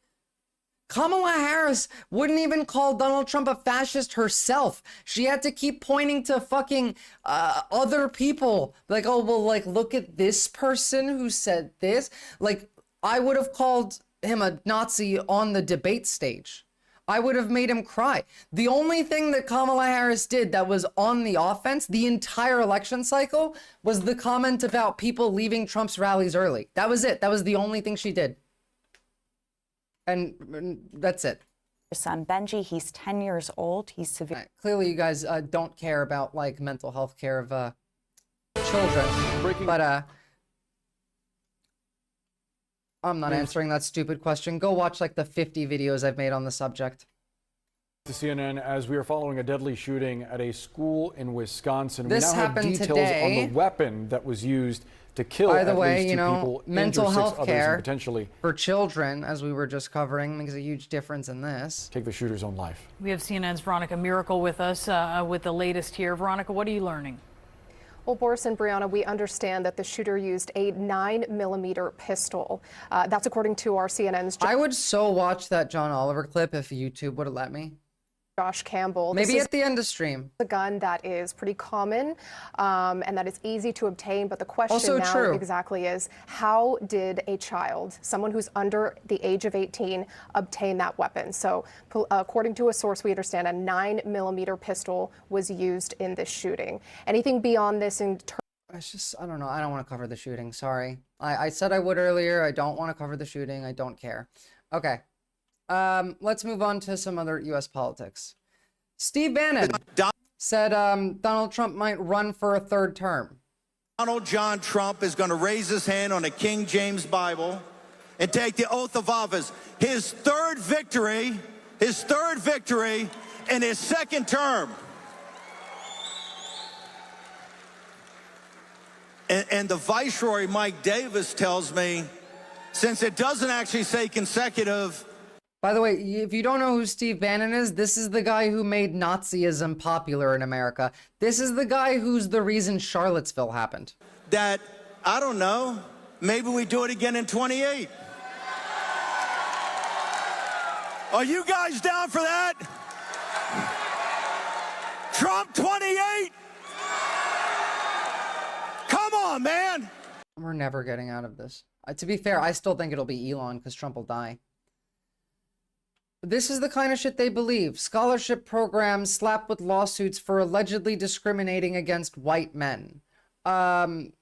Speaker 1: Kamala Harris wouldn't even call Donald Trump a fascist herself. She had to keep pointing to fucking other people. Like, oh, well, like, look at this person who said this. Like, I would have called him a Nazi on the debate stage. I would have made him cry. The only thing that Kamala Harris did that was on the offense the entire election cycle was the comment about people leaving Trump's rallies early. That was it. That was the only thing she did. And that's it.
Speaker 22: Her son Benji, he's 10 years old. He's severe.
Speaker 1: Right. Clearly, you guys don't care about like mental health care of children. But I'm not answering that stupid question. Go watch like the 50 videos I've made on the subject.
Speaker 14: To CNN, as we are following a deadly shooting at a school in Wisconsin,
Speaker 1: This
Speaker 14: we now have
Speaker 1: happened
Speaker 14: details
Speaker 1: today.
Speaker 14: on the weapon that was used to kill
Speaker 1: By the
Speaker 14: at
Speaker 1: way,
Speaker 14: least
Speaker 1: you
Speaker 14: two
Speaker 1: know,
Speaker 14: people,
Speaker 1: mental
Speaker 14: injure 6
Speaker 1: health
Speaker 14: others, and
Speaker 1: care
Speaker 14: potentially
Speaker 1: for children, as we were just covering, makes a huge difference in this.
Speaker 14: take the shooter's own life.
Speaker 16: We have CNN's Veronica Miracle with us with the latest here. Veronica, what are you learning?
Speaker 17: Well, Boris and Brianna, we understand that the shooter used a 9mm pistol. That's according to our CNN's...
Speaker 1: I would so watch that John Oliver clip if YouTube would have let me.
Speaker 17: Josh Campbell.
Speaker 1: Maybe at the end of stream.
Speaker 17: A gun that is pretty common and that is easy to obtain. But the question
Speaker 1: Also
Speaker 17: now
Speaker 1: true.
Speaker 17: exactly is, how did a child, someone who's under the age of 18, obtain that weapon? So according to a source we understand, a 9mm pistol was used in this shooting. Anything beyond this in terms
Speaker 1: It's just, I don't know. I don't want to cover the shooting. Sorry. I said I would earlier. I don't want to cover the shooting. I don't care. Okay. Let's move on to some other U.S. politics. Steve Bannon said Donald Trump might run for a third term.
Speaker 2: Donald John Trump is going to raise his hand on a King James Bible and take the oath of office. His third victory in his second term. And the Viceroy, Mike Davis, tells me, since it doesn't actually say consecutive.
Speaker 1: By the way, if you don't know who Steve Bannon is, this is the guy who made Nazism popular in America. This is the guy who's the reason Charlottesville happened.
Speaker 2: That, I don't know, maybe we do it again in 28. Are you guys down for that? Trump 28? Come on, man.
Speaker 1: We're never getting out of this. To be fair, I still think it'll be Elon because Trump will die. This is the kind of shit they believe. Scholarship programs slapped with lawsuits for allegedly discriminating against white men. 2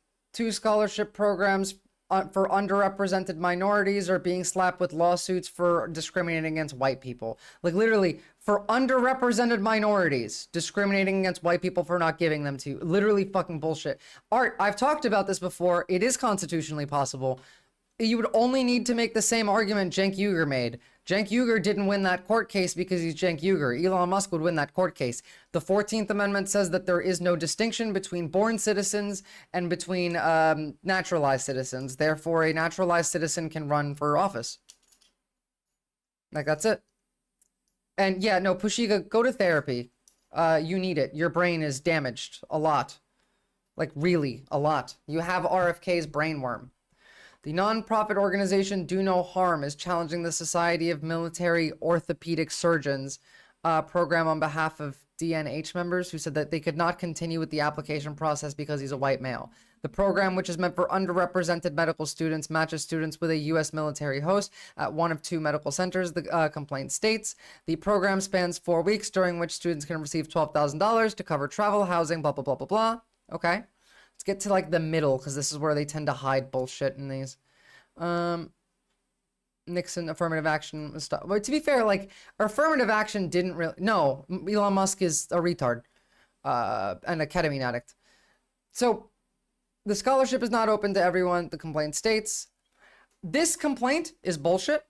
Speaker 1: scholarship programs for underrepresented minorities are being slapped with lawsuits for discriminating against white people. Like literally, for underrepresented minorities, discriminating against white people for not giving them to you. Literally fucking bullshit. Art, I've talked about this before. It is constitutionally possible. You would only need to make the same argument Cenk Uygur made. Cenk Uygur didn't win that court case because he's Cenk Uygur. Elon Musk would win that court case. The 14th Amendment says that there is no distinction between born citizens and between naturalized citizens. Therefore, a naturalized citizen can run for office. Like, that's it. And yeah, no, Pushiga, go to therapy. You need it. Your brain is damaged a lot. Like, really, a lot. You have RFK's brainworm. The nonprofit organization Do No Harm is challenging the Society of Military Orthopedic Surgeons program on behalf of DNH members who said that they could not continue with the application process because he's a white male. The program, which is meant for underrepresented medical students, matches students with a U.S. military host at one of 2 medical centers, the complaint states. The program spans 4 weeks, during which students can receive $12,000 to cover travel, housing, blah, blah, blah, blah, blah. Okay. Let's get to like the middle, because this is where they tend to hide bullshit in these. Nixon affirmative action stuff. But to be fair, like affirmative action didn't really. No, Elon Musk is a retard, and a ketamine addict. So the scholarship is not open to everyone. The complaint states this complaint is bullshit.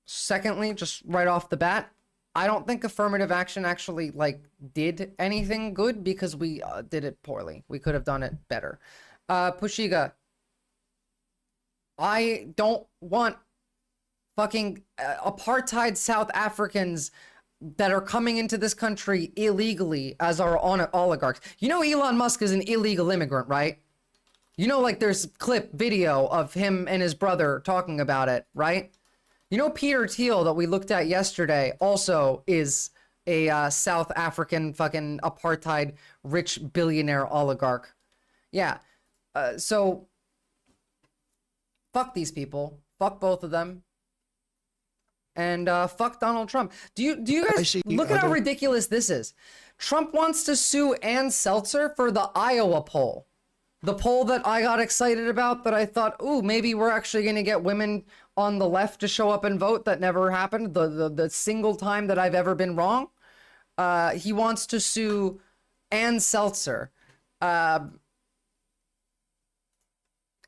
Speaker 1: Secondly, just right off the bat, I don't think affirmative action actually like did anything good because we did it poorly. We could have done it better. Pushiga, I don't want fucking apartheid South Africans that are coming into this country illegally as our oligarchs. You know Elon Musk is an illegal immigrant, right? You know, like there's clip video of him and his brother talking about it, right? You know Peter Thiel that we looked at yesterday also is a South African fucking apartheid rich billionaire oligarch. Yeah. So fuck these people. Fuck both of them. And fuck Donald Trump. Do you guys look at how ridiculous this is? Trump wants to sue Ann Seltzer for the Iowa poll. The poll that I got excited about, that I thought, ooh, maybe we're actually going to get women on the left to show up and vote. That never happened. The single time that I've ever been wrong. He wants to sue Ann Seltzer. And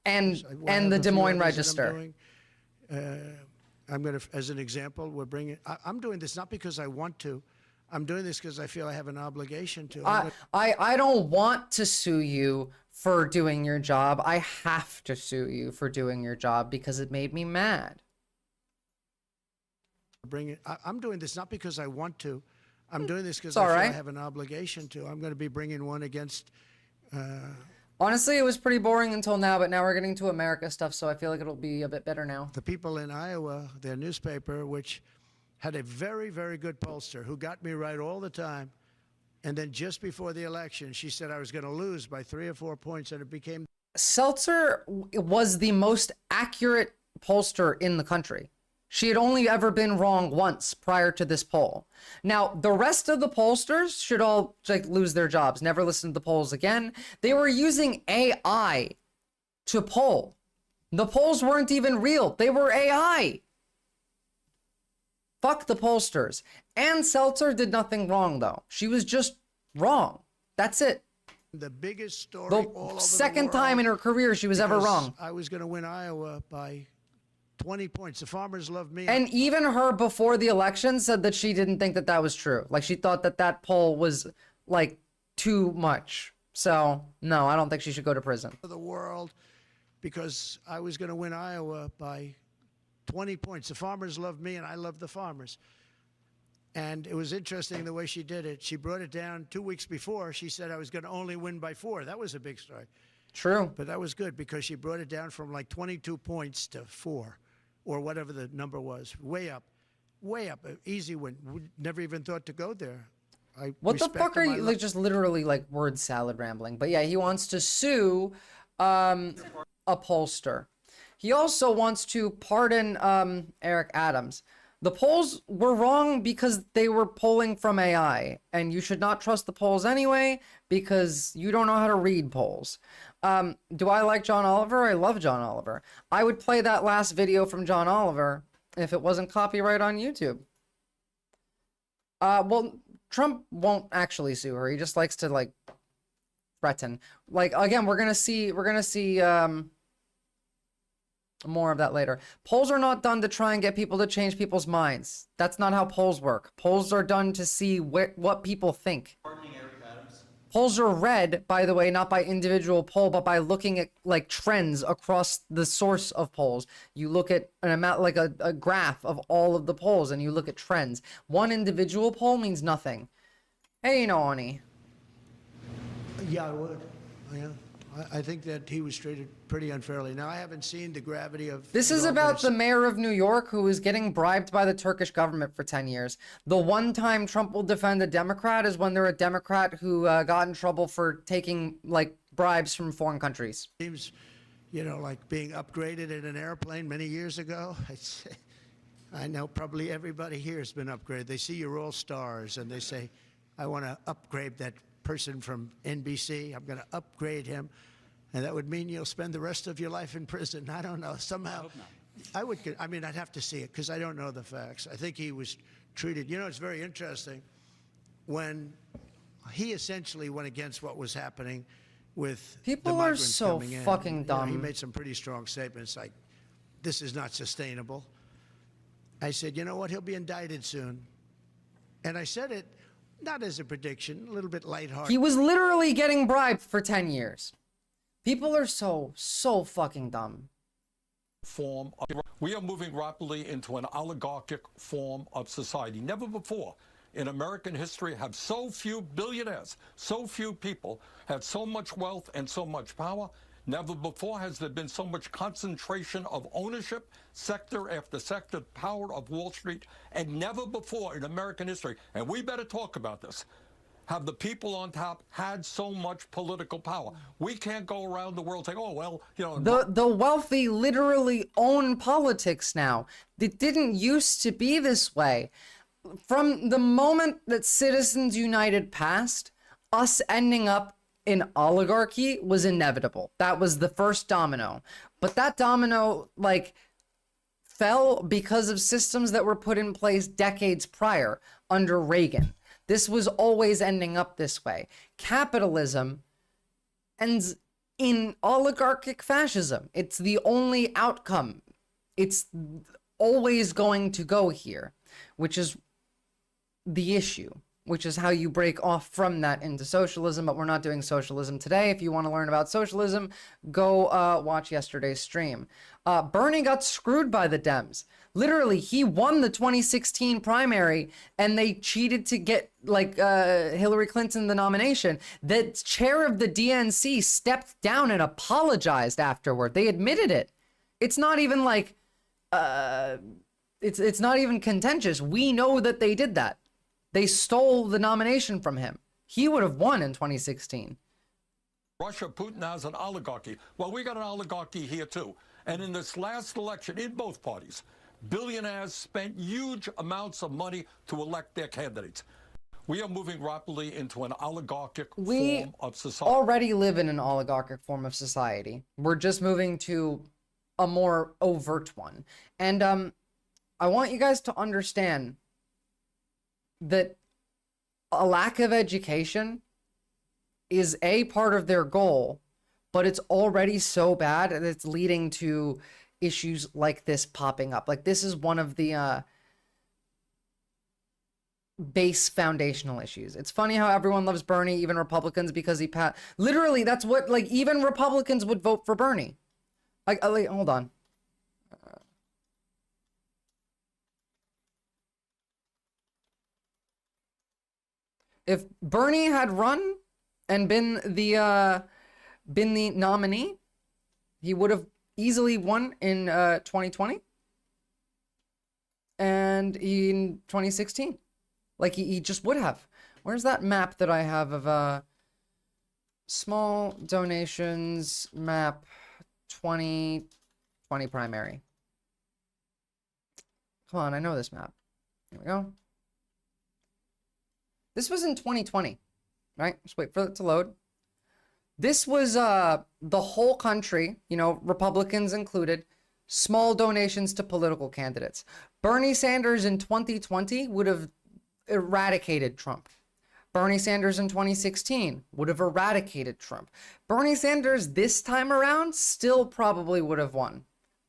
Speaker 1: the Des Moines Register.
Speaker 3: I'm going to, as an example, I'm doing this not because I want to. I'm doing this because I feel I have an obligation to.
Speaker 1: I don't want to sue you for doing your job. I have to sue you for doing your job because it made me mad.
Speaker 3: I'm doing this not because I want to. I'm doing this because I feel I have an obligation to. I'm going to be bringing one against.
Speaker 1: Honestly, it was pretty boring until now, but now we're getting to America stuff, so I feel like it'll be a bit better now.
Speaker 3: The people in Iowa, their newspaper, which had a very, very good pollster who got me right all the time. And then just before the election, she said I was going to lose by 3 or 4 points, and it became...
Speaker 1: Seltzer was the most accurate pollster in the country. She had only ever been wrong once prior to this poll. Now, the rest of the pollsters should all like lose their jobs, never listen to the polls again. They were using AI to poll. The polls weren't even real. They were AI. Fuck the pollsters. Ann Seltzer did nothing wrong, though. She was just wrong. That's it.
Speaker 3: The biggest story
Speaker 1: The
Speaker 3: all over
Speaker 1: second
Speaker 3: the world,
Speaker 1: time in her career she was ever
Speaker 3: because
Speaker 1: wrong.
Speaker 3: I was going to win Iowa by 20 points. The farmers love me.
Speaker 1: And even her before the election said that she didn't think that that was true. Like she thought that that poll was like too much. So no, I don't think she should go to prison.
Speaker 3: The world, because I was going to win Iowa by 20 points. The farmers love me and I love the farmers. And it was interesting the way she did it. She brought it down 2 weeks before. She said I was going to only win by 4. That was a big story.
Speaker 1: True.
Speaker 3: But that was good because she brought it down from like 22 points to 4 or whatever the number was. Way up. Way up. An easy win. We never even thought to go there.
Speaker 1: What the fuck are you like? Just literally like word salad rambling. But yeah, he wants to sue a pollster. He also wants to pardon Eric Adams. The polls were wrong because they were polling from AI, and you should not trust the polls anyway because you don't know how to read polls. Do I like John Oliver? I love John Oliver. I would play that last video from John Oliver if it wasn't copyright on YouTube. Well, Trump won't actually sue her. He just likes to like threaten. Like again, we're gonna see more of that later. Polls are not done to try and get people to change people's minds. That's not how polls work. Polls are done to see what people think. Polls are read, by the way, not by individual poll, but by looking at like trends across the source of polls. You look at an amount, like a graph of all of the polls, and you look at trends. One individual poll means nothing. Hey, you know, Ani.
Speaker 3: Yeah, I would. Yeah. I think that he was treated pretty unfairly. Now, I haven't seen the gravity of...
Speaker 1: This is about the mayor of New York who is getting bribed by the Turkish government for 10 years. The one time Trump will defend a Democrat is when they're a Democrat who got in trouble for taking, like, bribes from foreign countries.
Speaker 3: Seems, you know, like being upgraded in an airplane many years ago. I know probably everybody here has been upgraded. They see you're all stars, and they say, I want to upgrade that person from NBC. I'm going to upgrade him. And that would mean you'll spend the rest of your life in prison. I don't know. Somehow, I mean, I'd have to see it because I don't know the facts. I think he was treated. You know, it's very interesting. When he essentially went against what was happening with
Speaker 1: people
Speaker 3: the
Speaker 1: are
Speaker 3: migrants
Speaker 1: so
Speaker 3: coming in.
Speaker 1: fucking dumb.
Speaker 3: He made some pretty strong statements like, this is not sustainable. I said, you know what? He'll be indicted soon. And I said it not as a prediction, a little bit lighthearted.
Speaker 1: He was literally getting bribed for 10 years. People are so fucking dumb.
Speaker 5: We are moving rapidly into an oligarchic form of society. Never before in American history have so few billionaires, so few people had so much wealth and so much power. Never before has there been so much concentration of ownership, sector after sector, power of Wall Street, and never before in American history, and we better talk about this, have the people on top had so much political power. We can't go around the world saying, oh, well, you know.
Speaker 1: The wealthy literally own politics now. It didn't used to be this way. From the moment that Citizens United passed, us ending up in oligarchy was inevitable. That was the first domino. But that domino, like, fell because of systems that were put in place decades prior under Reagan. This was always ending up this way. Capitalism ends in oligarchic fascism. It's the only outcome. It's always going to go here, which is the issue, which is how you break off from that into socialism. But we're not doing socialism today. If you want to learn about socialism, go watch yesterday's stream. Bernie got screwed by the Dems. Literally, he won the 2016 primary, and they cheated to get, like, Hillary Clinton the nomination. The chair of the DNC stepped down and apologized afterward. They admitted it. It's not even like it's not even contentious. We know that they did that. They stole the nomination from him. He would have won in 2016.
Speaker 5: Russia, Putin has an oligarchy. Well, we got an oligarchy here too. And in this last election, in both parties, billionaires spent huge amounts of money to elect their candidates. We are moving rapidly into an oligarchic form of society.
Speaker 1: We already live in an oligarchic form of society. We're just moving to a more overt one. And I want you guys to understand that a lack of education is a part of their goal, but it's already so bad that it's leading to issues like this popping up. Like, this is one of the base foundational issues. It's funny how everyone loves Bernie, even Republicans, because he literally, that's what, like, even Republicans would vote for Bernie. Like, hold on. If Bernie had run and been the nominee, he would have easily won in 2020 and in 2016. Like, he just would have. Where's that map that I have of small donations map 2020 primary? Come on, I know this map. Here we go. This was in 2020, right? Just wait for it to load. This was the whole country, you know, Republicans included, small donations to political candidates. Bernie Sanders in 2020 would have eradicated Trump. Bernie Sanders in 2016 would have eradicated Trump. Bernie Sanders this time around still probably would have won.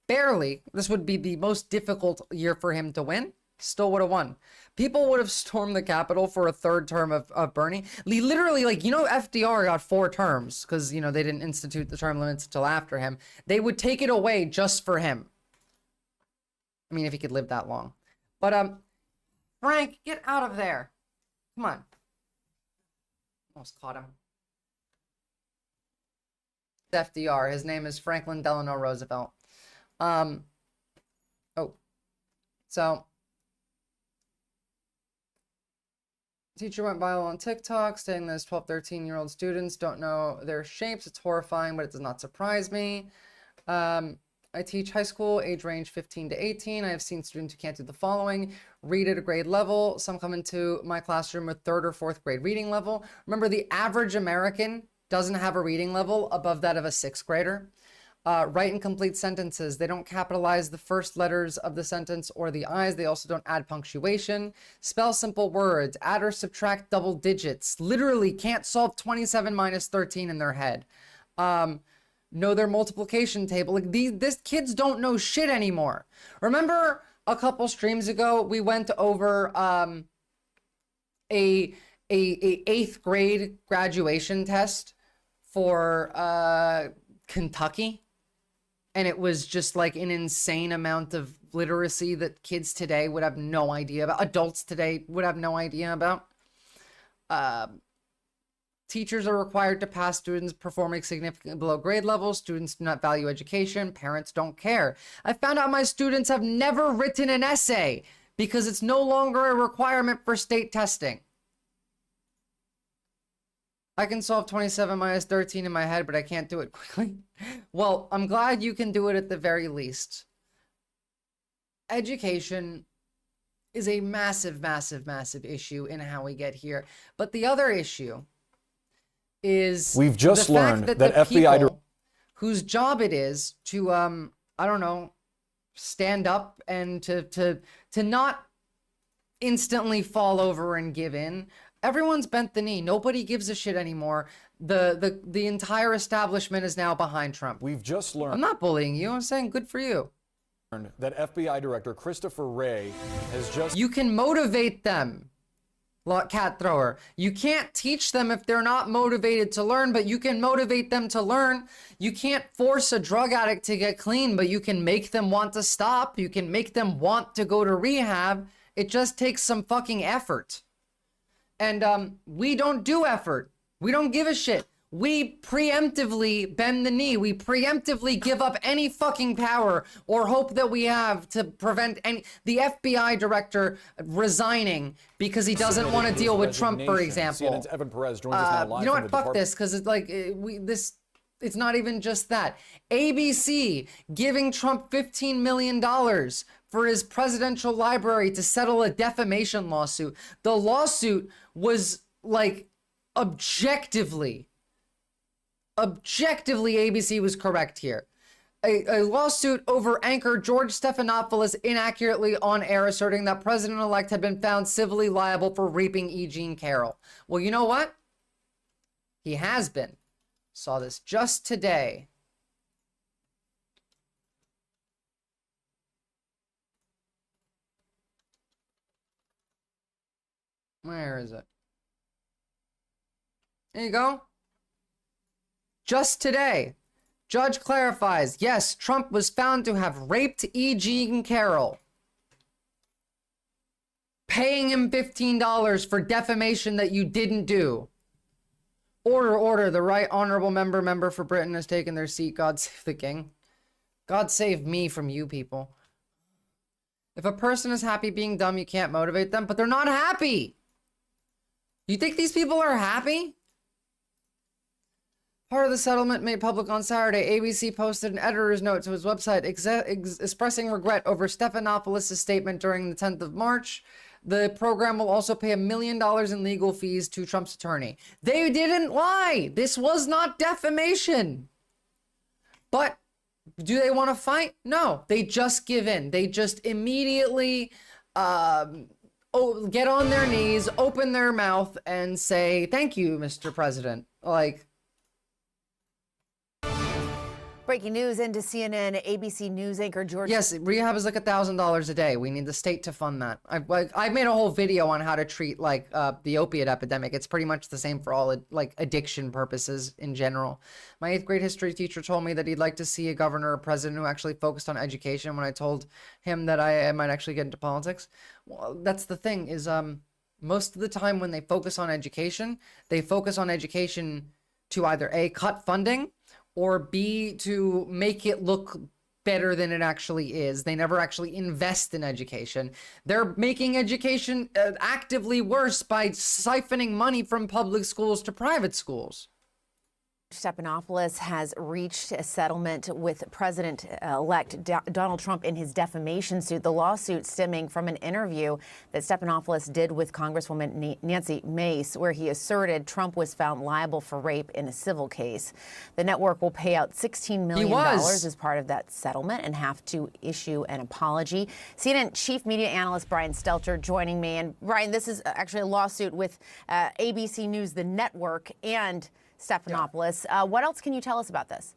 Speaker 1: Barely. This would be the most difficult year for him to win. Still would have won. People would have stormed the Capitol for a third term of Bernie. Literally, like, you know, FDR got 4 terms because, you know, they didn't institute the term limits until after him. They would take it away just for him. I mean, if he could live that long. But, Frank, get out of there. Come on. Almost caught him. FDR. His name is Franklin Delano Roosevelt. So... Teacher went viral on TikTok stating that his 12, 13-year-old students don't know their shapes. It's horrifying, but it does not surprise me. I teach high school, age range 15 to 18. I have seen students who can't do the following: read at a grade level. Some come into my classroom with 3rd or 4th grade reading level. Remember, the average American doesn't have a reading level above that of a 6th grader. Write and complete sentences. They don't capitalize the first letters of the sentence or the I's. They also don't add punctuation. Spell simple words. Add or subtract double digits. Literally can't solve 27 minus 13 in their head. Know their multiplication table. Like, these kids don't know shit anymore. Remember a couple streams ago, we went over a 8th grade graduation test for Kentucky? And it was just like an insane amount of literacy that kids today would have no idea about. Adults today would have no idea about. Teachers are required to pass students performing significantly below grade levels. Students do not value education. Parents don't care. I found out my students have never written an essay because it's no longer a requirement for state testing. I can solve 27 minus 13 in my head, but I can't do it quickly. Well, I'm glad you can do it at the very least. Education is a massive, massive, massive issue in how we get here. But the other issue is
Speaker 14: we've just learned that FBI
Speaker 1: whose job it is to I don't know, stand up and to not instantly fall over and give in. Everyone's bent the knee. Nobody gives a shit anymore. The entire establishment is now behind Trump.
Speaker 14: We've just learned.
Speaker 1: I'm not bullying you. I'm saying good for you.
Speaker 14: That FBI Director Christopher Wray has just...
Speaker 1: You can motivate them, cat thrower. You can't teach them if they're not motivated to learn, but you can motivate them to learn. You can't force a drug addict to get clean, but you can make them want to stop. You can make them want to go to rehab. It just takes some fucking effort. And we don't do effort. We don't give a shit. We preemptively bend the knee. We preemptively give up any fucking power or hope that we have to prevent the FBI director resigning because he doesn't want to deal with Trump, for example.
Speaker 14: CNN's Evan Perez joins us now live.
Speaker 1: You know
Speaker 14: from
Speaker 1: what?
Speaker 14: the
Speaker 1: Fuck this, because it's like it's not even just that. ABC giving Trump $15 million for his presidential library to settle a defamation lawsuit. The lawsuit was like objectively, ABC was correct here. A lawsuit over anchor George Stephanopoulos inaccurately on air asserting that President-elect had been found civilly liable for raping E. Jean Carroll. Well, you know what? He has been. Saw this just today. Where is it? There you go. Just today, judge clarifies, yes, Trump was found to have raped E. Jean Carroll, paying him $15 for defamation that you didn't do. Order, the right honorable member for Britain has taken their seat. God save the king. God save me from you people. If a person is happy being dumb, you can't motivate them, but they're not happy. You think these people are happy? Part of the settlement made public on Saturday, ABC posted an editor's note to his website expressing regret over Stephanopoulos' statement during the 10th of March. The program will also pay $1 million in legal fees to Trump's attorney. They didn't lie. This was not defamation. But do they want to fight? No, they just give in. They just immediately get on their knees, open their mouth, and say, thank you, Mr. President. Like,
Speaker 11: breaking news into CNN, ABC News anchor George.
Speaker 1: Yes, rehab is like $1,000 a day. We need the state to fund that. I made a whole video on how to treat like the opiate epidemic. It's pretty much the same for all like addiction purposes in general. My 8th grade history teacher told me that he'd like to see a governor or president who actually focused on education. When I told him that I might actually get into politics, well, that's the thing is most of the time when they focus on education, they focus on education to either A, cut funding, or B, to make it look better than it actually is. They never actually invest in education. They're making education actively worse by siphoning money from public schools to private schools.
Speaker 11: Stephanopoulos has reached a settlement with President-elect Donald Trump in his defamation suit. The lawsuit stemming from an interview that Stephanopoulos did with Congresswoman Nancy Mace, where he asserted Trump was found liable for rape in a civil case. The network will pay out $16 million as part of that settlement and have to issue an apology. CNN chief media analyst Brian Stelter joining me. And Brian, this is actually a lawsuit with ABC News, the network, and Stephanopoulos. What else can you tell us about this?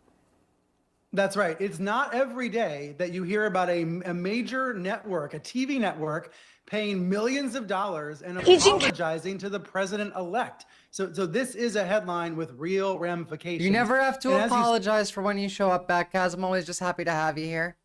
Speaker 18: That's right. It's not every day that you hear about a major network, a TV network, paying millions of dollars and apologizing to the president-elect. So this is a headline with real ramifications.
Speaker 1: You never have to apologize for when you show up back, Kaz. I'm always just happy to have you here.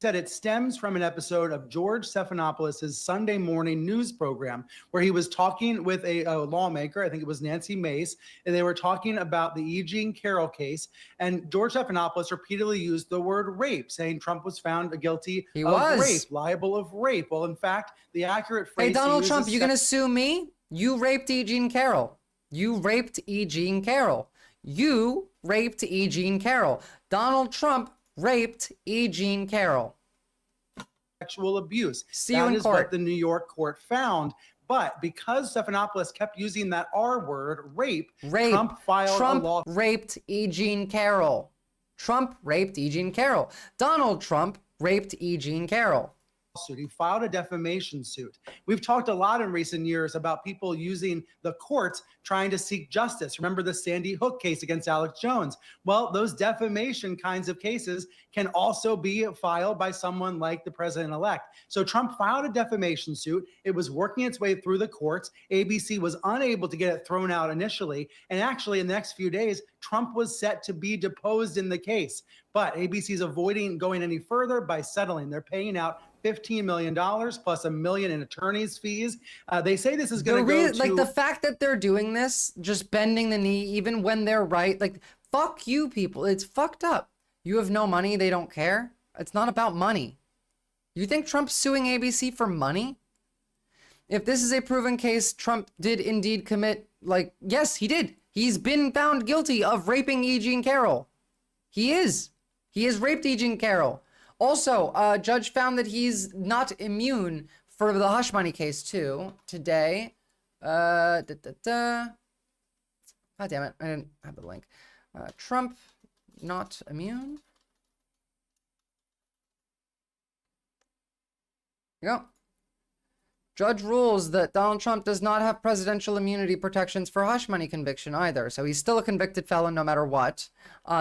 Speaker 18: Said it stems from an episode of George Stephanopoulos' Sunday morning news program where he was talking with a lawmaker, I think it was Nancy Mace, and they were talking about the E. Jean Carroll case. And George Stephanopoulos repeatedly used the word rape, saying Trump was found guilty of rape, liable of rape. Well, in fact, the accurate phrase.
Speaker 1: Hey, Donald Trump, you gonna sue me? You raped E. Jean Carroll. You raped E. Jean Carroll. You raped E. Jean Carroll. Donald Trump raped E. Jean Carroll.
Speaker 18: Sexual abuse.
Speaker 1: See you in court.
Speaker 18: That is what the New York court found. But because Stephanopoulos kept using that R word, rape, Trump filed a law.
Speaker 1: Raped E. Jean Carroll. Trump raped E. Jean Carroll. Donald Trump raped E. Jean Carroll.
Speaker 18: He filed a defamation suit. We've talked a lot in recent years about people using the courts trying to seek justice. Remember the Sandy Hook case against Alex Jones? Well, those defamation kinds of cases can also be filed by someone like the president-elect. So Trump filed a defamation suit. It was working its way through the courts. ABC was unable to get it thrown out initially. And actually, in the next few days, Trump was set to be deposed in the case. But ABC is avoiding going any further by settling. They're paying out $15 million plus $1 million in attorney's fees. They say this is going to go to...
Speaker 1: Like the fact that they're doing this, just bending the knee, even when they're right, like, fuck you people. It's fucked up. You have no money. They don't care. It's not about money. You think Trump's suing ABC for money? If this is a proven case, Trump did indeed commit, like, yes, he did. He's been found guilty of raping E. Jean Carroll. He is. He has raped E. Jean Carroll. Also, a judge found that he's not immune for the hush money case too today. God damn it, I didn't have the link. Trump not immune. Here you go. Judge rules that Donald Trump does not have presidential immunity protections for hush money conviction either. So he's still a convicted felon no matter what.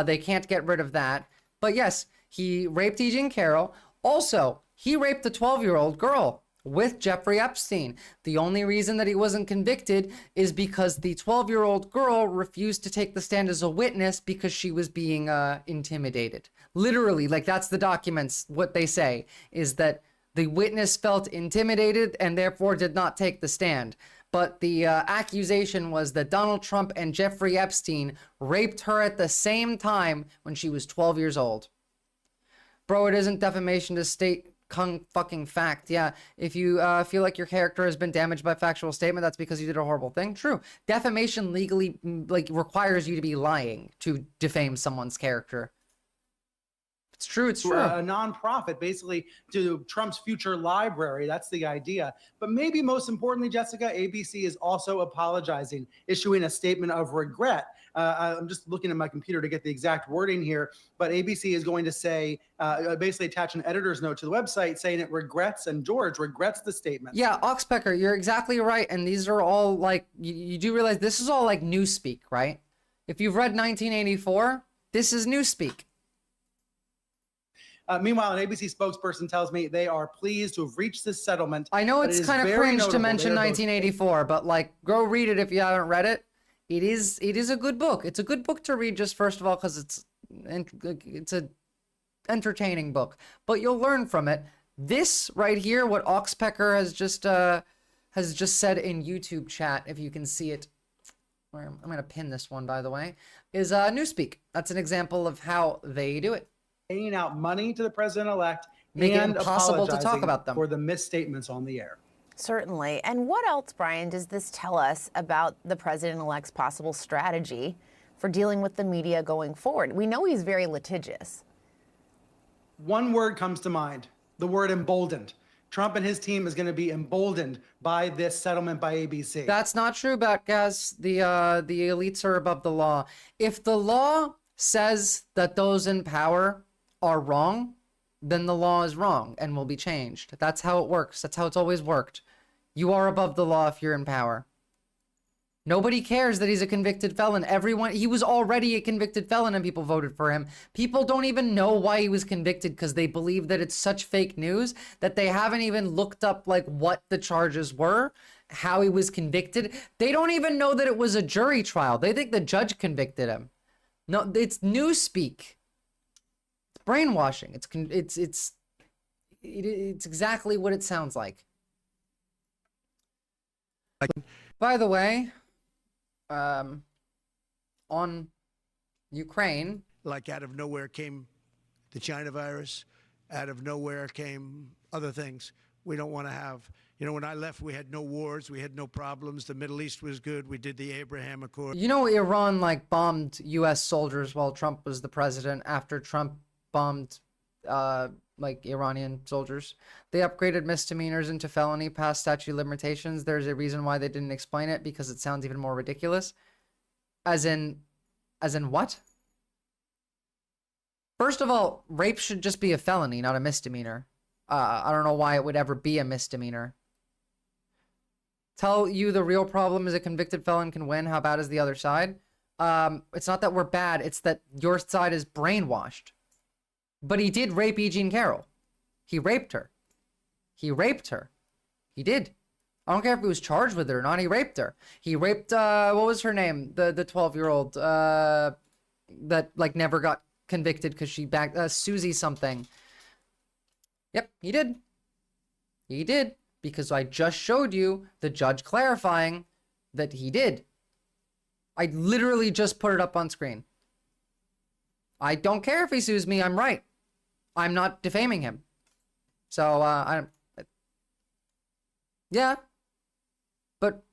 Speaker 1: They can't get rid of that. But yes, he raped E. Jean Carroll. Also, he raped a 12-year-old girl with Jeffrey Epstein. The only reason that he wasn't convicted is because the 12-year-old girl refused to take the stand as a witness because she was being intimidated. Literally, like that's the documents. What they say is that the witness felt intimidated and therefore did not take the stand. But the accusation was that Donald Trump and Jeffrey Epstein raped her at the same time when she was 12 years old. Bro, it isn't defamation to state fucking fact. Yeah, if you feel like your character has been damaged by factual statement, that's because you did a horrible thing. True. Defamation legally requires you to be lying to defame someone's character. It's true. It's true.
Speaker 18: A nonprofit, basically, to Trump's future library. That's the idea. But maybe most importantly, Jessica, ABC is also apologizing, issuing a statement of regret. I'm just looking at my computer to get the exact wording here. But ABC is going to say, basically attach an editor's note to the website saying it regrets, and George regrets the statement.
Speaker 1: Yeah, Oxpecker, you're exactly right. And these are all like, you do realize this is all like newspeak, right? If you've read 1984, this is newspeak.
Speaker 18: Meanwhile, an ABC spokesperson tells me they are pleased to have reached this settlement.
Speaker 1: I know it's kind of cringe to mention 1984, but like, go read it if you haven't read it. It is a good book. It's a good book to read, just first of all, because it's a entertaining book. But you'll learn from it. This right here, what Oxpecker has just said in YouTube chat, if you can see it. I'm gonna pin this one, by the way, is newspeak. That's an example of how they do it.
Speaker 18: Paying out money to the president-elect
Speaker 1: Make
Speaker 18: and
Speaker 1: it impossible to talk about them
Speaker 18: for the misstatements on the air.
Speaker 11: Certainly. And what else, Brian, does this tell us about the president-elect's possible strategy for dealing with the media going forward? We know he's very litigious.
Speaker 18: One word comes to mind, the word emboldened. Trump and his team is going to be emboldened by this settlement by ABC.
Speaker 1: That's not true, Batgaz. The elites are above the law. If the law says that those in power are wrong, then the law is wrong and will be changed. That's how it works. That's how it's always worked. You are above the law if you're in power. Nobody cares that he's a convicted felon. He was already a convicted felon and people voted for him. People don't even know why he was convicted because they believe that it's such fake news that they haven't even looked up like what the charges were, how he was convicted. They don't even know that it was a jury trial. They think the judge convicted him. No, it's newspeak. It's brainwashing. It's exactly what it sounds like. By the way, on Ukraine,
Speaker 3: like out of nowhere came the China virus. Out of nowhere came other things. We don't want to have. You know, when I left, we had no wars, we had no problems. The Middle East was good. We did the Abraham Accord.
Speaker 1: You know, Iran like bombed U.S. soldiers while Trump was the president. After Trump bombed like Iranian soldiers, they upgraded misdemeanors into felony past statute of limitations. There's a reason why they didn't explain it, because it sounds even more ridiculous. As in what? First of all, rape should just be a felony, not a misdemeanor. I don't know why it would ever be a misdemeanor. Tell you the real problem is a convicted felon can win. How bad is the other side? It's not that we're bad. It's that your side is brainwashed. But he did rape E. Jean Carroll. He raped her. He raped her. He did. I don't care if he was charged with it or not. He raped her. He raped, what was her name? The 12-year-old that like never got convicted because she backed, Susie something. Yep, he did. He did, because I just showed you the judge clarifying that he did. I literally just put it up on screen. I don't care if he sues me. I'm right. I'm not defaming him. So, yeah. But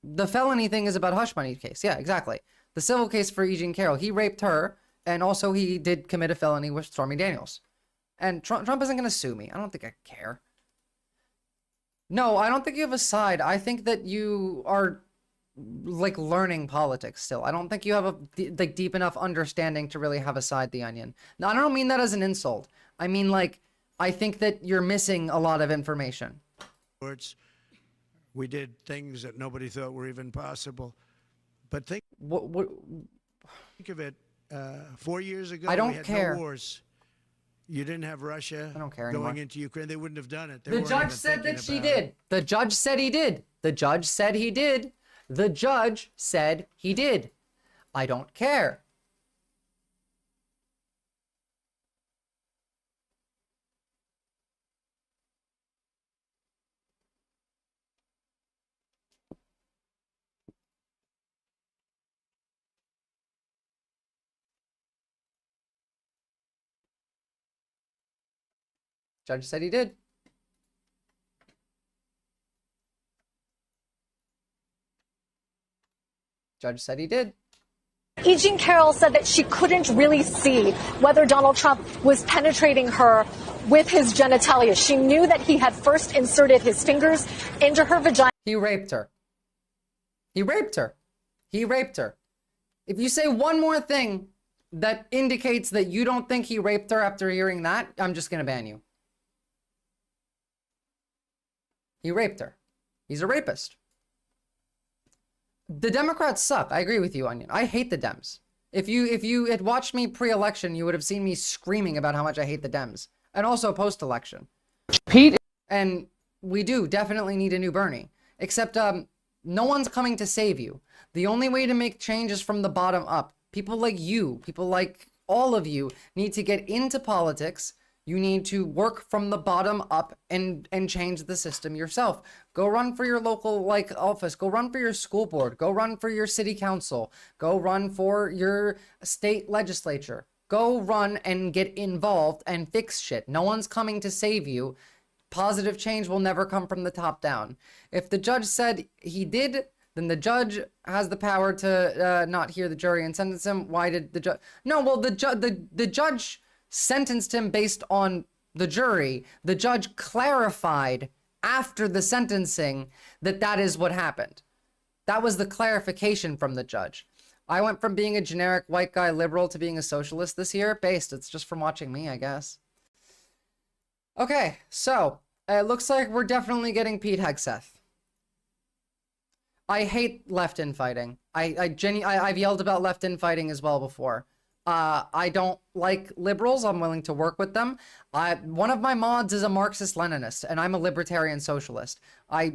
Speaker 1: the felony thing is about hush money case. Yeah, exactly. The civil case for E. Jean Carroll, he raped her, and also he did commit a felony with Stormy Daniels. And Trump isn't going to sue me. I don't think I care. No, I don't think you have a side. I think that you are like learning politics still. I don't think you have a like deep enough understanding to really have a side, the Onion. Now, I don't mean that as an insult. I mean, like, I think that you're missing a lot of information.
Speaker 3: We did things that nobody thought were even possible. But think of it, 4 years ago,
Speaker 1: I don't
Speaker 3: we had
Speaker 1: care.
Speaker 3: no wars. You didn't have Russia
Speaker 1: I don't care
Speaker 3: going
Speaker 1: anymore.
Speaker 3: into Ukraine. They wouldn't have done it.
Speaker 1: The judge said that she did. The judge said he did. The judge said he did. The judge said he did. I don't care. Judge said he did. Judge said he did.
Speaker 9: E. Jean Carroll said that she couldn't really see whether Donald Trump was penetrating her with his genitalia. She knew that he had first inserted his fingers into her vagina.
Speaker 1: He raped her. He raped her. He raped her. If you say one more thing that indicates that you don't think he raped her after hearing that, I'm just going to ban you. He raped her. He's a rapist. The Democrats suck. I agree with you, Onion. I hate the Dems. If you had watched me pre-election, you would have seen me screaming about how much I hate the Dems. And also post-election. Pete. And we do definitely need a new Bernie. Except no one's coming to save you. The only way to make change is from the bottom up. People like you, people like all of you, need to get into politics. You need to work from the bottom up and change the system yourself. Go run for your local office. Go run for your school board. Go run for your city council. Go run for your state legislature. Go run and get involved and fix shit. No one's coming to save you. Positive change will never come from the top down. If the judge said he did, then the judge has the power to not hear the jury and sentence him. Why did the judge? No, well, the judge sentenced him based on the jury. The judge clarified after the sentencing that that is what happened. That was the clarification from the judge. I went from being a generic white guy liberal to being a socialist this year. It's just from watching me, I guess. Okay, so it looks like we're definitely getting Pete Hegseth. I hate left infighting. I've yelled about left infighting as well before. I don't like liberals. I'm willing to work with them. One of my mods is a Marxist-Leninist, and I'm a libertarian socialist.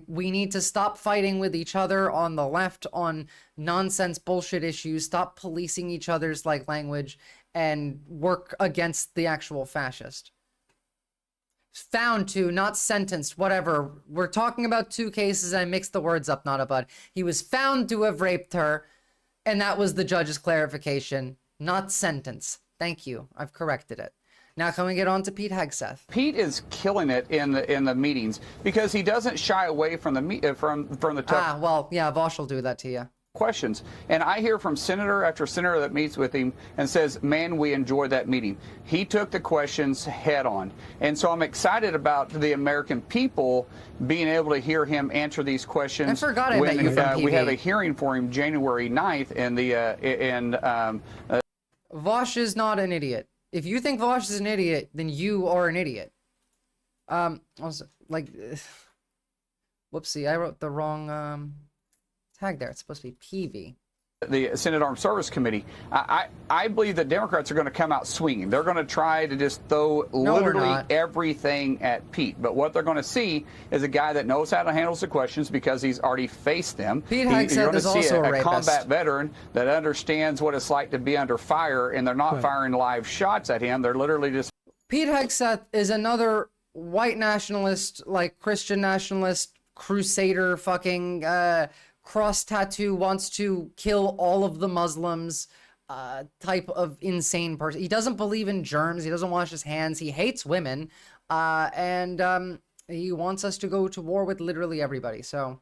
Speaker 1: We need to stop fighting with each other on the left on nonsense bullshit issues, stop policing each other's language, and work against the actual fascist. Found to, not sentenced, whatever. We're talking about two cases. I mixed the words up, not a bud. He was found to have raped her, and that was the judge's clarification. Not sentence. Thank you. I've corrected it. Now can we get on to Pete Hegseth?
Speaker 19: Pete is killing it in the meetings because he doesn't shy away from the tough.
Speaker 1: Well, yeah, Vosh will do that to you.
Speaker 19: Questions. And I hear from senator after senator that meets with him and says, man, we enjoyed that meeting. He took the questions head on. And so I'm excited about the American people being able to hear him answer these questions.
Speaker 1: I forgot I met you from PV.
Speaker 19: We have a hearing for him January 9th in
Speaker 1: Vosh is not an idiot. If you think Vosh is an idiot, then you are an idiot. Also, whoopsie, I wrote the wrong tag there. It's supposed to be PV.
Speaker 19: The Senate Armed Service Committee. I believe that Democrats are going to come out swinging. They're going to try to just throw literally everything at Pete. But what they're going to see is a guy that knows how to handle the questions because he's already faced them.
Speaker 1: Pete Hegseth is also a rapist.
Speaker 19: Combat veteran that understands what it's like to be under fire, and they're not firing live shots at him. They're literally just...
Speaker 1: Pete Hegseth is another white nationalist, like Christian nationalist, crusader, fucking cross tattoo, wants to kill all of the Muslims type of insane person. He doesn't believe in germs. He doesn't wash his hands. He hates women. And he wants us to go to war with literally everybody. So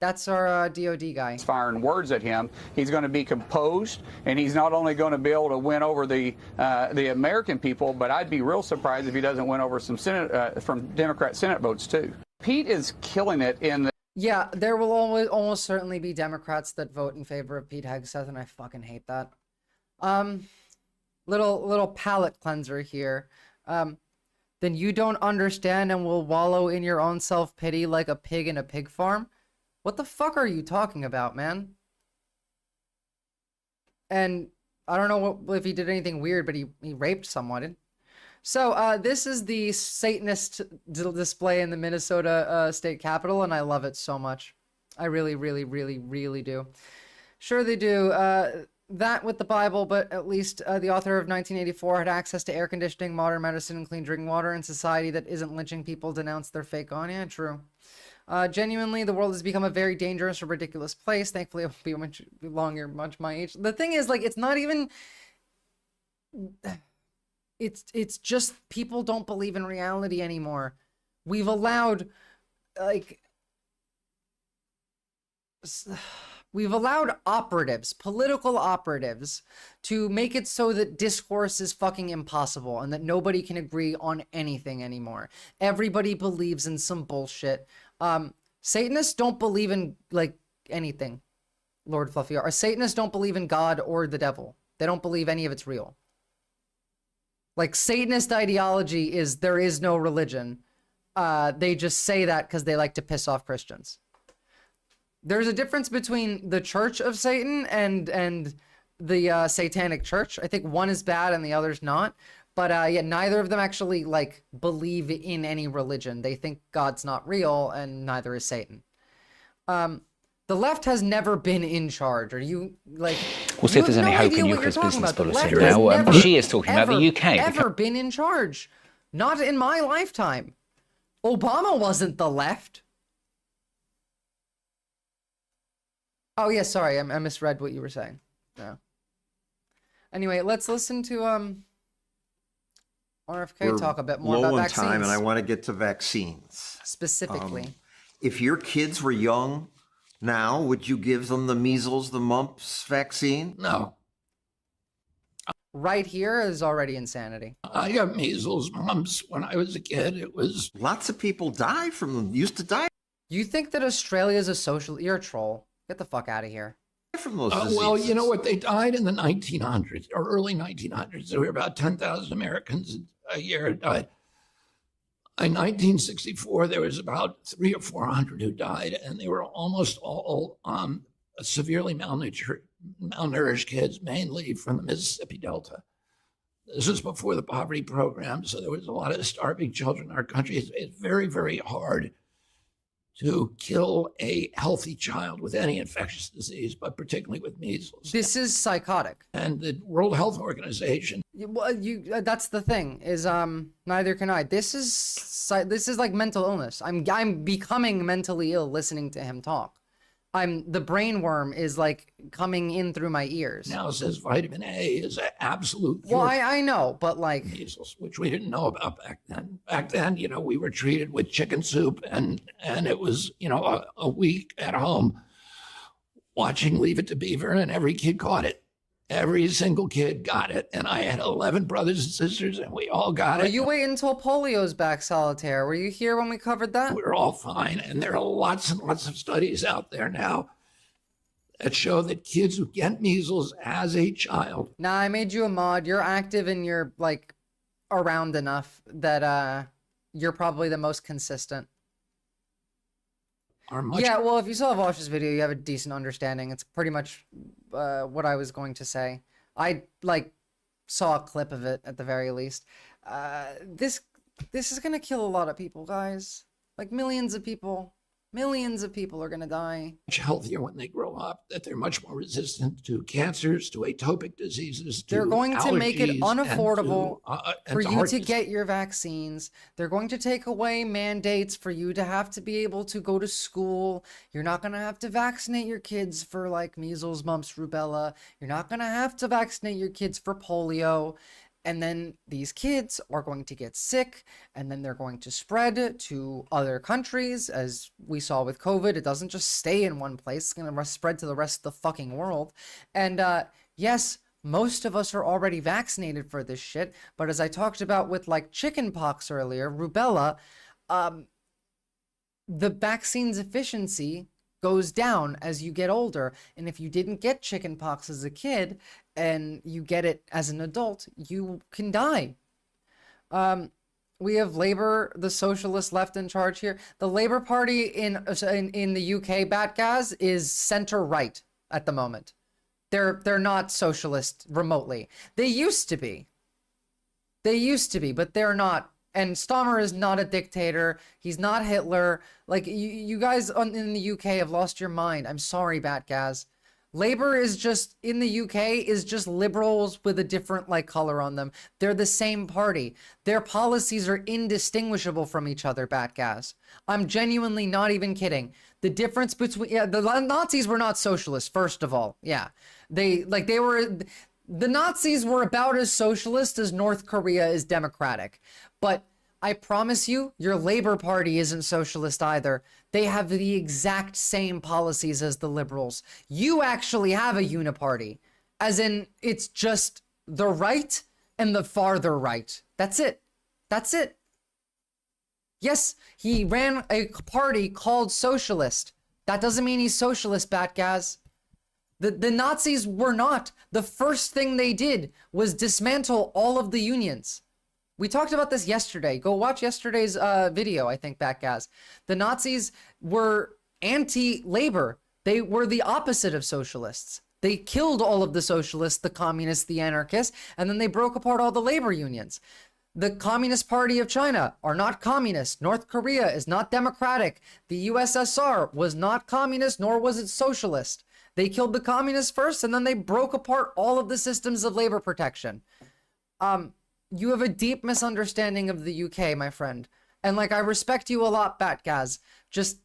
Speaker 1: that's our DOD guy.
Speaker 19: Firing words at him. He's going to be composed, and he's not only going to be able to win over the American people, but I'd be real surprised if he doesn't win over some Senate from Democrat Senate votes too. Pete is killing it in the.
Speaker 1: Yeah, there will almost certainly be Democrats that vote in favor of Pete Hegseth, and I fucking hate that. Little palate cleanser here. Then you don't understand and will wallow in your own self-pity like a pig in a pig farm? What the fuck are you talking about, man? And I don't know if he did anything weird, but he raped someone. So this is the Satanist display in the Minnesota State Capitol, and I love it so much. I really, really, really, really do. Sure they do. That with the Bible, but at least the author of 1984 had access to air conditioning, modern medicine, and clean drinking water in society that isn't lynching people denounce their fake on. Yeah, true. Genuinely, the world has become a very dangerous or ridiculous place. Thankfully, it will be much my age. The thing is, like, it's not even... It's just people don't believe in reality anymore. We've allowed, like... We've allowed operatives, political operatives, to make it so that discourse is fucking impossible and that nobody can agree on anything anymore. Everybody believes in some bullshit. Satanists don't believe in, like, anything, Lord Fluffy. Or Satanists don't believe in God or the devil. They don't believe any of it's real. Like, Satanist ideology is there is no religion. They just say that because they like to piss off Christians. There's a difference between the Church of Satan and the Satanic Church. I think one is bad and the other's not. But yeah, neither of them actually, like, believe in any religion. They think God's not real, and neither is Satan. The left has never been in charge. Are you, like...
Speaker 6: We'll see if there's any hope in Euclid's business policy now. She is talking about the UK.
Speaker 1: Ever been in charge. Not in my lifetime. Obama wasn't the left. Oh, yeah, sorry. I misread what you were saying. Yeah. Anyway, let's listen to RFK talk a bit more about vaccines.
Speaker 7: Low on time, and I want to get to vaccines.
Speaker 1: Specifically.
Speaker 7: If your kids were young now, would you give them the measles, the mumps vaccine?
Speaker 20: No.
Speaker 1: Right here is already insanity.
Speaker 20: I got measles, mumps when I was a kid. It was...
Speaker 7: Lots of people die from them. Used to die.
Speaker 1: You think that Australia is a social... You're a troll. Get the fuck out of here.
Speaker 7: From those
Speaker 20: well, you know what? They died in the 1900s or early 1900s. There were about 10,000 Americans a year who died. In 1964, there was about 300 or 400 who died, and they were almost all severely malnourished kids, mainly from the Mississippi Delta. This was before the poverty program, so there was a lot of starving children in our country. It's very, very hard to kill a healthy child with any infectious disease, but particularly with measles.
Speaker 1: This is psychotic.
Speaker 20: And the World Health Organization.
Speaker 1: Well, that's the thing, is neither can I. This is like mental illness. I'm becoming mentally ill listening to him talk. The brain worm is like coming in through my ears.
Speaker 20: Now it says vitamin A is an absolute cure.
Speaker 1: Well, I know, but like
Speaker 20: measles, which we didn't know about back then. Back then, you know, we were treated with chicken soup, and it was, you know, a week at home watching Leave It to Beaver, and every kid caught it. Every single kid got it, and I had 11 brothers and sisters, and we all got it.
Speaker 1: Are you waiting until polio's back, Solitaire? Were you here when we covered that?
Speaker 20: We're all fine, and there are lots and lots of studies out there now that show that kids who get measles as a child.
Speaker 1: Nah, I made you a mod. You're active and you're, like, around enough that you're probably the most consistent. Yeah, well, if you still have watched this video, you have a decent understanding. It's pretty much what I was going to say. I, like, saw a clip of it at the very least. This is gonna kill a lot of people, guys. Like, millions of people. Millions of people are going to die.
Speaker 20: Much healthier when they grow up, that they're much more resistant to cancers, to atopic diseases, to
Speaker 1: They're going to make it
Speaker 20: allergies,
Speaker 1: unaffordable
Speaker 20: and
Speaker 1: for
Speaker 20: to
Speaker 1: you
Speaker 20: heart
Speaker 1: to
Speaker 20: disease.
Speaker 1: get your vaccines. They're going to take away mandates for you to have to be able to go to school. You're not going to have to vaccinate your kids for like measles, mumps, rubella. You're not going to have to vaccinate your kids for polio. And then these kids are going to get sick, and then they're going to spread to other countries. As we saw with COVID, it doesn't just stay in one place. It's going to spread to the rest of the fucking world. And yes, most of us are already vaccinated for this shit. But as I talked about with like chicken pox earlier, rubella, the vaccine's efficiency goes down as you get older. And if you didn't get chicken pox as a kid and you get it as an adult, you can die. We have Labour, the socialist left in charge here. The Labour Party in the UK, Batgaz, is center-right at the moment. They're not socialist remotely. They used to be. But they're not. And Stammer is not a dictator. He's not Hitler. Like, you guys in the UK have lost your mind. I'm sorry, Batgaz. Labour is just, in the UK, is just liberals with a different, like, color on them. They're the same party. Their policies are indistinguishable from each other, Batgaz. I'm genuinely not even kidding. The difference between... Yeah, the Nazis were not socialists, first of all. Yeah. The Nazis were about as socialist as North Korea is democratic. But I promise you, your Labour Party isn't socialist either. They have the exact same policies as the liberals. You actually have a uniparty. As in, it's just the right and the farther right. That's it. That's it. Yes, he ran a party called socialist. That doesn't mean he's socialist, Batgaz. The Nazis were not. The first thing they did was dismantle all of the unions. We talked about this yesterday. Go watch yesterday's video, I think, Batgaz. The Nazis were anti-labor. They were the opposite of socialists. They killed all of the socialists, the communists, the anarchists, and then they broke apart all the labor unions. The Communist Party of China are not communist. North Korea is not democratic. The USSR was not communist, nor was it socialist. They killed the communists first, and then they broke apart all of the systems of labor protection. You have a deep misunderstanding of the UK, my friend. And, like, I respect you a lot, Batgaz. Just,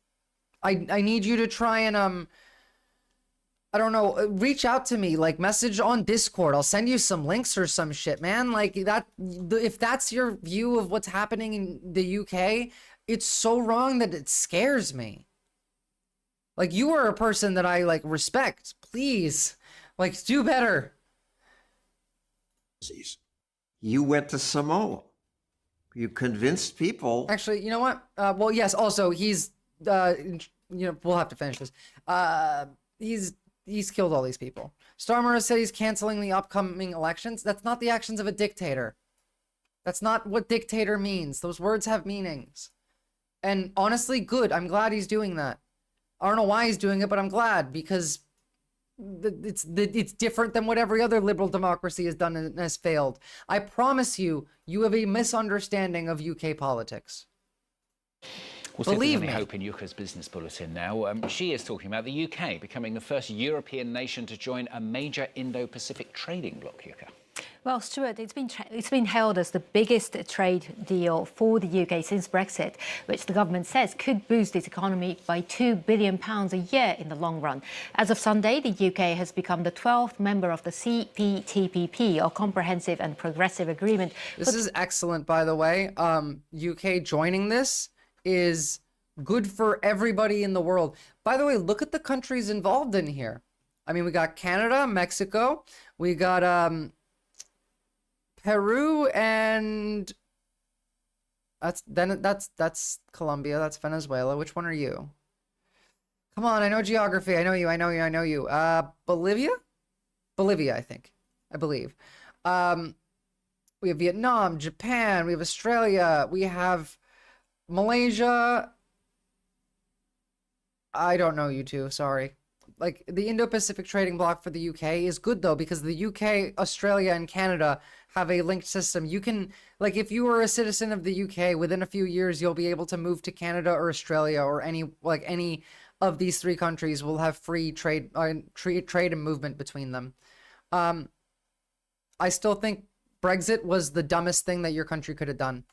Speaker 1: I need you to try and, I don't know, reach out to me, like, message on Discord. I'll send you some links or some shit, man. Like, if that's your view of what's happening in the UK, it's so wrong that it scares me. Like, you are a person that I, like, respect. Please, like, do better.
Speaker 7: You went to Samoa. You convinced people.
Speaker 1: Actually, you know what? Well, yes. Also, he's, you know, we'll have to finish this. He's killed all these people. Starmer has said he's canceling the upcoming elections. That's not the actions of a dictator. That's not what dictator means. Those words have meanings. And honestly, good. I'm glad he's doing that. I don't know why he's doing it, but I'm glad, because it's different than what every other liberal democracy has done and has failed. I promise you, you have a misunderstanding of UK politics.
Speaker 6: We'll
Speaker 1: Believe
Speaker 6: see if
Speaker 1: me.
Speaker 6: there's any hope in Yuka's business bulletin now. She is talking about the UK becoming the first European nation to join a major Indo-Pacific trading bloc, Yuka.
Speaker 4: Well, Stuart, it's been hailed as the biggest trade deal for the UK since Brexit, which the government says could boost its economy by £2 billion a year in the long run. As of Sunday, the UK has become the 12th member of the CPTPP, or Comprehensive and Progressive Agreement.
Speaker 1: This is excellent, by the way. UK joining this is good for everybody in the world. By the way, look at the countries involved in here. I mean, we got Canada, Mexico, we got Peru, and that's Colombia, that's Venezuela. Which one are you? Come on, I know geography. I know you. Bolivia, I believe. We have Vietnam, Japan, we have Australia, we have Malaysia. I don't know you two, sorry. like the Indo-Pacific trading bloc for the UK is good though, because the UK, Australia, and Canada have a linked system. You can, like, if you are a citizen of the UK, within a few years, you'll be able to move to Canada or Australia or any of these three countries will have free trade and movement between them. I still think Brexit was the dumbest thing that your country could have done.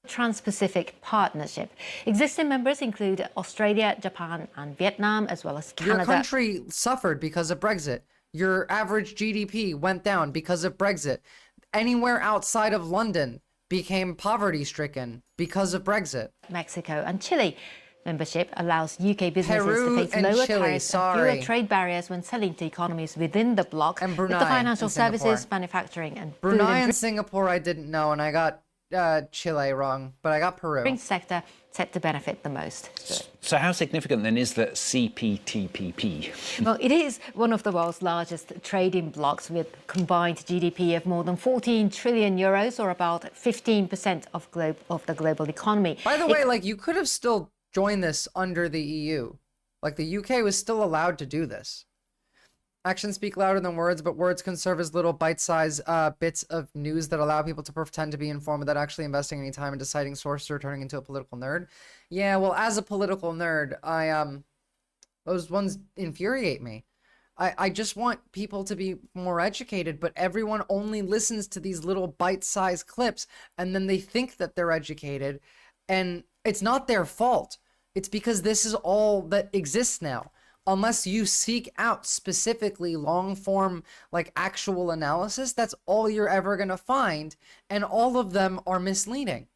Speaker 4: Trans-Pacific Partnership. Existing members include Australia, Japan, and Vietnam, as well as Canada.
Speaker 1: Your country suffered because of Brexit. Your average GDP went down because of Brexit. Anywhere outside of London became poverty-stricken because of Brexit.
Speaker 4: Mexico and Chile. Membership allows UK businesses
Speaker 1: Peru
Speaker 4: to face
Speaker 1: and
Speaker 4: lower
Speaker 1: Chile,
Speaker 4: tariffs and fewer trade barriers when selling to economies within the bloc.
Speaker 1: And Brunei
Speaker 4: with the financial
Speaker 1: and Singapore.
Speaker 4: services, manufacturing, and food
Speaker 1: Brunei
Speaker 4: and
Speaker 1: and Singapore I didn't know, and I got Chile wrong, but I got Peru.
Speaker 4: drink sector set to benefit the most.
Speaker 6: So how significant then is the CPTPP?
Speaker 4: Well, it is one of the world's largest trading blocs with combined GDP of more than 14 trillion euros, or about 15% of the global economy.
Speaker 1: By the way, like, you could have still joined this under the EU. Like, the UK was still allowed to do this. Actions speak louder than words, but words can serve as little bite-sized bits of news that allow people to pretend to be informed without actually investing any time in deciding sources or turning into a political nerd. Yeah, well, as a political nerd, those ones infuriate me. I just want people to be more educated, but everyone only listens to these little bite-sized clips, and then they think that they're educated, and it's not their fault. It's because this is all that exists now. Unless you seek out specifically long-form, like, actual analysis, that's all you're ever going to find, and all of them are misleading.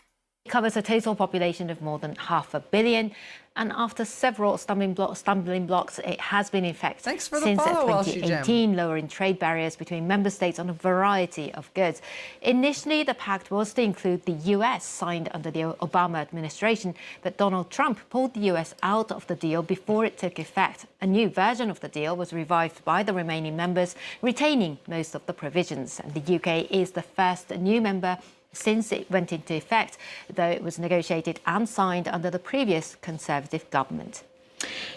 Speaker 4: It covers a total population of more than 500 million, and after several stumbling blocks, it has been in effect
Speaker 1: Thanks for the
Speaker 4: since
Speaker 1: follow,
Speaker 4: 2018, lowering trade barriers between member states on a variety of goods. Initially, the pact was to include the US, signed under the Obama administration, but Donald Trump pulled the US out of the deal before it took effect. A new version of the deal was revived by the remaining members, retaining most of the provisions, and the UK is the first new member since it went into effect, though it was negotiated and signed under the previous Conservative government.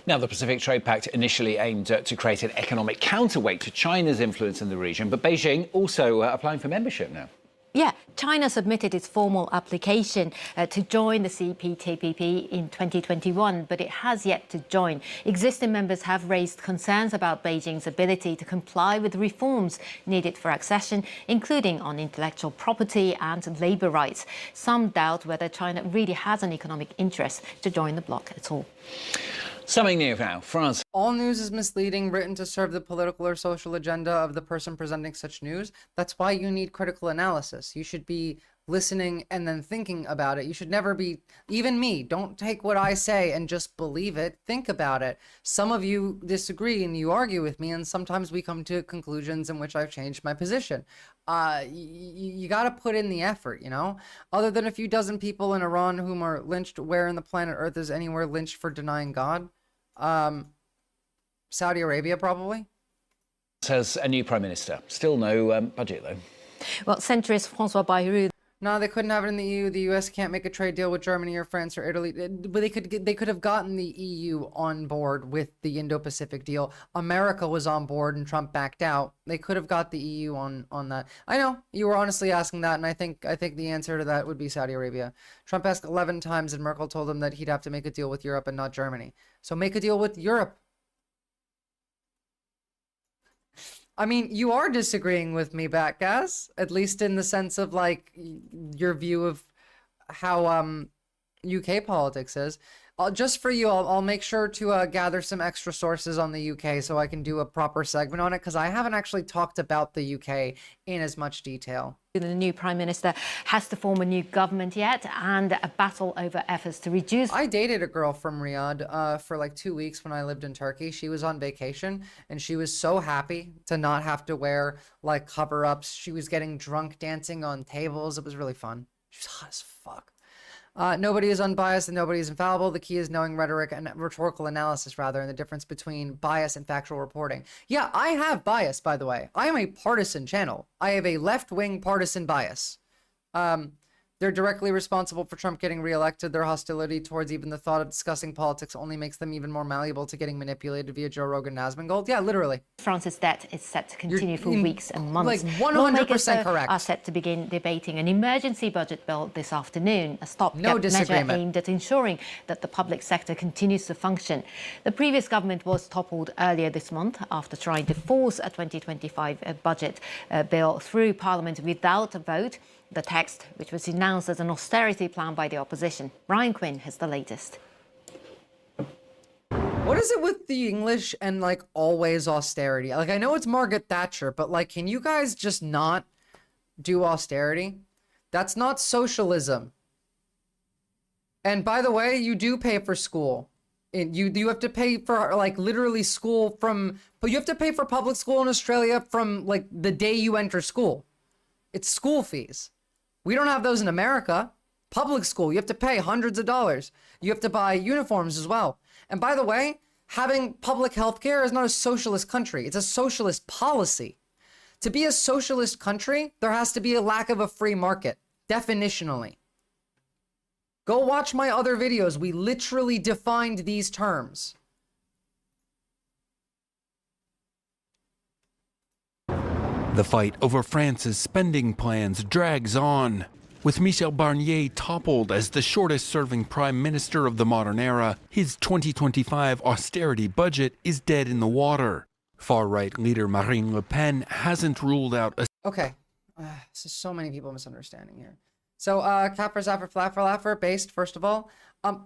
Speaker 6: Now, the Pacific Trade Pact initially aimed to create an economic counterweight to China's influence in the region, but Beijing also applying for membership now.
Speaker 4: Yeah, China submitted its formal application to join the CPTPP in 2021, but it has yet to join. Existing members have raised concerns about Beijing's ability to comply with reforms needed for accession, including on intellectual property and labour rights. Some doubt whether China really has an economic interest to join the bloc at all.
Speaker 6: Something new now. France.
Speaker 1: All news is misleading, written to serve the political or social agenda of the person presenting such news. That's why you need critical analysis. You should be listening and then thinking about it. You should never be, even me, don't take what I say and just believe it. Think about it. Some of you disagree and you argue with me, and sometimes we come to conclusions in which I've changed my position. You got to put in the effort, you know? Other than a few dozen people in Iran whom are lynched, where in the planet Earth is anywhere lynched for denying God? Saudi Arabia, probably.
Speaker 6: Has a new prime minister. Still no budget, though.
Speaker 4: Well, centrist François Bayrou.
Speaker 1: No, they couldn't have it in the EU. The US can't make a trade deal with Germany or France or Italy. But they could have gotten the EU on board with the Indo-Pacific deal. America was on board and Trump backed out. They could have got the EU on that. I know you were honestly asking that, and I think the answer to that would be Saudi Arabia. Trump asked 11 times, and Merkel told him that he'd have to make a deal with Europe and not Germany. So make a deal with Europe. I mean, you are disagreeing with me back, guys, at least in the sense of, like, your view of how UK politics is. Just for you, I'll make sure to gather some extra sources on the UK so I can do a proper segment on it, because I haven't actually talked about the UK in as much detail.
Speaker 4: The new Prime Minister has to form a new government yet, and a battle over efforts to reduce...
Speaker 1: I dated a girl from Riyadh for like 2 weeks when I lived in Turkey. She was on vacation, and she was so happy to not have to wear, like, cover-ups. She was getting drunk dancing on tables. It was really fun. She was hot as fuck. Nobody is unbiased and nobody is infallible. The key is knowing rhetoric and rhetorical analysis, rather, and the difference between bias and factual reporting. Yeah, I have bias, by the way. I am a partisan channel. I have a left-wing partisan bias. They're directly responsible for Trump getting reelected. Their hostility towards even the thought of discussing politics only makes them even more malleable to getting manipulated via Joe Rogan and Asmongold. Yeah, literally.
Speaker 4: France's debt is set to continue for weeks and months.
Speaker 1: Like 100%
Speaker 4: Lawmakers
Speaker 1: correct.
Speaker 4: are set to begin debating an emergency budget bill this afternoon, a stopgap measure aimed at ensuring that the public sector continues to function. The previous government was toppled earlier this month after trying to force a 2025 budget bill through Parliament without a vote. The text, which was announced as an austerity plan by the opposition. Brian Quinn has the latest.
Speaker 1: What is it with the English and like always austerity? Like, I know it's Margaret Thatcher, but like, can you guys just not do austerity? That's not socialism. And by the way, you do pay for school. You have to pay for like literally school from, but you have to pay for public school in Australia from like the day you enter school. It's school fees. We don't have those in America. Public school, you have to pay hundreds of dollars. You have to buy uniforms as well. And by the way, having public health care is not a socialist country. It's a socialist policy. To be a socialist country, there has to be a lack of a free market, definitionally. Go watch my other videos. We literally defined these terms.
Speaker 10: The fight over France's spending plans drags on, with Michel Barnier toppled as the shortest-serving prime minister of the modern era. His 2025 austerity budget is dead in the water. Far-right leader Marine Le Pen hasn't ruled out a...
Speaker 1: Okay, this is so many people misunderstanding here. So, Capper, Zapper, Flapper, Laffer, based, first of all.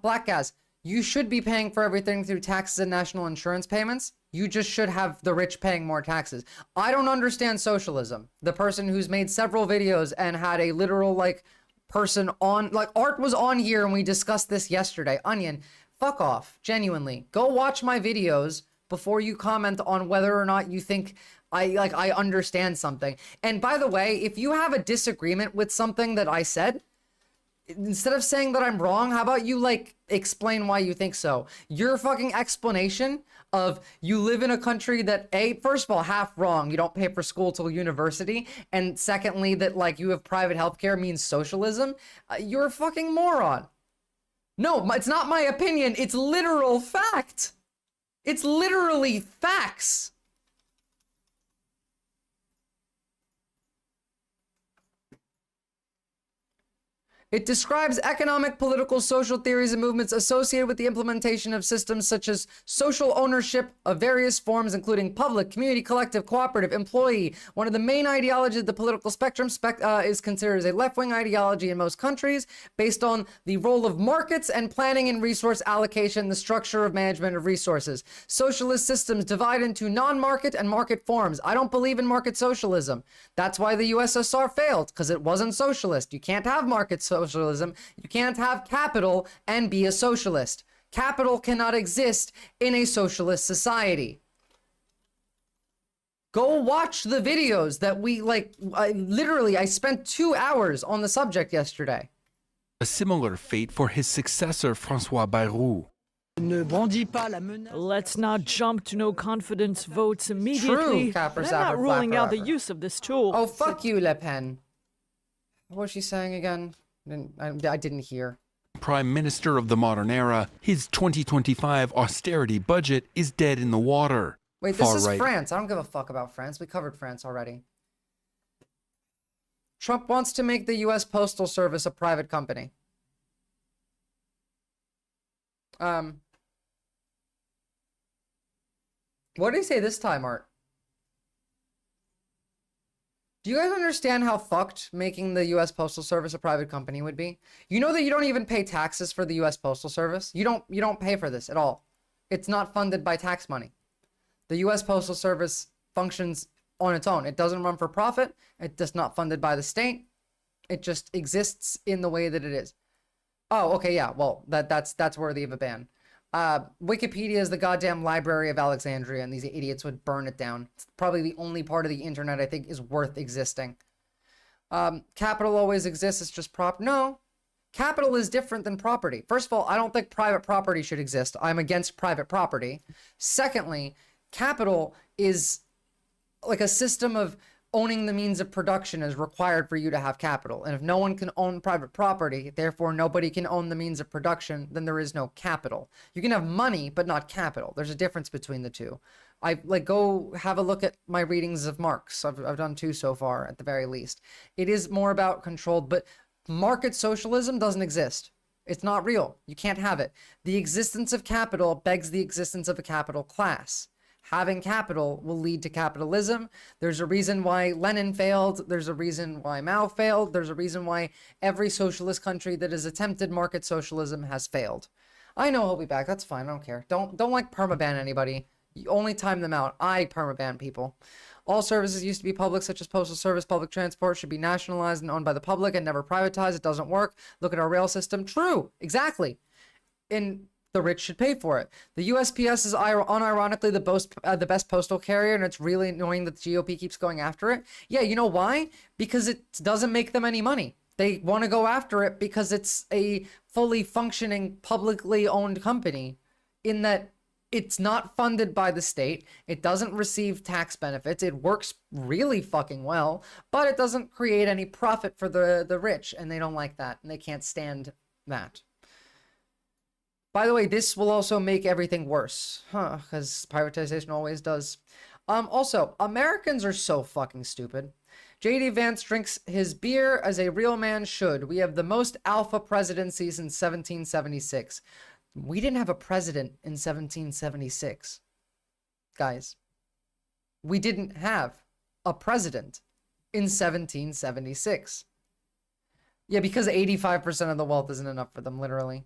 Speaker 1: Black guys, you should be paying for everything through taxes and national insurance payments. You just should have the rich paying more taxes. I don't understand socialism. The person who's made several videos and had a literal, like, person on, like, Art was on here and we discussed this yesterday. Onion, fuck off, genuinely. Go watch my videos before you comment on whether or not you think I understand something. And by the way, if you have a disagreement with something that I said, instead of saying that I'm wrong, how about you like explain why you think so? Your fucking explanation of you live in a country that first of all, half wrong, you don't pay for school till university, and secondly, that like you have private healthcare means socialism. You're a fucking moron. No, it's not my opinion. It's literal fact. It's literally facts. It describes economic, political, social theories and movements associated with the implementation of systems such as social ownership of various forms, including public, community, collective, cooperative, employee. One of the main ideologies of the political spectrum is considered as a left-wing ideology in most countries, based on the role of markets and planning and resource allocation, the structure of management of resources. Socialist systems divide into non-market and market forms. I don't believe in market socialism. That's why the USSR failed, because it wasn't socialist. You can't have market socialism. You can't have capital and be a socialist. Capital cannot exist in a socialist society. Go watch the videos that we I spent 2 hours on the subject yesterday.
Speaker 10: A similar fate for his successor, François Bayrou.
Speaker 12: Let's not jump to no confidence votes immediately.
Speaker 1: True,
Speaker 12: I'm not ruling out the use of this tool.
Speaker 1: Oh, fuck you, Le Pen. What was she saying again? I didn't hear.
Speaker 10: Prime Minister of the modern era, his 2025 austerity budget is dead in the water.
Speaker 1: Wait, this is France. I don't give a fuck about France. We covered France already. Trump wants to make the U.S. Postal Service a private company. What did he say this time, Art? Do you guys understand how fucked making the U.S. Postal Service a private company would be? You know that you don't even pay taxes for the U.S. Postal Service? You don't pay for this at all. It's not funded by tax money. The U.S. Postal Service functions on its own. It doesn't run for profit. It's not funded by the state. It just exists in the way that it is. Oh, okay, yeah. Well, that's worthy of a ban. Wikipedia is the goddamn Library of Alexandria, and these idiots would burn it down. It's probably the only part of the internet I think is worth existing. Capital always exists. It's just No. Capital is different than property. First of all, I don't think private property should exist. I'm against private property. Secondly, capital is like a system of owning the means of production is required for you to have capital. And if no one can own private property, therefore nobody can own the means of production, then there is no capital. You can have money, but not capital. There's a difference between the two. Go have a look at my readings of Marx. I've done 2 so far, at the very least. It is more about controlled, but market socialism doesn't exist. It's not real. You can't have it. The existence of capital begs the existence of a capital class. Having capital will lead to capitalism. There's a reason why Lenin failed. There's a reason why Mao failed. There's a reason why every socialist country that has attempted market socialism has failed. I know he'll be back. That's fine. I don't care. Don't like permaban anybody. You only time them out. I permaban people. All services used to be public, such as postal service, public transport, should be nationalized and owned by the public and never privatized. It doesn't work. Look at our rail system. True. Exactly. And the rich should pay for it. The USPS is unironically the best postal carrier, and it's really annoying that the GOP keeps going after it. Yeah, you know why? Because it doesn't make them any money. They want to go after it because it's a fully functioning, publicly owned company in that it's not funded by the state. It doesn't receive tax benefits. It works really fucking well, but it doesn't create any profit for the rich, and they don't like that, and they can't stand that. By the way, this will also make everything worse, because privatization always does. Also, Americans are so fucking stupid. J.D. Vance drinks his beer as a real man should. We have the most alpha presidency since 1776. We didn't have a president in 1776. Guys, we didn't have a president in 1776. Yeah, because 85% of the wealth isn't enough for them, literally.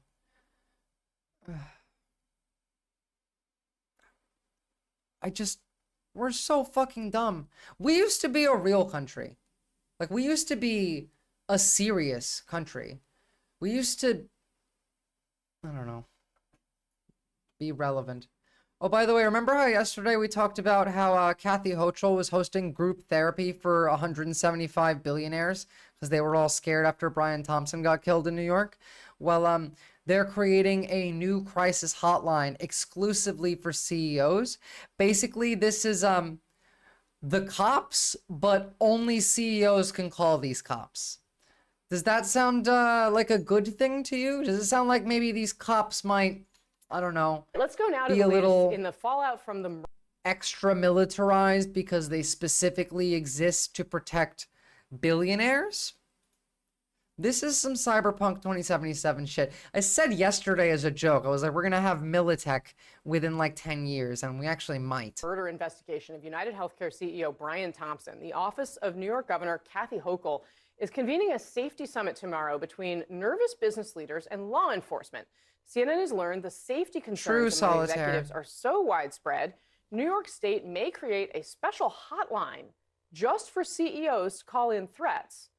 Speaker 1: We're so fucking dumb. We used to be a real country. Like, we used to be a serious country. We used to, I don't know, be relevant. Oh, by the way, remember how yesterday we talked about how Kathy Hochul was hosting group therapy for 175 billionaires because they were all scared after Brian Thompson got killed in New York? Well, they're creating a new crisis hotline exclusively for CEOs. Basically, this is the cops, but only CEOs can call these cops. Does that sound like a good thing to you? Does it sound like maybe these cops might, I don't know,
Speaker 13: let's go now to
Speaker 1: be
Speaker 13: the
Speaker 1: a little
Speaker 13: in the fallout from the
Speaker 1: extra militarized because they specifically exist to protect billionaires? This is some Cyberpunk 2077 shit. I said yesterday as a joke, I was like, we're going to have Militech within like 10 years, and we actually might.
Speaker 13: murder investigation of United Healthcare CEO Brian Thompson. The office of New York Governor Kathy Hochul is convening a safety summit tomorrow between nervous business leaders and law enforcement. CNN has learned the safety concerns among executives are so widespread, New York State may create a special hotline just for CEOs to call in threats.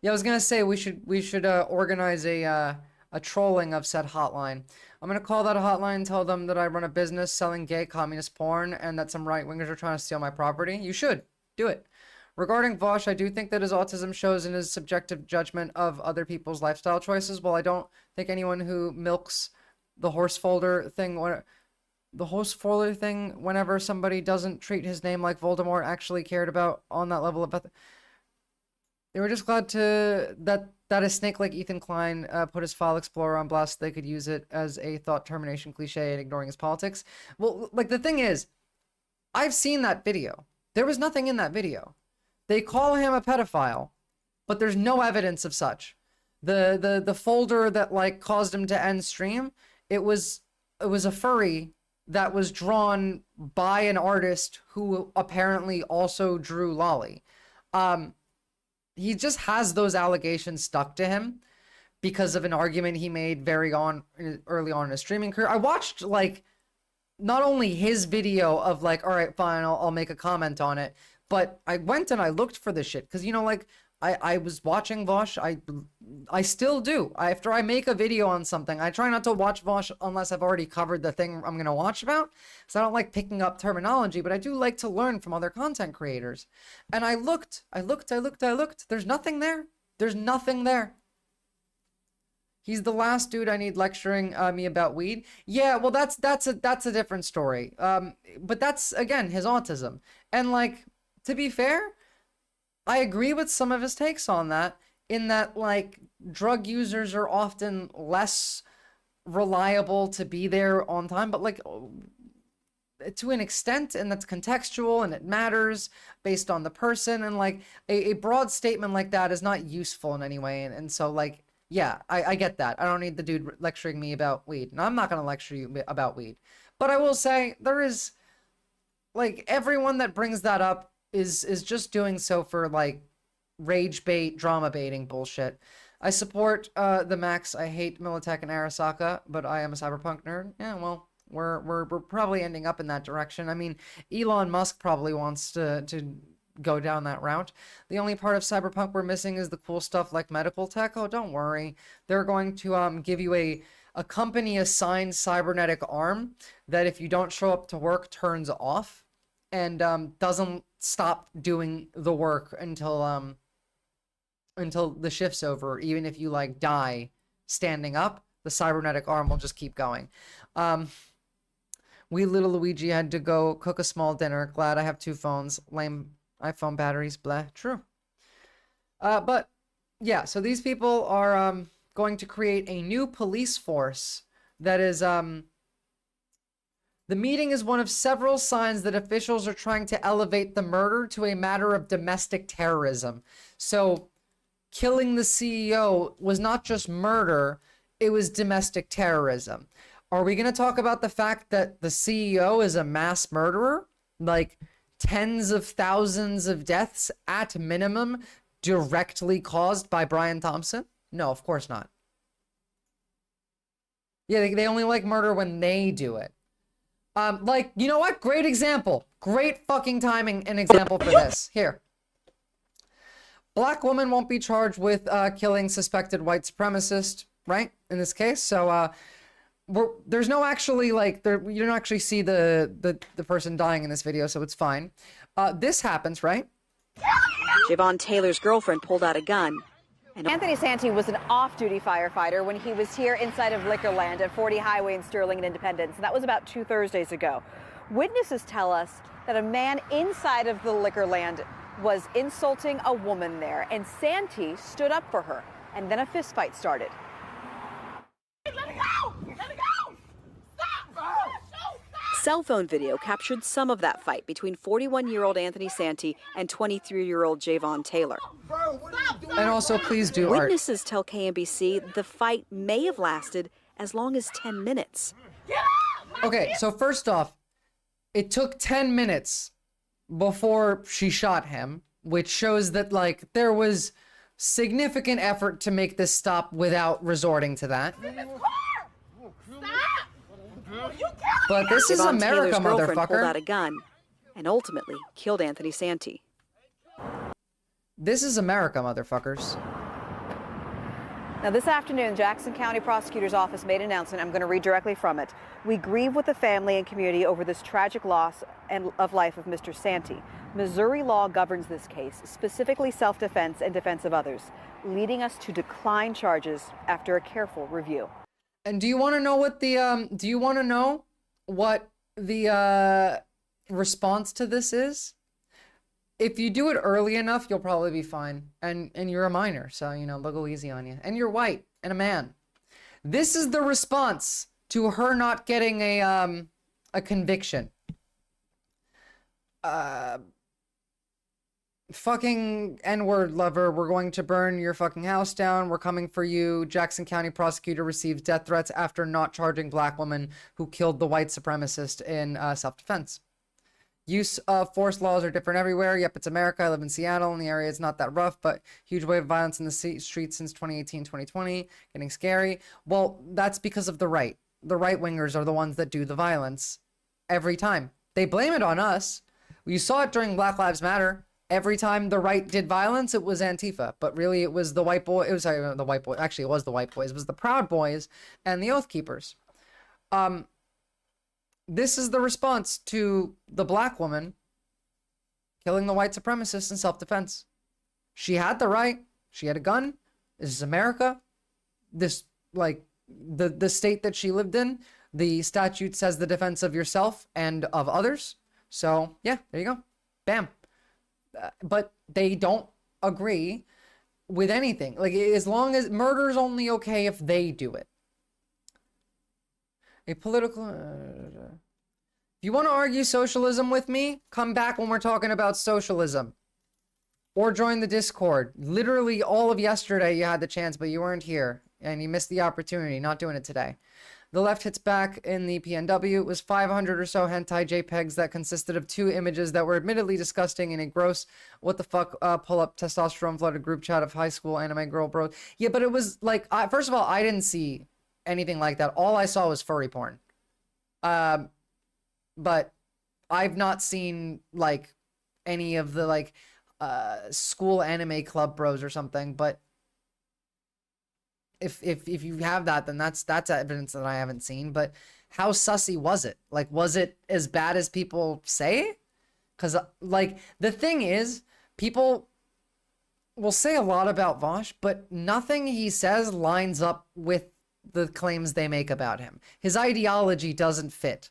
Speaker 1: Yeah, I was gonna say we should organize a trolling of said hotline. I'm gonna call that a hotline and tell them that I run a business selling gay communist porn and that some right-wingers are trying to steal my property. You should do it. Regarding Vosh, I do think that his autism shows in his subjective judgment of other people's lifestyle choices. While I don't think anyone who milks the horse folder thing whenever somebody doesn't treat his name like Voldemort actually cared about on that level of they were just glad that a snake like Ethan Klein put his file explorer on blast so they could use it as a thought termination cliche and ignoring his politics. Well, like, the thing is, I've seen that video. There was nothing in that video. They call him a pedophile, but there's no evidence of such. The folder that like caused him to end stream, it was a furry that was drawn by an artist who apparently also drew Lolly. He just has those allegations stuck to him because of an argument he made early on in his streaming career. I watched like not only his video of like, all right, fine, I'll make a comment on it, but I went and I looked for this shit because, you know, like I was watching Vosh. I still do. After I make a video on something, I try not to watch Vosh unless I've already covered the thing I'm going to watch about, because I don't like picking up terminology, but I do like to learn from other content creators. And I looked. There's nothing there. There's nothing there. He's the last dude I need lecturing me about weed. Yeah, well, that's a different story. But that's, again, his autism. And, like, to be fair, I agree with some of his takes on that, in that, like, drug users are often less reliable to be there on time, but, like, to an extent, and that's contextual and it matters based on the person, and, like, a broad statement like that is not useful in any way. And so, like, yeah, I get that. I don't need the dude lecturing me about weed, and I'm not going to lecture you about weed. But I will say, there is, like, everyone that brings that up is just doing so for, like, rage bait, drama baiting bullshit. I support the Max. I hate Militech and Arasaka, but I am a cyberpunk nerd. Yeah, well, we're probably ending up in that direction. I mean, Elon Musk probably wants to go down that route. The only part of cyberpunk we're missing is the cool stuff like medical tech. Oh, don't worry. They're going to give you a company assigned cybernetic arm that if you don't show up to work turns off and doesn't stop doing the work until the shift's over. Even if you, like, die standing up, the cybernetic arm will just keep going. We little Luigi had to go cook a small dinner. Glad I have 2 phones. Lame iPhone batteries. Blah. True. But yeah, so these people are going to create a new police force that is the meeting is one of several signs that officials are trying to elevate the murder to a matter of domestic terrorism. So killing the CEO was not just murder, it was domestic terrorism. Are we going to talk about the fact that the CEO is a mass murderer? Like, tens of thousands of deaths at minimum directly caused by Brian Thompson? No, of course not. Yeah, they only like murder when they do it. Like, you know what? Great example. Great fucking timing and example for this. Here. Black woman won't be charged with killing suspected white supremacist, right? In this case. So, there's no actually, like, you don't actually see the person dying in this video, so it's fine. This happens, right?
Speaker 15: Javon Taylor's girlfriend pulled out a gun.
Speaker 21: Anthony Santee was an off-duty firefighter when he was here inside of Liquorland at 40 Highway in Sterling and Independence. And that was about 2 Thursdays ago. Witnesses tell us that a man inside of the Liquorland was insulting a woman there, and Santee stood up for her, and then a fist fight started.
Speaker 15: Let it go! Let it go! Stop! Cell phone video captured some of that fight between 41-year-old Anthony Santee and 23-year-old Javon Taylor.
Speaker 1: And also, please do
Speaker 15: Witnesses tell KMBC the fight may have lasted as long as 10 minutes.
Speaker 1: Okay, so first off, it took 10 minutes before she shot him, which shows that, like, there was significant effort to make this stop without resorting to that. But this is
Speaker 15: Javon
Speaker 1: America,
Speaker 15: Taylor's girlfriend
Speaker 1: motherfucker.
Speaker 15: pulled out a gun and ultimately killed Anthony Santee.
Speaker 1: This is America, motherfuckers.
Speaker 21: Now, this afternoon, Jackson County Prosecutor's Office made an announcement. I'm going to read directly from it. We grieve with the family and community over this tragic loss of life of Mr. Santee. Missouri law governs this case, specifically self-defense and defense of others, leading us to decline charges after a careful review.
Speaker 1: And do you want to know what the response to this is? If you do it early enough, you'll probably be fine. And you're a minor, so, you know, they'll go easy on you. And you're white and a man. This is the response to her not getting a conviction. Fucking N-word lover, we're going to burn your fucking house down. We're coming for you. Jackson County prosecutor receives death threats after not charging black woman who killed the white supremacist in self-defense. Use of force laws are different everywhere. Yep, it's America. I live in Seattle, and the area is not that rough, but huge wave of violence in the streets since 2018, 2020. Getting scary. Well, that's because of the right. The right-wingers are the ones that do the violence every time. They blame it on us. You saw it during Black Lives Matter. Every time the right did violence, it was Antifa. But really, it was the white boy. It was the white boy. Actually, it was the white boys. It was the Proud Boys and the Oath Keepers. This is the response to the black woman killing the white supremacist in self-defense. She had the right. She had a gun. This is America. This, like, the state that she lived in. The statute says the defense of yourself and of others. So, yeah, there you go. Bam. but they don't agree with anything. Like, as long as murder is only okay if they do it. A political... if you want to argue socialism with me, come back when we're talking about socialism. Or join the Discord. Literally all of yesterday you had the chance, but you weren't here. And you missed the opportunity. Not doing it today. The left hits back in the PNW. It was 500 or so hentai JPEGs that consisted of 2 images that were admittedly disgusting in a gross, what the fuck, pull-up testosterone-flooded group chat of high school anime girl bro. Yeah, but it was like, first of all, I didn't see anything like that. All I saw was furry porn. But I've not seen, like, any of the, like, school anime club bros or something, but if you have that, then that's evidence that I haven't seen. But how sussy was it? Like, was it as bad as people say? Because, like, the thing is, people will say a lot about Vosh, but nothing he says lines up with the claims they make about him. His ideology doesn't fit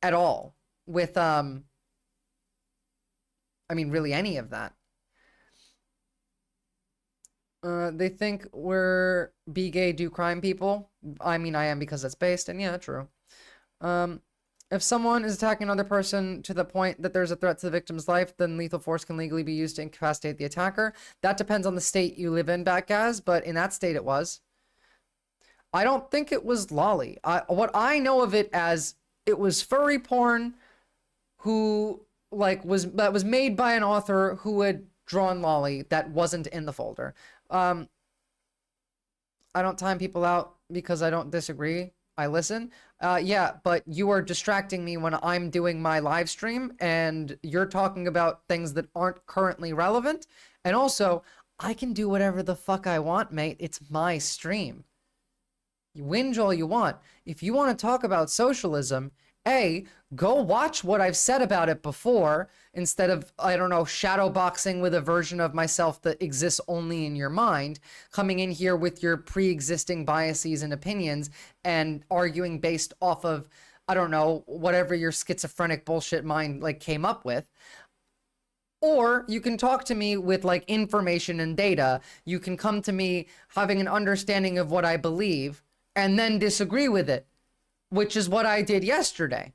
Speaker 1: at all with, I mean, really any of that. They think we're be gay, do crime people. I mean, I am because it's based, and yeah, true. If someone is attacking another person to the point that there's a threat to the victim's life, then lethal force can legally be used to incapacitate the attacker. That depends on the state you live in, Batgaz, but in that state it was. I don't think it was lolly. What I know of it as, it was furry porn who, like, that was made by an author who had drawn lolly that wasn't in the folder. I don't time people out because I don't disagree. I listen. Yeah, but you are distracting me when I'm doing my live stream and you're talking about things that aren't currently relevant. And also, I can do whatever the fuck I want, mate. It's my stream. You whinge all you want. If you want to talk about socialism, go watch what I've said about it before instead of, I don't know, shadow boxing with a version of myself that exists only in your mind, coming in here with your pre-existing biases and opinions and arguing based off of, I don't know, whatever your schizophrenic bullshit mind, like, came up with. Or you can talk to me with, like, information and data. You can come to me having an understanding of what I believe and then disagree with it, which is what I did yesterday.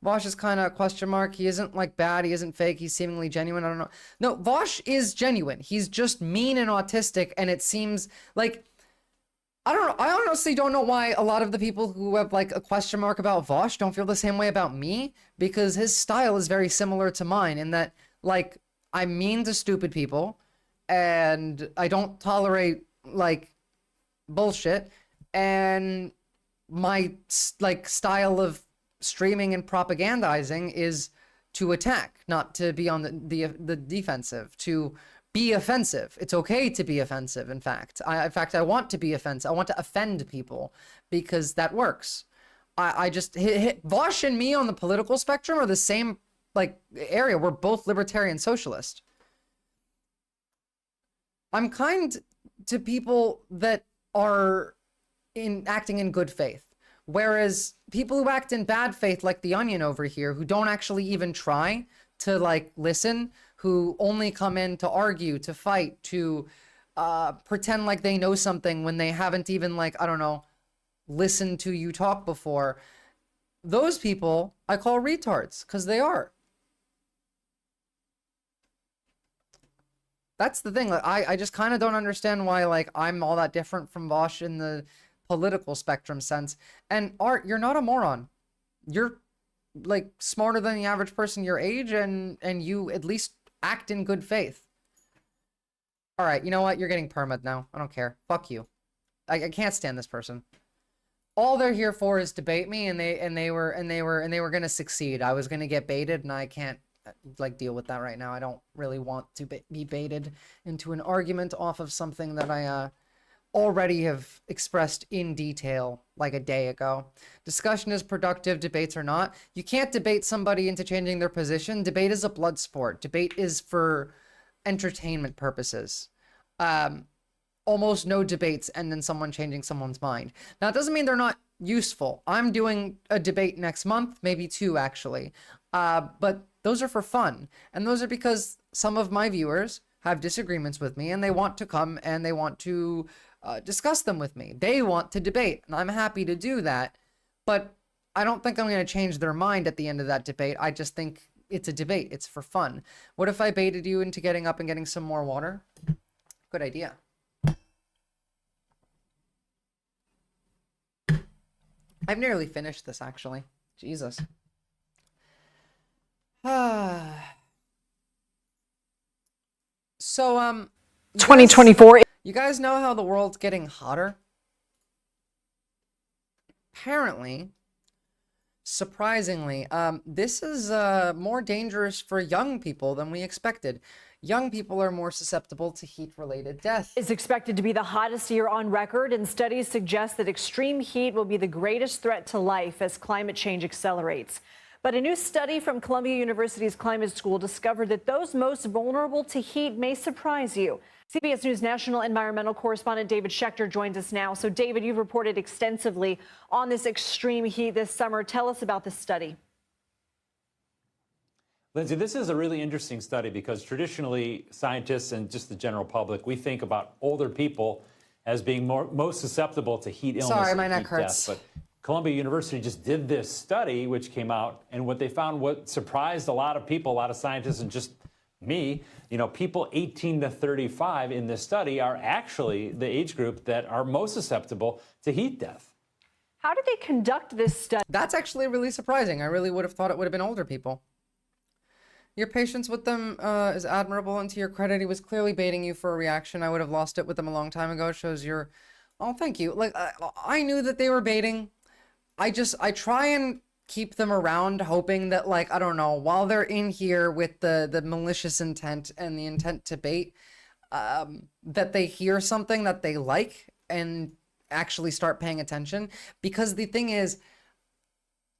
Speaker 1: Vosh is kind of a question mark. He isn't, like, bad. He isn't fake. He's seemingly genuine. I don't know. No, Vosh is genuine. He's just mean and autistic, and it seems like, I don't know. I honestly don't know why a lot of the people who have, like, a question mark about Vosh don't feel the same way about me, because his style is very similar to mine in that, like, I'm mean to stupid people, and I don't tolerate, like, bullshit, and my, like, style of streaming and propagandizing is to attack, not to be on the defensive, to be offensive. It's okay to be offensive, in fact. I want to be offensive. I want to offend people because that works. I just Vosh and me on the political spectrum are the same, like, area. We're both libertarian socialist. I'm kind to people that are acting in good faith. Whereas people who act in bad faith, like the Onion over here, who don't actually even try to, like, listen, who only come in to argue, to fight, to pretend like they know something when they haven't even, like, I don't know, listened to you talk before. Those people I call retards, because they are. That's the thing. Like, I just kind of don't understand why, like, I'm all that different from Vosh in the political spectrum sense. And Art, you're not a moron. You're, like, smarter than the average person your age, and you at least act in good faith. All right, you know what? You're getting permit now. I don't care. Fuck you. I can't stand this person. All they're here for is debate me, and they were gonna succeed. I was gonna get baited, and I can't, like, deal with that right now. I don't really want to be baited into an argument off of something that I already have expressed in detail like a day ago. Discussion is productive, debates are not. You can't debate somebody into changing their position. Debate is a blood sport. Debate is for entertainment purposes. Almost no debates end in someone changing someone's mind. Now, it doesn't mean they're not useful. I'm doing a debate next month, maybe 2 actually. But Those are for fun. And those are because some of my viewers have disagreements with me and they want to come and they want to discuss them with me. They want to debate, and I'm happy to do that. But I don't think I'm going to change their mind at the end of that debate. I just think it's a debate. It's for fun. What if I baited you into getting up and getting some more water? Good idea. I've nearly finished this, actually. Jesus.
Speaker 16: 2024.
Speaker 1: You guys know how the world's getting hotter? Apparently, surprisingly, this is more dangerous for young people than we expected. Young people are more susceptible to heat-related death.
Speaker 8: Is expected to be the hottest year on record, and studies suggest that extreme heat will be the greatest threat to life as climate change accelerates. But a new study from Columbia University's climate school discovered that those most vulnerable to heat may surprise you. CBS News national environmental correspondent David Schechter joins us now. So, David, you've reported extensively on this extreme heat this summer. Tell us about this study.
Speaker 22: Lindsay, this is a really interesting study because traditionally scientists and just the general public, we think about older people as being most susceptible to heat illness.
Speaker 1: Sorry,
Speaker 22: and
Speaker 1: my neck
Speaker 22: heat
Speaker 1: hurts.
Speaker 22: death. But Columbia University just did this study, which came out, and what they found, what surprised a lot of people, a lot of scientists, and just me, you know, people 18 to 35 in this study are actually the age group that are most susceptible to heat death.
Speaker 8: How did they conduct this study?
Speaker 1: That's actually really surprising. I really would have thought it would have been older people. Your patience with them is admirable, and to your credit, he was clearly baiting you for a reaction. I would have lost it with them a long time ago. It shows your... Oh, thank you. Like, I knew that they were baiting. I try and keep them around, hoping that, like, I don't know, while they're in here with the malicious intent and the intent to bait, that they hear something that they like and actually start paying attention. Because the thing is,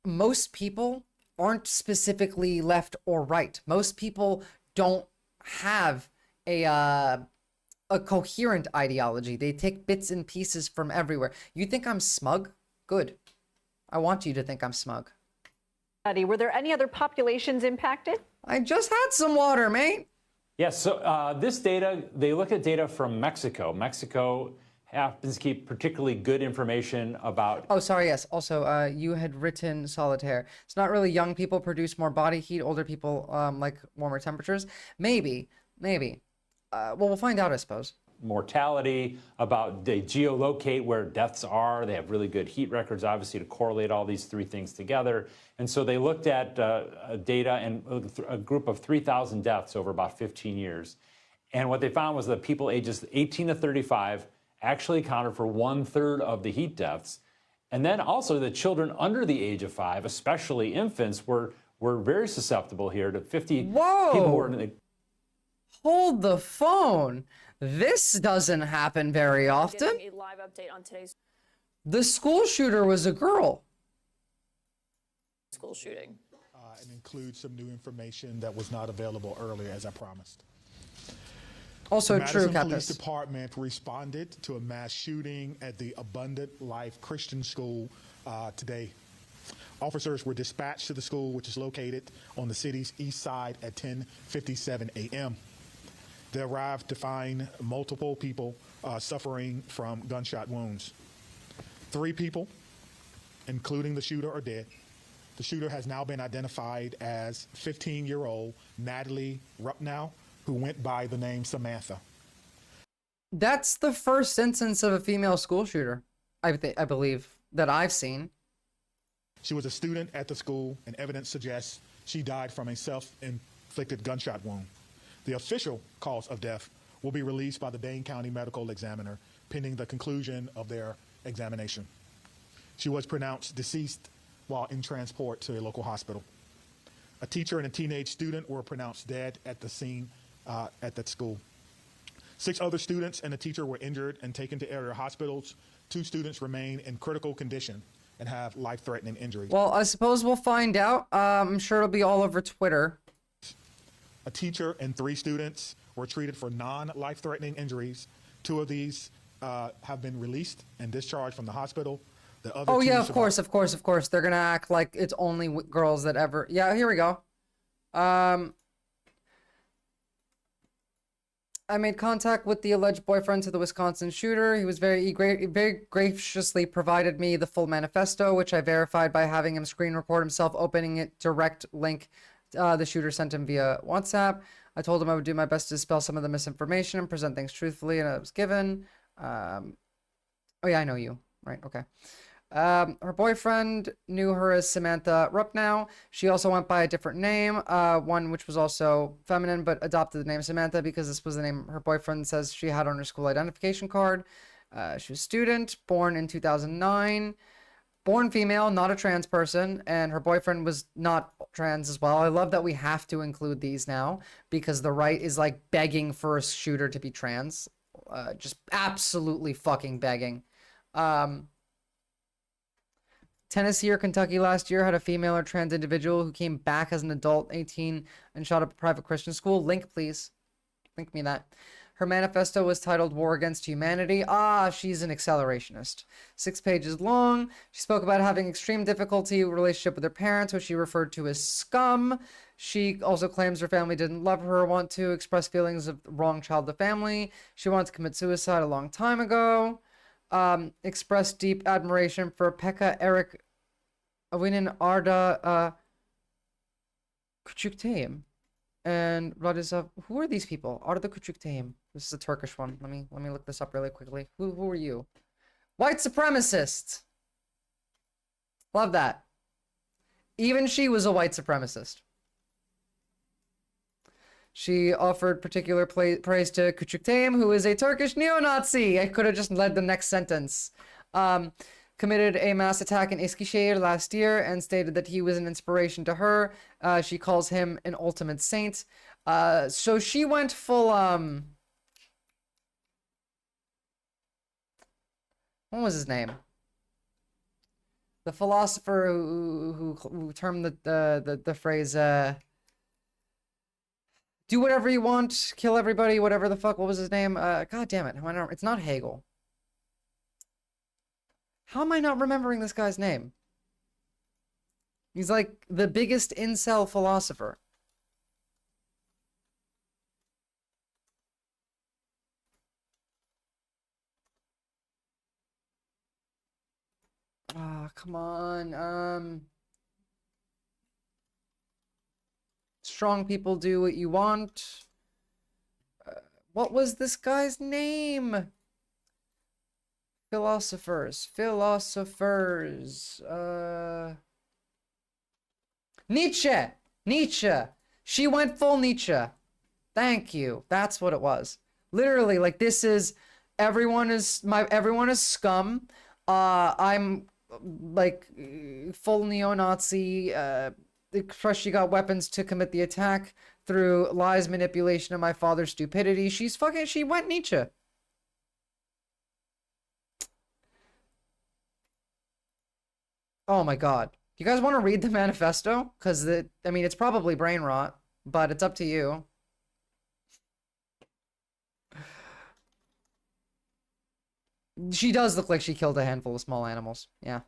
Speaker 1: most people aren't specifically left or right. Most people don't have a coherent ideology. They take bits and pieces from everywhere. You think I'm smug? Good. I want you to think I'm smug.
Speaker 8: Were there any other populations impacted?
Speaker 1: I just had some water, mate.
Speaker 22: Yes, so this data, they look at data from Mexico. Mexico happens to keep particularly good information about...
Speaker 1: Oh, sorry, yes. Also, you had written solitaire. It's not really young people produce more body heat, older people like warmer temperatures. Maybe. Well, we'll find out, I suppose.
Speaker 22: Mortality, about they geolocate where deaths are. They have really good heat records, obviously, to correlate all these three things together. And so they looked at data and a group of 3,000 deaths over about 15 years. And what they found was that people ages 18 to 35 actually accounted for 1/3 of the heat deaths. And then also the children under the age of 5, especially infants, were very susceptible here to 50
Speaker 1: Whoa!
Speaker 22: people who were in the...
Speaker 1: Hold the phone. This doesn't happen very often.
Speaker 23: A live update on today's
Speaker 1: The school shooter was a girl.
Speaker 23: school shooting.
Speaker 24: And include some new information that was not available earlier, as I promised.
Speaker 1: Also
Speaker 24: the
Speaker 1: true,
Speaker 24: Madison Police
Speaker 1: Capus.
Speaker 24: Department responded to a mass shooting at the Abundant Life Christian School today. Officers were dispatched to the school, which is located on the city's east side at 10:57 a.m. They arrived to find multiple people suffering from gunshot wounds. 3 people, including the shooter, are dead. The shooter has now been identified as 15-year-old Natalie Rupnow, who went by the name Samantha.
Speaker 1: That's the first instance of a female school shooter, I believe, that I've seen.
Speaker 24: She was a student at the school, and evidence suggests she died from a self-inflicted gunshot wound. The official cause of death will be released by the Dane County Medical Examiner pending the conclusion of their examination. She was pronounced deceased while in transport to a local hospital. A teacher and a teenage student were pronounced dead at the scene at that school. 6 other students and a teacher were injured and taken to area hospitals. 2 students remain in critical condition and have life-threatening injuries.
Speaker 1: Well, I suppose we'll find out. I'm sure it'll be all over Twitter.
Speaker 24: A teacher and 3 students were treated for non-life-threatening injuries. 2 of these have been released and discharged from the hospital. The other
Speaker 1: Oh,
Speaker 24: 2
Speaker 1: yeah, of
Speaker 24: survived.
Speaker 1: course. They're going to act like it's only girls that ever... Yeah, here we go. I made contact with the alleged boyfriend to the Wisconsin shooter. He was very graciously provided me the full manifesto, which I verified by having him screen record himself opening it. Direct link the shooter sent him via WhatsApp. I told him I would do my best to dispel some of the misinformation and present things truthfully, and I was given. Oh yeah, I know you. Right, okay. Her boyfriend knew her as Samantha Ruppnow. She also went by a different name, one which was also feminine, but adopted the name Samantha because this was the name her boyfriend says she had on her school identification card. She was a student, born in 2009, born female, not a trans person, and her boyfriend was not trans as well. I love that we have to include these now because the right is like begging for a shooter to be trans. Just absolutely fucking begging. Tennessee or Kentucky last year had a female or trans individual who came back as an adult, 18, and shot up a private Christian school. Link, please. Link me that. Her manifesto was titled War Against Humanity. Ah, she's an accelerationist. 6 pages long. She spoke about having extreme difficulty with relationship with her parents, which she referred to as scum. She also claims her family didn't love her or want to express feelings of wrong child to family. She wanted to commit suicide a long time ago. Expressed deep admiration for Pekka Erik Avinen Arda Küçükteim and Radislav. Who are these people? Arda Küçükteim. This is a Turkish one. Let me look this up really quickly. Who are you? White supremacist. Love that. Even she was a white supremacist. She offered particular praise to Küçükteim, who is a Turkish neo-Nazi. I could have just led the next sentence. Committed a mass attack in Eskişehir last year and stated that he was an inspiration to her. She calls him an ultimate saint. So she went full, what was his name? The philosopher who termed the phrase, do whatever you want, kill everybody, whatever the fuck. What was his name? God damn it. It's not Hegel. How am I not remembering this guy's name? He's like the biggest incel philosopher. Ah, come on. Strong people do what you want. What was this guy's name? Philosophers. Nietzsche. She went full Nietzsche. Thank you. That's what it was. Literally, like, this is everyone is scum. I'm like full neo-Nazi. She got weapons to commit the attack through lies, manipulation, and my father's stupidity. She went Nietzsche. Oh my god. You guys want to read the manifesto? Because, I mean, it's probably brain rot, but it's up to you. She does look like she killed a handful of small animals. Yeah.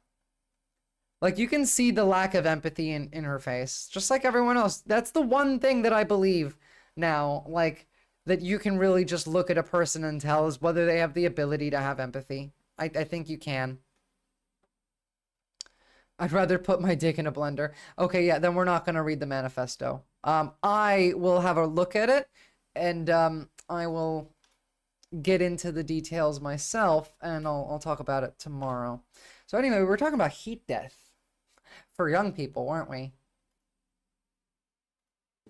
Speaker 1: Like, you can see the lack of empathy in her face. Just like everyone else. That's the one thing that I believe now. Like, that you can really just look at a person and tell is whether they have the ability to have empathy. I think you can. I'd rather put my dick in a blender. Okay, yeah, then we're not going to read the manifesto. I will have a look at it, and I will get into the details myself, and I'll talk about it tomorrow. So anyway, we were talking about heat death for young people, weren't we?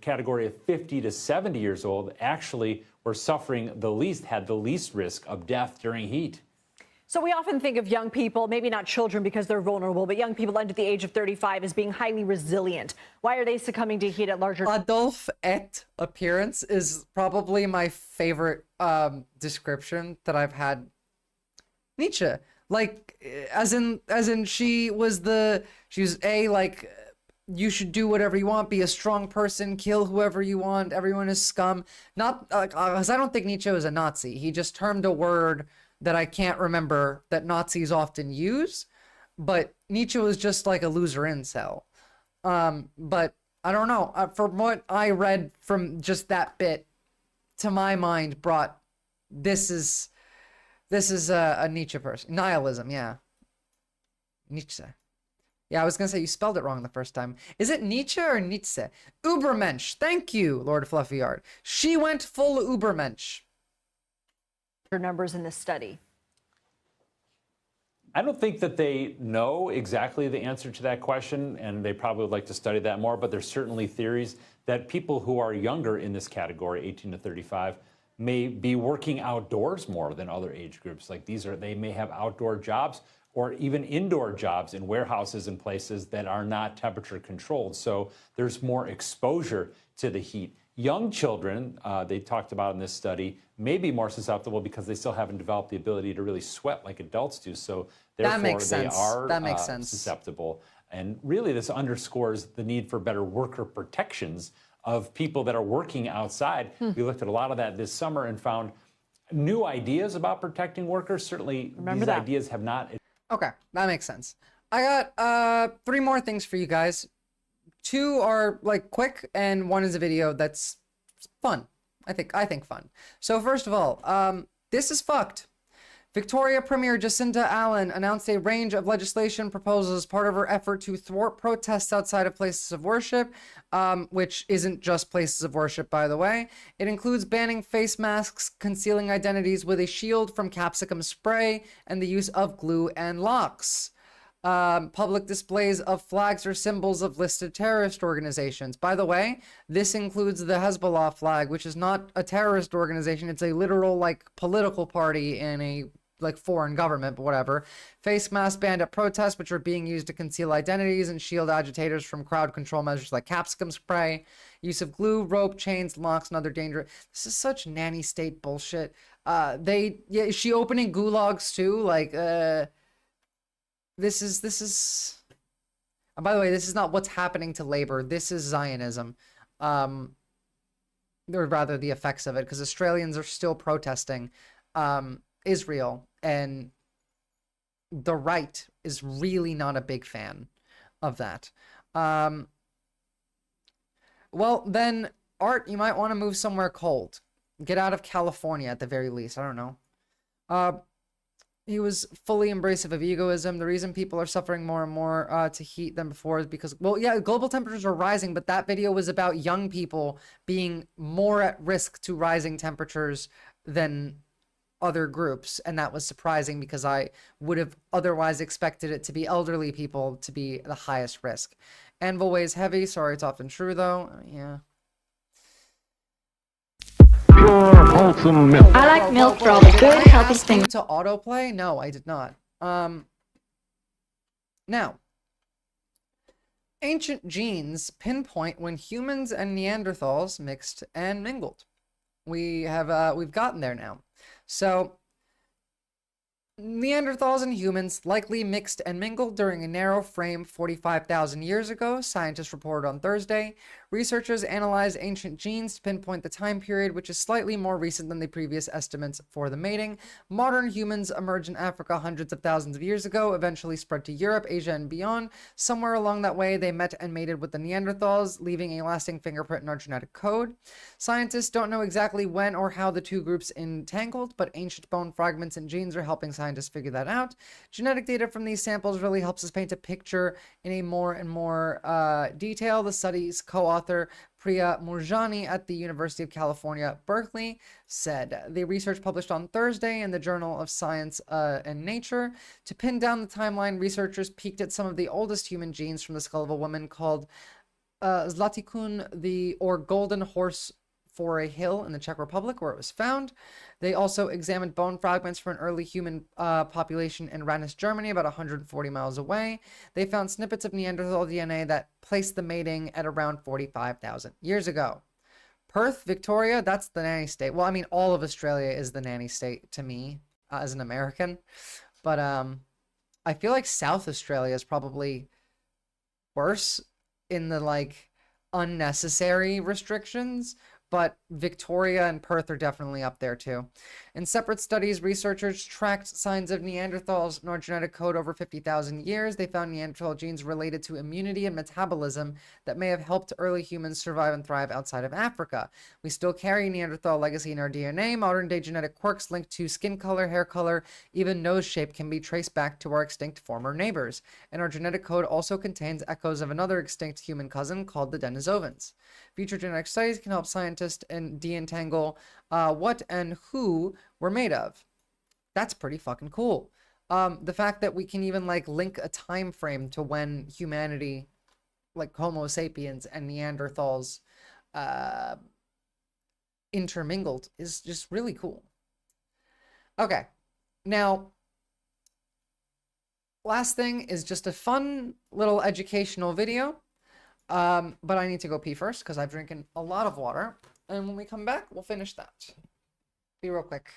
Speaker 22: Category of 50 to 70 years old actually were suffering the least, had the least risk of death during heat.
Speaker 8: So we often think of young people, maybe not children because they're vulnerable, but young people under the age of 35 as being highly resilient. Why are they succumbing to heat at larger...
Speaker 1: Adolf et appearance is probably my favorite description that I've had. Nietzsche. Like, as in she was like, you should do whatever you want, be a strong person, kill whoever you want, everyone is scum. Not, because I don't think Nietzsche was a Nazi. He just termed a word that I can't remember that Nazis often use, but Nietzsche was just like a loser incel. But I don't know. From what I read from just that bit, to my mind, brought this is a Nietzsche person. Nihilism, yeah. Nietzsche. Yeah, I was gonna say you spelled it wrong the first time. Is it Nietzsche or Nietzsche? Ubermensch. Thank you, Lord Fluffy Yard. She went full Ubermensch.
Speaker 8: Numbers in this study.
Speaker 22: I don't think that they know exactly the answer to that question, and they probably would like to study that more, but there's certainly theories that people who are younger in this category, 18 to 35, may be working outdoors more than other age groups. Like they may have outdoor jobs or even indoor jobs in warehouses and places that are not temperature controlled. So there's more exposure to the heat. Young children, they talked about in this study, may be more susceptible because they still haven't developed the ability to really sweat like adults do. So therefore, they are susceptible. And really, this underscores the need for better worker protections of people that are working outside. We looked at a lot of that this summer and found new ideas about protecting workers. Certainly, these ideas have not.
Speaker 1: Okay, that makes sense. I got 3 more things for you guys. 2 are like quick, and 1 is a video that's fun. I think fun. So first of all, this is fucked. Victoria Premier Jacinta Allen announced a range of legislation proposals as part of her effort to thwart protests outside of places of worship, which isn't just places of worship, by the way. It includes banning face masks, concealing identities with a shield from capsicum spray, and the use of glue and locks. Public displays of flags or symbols of listed terrorist organizations. By the way, this includes the Hezbollah flag, which is not a terrorist organization. It's a literal, like, political party in a, like, foreign government, but whatever. Face mask banned at protests, which are being used to conceal identities and shield agitators from crowd control measures like capsicum spray. Use of glue, rope, chains, locks, and other dangerous. This is such nanny state bullshit. Is she opening gulags too? Like, This is, and by the way, this is not what's happening to labor. This is Zionism, or rather the effects of it, because Australians are still protesting Israel, and the right is really not a big fan of that. Well, then, Art, you might want to move somewhere cold. Get out of California at the very least. I don't know. He was fully embracive of egoism. The reason people are suffering more and more to heat than before is because, well, yeah, global temperatures are rising, but that video was about young people being more at risk to rising temperatures than other groups. And that was surprising because I would have otherwise expected it to be elderly people to be the highest risk. Anvil weighs heavy. Sorry, it's often true, though. Yeah.
Speaker 2: Pure wholesome milk. I like milk for all the good, healthy things.
Speaker 1: To autoplay? No, I did not. Now, ancient genes pinpoint when humans and Neanderthals mixed and mingled. We've gotten there now. So, Neanderthals and humans likely mixed and mingled during a narrow frame 45,000 years ago, scientists reported on Thursday. Researchers analyzed ancient genes to pinpoint the time period, which is slightly more recent than the previous estimates for the mating. Modern humans emerged in Africa hundreds of thousands of years ago, eventually spread to Europe, Asia, and beyond. Somewhere along that way, they met and mated with the Neanderthals, leaving a lasting fingerprint in our genetic code. Scientists don't know exactly when or how the two groups entangled, but ancient bone fragments and genes are helping scientists figure that out. Genetic data from these samples really helps us paint a picture in a more and more detail. The study's co-author Priya Murjani at the University of California, Berkeley, said. The research published on Thursday in the Journal of Science and Nature. To pin down the timeline, researchers peeked at some of the oldest human genes from the skull of a woman called Zlatikun, or golden horse for a hill in the Czech Republic, where it was found. They also examined bone fragments from an early human population in Rennes, Germany, about 140 miles away. They found snippets of Neanderthal DNA that placed the mating at around 45,000 years ago. Perth, Victoria, that's the nanny state. Well, I mean, all of Australia is the nanny state to me as an American. But I feel like South Australia is probably worse in the, like, unnecessary restrictions. But Victoria and Perth are definitely up there too. In separate studies, researchers tracked signs of Neanderthals in our genetic code over 50,000 years. They found Neanderthal genes related to immunity and metabolism that may have helped early humans survive and thrive outside of Africa. We still carry Neanderthal legacy in our DNA. Modern-day genetic quirks linked to skin color, hair color, even nose shape can be traced back to our extinct former neighbors. And our genetic code also contains echoes of another extinct human cousin called the Denisovans. Future genetic studies can help scientists and de-entangle what and who we're made of. That's pretty fucking cool. The fact that we can even like link a time frame to when humanity, like Homo sapiens and Neanderthals, intermingled is just really cool. Okay, now last thing is just a fun little educational video. But I need to go pee first because I've drinking a lot of water. And when we come back, we'll finish that. Be real quick.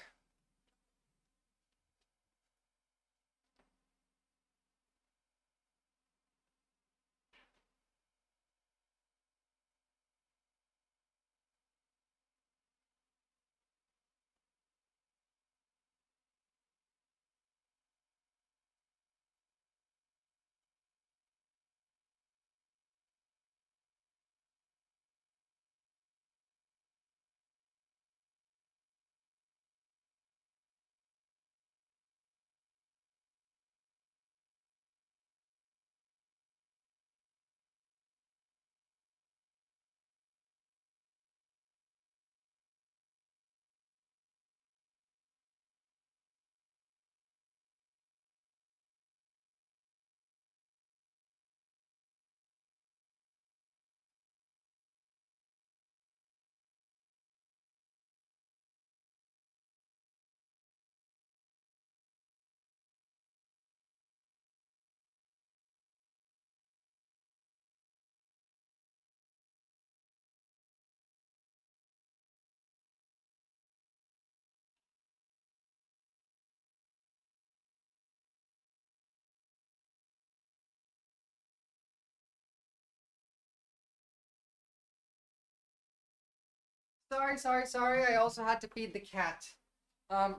Speaker 1: Sorry. I also had to feed the cat.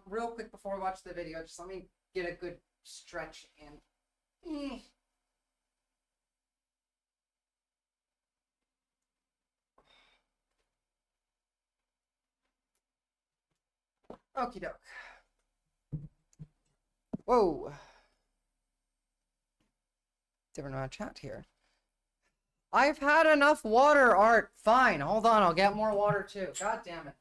Speaker 1: Real quick before we watch the video, just let me get a good stretch in. Okie doke. Whoa. Different amount of chat here. I've had enough water, Art. Fine. Hold on. I'll get more water too. God damn it.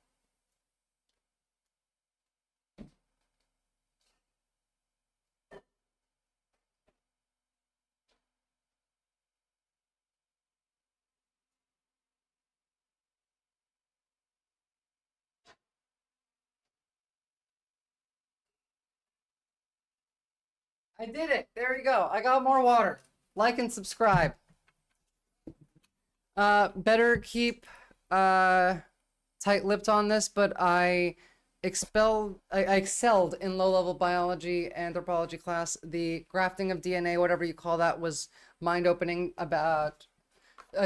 Speaker 1: I did it. There you go. I got more water. Like and subscribe. Better keep tight-lipped on this, but I excelled in low-level biology, anthropology class. The grafting of DNA, whatever you call that, was mind-opening about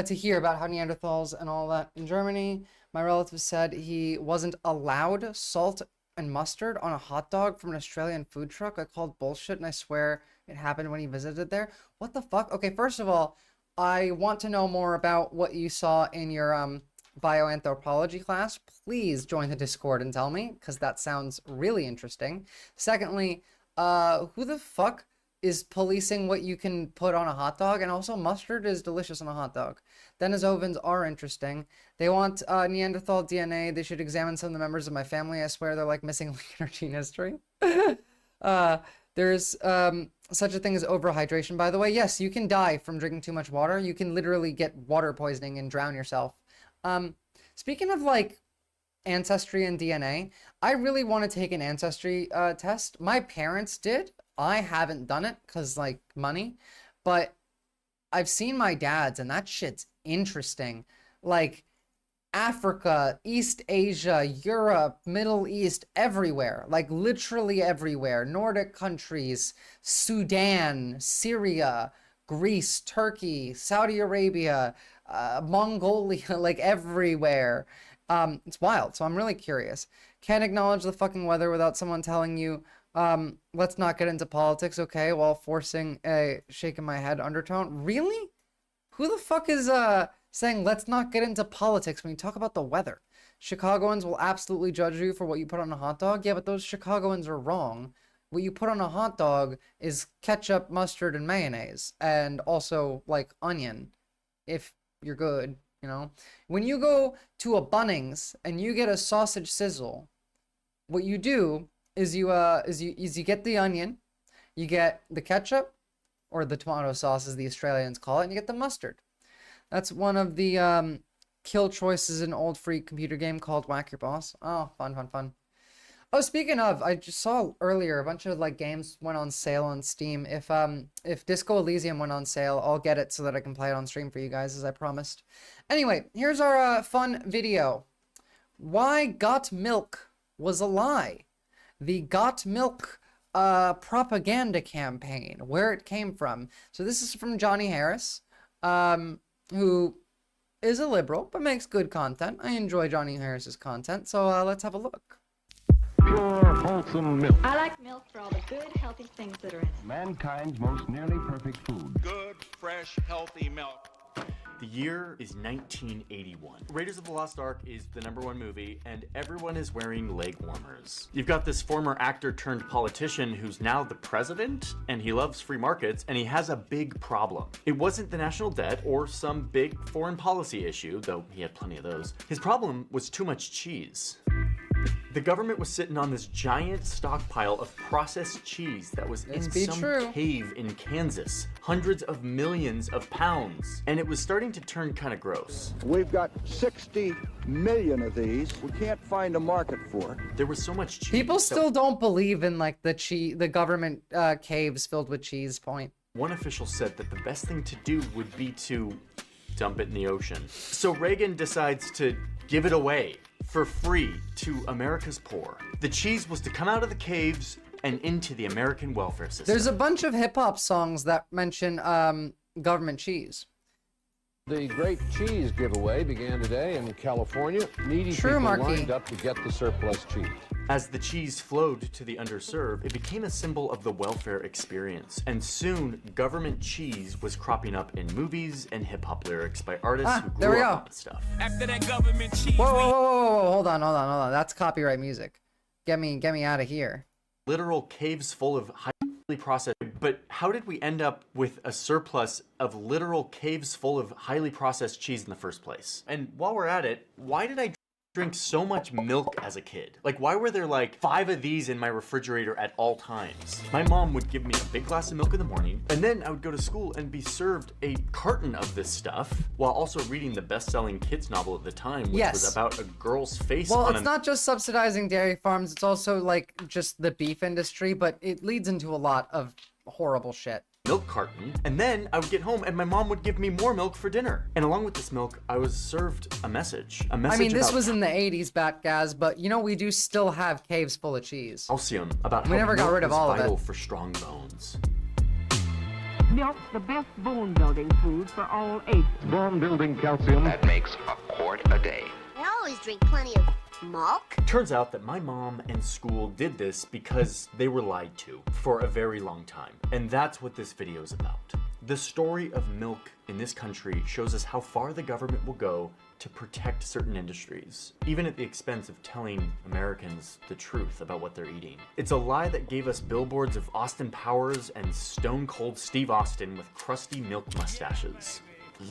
Speaker 1: to hear about how Neanderthals and all that in Germany. My relative said he wasn't allowed salt and mustard on a hot dog from an Australian food truck. I called bullshit, and I swear it happened when he visited there. What the fuck? Okay, first of all, I want to know more about what you saw in your bioanthropology class. Please join the Discord and tell me, because that sounds really interesting. Secondly, who the fuck is policing what you can put on a hot dog? And also, mustard is delicious on a hot dog. Denisovans are interesting. They want Neanderthal DNA. They should examine some of the members of my family. I swear they're like missing link in our gene history. There's such a thing as overhydration, by the way. Yes, you can die from drinking too much water. You can literally get water poisoning and drown yourself. Speaking of like ancestry and DNA, I really want to take an ancestry test. My parents did. I haven't done it because like money, but I've seen my dad's and that shit's interesting. Like Africa, East Asia, Europe, Middle East, everywhere, like literally everywhere. Nordic countries, Sudan, Syria, Greece, Turkey, Saudi Arabia, Mongolia, like everywhere. It's wild. So I'm really curious. Can't acknowledge the fucking weather without someone telling you, let's not get into politics, okay? While forcing a shaking my head undertone. Really? Who the fuck is saying let's not get into politics when you talk about the weather? Chicagoans will absolutely judge you for what you put on a hot dog. Yeah, but those Chicagoans are wrong. What you put on a hot dog is ketchup, mustard, and mayonnaise, and also like onion, if you're good, you know. When you go to a Bunnings and you get a sausage sizzle, what you do is you get the onion, you get the ketchup, or the tomato sauce as the Australians call it, and you get the mustard. That's one of the kill choices in an old free computer game called Whack Your Boss. Oh, fun. Oh, speaking of, I just saw earlier a bunch of like games went on sale on Steam. If Disco Elysium went on sale, I'll get it so that I can play it on stream for you guys, as I promised. Anyway, here's our fun video. Why Got Milk was a lie. The Got Milk propaganda campaign, where it came from. So this is from Johnny Harris, who is a liberal but makes good content. I enjoy Johnny Harris's content, so let's have a look.
Speaker 5: Pure, wholesome milk.
Speaker 2: I like milk for all the good, healthy things that are in it.
Speaker 5: Mankind's most nearly perfect food.
Speaker 14: Good, fresh, healthy milk. The year is 1981. Raiders of the Lost Ark is the #1 movie, and everyone is wearing leg warmers. You've got this former actor turned politician who's now the president, and he loves free markets, and he has a big problem. It wasn't the national debt or some big foreign policy issue, though he had plenty of those. His problem was too much cheese. The government was sitting on this giant stockpile of processed cheese that was in some cave in Kansas. Hundreds of millions of pounds. And it was starting to turn kind of gross.
Speaker 17: We've got 60 million of these. We can't find a market for.
Speaker 14: There was so much cheese.
Speaker 1: People still don't believe in like the government caves filled with cheese point.
Speaker 14: One official said that the best thing to do would be to dump it in the ocean. So Reagan decides to give it away for free to America's poor. The cheese was to come out of the caves and into the American welfare system.
Speaker 1: There's a bunch of hip-hop songs that mention government cheese.
Speaker 5: The great cheese giveaway began today in California. Needy people lined up to get the surplus cheese.
Speaker 14: As the cheese flowed to the underserved, it became a symbol of the welfare experience. And soon, government cheese was cropping up in movies and hip-hop lyrics by artists who grew up on the stuff.
Speaker 1: After that government cheese. Whoa, hold on. That's copyright music. Get me out of here.
Speaker 14: Literal caves full of highly processed. But how did we end up with a surplus of literal caves full of highly processed cheese in the first place? And while we're at it, why did I drink so much milk as a kid? Like, why were there like 5 of these in my refrigerator at all times? My mom would give me a big glass of milk in the morning, and then I would go to school and be served a carton of this stuff while also reading the best-selling kids novel at the time, which was about a girl's face on
Speaker 1: it's not just subsidizing dairy farms, it's also like just the beef industry, but it leads into a lot of horrible shit.
Speaker 14: Milk carton, and then I would get home and my mom would give me more milk for dinner. And along with this milk, I was served a message. I mean,
Speaker 1: this was in the 80s, Batgaz, but you know, we do still have caves full of cheese.
Speaker 14: Calcium, about
Speaker 1: we
Speaker 14: how
Speaker 1: never got rid of all of
Speaker 14: vital
Speaker 1: it.
Speaker 14: for strong bones.
Speaker 23: Milk's the best bone-building food for all ages.
Speaker 5: Bone-building calcium.
Speaker 25: That makes a quart a day.
Speaker 26: I always drink plenty of milk.
Speaker 14: Turns out that my mom and school did this because they were lied to for a very long time. And that's what this video is about. The story of milk in this country shows us how far the government will go to protect certain industries, even at the expense of telling Americans the truth about what they're eating. It's a lie that gave us billboards of Austin Powers and Stone Cold Steve Austin with crusty milk mustaches.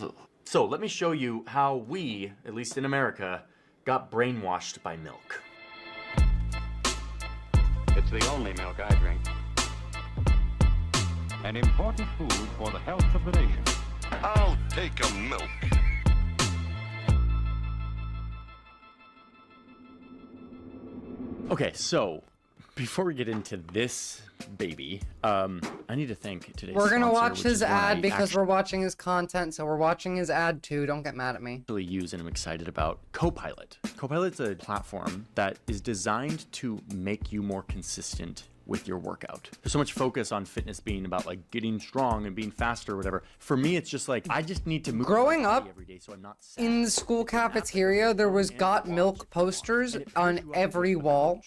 Speaker 14: Ugh. So let me show you how we, at least in America, got brainwashed by milk.
Speaker 5: It's the only milk I drink. An important food for the health of the nation.
Speaker 25: I'll take a milk.
Speaker 14: Okay, so before we get into this baby, I need to thank today's
Speaker 1: We're gonna
Speaker 14: sponsor,
Speaker 1: watch
Speaker 14: which
Speaker 1: his
Speaker 14: is one
Speaker 1: ad
Speaker 14: I
Speaker 1: because we're watching his content, so we're watching his ad too. Don't get mad at me.
Speaker 14: Actually use and I'm excited about Copilot. Copilot's a platform that is designed to make you more consistent with your workout. There's so much focus on fitness being about like getting strong and being faster or whatever. For me, it's just like, I just need to move
Speaker 1: Growing up
Speaker 14: every day so I'm not sad.
Speaker 1: in the school cafeteria, there was Got Milk posters on every wall.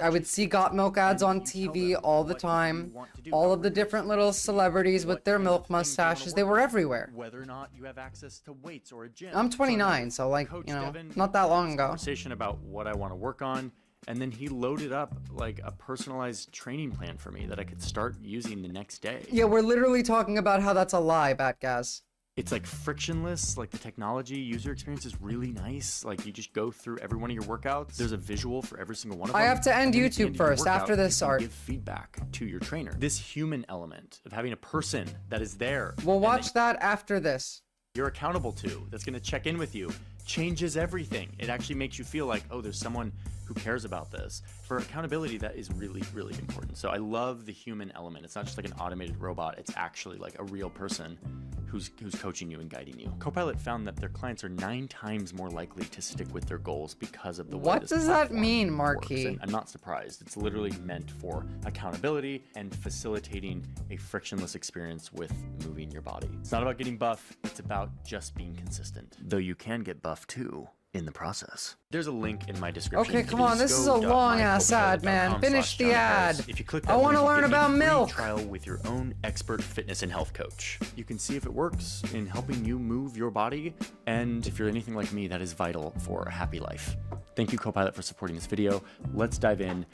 Speaker 1: I would see Got Milk ads on TV all the time. All of the different little celebrities with their milk mustaches, they were everywhere.
Speaker 14: Whether or not you have access to weights or a gym.
Speaker 1: I'm 29, so like, you know, not that long ago.
Speaker 14: Conversation about what I want to work on. And then he loaded up like a personalized training plan for me that I could start using the next day.
Speaker 1: Yeah, we're literally talking about how that's a lie, Batgas.
Speaker 14: It's like frictionless, like the technology user experience is really nice. Like you just go through every one of your workouts. There's a visual for every single one of them.
Speaker 1: I have to end
Speaker 14: And then at the
Speaker 1: YouTube
Speaker 14: end of your
Speaker 1: first,
Speaker 14: workout,
Speaker 1: after this
Speaker 14: you can
Speaker 1: art.
Speaker 14: give feedback to your trainer. This human element of having a person that is there.
Speaker 1: We'll
Speaker 14: and
Speaker 1: watch that after this.
Speaker 14: you're accountable to, that's going to check in with you, changes everything. It actually makes you feel like, oh, there's someone who cares about this. For accountability, that is really, really important. So I love the human element. It's not just like an automated robot. It's actually like a real person who's coaching you and guiding you. Copilot found that their clients are 9 times more likely to stick with their goals because of the way
Speaker 1: What
Speaker 14: this
Speaker 1: does that
Speaker 14: platform
Speaker 1: mean,
Speaker 14: works.
Speaker 1: Marquis?
Speaker 14: And I'm not surprised. It's literally meant for accountability and facilitating a frictionless experience with moving your body. It's not about getting buff. It's about just being consistent. Though you can get buff too in the process. There's a link in my description.
Speaker 1: Okay, come on, this is a long-ass ad, man. Finish the ad.
Speaker 14: If you click
Speaker 1: I
Speaker 14: that
Speaker 1: want to
Speaker 14: link, you
Speaker 1: learn
Speaker 14: get a
Speaker 1: about
Speaker 14: free
Speaker 1: milk.
Speaker 14: trial with your own expert fitness and health coach. You can see if it works in helping you move your body, and if you're anything like me, that is vital for a happy life. Thank you, Copilot, for supporting this video. Let's dive in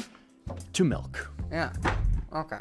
Speaker 14: to milk.
Speaker 1: Yeah, okay.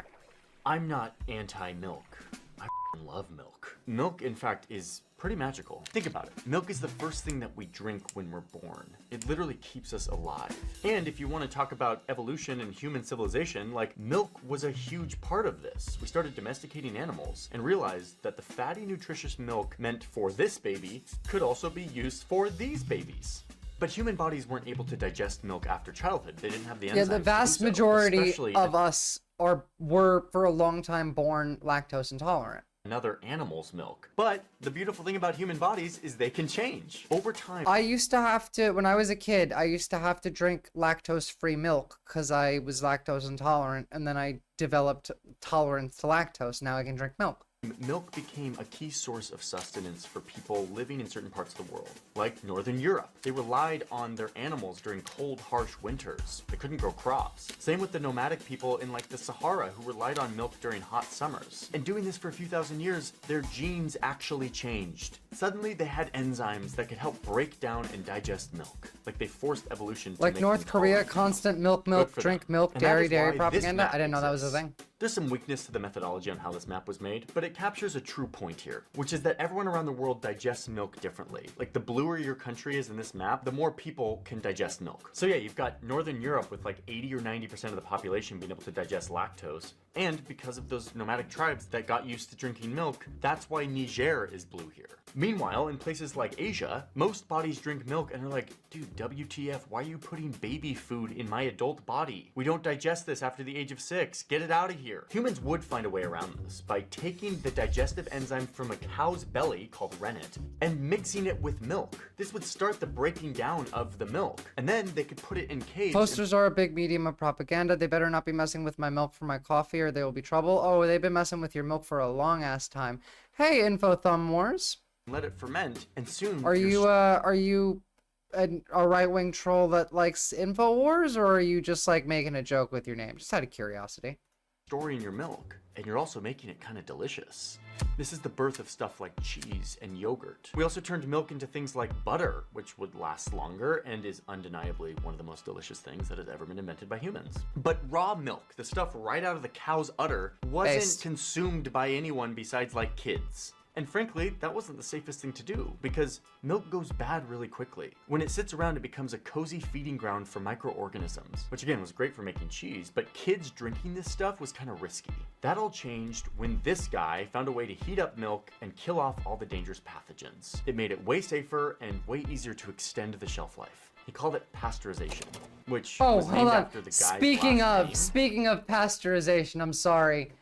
Speaker 14: I'm not anti-milk. I f***ing love milk. Milk, in fact, is pretty magical. Think about it. Milk is the first thing that we drink when we're born. It literally keeps us alive. And if you want to talk about evolution and human civilization, like, milk was a huge part of this. We started domesticating animals and realized that the fatty, nutritious milk meant for this baby could also be used for these babies. But human bodies weren't able to digest milk after childhood. They didn't have the enzymes.
Speaker 1: Yeah, the vast
Speaker 14: to do so,
Speaker 1: majority
Speaker 14: especially
Speaker 1: of us were for a long time born lactose intolerant.
Speaker 14: another animal's milk. But the beautiful thing about human bodies is they can change over time.
Speaker 1: I used to have to, when I was a kid, I used to have to drink lactose-free milk because I was lactose intolerant, and then I developed tolerance to lactose. Now I can drink milk.
Speaker 14: Milk became a key source of sustenance for people living in certain parts of the world, like Northern Europe. They relied on their animals during cold, harsh winters. They couldn't grow crops. Same with the nomadic people in like the Sahara who relied on milk during hot summers. And doing this for a few thousand years, their genes actually changed. Suddenly they had enzymes that could help break down and digest milk. Like they forced evolution to
Speaker 1: Like
Speaker 14: make
Speaker 1: North
Speaker 14: them
Speaker 1: Korea,
Speaker 14: tolerant.
Speaker 1: constant milk,
Speaker 14: for
Speaker 1: drink
Speaker 14: them.
Speaker 1: milk,
Speaker 14: And that
Speaker 1: dairy,
Speaker 14: is why this
Speaker 1: propaganda.
Speaker 14: map
Speaker 1: I didn't know that was a
Speaker 14: exists.
Speaker 1: thing.
Speaker 14: There's some weakness to the methodology on how this map was made, but it captures a true point here, which is that everyone around the world digests milk differently. Like the bluer your country is in this map, the more people can digest milk. So yeah, you've got Northern Europe with like 80 or 90% of the population being able to digest lactose. And because of those nomadic tribes that got used to drinking milk, that's why Niger is blue here. Meanwhile, in places like Asia, most bodies drink milk and are like, dude, WTF, why are you putting baby food in my adult body? We don't digest this after the age of 6. Get it out of here. Humans would find a way around this by taking the digestive enzyme from a cow's belly, called rennet, and mixing it with milk. This would start the breaking down of the milk. And then they could put it in caves.
Speaker 1: Posters are a big medium of propaganda. They better not be messing with my milk for my coffee or they will be trouble. Oh, they've been messing with your milk for a long ass time. Hey, Info Thumb Wars.
Speaker 14: Let it ferment, and soon
Speaker 1: Are you a right-wing troll that likes InfoWars, or are you just like making a joke with your name? Just out of curiosity.
Speaker 14: storing your milk, and you're also making it kind of delicious. This is the birth of stuff like cheese and yogurt. We also turned milk into things like butter, which would last longer and is undeniably one of the most delicious things that has ever been invented by humans. But raw milk, the stuff right out of the cow's udder, wasn't
Speaker 1: Based.
Speaker 14: consumed by anyone besides like kids. And frankly, that wasn't the safest thing to do because milk goes bad really quickly. When it sits around, it becomes a cozy feeding ground for microorganisms, which again was great for making cheese, but kids drinking this stuff was kind of risky. That all changed when this guy found a way to heat up milk and kill off all the dangerous pathogens. It made it way safer and way easier to extend the shelf life. He called it pasteurization, which
Speaker 1: Oh,
Speaker 14: was
Speaker 1: hold
Speaker 14: named
Speaker 1: on.
Speaker 14: after the guy's
Speaker 1: Speaking
Speaker 14: last name.
Speaker 1: speaking of pasteurization, I'm sorry.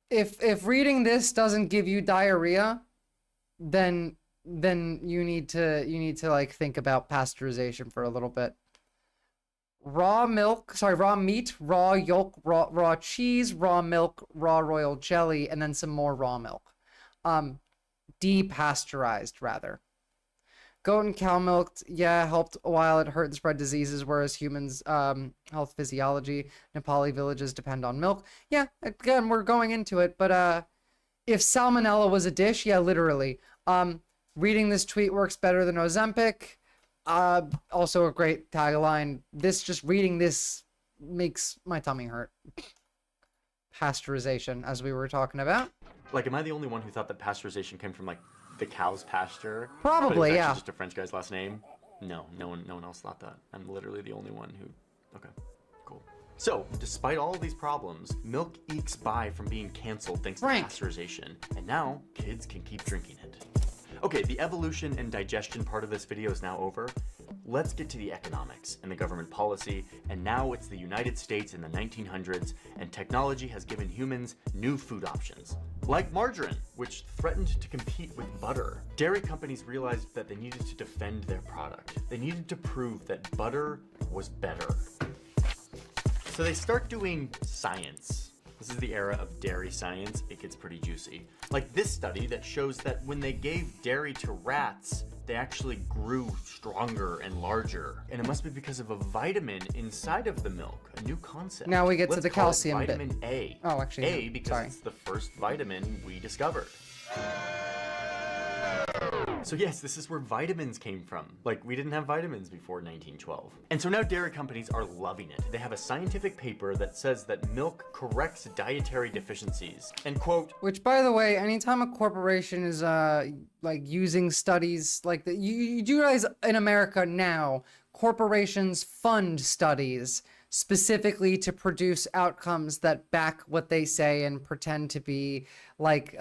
Speaker 1: If reading this doesn't give you diarrhea, then you need to like think about pasteurization for a little bit. raw meat, raw yolk, raw cheese, raw milk, raw royal jelly, and then some more raw milk. Depasteurized, rather. Goat and cow milk, yeah, helped while it hurt and spread diseases, whereas humans' health physiology, Nepali villages depend on milk. Yeah, again, we're going into it, but if salmonella was a dish, yeah, literally. Reading this tweet works better than Ozempic. Also a great tagline. Reading this makes my tummy hurt. Pasteurization, as we were talking about.
Speaker 14: Like, am I the only one who thought that pasteurization came from, like, the cow's pasture?
Speaker 1: Probably,
Speaker 14: but it was
Speaker 1: yeah.
Speaker 14: actually just a French guy's last name? No one else thought that. I'm literally the only one who... Okay, cool. So, despite all of these problems, milk ekes by from being canceled thanks to pasteurization. And now, kids can keep drinking it. Okay, the evolution and digestion part of this video is now over. Let's get to the economics and the government policy, and now it's the United States in the 1900s, and technology has given humans new food options. Like margarine, which threatened to compete with butter. Dairy companies realized that they needed to defend their product. They needed to prove that butter was better. So they start doing science. This is the era of dairy science. It gets pretty juicy. Like this study that shows that when they gave dairy to rats, they actually grew stronger and larger. And it must be because of a vitamin inside of the milk, a new concept.
Speaker 1: Now we get to the calcium bit.
Speaker 14: Vitamin A.
Speaker 1: Oh, actually,
Speaker 14: A because it's the first vitamin we discovered. So yes, this is where vitamins came from. Like, we didn't have vitamins before 1912. And so now dairy companies are loving it. They have a scientific paper that says that milk corrects dietary deficiencies. And quote...
Speaker 1: Which, by the way, anytime a corporation is, like, using studies like that, you do realize in America now, corporations fund studies specifically to produce outcomes that back what they say and pretend to be like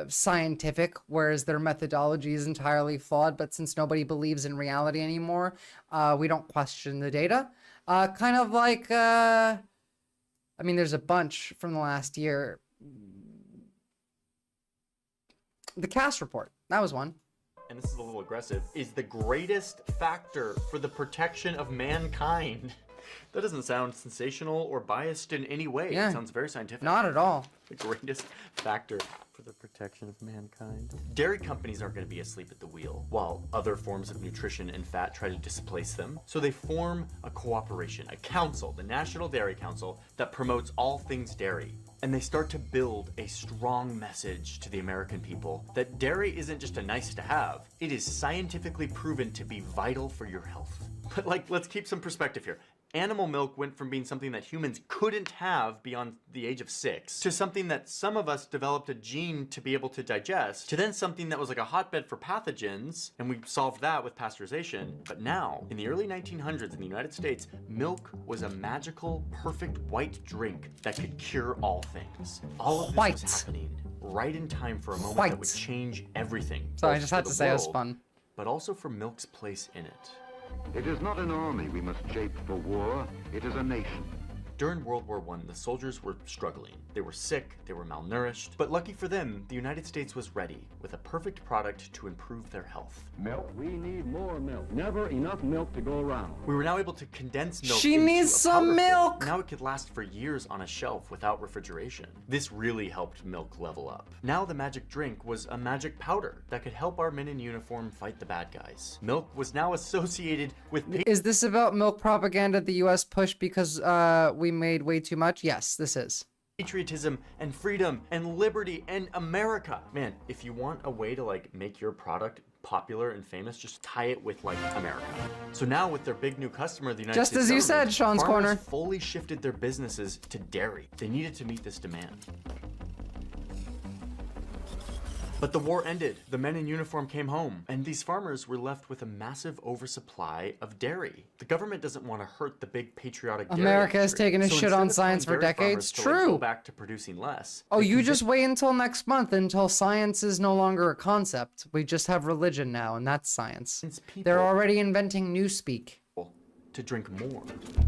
Speaker 1: scientific, whereas their methodology is entirely flawed. But since nobody believes in reality anymore, we don't question the data. Kind of like, I mean, there's a bunch from the last year. The Cass report, that was one.
Speaker 14: And this is a little aggressive, is the greatest factor for the protection of mankind. That doesn't sound sensational or biased in any way.
Speaker 1: Yeah,
Speaker 14: it sounds very scientific.
Speaker 1: Not at all.
Speaker 14: The greatest factor for the protection of mankind. Dairy companies aren't going to be asleep at the wheel, while other forms of nutrition and fat try to displace them. So they form a cooperation, a council, the National Dairy Council, that promotes all things dairy. And they start to build a strong message to the American people that dairy isn't just a nice to have, it is scientifically proven to be vital for your health. But like, let's keep some perspective here. Animal milk went from being something that humans couldn't have beyond the age of 6 to something that some of us developed a gene to be able to digest, to then something that was like a hotbed for pathogens, and we solved that with pasteurization. But now, in the early 1900s in the United States, milk was a magical, perfect white drink that could cure all things. All of this was happening right in time for a moment that would change everything.
Speaker 1: So I just had to say it was fun.
Speaker 14: But also for milk's place in it.
Speaker 3: It is not an army we must shape for war, it is a nation.
Speaker 14: During World War I, the soldiers were struggling. They were sick, they were malnourished, but lucky for them, the United States was ready with a perfect product to improve their health.
Speaker 3: Milk? We need more milk. Never enough milk to go around.
Speaker 14: We were now able to condense milk
Speaker 1: She
Speaker 14: into
Speaker 1: needs
Speaker 14: a
Speaker 1: some
Speaker 14: powder
Speaker 1: milk!
Speaker 14: form. Now it could last for years on a shelf without refrigeration. This really helped milk level up. Now the magic drink was a magic powder that could help our men in uniform fight the bad guys. Milk was now associated with...
Speaker 1: Is this about milk propaganda the US pushed because we made way too much? Yes, this is.
Speaker 14: Patriotism and freedom and liberty and America. Man, if you want a way to like make your product popular and famous, just tie it with like America. So now with their big new customer, the United States
Speaker 1: Just as you said, Sean's
Speaker 14: farmers
Speaker 1: Corner.
Speaker 14: fully shifted their businesses to dairy. They needed to meet this demand. But the war ended, the men in uniform came home, and these farmers were left with a massive oversupply of dairy. The government doesn't want to hurt the big patriotic dairy
Speaker 1: America has
Speaker 14: industry.
Speaker 1: taken a
Speaker 14: So
Speaker 1: shit
Speaker 14: instead
Speaker 1: on
Speaker 14: of
Speaker 1: science
Speaker 14: telling
Speaker 1: for
Speaker 14: dairy
Speaker 1: decades.
Speaker 14: farmers to, like,
Speaker 1: True.
Speaker 14: go back to producing less.
Speaker 1: Oh,
Speaker 14: they
Speaker 1: you
Speaker 14: convinced-
Speaker 1: just wait until next month until science is no longer a concept. We just have religion now, and that's science. They're already inventing newspeak.
Speaker 14: To drink more.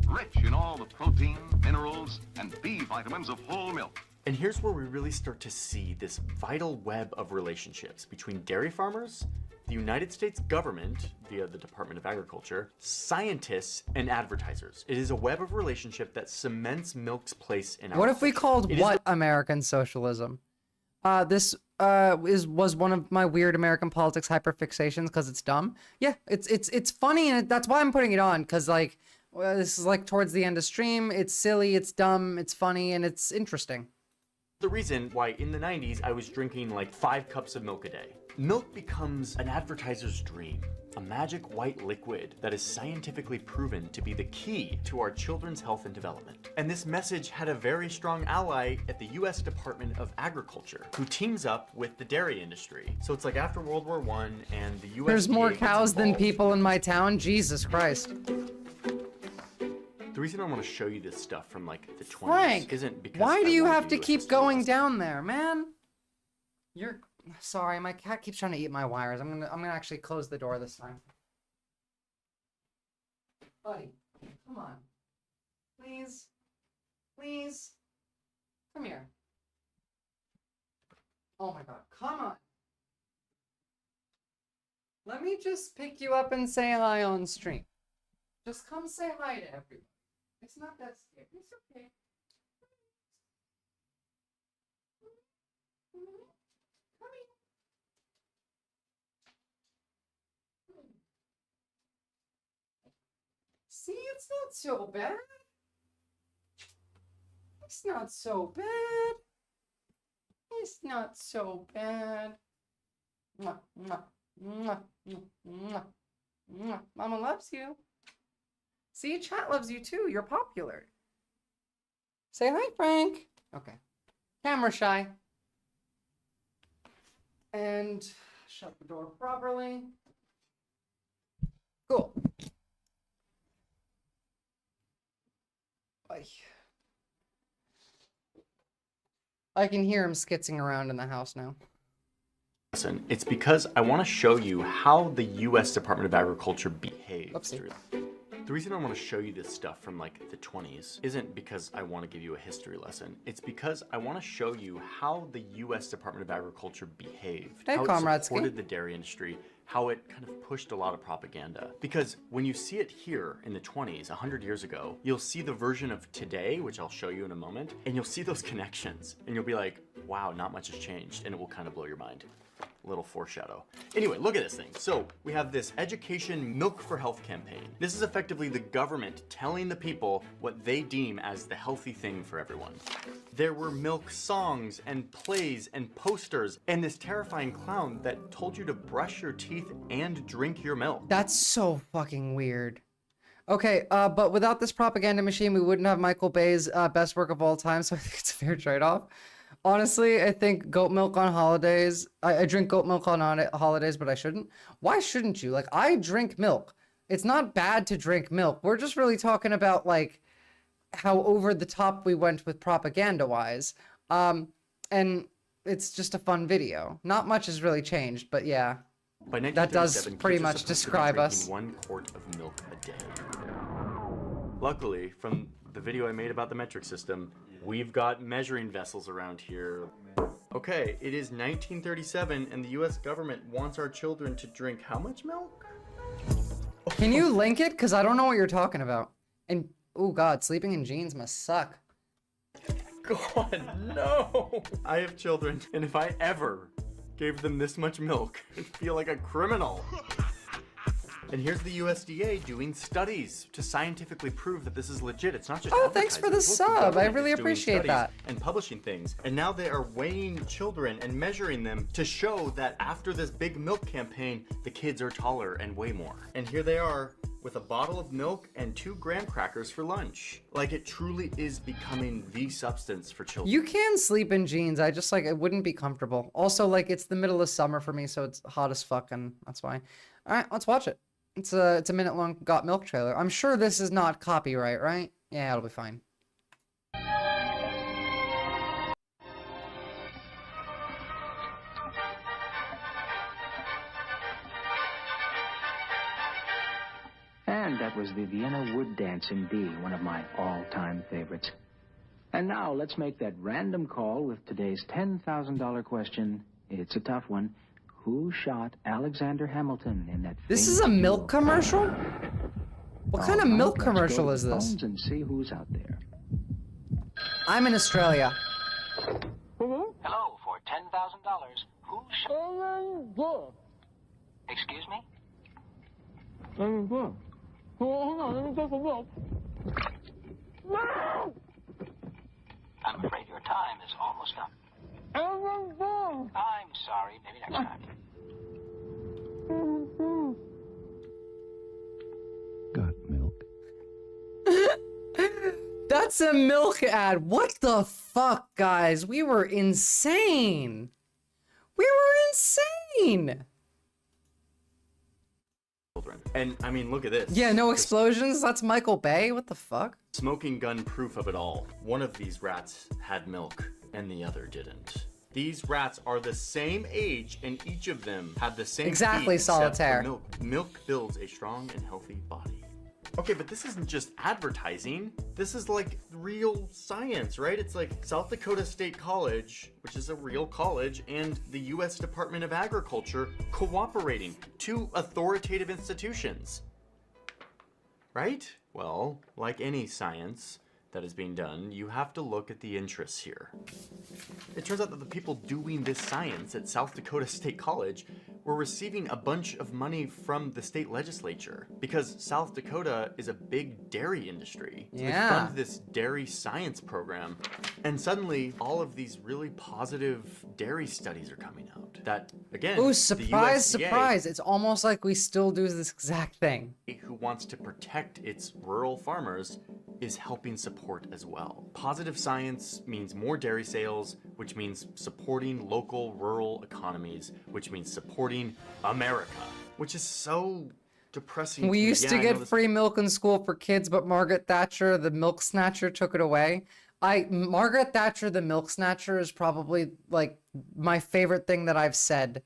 Speaker 3: Rich in all the protein, minerals, and B vitamins of whole milk.
Speaker 14: And here's where we really start to see this vital web of relationships between dairy farmers the United States government, via the Department of Agriculture, scientists, and advertisers. It is a web of relationship that cements milk's place in our
Speaker 1: What if we
Speaker 14: culture.
Speaker 1: called
Speaker 14: It is
Speaker 1: what American socialism? This was one of my weird American politics hyperfixations because it's dumb. Yeah, it's funny, and that's why I'm putting it on, because like this is like towards the end of stream. It's silly, it's dumb, it's funny, and it's interesting.
Speaker 14: the reason why in the 90s I was drinking like 5 cups of milk a day. Milk becomes an advertiser's dream, a magic white liquid that is scientifically proven to be the key to our children's health and development. And this message had a very strong ally at the US Department of Agriculture, who teams up with the dairy industry. So it's like after World War I and the US.
Speaker 1: There's more cows than people in my town. Jesus Christ.
Speaker 14: The reason I want to show you this stuff from like the 20s
Speaker 1: Frank,
Speaker 14: isn't because
Speaker 1: why do
Speaker 14: I
Speaker 1: you
Speaker 14: wanna
Speaker 1: have
Speaker 14: give
Speaker 1: to
Speaker 14: you a
Speaker 1: keep going down there, man? You're sorry, my cat keeps trying to eat my wires. I'm gonna actually close the door this time. Buddy, come on. Please. Please. Come here. Oh my god, come on. Let me just pick you up and say hi on stream. Just come say hi to everyone. It's not that scary. It's okay. Come here. See, it's not so bad. It's not so bad. It's not so bad. Mwah, mwah, mwah, mwah, mwah, mwah. Mama loves you. See, chat loves you too. You're popular. Say hi, Frank. Okay. Camera shy. And shut the door properly. Cool. I can hear him skitzing around in the house now.
Speaker 14: Listen, it's because I want to show you how the US Department of Agriculture behaves.
Speaker 1: Oopsie.
Speaker 14: The reason I want to show you this stuff from like the 20s isn't because I want to give you a history lesson. It's because I want to show you how the US Department of Agriculture behaved,
Speaker 1: Hey,
Speaker 14: how it
Speaker 1: Comradeski.
Speaker 14: supported the dairy industry, how it kind of pushed a lot of propaganda. Because when you see it here in the 20s, 100 years ago, you'll see the version of today, which I'll show you in a moment, and you'll see those connections, and you'll be like, wow, not much has changed, and it will kind of blow your mind. A little foreshadow. Anyway, look at this thing. So we have this education milk for health campaign. This is effectively the government telling the people what they deem as the healthy thing for everyone. There were milk songs and plays and posters and this terrifying clown that told you to brush your teeth and drink your milk.
Speaker 1: That's so fucking weird. Okay, but without this propaganda machine, we wouldn't have Michael Bay's best work of all time, so I think it's a fair trade-off. Honestly, I think goat milk on holidays. I drink goat milk on holidays, but I shouldn't. Why shouldn't you? Like, I drink milk. It's not bad to drink milk. We're just really talking about, like, how over the top we went with propaganda-wise. And it's just a fun video. Not much has really changed, but yeah.
Speaker 14: By
Speaker 1: That does
Speaker 14: 1937,
Speaker 1: pretty
Speaker 14: kids are
Speaker 1: much
Speaker 14: supposed to be
Speaker 1: describe
Speaker 14: drinking
Speaker 1: us.
Speaker 14: 1 quart of milk a day. Luckily, from the video I made about the metric system, we've got measuring vessels around here. Okay, it is 1937 and the US government wants our children to drink how much milk?
Speaker 1: Can you link it? Because I don't know what you're talking about. And, oh god, sleeping in jeans must suck.
Speaker 14: God, no! I have children, and if I ever gave them this much milk, I'd feel like a criminal. And here's the USDA doing studies to scientifically prove that this is legit. It's not just
Speaker 1: Oh, thanks for the
Speaker 14: advertising. Look,
Speaker 1: sub. I
Speaker 14: government
Speaker 1: really
Speaker 14: is doing
Speaker 1: appreciate
Speaker 14: studies
Speaker 1: that.
Speaker 14: And publishing things. And now they are weighing children and measuring them to show that after this big milk campaign, the kids are taller and weigh more. And here they are with a bottle of milk and 2 graham crackers for lunch. Like, it truly is becoming the substance for children.
Speaker 1: You can sleep in jeans. I just, like, it wouldn't be comfortable. Also, like, it's the middle of summer for me, so it's hot as fuck, and that's why. All right, let's watch it. It's a minute-long Got Milk trailer. I'm sure this is not copyright, right? Yeah, it'll be fine.
Speaker 7: And that was the Vienna Wood Dance in D, one of my all-time favorites. And now let's make that random call with today's $10,000 question. It's a tough one. Who shot Alexander Hamilton in that?
Speaker 1: This is a milk commercial? What kind of milk
Speaker 7: Let's go
Speaker 1: commercial
Speaker 7: to
Speaker 1: is
Speaker 7: the
Speaker 1: this?
Speaker 7: phones and see who's out there.
Speaker 1: I'm in Australia.
Speaker 7: Hello, for $10,000. Who shot? Excuse me? I'm afraid your time is almost up. I'm sorry, maybe next time.
Speaker 17: Got milk.
Speaker 1: That's a milk ad. What the fuck, guys? We were insane. We were insane.
Speaker 14: And I mean, look at this.
Speaker 1: Yeah, no explosions. That's Michael Bay. What the fuck?
Speaker 14: Smoking gun proof of it all. One of these rats had milk and the other didn't. These rats are the same age and each of them had the same
Speaker 1: Exactly,
Speaker 14: feet except for
Speaker 1: Solitaire.
Speaker 14: milk. Milk builds a strong and healthy body. Okay, but this isn't just advertising. This is like real science, right? It's like South Dakota State College, which is a real college, and the US Department of Agriculture cooperating, two authoritative institutions. Right? Well, like any science that is being done, you have to look at the interests here. It turns out that the people doing this science at South Dakota State College were receiving a bunch of money from the state legislature because South Dakota is a big dairy industry. So
Speaker 1: Yeah.
Speaker 14: they fund this dairy science program, and suddenly all of these really positive dairy studies are coming out. That, again,
Speaker 1: Ooh,
Speaker 14: the
Speaker 1: surprise,
Speaker 14: USDA,
Speaker 1: surprise. It's almost like we still do this exact thing.
Speaker 14: who wants to protect its rural farmers, is helping support as well. Positive science means more dairy sales, which means supporting local rural economies, which means supporting America, which is so depressing.
Speaker 1: We
Speaker 14: me.
Speaker 1: used
Speaker 14: Yeah,
Speaker 1: to
Speaker 14: I know
Speaker 1: get
Speaker 14: this-
Speaker 1: free milk in school for kids, but Margaret Thatcher, the milk snatcher, took it away. Margaret Thatcher, the milk snatcher, is probably like my favorite thing that I've said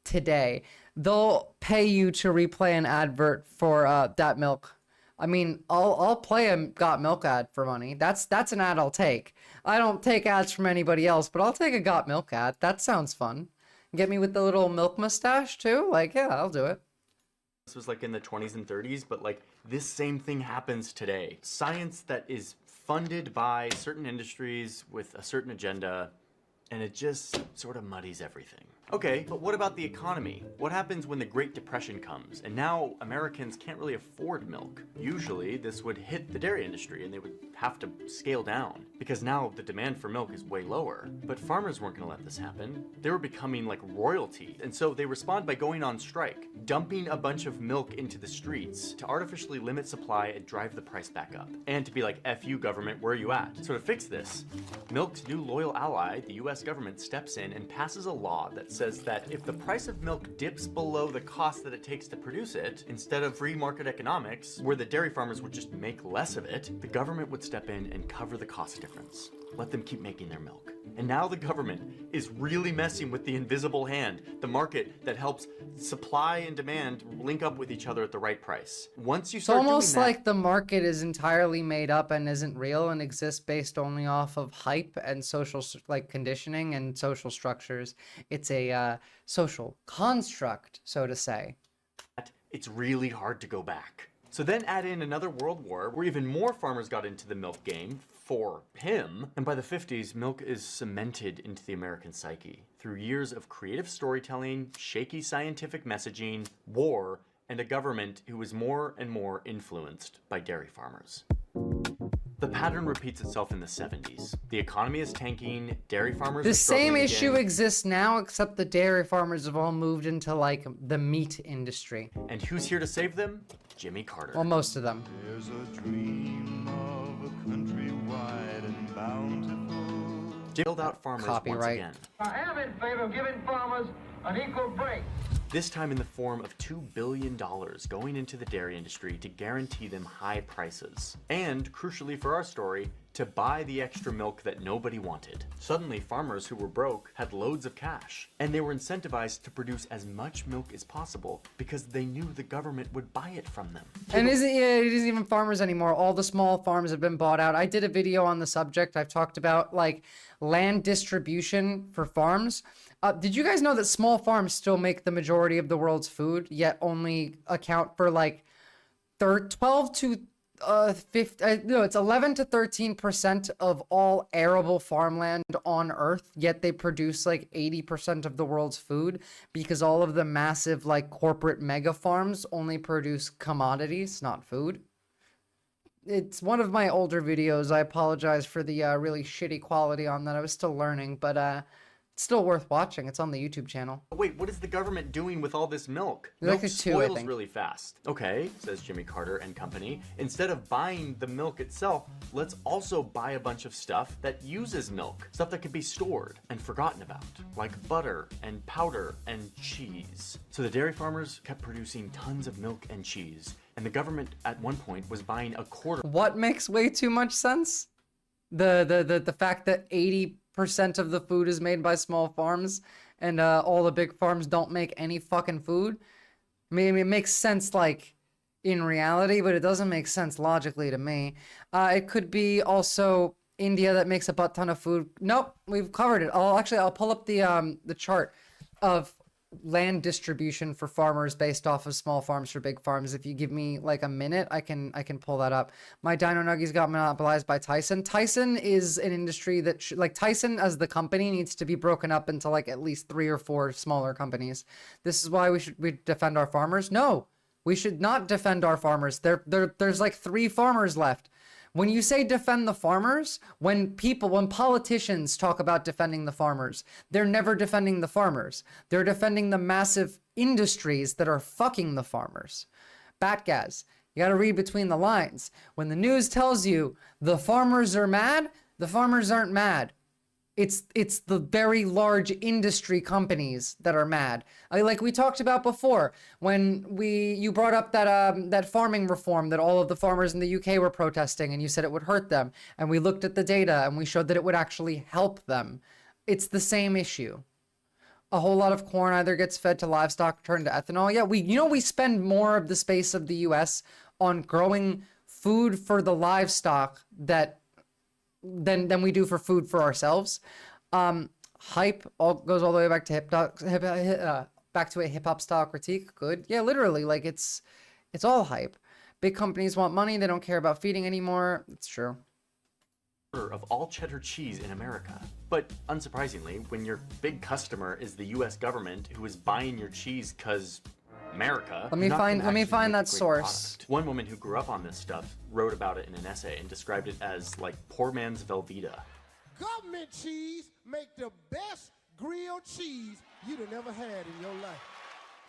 Speaker 1: today. They'll pay you to replay an advert for that milk. I mean, I'll play a Got Milk ad for money. That's an ad I'll take. I don't take ads from anybody else, but I'll take a Got Milk ad. That sounds fun. Get me with the little milk mustache too? Like, yeah, I'll do it.
Speaker 14: This was like in the 20s and 30s, but like this same thing happens today. Science that is funded by certain industries with a certain agenda, and it just sort of muddies everything. Okay, but what about the economy? What happens when the Great Depression comes and now Americans can't really afford milk? Usually this would hit the dairy industry and they would have to scale down because now the demand for milk is way lower. But farmers weren't gonna let this happen. They were becoming like royalty. And so they respond by going on strike, dumping a bunch of milk into the streets to artificially limit supply and drive the price back up. And to be like, F you government, where are you at? So to fix this, milk's new loyal ally, the US government, steps in and passes a law that says that if the price of milk dips below the cost that it takes to produce it, instead of free market economics, where the dairy farmers would just make less of it, the government would step in and cover the cost difference. Let them keep making their milk. And now the government is really messing with the invisible hand, the market that helps supply and demand link up with each other at the right price. Once you
Speaker 1: It's
Speaker 14: start
Speaker 1: almost
Speaker 14: doing that,
Speaker 1: like the market is entirely made up and isn't real and exists based only off of hype and social conditioning and social structures. It's a social construct, so to say.
Speaker 14: it's really hard to go back. So then add in another world war where even more farmers got into the milk game for him. And by the 50s, milk is cemented into the American psyche through years of creative storytelling, shaky scientific messaging, war, and a government who is more and more influenced by dairy farmers. The pattern repeats itself in the 70s. The economy is tanking, dairy farmers
Speaker 1: The
Speaker 14: are struggling
Speaker 1: same issue
Speaker 14: again.
Speaker 1: exists now, except the dairy farmers have all moved into like the meat industry.
Speaker 14: And who's here to save them? Jimmy Carter.
Speaker 1: Well, most of them.
Speaker 6: There's a dream of a country wide and bountiful.
Speaker 14: Jailed out farmers once again.
Speaker 6: I am in favor of giving farmers an equal break.
Speaker 14: This time in the form of $2 billion going into the dairy industry to guarantee them high prices. And, crucially for our story, to buy the extra milk that nobody wanted. Suddenly, farmers who were broke had loads of cash, and they were incentivized to produce as much milk as possible because they knew the government would buy it from them.
Speaker 1: And it isn't even farmers anymore. All the small farms have been bought out. I did a video on the subject. I've talked about like land distribution for farms. Did you guys know that small farms still make the majority of the world's food, yet only account for like 12 to 15, no, it's 11 to 13% of all arable farmland on Earth, yet they produce like 80% of the world's food because all of the massive like corporate mega farms only produce commodities, not food. It's one of my older videos. I apologize for the really shitty quality on that. I was still learning, but it's still worth watching. It's on the YouTube channel.
Speaker 14: Wait, what is the government doing with all this milk?
Speaker 1: Like
Speaker 14: Milk
Speaker 1: a two, I
Speaker 14: spoils
Speaker 1: think.
Speaker 14: really fast. Okay, says Jimmy Carter and company. Instead of buying the milk itself, let's also buy a bunch of stuff that uses milk. Stuff that could be stored and forgotten about, like butter and powder and cheese. So the dairy farmers kept producing tons of milk and cheese, and the government at one point was buying a quarter.
Speaker 1: What makes way too much sense? The fact that 80% of the food is made by small farms and all the big farms don't make any fucking food. I mean, it makes sense like in reality, but it doesn't make sense logically to me. It could be also India that makes a butt ton of food. Nope, we've covered it. I'll pull up the chart of land distribution for farmers based off of small farms for big farms. If you give me like a minute, I can pull that up. My Dino Nuggies got monopolized by Tyson. Tyson is an industry that like Tyson as the company needs to be broken up into like at least 3 or 4 smaller companies. This is why we defend our farmers. No, we should not defend our farmers. There's like 3 farmers left. When you say defend the farmers, when politicians talk about defending the farmers, they're never defending the farmers. They're defending the massive industries that are fucking the farmers. Batgaz, you gotta read between the lines. When the news tells you the farmers are mad, the farmers aren't mad. It's the very large industry companies that are mad. Like we talked about before, when you brought up that farming reform that all of the farmers in the UK were protesting, and you said it would hurt them, and we looked at the data and we showed that it would actually help them. It's the same issue. A whole lot of corn either gets fed to livestock or turned to ethanol. Yeah, we spend more of the space of the US on growing food for the livestock than we do for food for ourselves. Hype goes all the way back to back to a hip hop style critique. Good. Yeah, literally, like it's all hype. Big companies want money, they don't care about feeding anymore. It's true.
Speaker 14: Of all cheddar cheese in America. But unsurprisingly, when your big customer is the US government who is buying your cheese because America.
Speaker 1: Let me find that source.
Speaker 14: Product. One woman who grew up on this stuff wrote about it in an essay and described it as like poor man's Velveeta.
Speaker 4: Government cheese make the best grilled cheese you'd have never had in your life.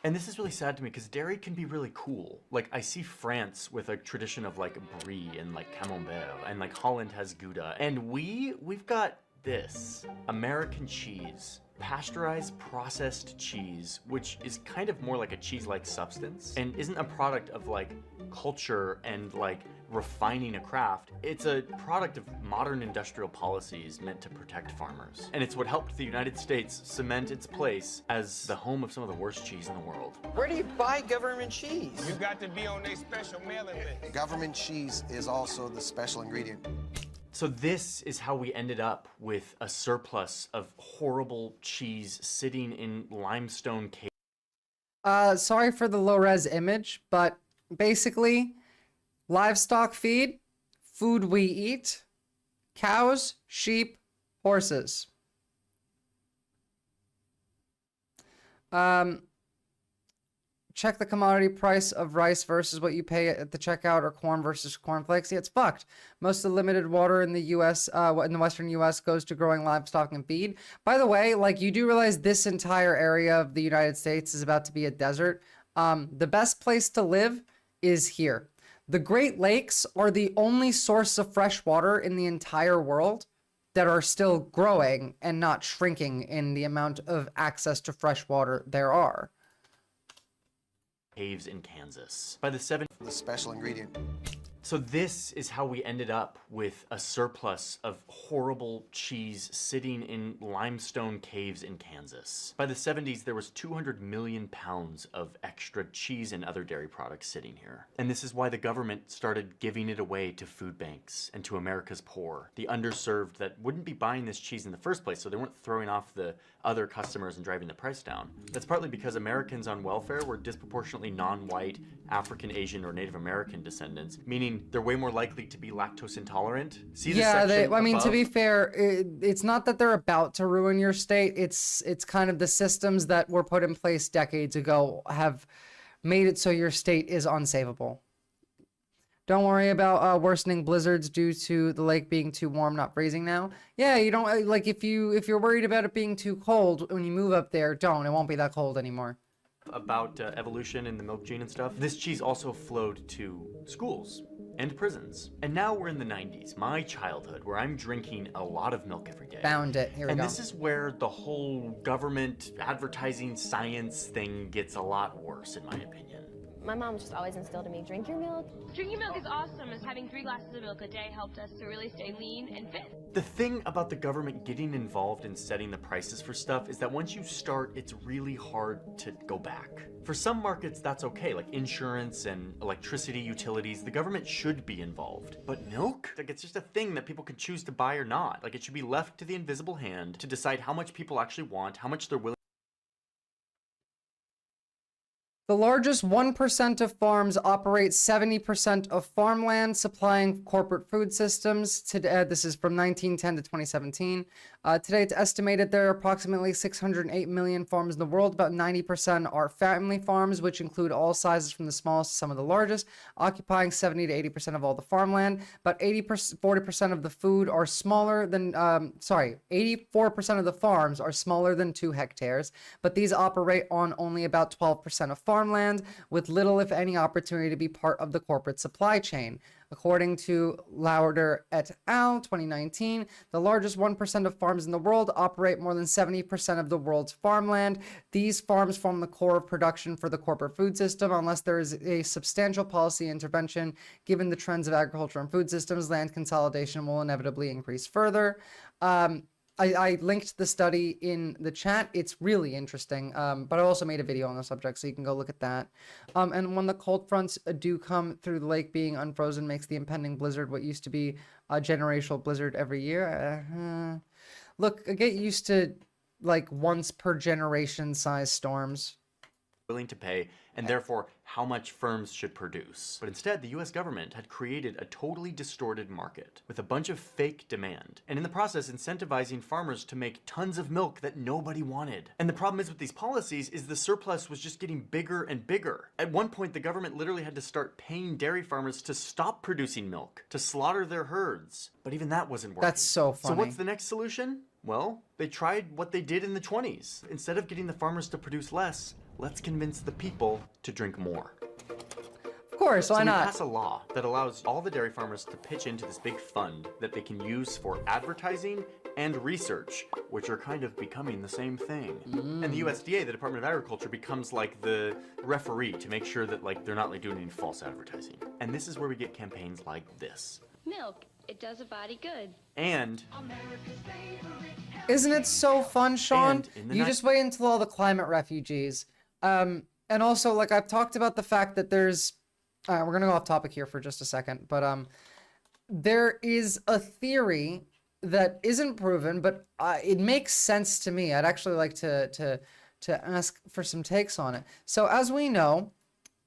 Speaker 14: And this is really sad to me because dairy can be really cool. Like I see France with a tradition of like brie and like camembert, and like Holland has Gouda, and we've got this American cheese. Pasteurized processed cheese, which is kind of more like a cheese-like substance and isn't a product of like culture and like refining a craft. It's a product of modern industrial policies meant to protect farmers. And it's what helped the United States cement its place as the home of some of the worst cheese in the world.
Speaker 9: Where do you buy government cheese?
Speaker 4: You got to be on their special mailing list.
Speaker 9: Government cheese is also the special ingredient.
Speaker 14: So this is how we ended up with a surplus of horrible cheese sitting in limestone caves.
Speaker 1: Sorry for the low-res image, but basically, livestock feed, food we eat, cows, sheep, horses. Check the commodity price of rice versus what you pay at the checkout, or corn versus cornflakes. Yeah, it's fucked. Most of the limited water in the U.S., in the Western U.S., goes to growing livestock and feed. By the way, like, you do realize this entire area of the United States is about to be a desert. The best place to live is here. The Great Lakes are the only source of fresh water in the entire world that are still growing and not shrinking in the amount of access to fresh water there are.
Speaker 14: Caves in Kansas. By the 70s,
Speaker 9: the special ingredient.
Speaker 14: So this is how we ended up with a surplus of horrible cheese sitting in limestone caves in Kansas. By the 70s, there was 200 million pounds of extra cheese and other dairy products sitting here. And this is why the government started giving it away to food banks and to America's poor, the underserved that wouldn't be buying this cheese in the first place, so they weren't throwing off the other customers and driving the price down. That's partly because Americans on welfare were disproportionately non-white, African, Asian, or Native American descendants, meaning they're way more likely to be lactose intolerant. See the section
Speaker 1: I mean, to
Speaker 14: above?
Speaker 1: be fair, it's not that they're about to ruin your state. It's kind of the systems that were put in place decades ago have made it so your state is unsavable. Don't worry about worsening blizzards due to the lake being too warm, not freezing now. Yeah, you don't like if you're worried about it being too cold when you move up there, don't. It won't be that cold anymore.
Speaker 14: About evolution and the milk gene and stuff. This cheese also flowed to schools and prisons. And now we're in the 90s, my childhood, where I'm drinking a lot of milk every day.
Speaker 1: Found it. Here we go.
Speaker 14: And this is where the whole government advertising science thing gets a lot worse, in my opinion.
Speaker 10: My mom just always instilled in me, drink your milk.
Speaker 11: Drinking milk is awesome, as having 3 glasses of milk a day helped us to really stay lean and fit.
Speaker 14: The thing about the government getting involved in setting the prices for stuff is that once you start, it's really hard to go back. For some markets, that's okay, like insurance and electricity utilities. The government should be involved. But milk? Like, it's just a thing that people can choose to buy or not. Like, it should be left to the invisible hand to decide how much people actually want, how much they're willing.
Speaker 1: The largest 1% of farms operate 70% of farmland, supplying corporate food systems. Today, this is from 1910 to 2017. Today, it's estimated there are approximately 608 million farms in the world. About 90% are family farms, which include all sizes from the smallest to some of the largest, occupying 70 to 80% of all the farmland. About 40% of the food are smaller than, 84% of the farms are smaller than 2 hectares, but these operate on only about 12% of farmland, with little, if any, opportunity to be part of the corporate supply chain. According to Lauder et al. 2019, the largest 1% of farms in the world operate more than 70% of the world's farmland. These farms form the core of production for the corporate food system. Unless there is a substantial policy intervention, given the trends of agriculture and food systems, land consolidation will inevitably increase further. I linked the study in the chat. It's really interesting, but I also made a video on the subject, so you can go look at that. And when the cold fronts do come through the lake, being unfrozen makes the impending blizzard what used to be a generational blizzard every year. Look, I get used to like once per generation size storms.
Speaker 14: Willing to pay, and therefore how much firms should produce. But instead, the US government had created a totally distorted market with a bunch of fake demand, and in the process incentivizing farmers to make tons of milk that nobody wanted. And the problem is with these policies is the surplus was just getting bigger and bigger. At one point, the government literally had to start paying dairy farmers to stop producing milk, to slaughter their herds. But even that wasn't working.
Speaker 1: That's so funny.
Speaker 14: So what's the next solution? Well, they tried what they did in the 20s. Instead of getting the farmers to produce less, let's convince the people to drink more.
Speaker 1: Of course, why
Speaker 14: so
Speaker 1: not?
Speaker 14: we pass a law that allows all the dairy farmers to pitch into this big fund that they can use for advertising and research, which are kind of becoming the same thing. And the USDA, the Department of Agriculture, becomes like the referee to make sure that like they're not like doing any false advertising. And this is where we get campaigns like this.
Speaker 11: Milk, it does a body good.
Speaker 14: And
Speaker 1: isn't it so fun, Sean? You
Speaker 14: night-
Speaker 1: just wait until all the climate refugees. And also, like, I've talked about the fact that there's... we're going to go off topic here for just a second. But there is a theory that isn't proven, but it makes sense to me. I'd actually like to ask for some takes on it. So, as we know,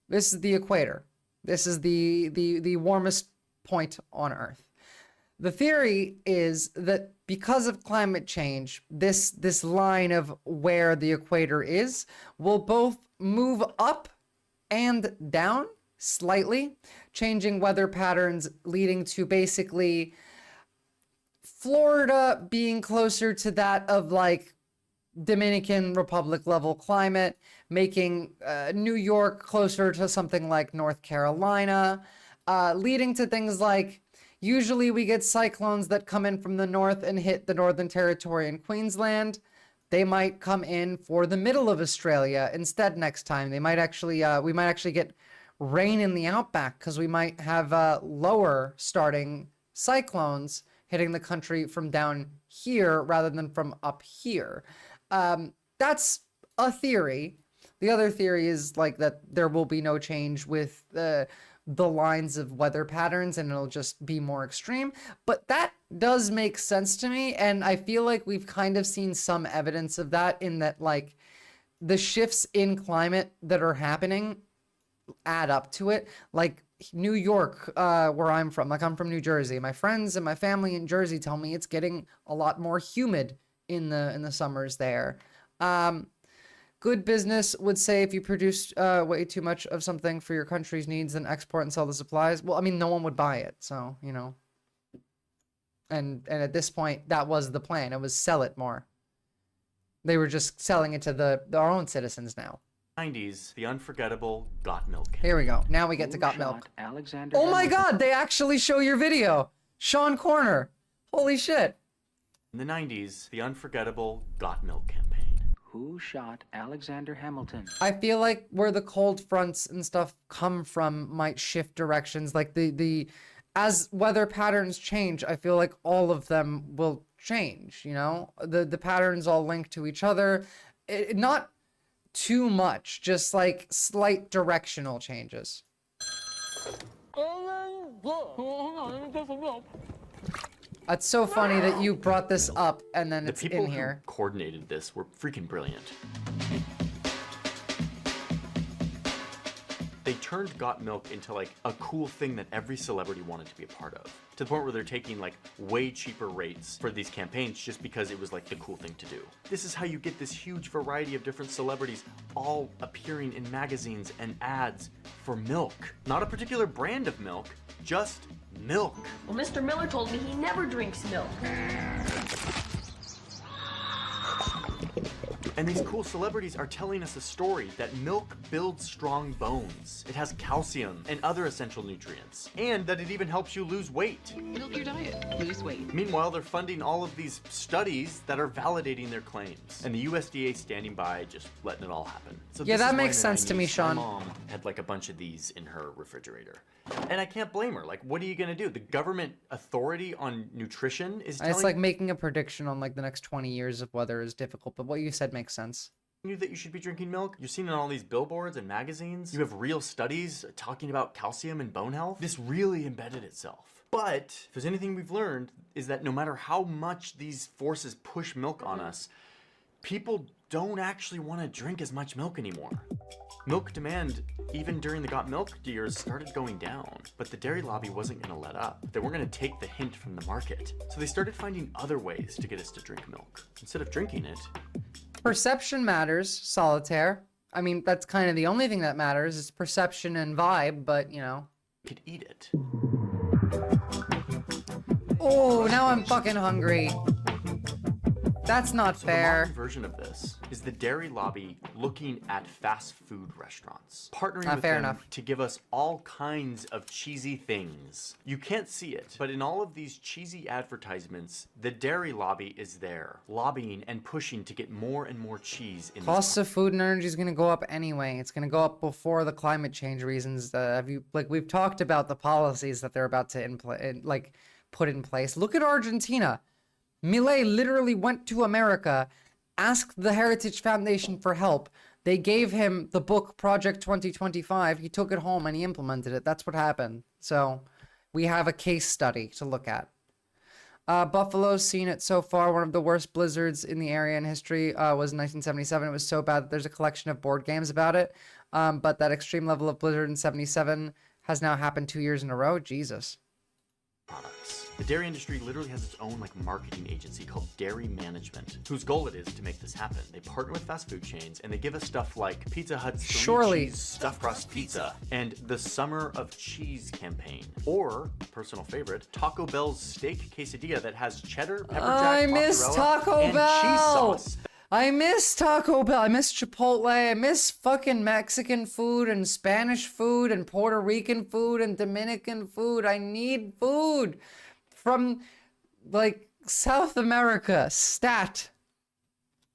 Speaker 1: this is the equator. This is the warmest point on Earth. The theory is that because of climate change, this line of where the equator is will both move up and down slightly, changing weather patterns, leading to basically Florida being closer to that of like Dominican Republic level climate, making New York closer to something like North Carolina, leading to things like usually we get cyclones that come in from the north and hit the Northern Territory and Queensland. They might come in for the middle of Australia instead next time. They might actually, we might actually get rain in the outback because we might have lower starting cyclones hitting the country from down here rather than from up here. That's a theory. The other theory is like that there will be no change with the lines of weather patterns and it'll just be more extreme. But that does make sense to me. And I feel like we've kind of seen some evidence of that in that like the shifts in climate that are happening add up to it. Like New York, where I'm from, like I'm from New Jersey. My friends and my family in Jersey tell me it's getting a lot more humid in the summers there. Good business would say if you produce way too much of something for your country's needs, then export and sell the supplies. Well, I mean, no one would buy it, so, you know. And at this point, that was the plan. It was sell it more. They were just selling it to our own citizens now.
Speaker 14: 90s, the unforgettable Got Milk.
Speaker 1: Here we go. Now we get to Got Milk. Oh my God, they actually show your video. Sean Corner. Holy shit.
Speaker 14: In the 90s, the unforgettable Got Milk campaign.
Speaker 7: Who shot Alexander Hamilton?
Speaker 1: I feel like where the cold fronts and stuff come from might shift directions. Like as weather patterns change, I feel like all of them will change, you know? The patterns all link to each other. Not too much, just like slight directional changes. It's so funny that you brought this up and then it's in here.
Speaker 14: The people who coordinated this were freaking brilliant. They turned Got Milk into like a cool thing that every celebrity wanted to be a part of. To the point where they're taking like way cheaper rates for these campaigns just because it was like the cool thing to do. This is how you get this huge variety of different celebrities all appearing in magazines and ads for milk. Not a particular brand of milk, just milk.
Speaker 11: Well, Mr. Miller told me he never drinks milk.
Speaker 14: And these cool celebrities are telling us a story that milk builds strong bones. It has calcium and other essential nutrients. And that it even helps you lose weight.
Speaker 12: Milk your diet, lose weight.
Speaker 14: Meanwhile, they're funding all of these studies that are validating their claims. And the USDA standing by, just letting it all happen. So
Speaker 1: yeah, that makes sense to me, Sean.
Speaker 14: My mom had like a bunch of these in her refrigerator. And I can't blame her. Like, what are you gonna do? The government authority on nutrition is telling
Speaker 1: It's like making a prediction on like the next 20 years of weather is difficult, but what you said makes sense.
Speaker 14: You that you should be drinking milk. You're seeing it on all these billboards and magazines. You have real studies talking about calcium and bone health. This really embedded itself. But if there's anything we've learned is that no matter how much these forces push milk on us, people don't actually want to drink as much milk anymore. Milk demand, even during the Got Milk years, started going down, but the dairy lobby wasn't going to let up. They weren't going to take the hint from the market. So they started finding other ways to get us to drink milk. Instead of drinking it.
Speaker 1: Perception matters, Solitaire. I mean, that's kind of the only thing that matters is perception and vibe, but, you know.
Speaker 14: You could eat it.
Speaker 1: Oh, now I'm fucking hungry. That's not fair.
Speaker 14: The modern version of this is the dairy lobby looking at fast food restaurants, partnering with them to give us all kinds of cheesy things. You can't see it, but in all of these cheesy advertisements, the dairy lobby is there, lobbying and pushing to get more and more cheese in.
Speaker 1: Costs of food and energy is going to go up anyway. It's going to go up before the climate change reasons. We've talked about the policies that they're about to put in place. Look at Argentina. Milei literally went to America, asked the Heritage Foundation for help. They gave him the book Project 2025. He took it home and he implemented it. That's what happened. So we have a case study to look at. Buffalo's seen it so far. One of the worst blizzards in the area in history was in 1977. It was so bad that there's a collection of board games about it. But that extreme level of blizzard in 77 has now happened 2 years in a row. Jesus.
Speaker 14: Products. The dairy industry literally has its own marketing agency called Dairy Management, whose goal it is to make this happen. They partner with fast food chains and they give us stuff like Pizza Hut's cheese stuffed crust pizza and the Summer of Cheese campaign, or personal favorite, Taco Bell's steak quesadilla that has cheddar, pepper jack,
Speaker 1: I miss Taco
Speaker 14: and
Speaker 1: Bell.
Speaker 14: Cheese sauce.
Speaker 1: I miss Taco Bell. I miss Chipotle. I miss fucking Mexican food and Spanish food and Puerto Rican food and Dominican food. I need food from, South America. Stat.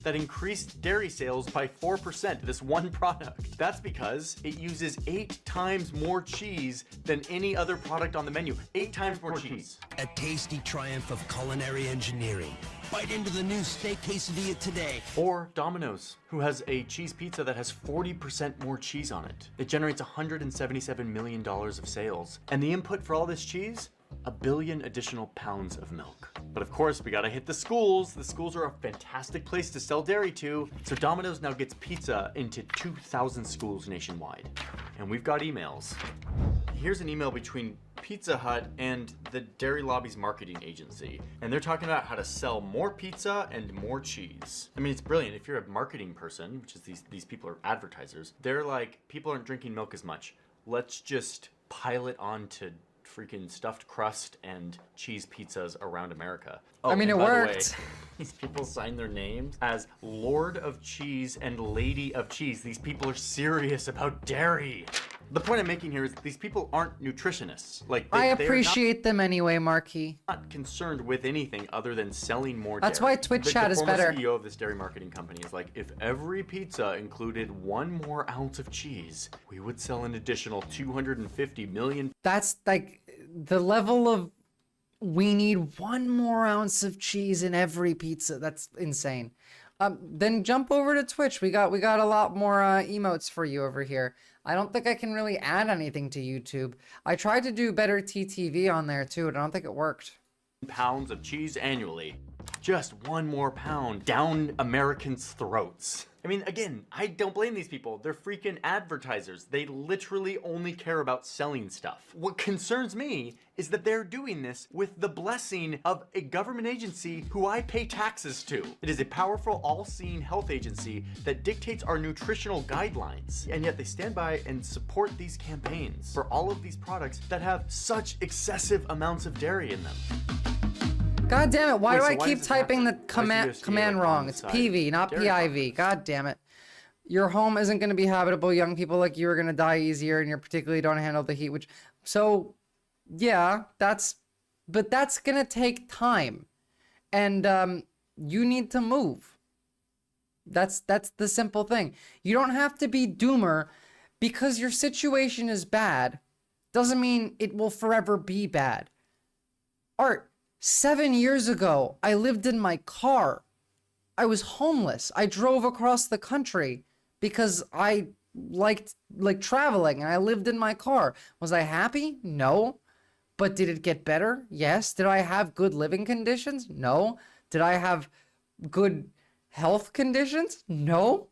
Speaker 14: that increased dairy sales by 4%, this one product. That's because it uses 8 times more cheese than any other product on the menu. 8 times more cheese.
Speaker 13: A tasty triumph of culinary engineering. Bite into the new steak quesadilla today.
Speaker 14: Or Domino's, who has a cheese pizza that has 40% more cheese on it. It generates $177 million of sales. And the input for all this cheese? 1 billion additional pounds of milk. But of course, we gotta hit the schools. The schools are a fantastic place to sell dairy to. So Domino's now gets pizza into 2,000 schools nationwide. And we've got emails. Here's an email between Pizza Hut and the Dairy Lobby's marketing agency. And they're talking about how to sell more pizza and more cheese. I mean, it's brilliant. If you're a marketing person, which is these people are advertisers, they're like, people aren't drinking milk as much. Let's just pile it onto freaking stuffed crust and cheese pizzas around America. Oh,
Speaker 1: I mean, it worked.
Speaker 14: These people sign their names as Lord of Cheese and Lady of Cheese. These people are serious about dairy. The point I'm making here is these people aren't nutritionists. Like
Speaker 1: I appreciate them anyway, Marquis.
Speaker 14: Not concerned with anything other than selling more
Speaker 1: That's
Speaker 14: dairy.
Speaker 1: why Twitch chat is better.
Speaker 14: The former CEO of this dairy marketing company is like, if every pizza included 1 more ounce of cheese, we would sell an additional 250 million.
Speaker 1: That's like the level of, we need 1 more ounce of cheese in every pizza. That's insane. Then jump over to Twitch. We got a lot more emotes for you over here. I don't think I can really add anything to YouTube. I tried to do better TTV on there too, and I don't think it worked.
Speaker 14: Pounds of cheese annually. Just 1 more pound down Americans' throats. I mean, again, I don't blame these people. They're freaking advertisers. They literally only care about selling stuff. What concerns me is that they're doing this with the blessing of a government agency who I pay taxes to. It is a powerful, all-seeing health agency that dictates our nutritional guidelines. And yet they stand by and support these campaigns for all of these products that have such excessive amounts of dairy in them.
Speaker 1: God damn it, why do I
Speaker 14: why
Speaker 1: keep
Speaker 14: does this
Speaker 1: typing the
Speaker 14: happen?
Speaker 1: command wrong? It's PV, not PIV. God damn it. Your home isn't going to be habitable. Young people like you are going to die easier, and you particularly don't handle the heat, which... So, yeah, but that's going to take time. And you need to move. That's the simple thing. You don't have to be doomer because your situation is bad. Doesn't mean it will forever be bad. Art. 7 years ago, I lived in my car. I was homeless. I drove across the country because I liked traveling and I lived in my car. Was I happy? No. But did it get better? Yes. Did I have good living conditions? No. Did I have good health conditions? No.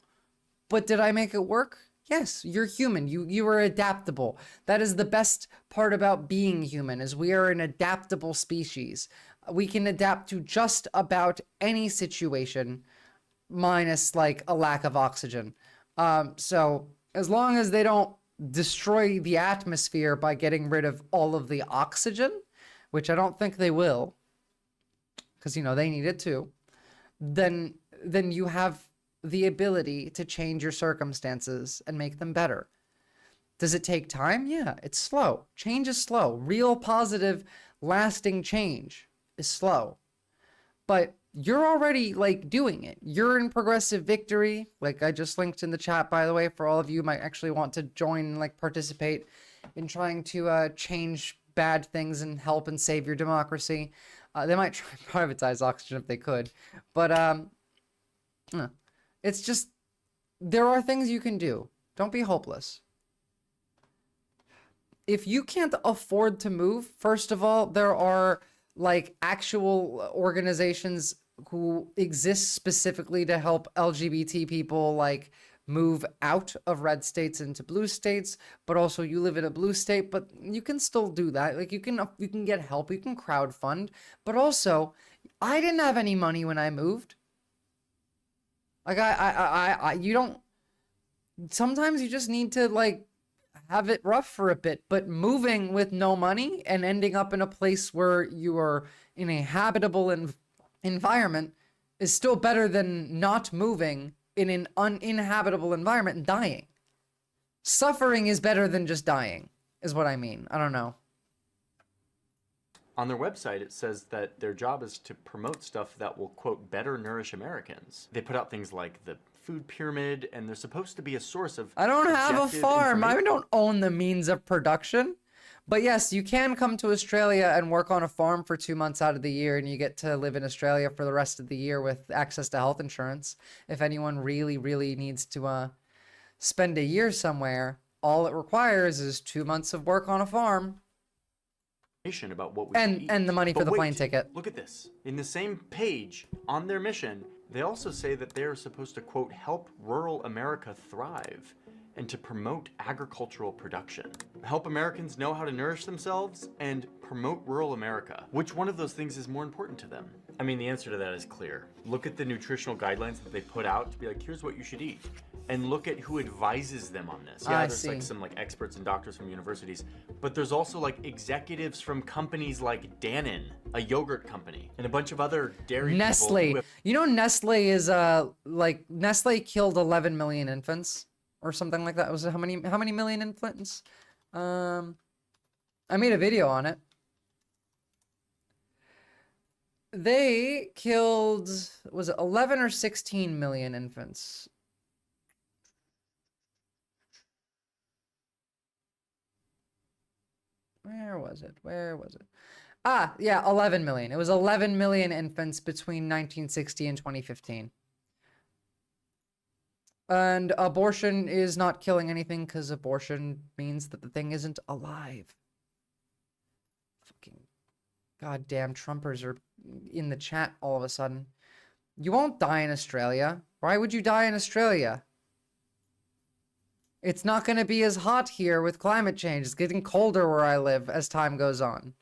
Speaker 1: But did I make it work? Yes, you're human. You are adaptable. That is the best part about being human, is we are an adaptable species. We can adapt to just about any situation, minus like a lack of oxygen. So as long as they don't destroy the atmosphere by getting rid of all of the oxygen, which I don't think they will, because, you know, they need it too, then you have the ability to change your circumstances and make them better. Does it take time? Yeah, it's slow. Change is slow. Real positive, lasting change is slow. But you're already like doing it. You're in progressive victory. Like I just linked in the chat, by the way, for all of you who might actually want to join, like participate in trying to change bad things and help and save your democracy. They might try and privatize oxygen if they could. But it's just, there are things you can do. Don't be hopeless. If you can't afford to move, first of all, there are like actual organizations who exist specifically to help LGBT people like move out of red states into blue states, but also you live in a blue state, but you can still do that. Like you can get help, you can crowdfund, but also I didn't have any money when I moved. Like you don't, sometimes you just need to like have it rough for a bit, but moving with no money and ending up in a place where you are in a habitable environment is still better than not moving in an uninhabitable environment and dying. Suffering is better than just dying, is what I mean. I don't know.
Speaker 14: On their website, it says that their job is to promote stuff that will, quote, better nourish Americans. They put out things like the food pyramid, and they're supposed to be a source of
Speaker 1: I don't have a
Speaker 14: objective
Speaker 1: farm. I
Speaker 14: information.
Speaker 1: don't own the means of production. But yes, you can come to Australia and work on a farm for 2 months out of the year, and you get to live in Australia for the rest of the year with access to health insurance. If anyone really, really needs to spend a year somewhere, all it requires is 2 months of work on a farm.
Speaker 14: About what we should eat.
Speaker 1: And the money for
Speaker 14: But
Speaker 1: the plane
Speaker 14: wait,
Speaker 1: ticket.
Speaker 14: Look at this. In the same page on their mission, they also say that they are supposed to, quote, help rural America thrive and to promote agricultural production. Help Americans know how to nourish themselves and promote rural America. Which one of those things is more important to them? I mean, the answer to that is clear. Look at the nutritional guidelines that they put out to be like, here's what you should eat. And look at who advises them on this. Yeah, there's like some like experts and doctors from universities, but there's also like executives from companies like Dannon, a yogurt company, and a bunch of other dairy
Speaker 1: Nestle.
Speaker 14: people.
Speaker 1: You know, Nestle is like Nestle killed 11 million infants or something like that. Was it how many million infants? I made a video on it. They killed, was it 11 or 16 million infants? Where was it? Where was it? Ah, yeah, 11 million. It was 11 million infants between 1960 and 2015. And abortion is not killing anything because abortion means that the thing isn't alive. Fucking goddamn Trumpers are in the chat all of a sudden. You won't die in Australia. Why would you die in Australia? It's not going to be as hot here with climate change. It's getting colder where I live as time goes on.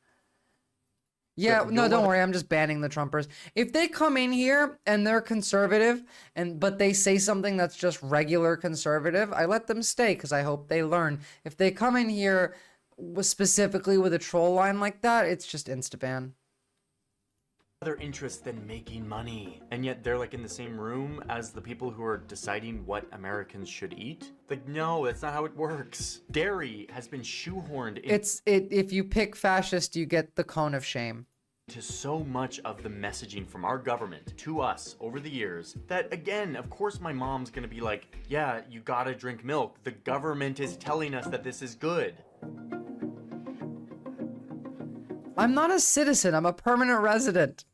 Speaker 1: Yeah, no, don't worry. I'm just banning the Trumpers. If they come in here and they're conservative, but they say something that's just regular conservative, I let them stay because I hope they learn. If they come in here specifically with a troll line like that, it's just insta-ban.
Speaker 14: Other interests than making money, and yet they're like in the same room as the people who are deciding what Americans should eat. Like, no, that's not how it works. Dairy has been shoehorned
Speaker 1: If you pick fascist, you get the cone of shame.
Speaker 14: To so much of the messaging from our government to us over the years that, again, of course my mom's gonna be like, yeah, you gotta drink milk. The government is telling us that this is good.
Speaker 1: I'm not a citizen. I'm a permanent resident.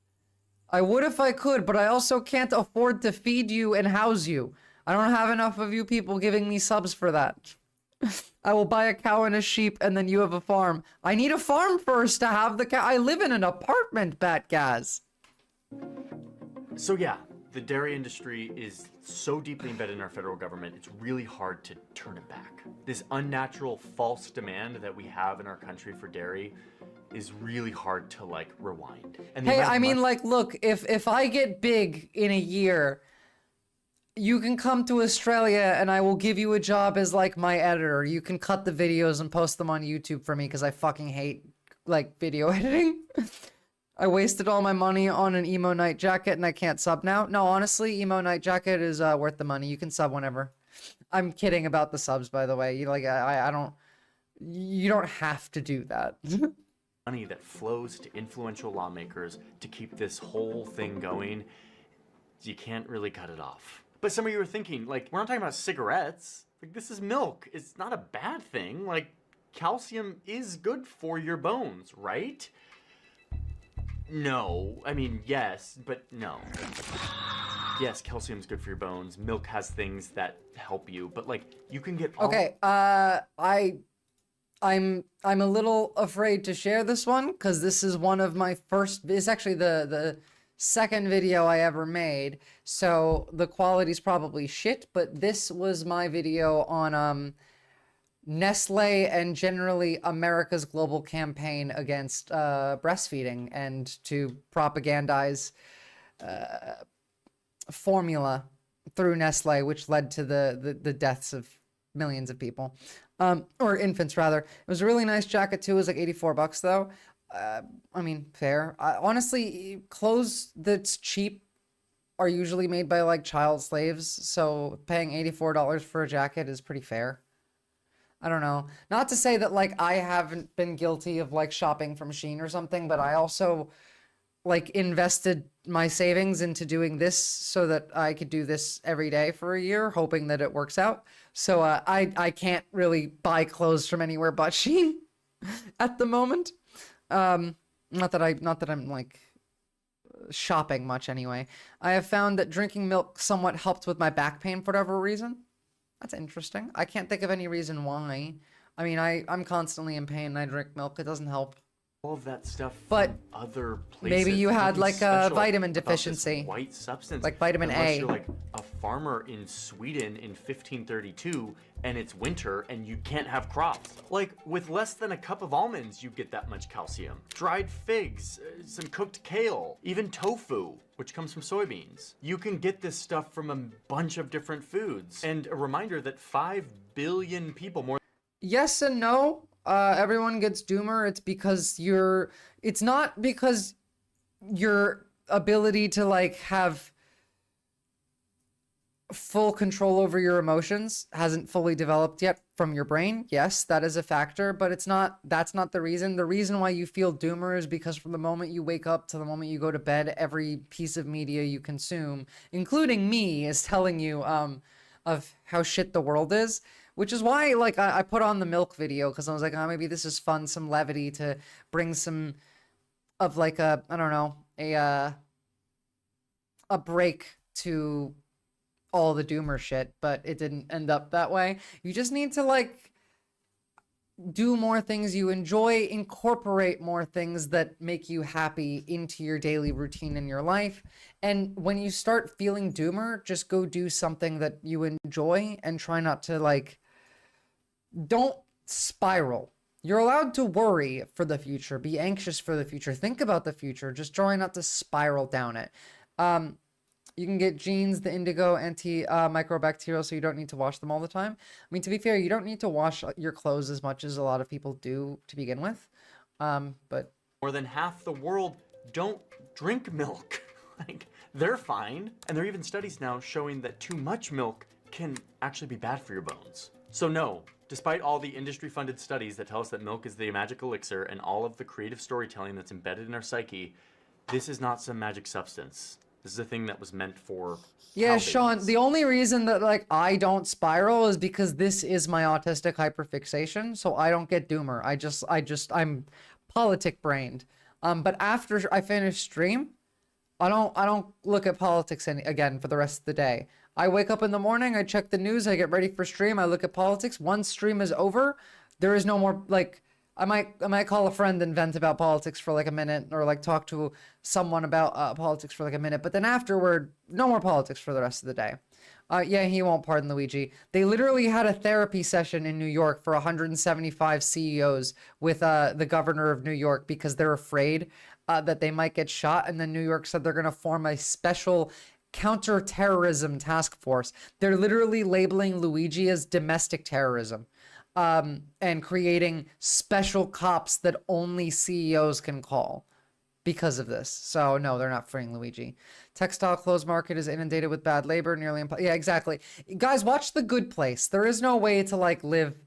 Speaker 1: I would if I could, but I also can't afford to feed you and house you. I don't have enough of you people giving me subs for that. I will buy a cow and a sheep, and then you have a farm. I need a farm first to have the cow. I live in an apartment, Batgaz.
Speaker 14: So yeah, the dairy industry is so deeply embedded in our federal government, it's really hard to turn it back. This unnatural false demand that we have in our country for dairy is really hard to like rewind. And
Speaker 1: hey, I mean, like, look, if I get big in a year, you can come to Australia and I will give you a job as like my editor. You can cut the videos and post them on YouTube for me because I fucking hate like video editing. I wasted all my money on an emo night jacket and I can't sub now. No, honestly, emo night jacket is worth the money. You can sub whenever. I'm kidding about the subs, by the way. You like, I don't. You don't have to do that.
Speaker 14: Money that flows to influential lawmakers to keep this whole thing going, you can't really cut it off. But some of you are thinking, like, we're not talking about cigarettes. Like, this is milk. It's not a bad thing. Like, calcium is good for your bones, right? No. I mean, yes, but no. Yes, calcium's good for your bones. Milk has things that help you, but like, you can get all...
Speaker 1: Okay, I'm a little afraid to share this one because this is one of my first. It's actually the second video I ever made, so the quality's probably shit. But this was my video on Nestle and generally America's global campaign against breastfeeding and to propagandize formula through Nestle, which led to the deaths of millions of people. Or infants, rather. It was a really nice jacket, too. It was like $84 though. I mean, fair. Honestly, clothes that's cheap are usually made by, like, child slaves, so paying $84 for a jacket is pretty fair. I don't know. Not to say that like I haven't been guilty of like shopping from Shein or something, but I also like invested my savings into doing this so that I could do this every day for a year, hoping that it works out. So I can't really buy clothes from anywhere but Shein at the moment. Not that I'm like shopping much anyway. I have found that drinking milk somewhat helped with my back pain for whatever reason. That's interesting. I can't think of any reason why. I mean, I'm constantly in pain and I drink milk. It doesn't help.
Speaker 14: All of that stuff
Speaker 1: But
Speaker 14: from other places.
Speaker 1: maybe you had
Speaker 14: Nothing
Speaker 1: like a
Speaker 14: special
Speaker 1: vitamin
Speaker 14: about this
Speaker 1: deficiency.
Speaker 14: white substance.
Speaker 1: Like vitamin
Speaker 14: Unless
Speaker 1: A.
Speaker 14: you're like a farmer in Sweden in 1532 and it's winter and you can't have crops. Like with less than a cup of almonds, you get that much calcium. Dried figs, some cooked kale, even tofu, which comes from soybeans. You can get this stuff from a bunch of different foods. And a reminder that 5 billion people, more
Speaker 1: Yes and no. Everyone gets doomer. It's not because your ability to like have full control over your emotions hasn't fully developed yet from your brain. Yes, that is a factor, but that's not the reason. The reason why you feel doomer is because from the moment you wake up to the moment you go to bed, every piece of media you consume, including me, is telling you of how shit the world is. Which is why, like, I put on the milk video, because I was like, oh, maybe this is fun, some levity to bring some of, like, I don't know, a break to all the doomer shit, but it didn't end up that way. You just need to, like, do more things you enjoy, incorporate more things that make you happy into your daily routine in your life. And when you start feeling doomer, just go do something that you enjoy and try not to, like, don't spiral. You're allowed to worry for the future, be anxious for the future, think about the future, just try not to spiral down it. You can get Genes, the indigo anti-microbacterial, so you don't need to wash them all the time. I mean, to be fair, you don't need to wash your clothes as much as a lot of people do to begin with. But
Speaker 14: more than half the world don't drink milk. Like, they're fine. And there are even studies now showing that too much milk can actually be bad for your bones. So no, despite all the industry-funded studies that tell us that milk is the magic elixir and all of the creative storytelling that's embedded in our psyche, this is not some magic substance. This is a thing that was meant for
Speaker 1: yeah, Sean, the only reason that like I don't spiral is because this is my autistic hyperfixation, so I don't get doomer. I'm politic brained. But after I finish stream, I don't look at politics again for the rest of the day. I wake up in the morning, I check the news, I get ready for stream, I look at politics. Once stream is over, there is no more, like, I might call a friend and vent about politics for like a minute, or like talk to someone about politics for like a minute, but then afterward, no more politics for the rest of the day. Yeah, he won't pardon Luigi. They literally had a therapy session in New York for 175 CEOs with the governor of New York because they're afraid that they might get shot, and then New York said they're going to form a special counter-terrorism task force. They're literally labeling Luigi as domestic terrorism, and creating special cops that only CEOs can call because of this. So no, they're not freeing Luigi. Textile clothes market is inundated with bad labor, nearly yeah, exactly. Guys, watch The Good Place. There is no way to like live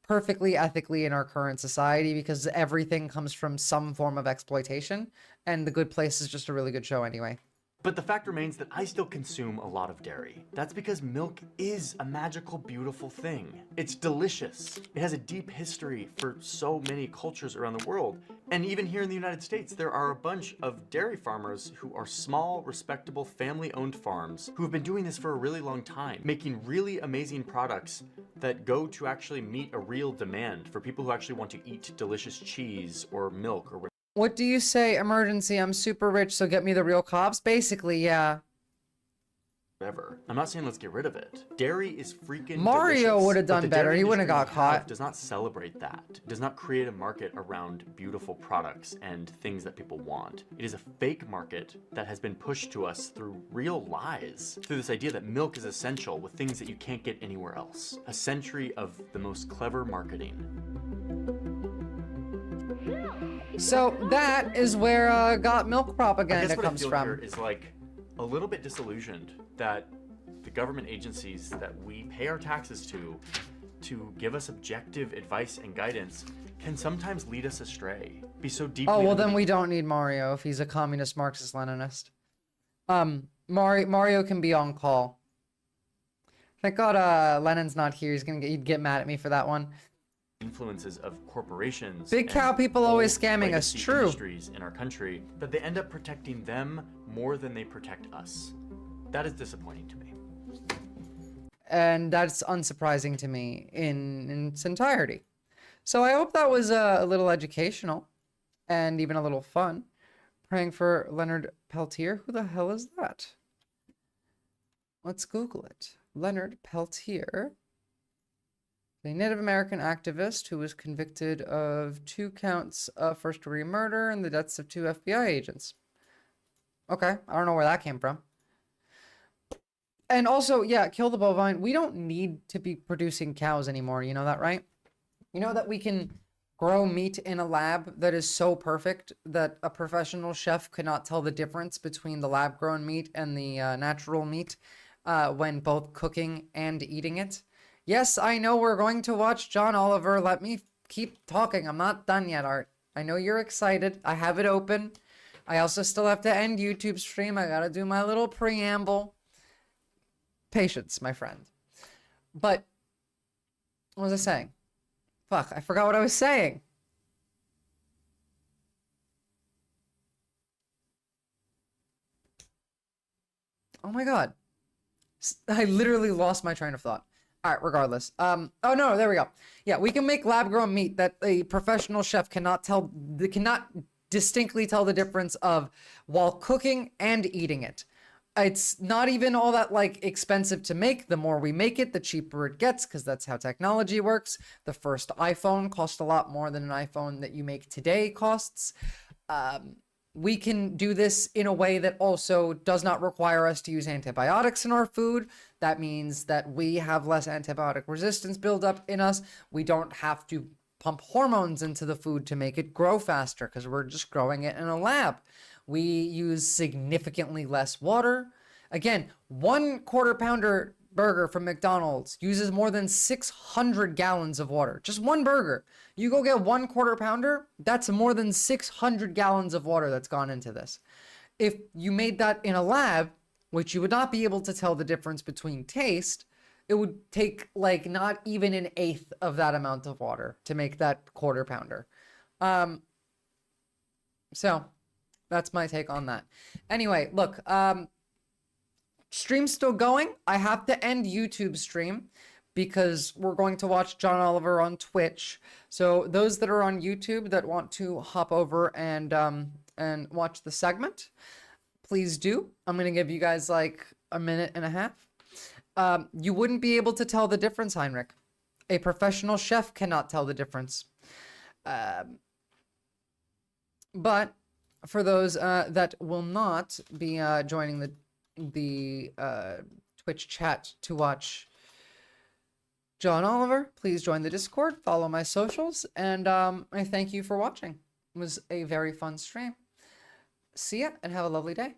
Speaker 1: perfectly ethically in our current society because everything comes from some form of exploitation, and The Good Place is just a really good show anyway.
Speaker 14: But the fact remains that I still consume a lot of dairy. That's because milk is a magical, beautiful thing. It's delicious. It has a deep history for so many cultures around the world. And even here in the United States, there are a bunch of dairy farmers who are small, respectable, family-owned farms who have been doing this for a really long time, making really amazing products that go to actually meet a real demand for people who actually want to eat delicious cheese or milk or whatever.
Speaker 1: What do you say? Emergency, I'm super rich, so get me the real cops? Basically, yeah.
Speaker 14: Whatever. I'm not saying let's get rid of it. Dairy is freaking
Speaker 1: Mario would have done better. He wouldn't have got caught.
Speaker 14: Does not celebrate that. Does not create a market around beautiful products and things that people want. It is a fake market that has been pushed to us through real lies. Through this idea that milk is essential with things that you can't get anywhere else. A century of the most clever marketing.
Speaker 1: So that is where got milk propaganda comes from.
Speaker 14: Here is like a little bit disillusioned that the government agencies that we pay our taxes to to give us objective advice and guidance can sometimes lead us astray. Be so deeply.
Speaker 1: Oh, well, then we don't need Mario if he's a communist Marxist Leninist. Mario can be on call. Thank God Lenin's not here. He'd get mad at me for that one.
Speaker 14: Influences of corporations.
Speaker 1: Big cow people always scamming us. True.
Speaker 14: Industries in our country, that they end up protecting them more than they protect us. That is disappointing to me.
Speaker 1: And that's unsurprising to me in its entirety. So I hope that was a little educational and even a little fun. Praying for Leonard Peltier. Who the hell is that? Let's Google it. Leonard Peltier, a Native American activist who was convicted of 2 counts of first-degree murder and the deaths of 2 FBI agents. Okay, I don't know where that came from. And also, yeah, kill the bovine. We don't need to be producing cows anymore. You know that, right? You know that we can grow meat in a lab that is so perfect that a professional chef could not tell the difference between the lab-grown meat and the natural meat when both cooking and eating it. Yes, I know we're going to watch John Oliver. Let me keep talking. I'm not done yet, Art. I know you're excited. I have it open. I also still have to end YouTube stream. I gotta do my little preamble. Patience, my friend. But, what was I saying? Fuck, I forgot what I was saying. Oh my God. I literally lost my train of thought. All right, regardless. Oh no, there we go. Yeah, we can make lab-grown meat that a professional chef cannot distinctly tell the difference of while cooking and eating it. It's not even all that like expensive to make. The more we make it, the cheaper it gets, because that's how technology works. The first iPhone cost a lot more than an iPhone that you make today costs. We can do this in a way that also does not require us to use antibiotics in our food. That means that we have less antibiotic resistance buildup in us. We don't have to pump hormones into the food to make it grow faster because we're just growing it in a lab. We use significantly less water. Again, 1 quarter pounder burger from McDonald's uses more than 600 gallons of water. Just one burger. You go get 1 quarter pounder, that's more than 600 gallons of water that's gone into this. If you made that in a lab, which you would not be able to tell the difference between taste, it would take like not even 1/8 of that amount of water to make that quarter pounder. So that's my take on that. Anyway, look, stream's still going. I have to end YouTube stream because we're going to watch John Oliver on Twitch. So those that are on YouTube that want to hop over and watch the segment, please do. I'm going to give you guys like 1.5 minutes. You wouldn't be able to tell the difference, Heinrich. A professional chef cannot tell the difference. But for those that will not be joining the Twitch chat to watch John Oliver, please join the Discord, follow my socials, and I thank you for watching. It was a very fun stream. See ya and have a lovely day.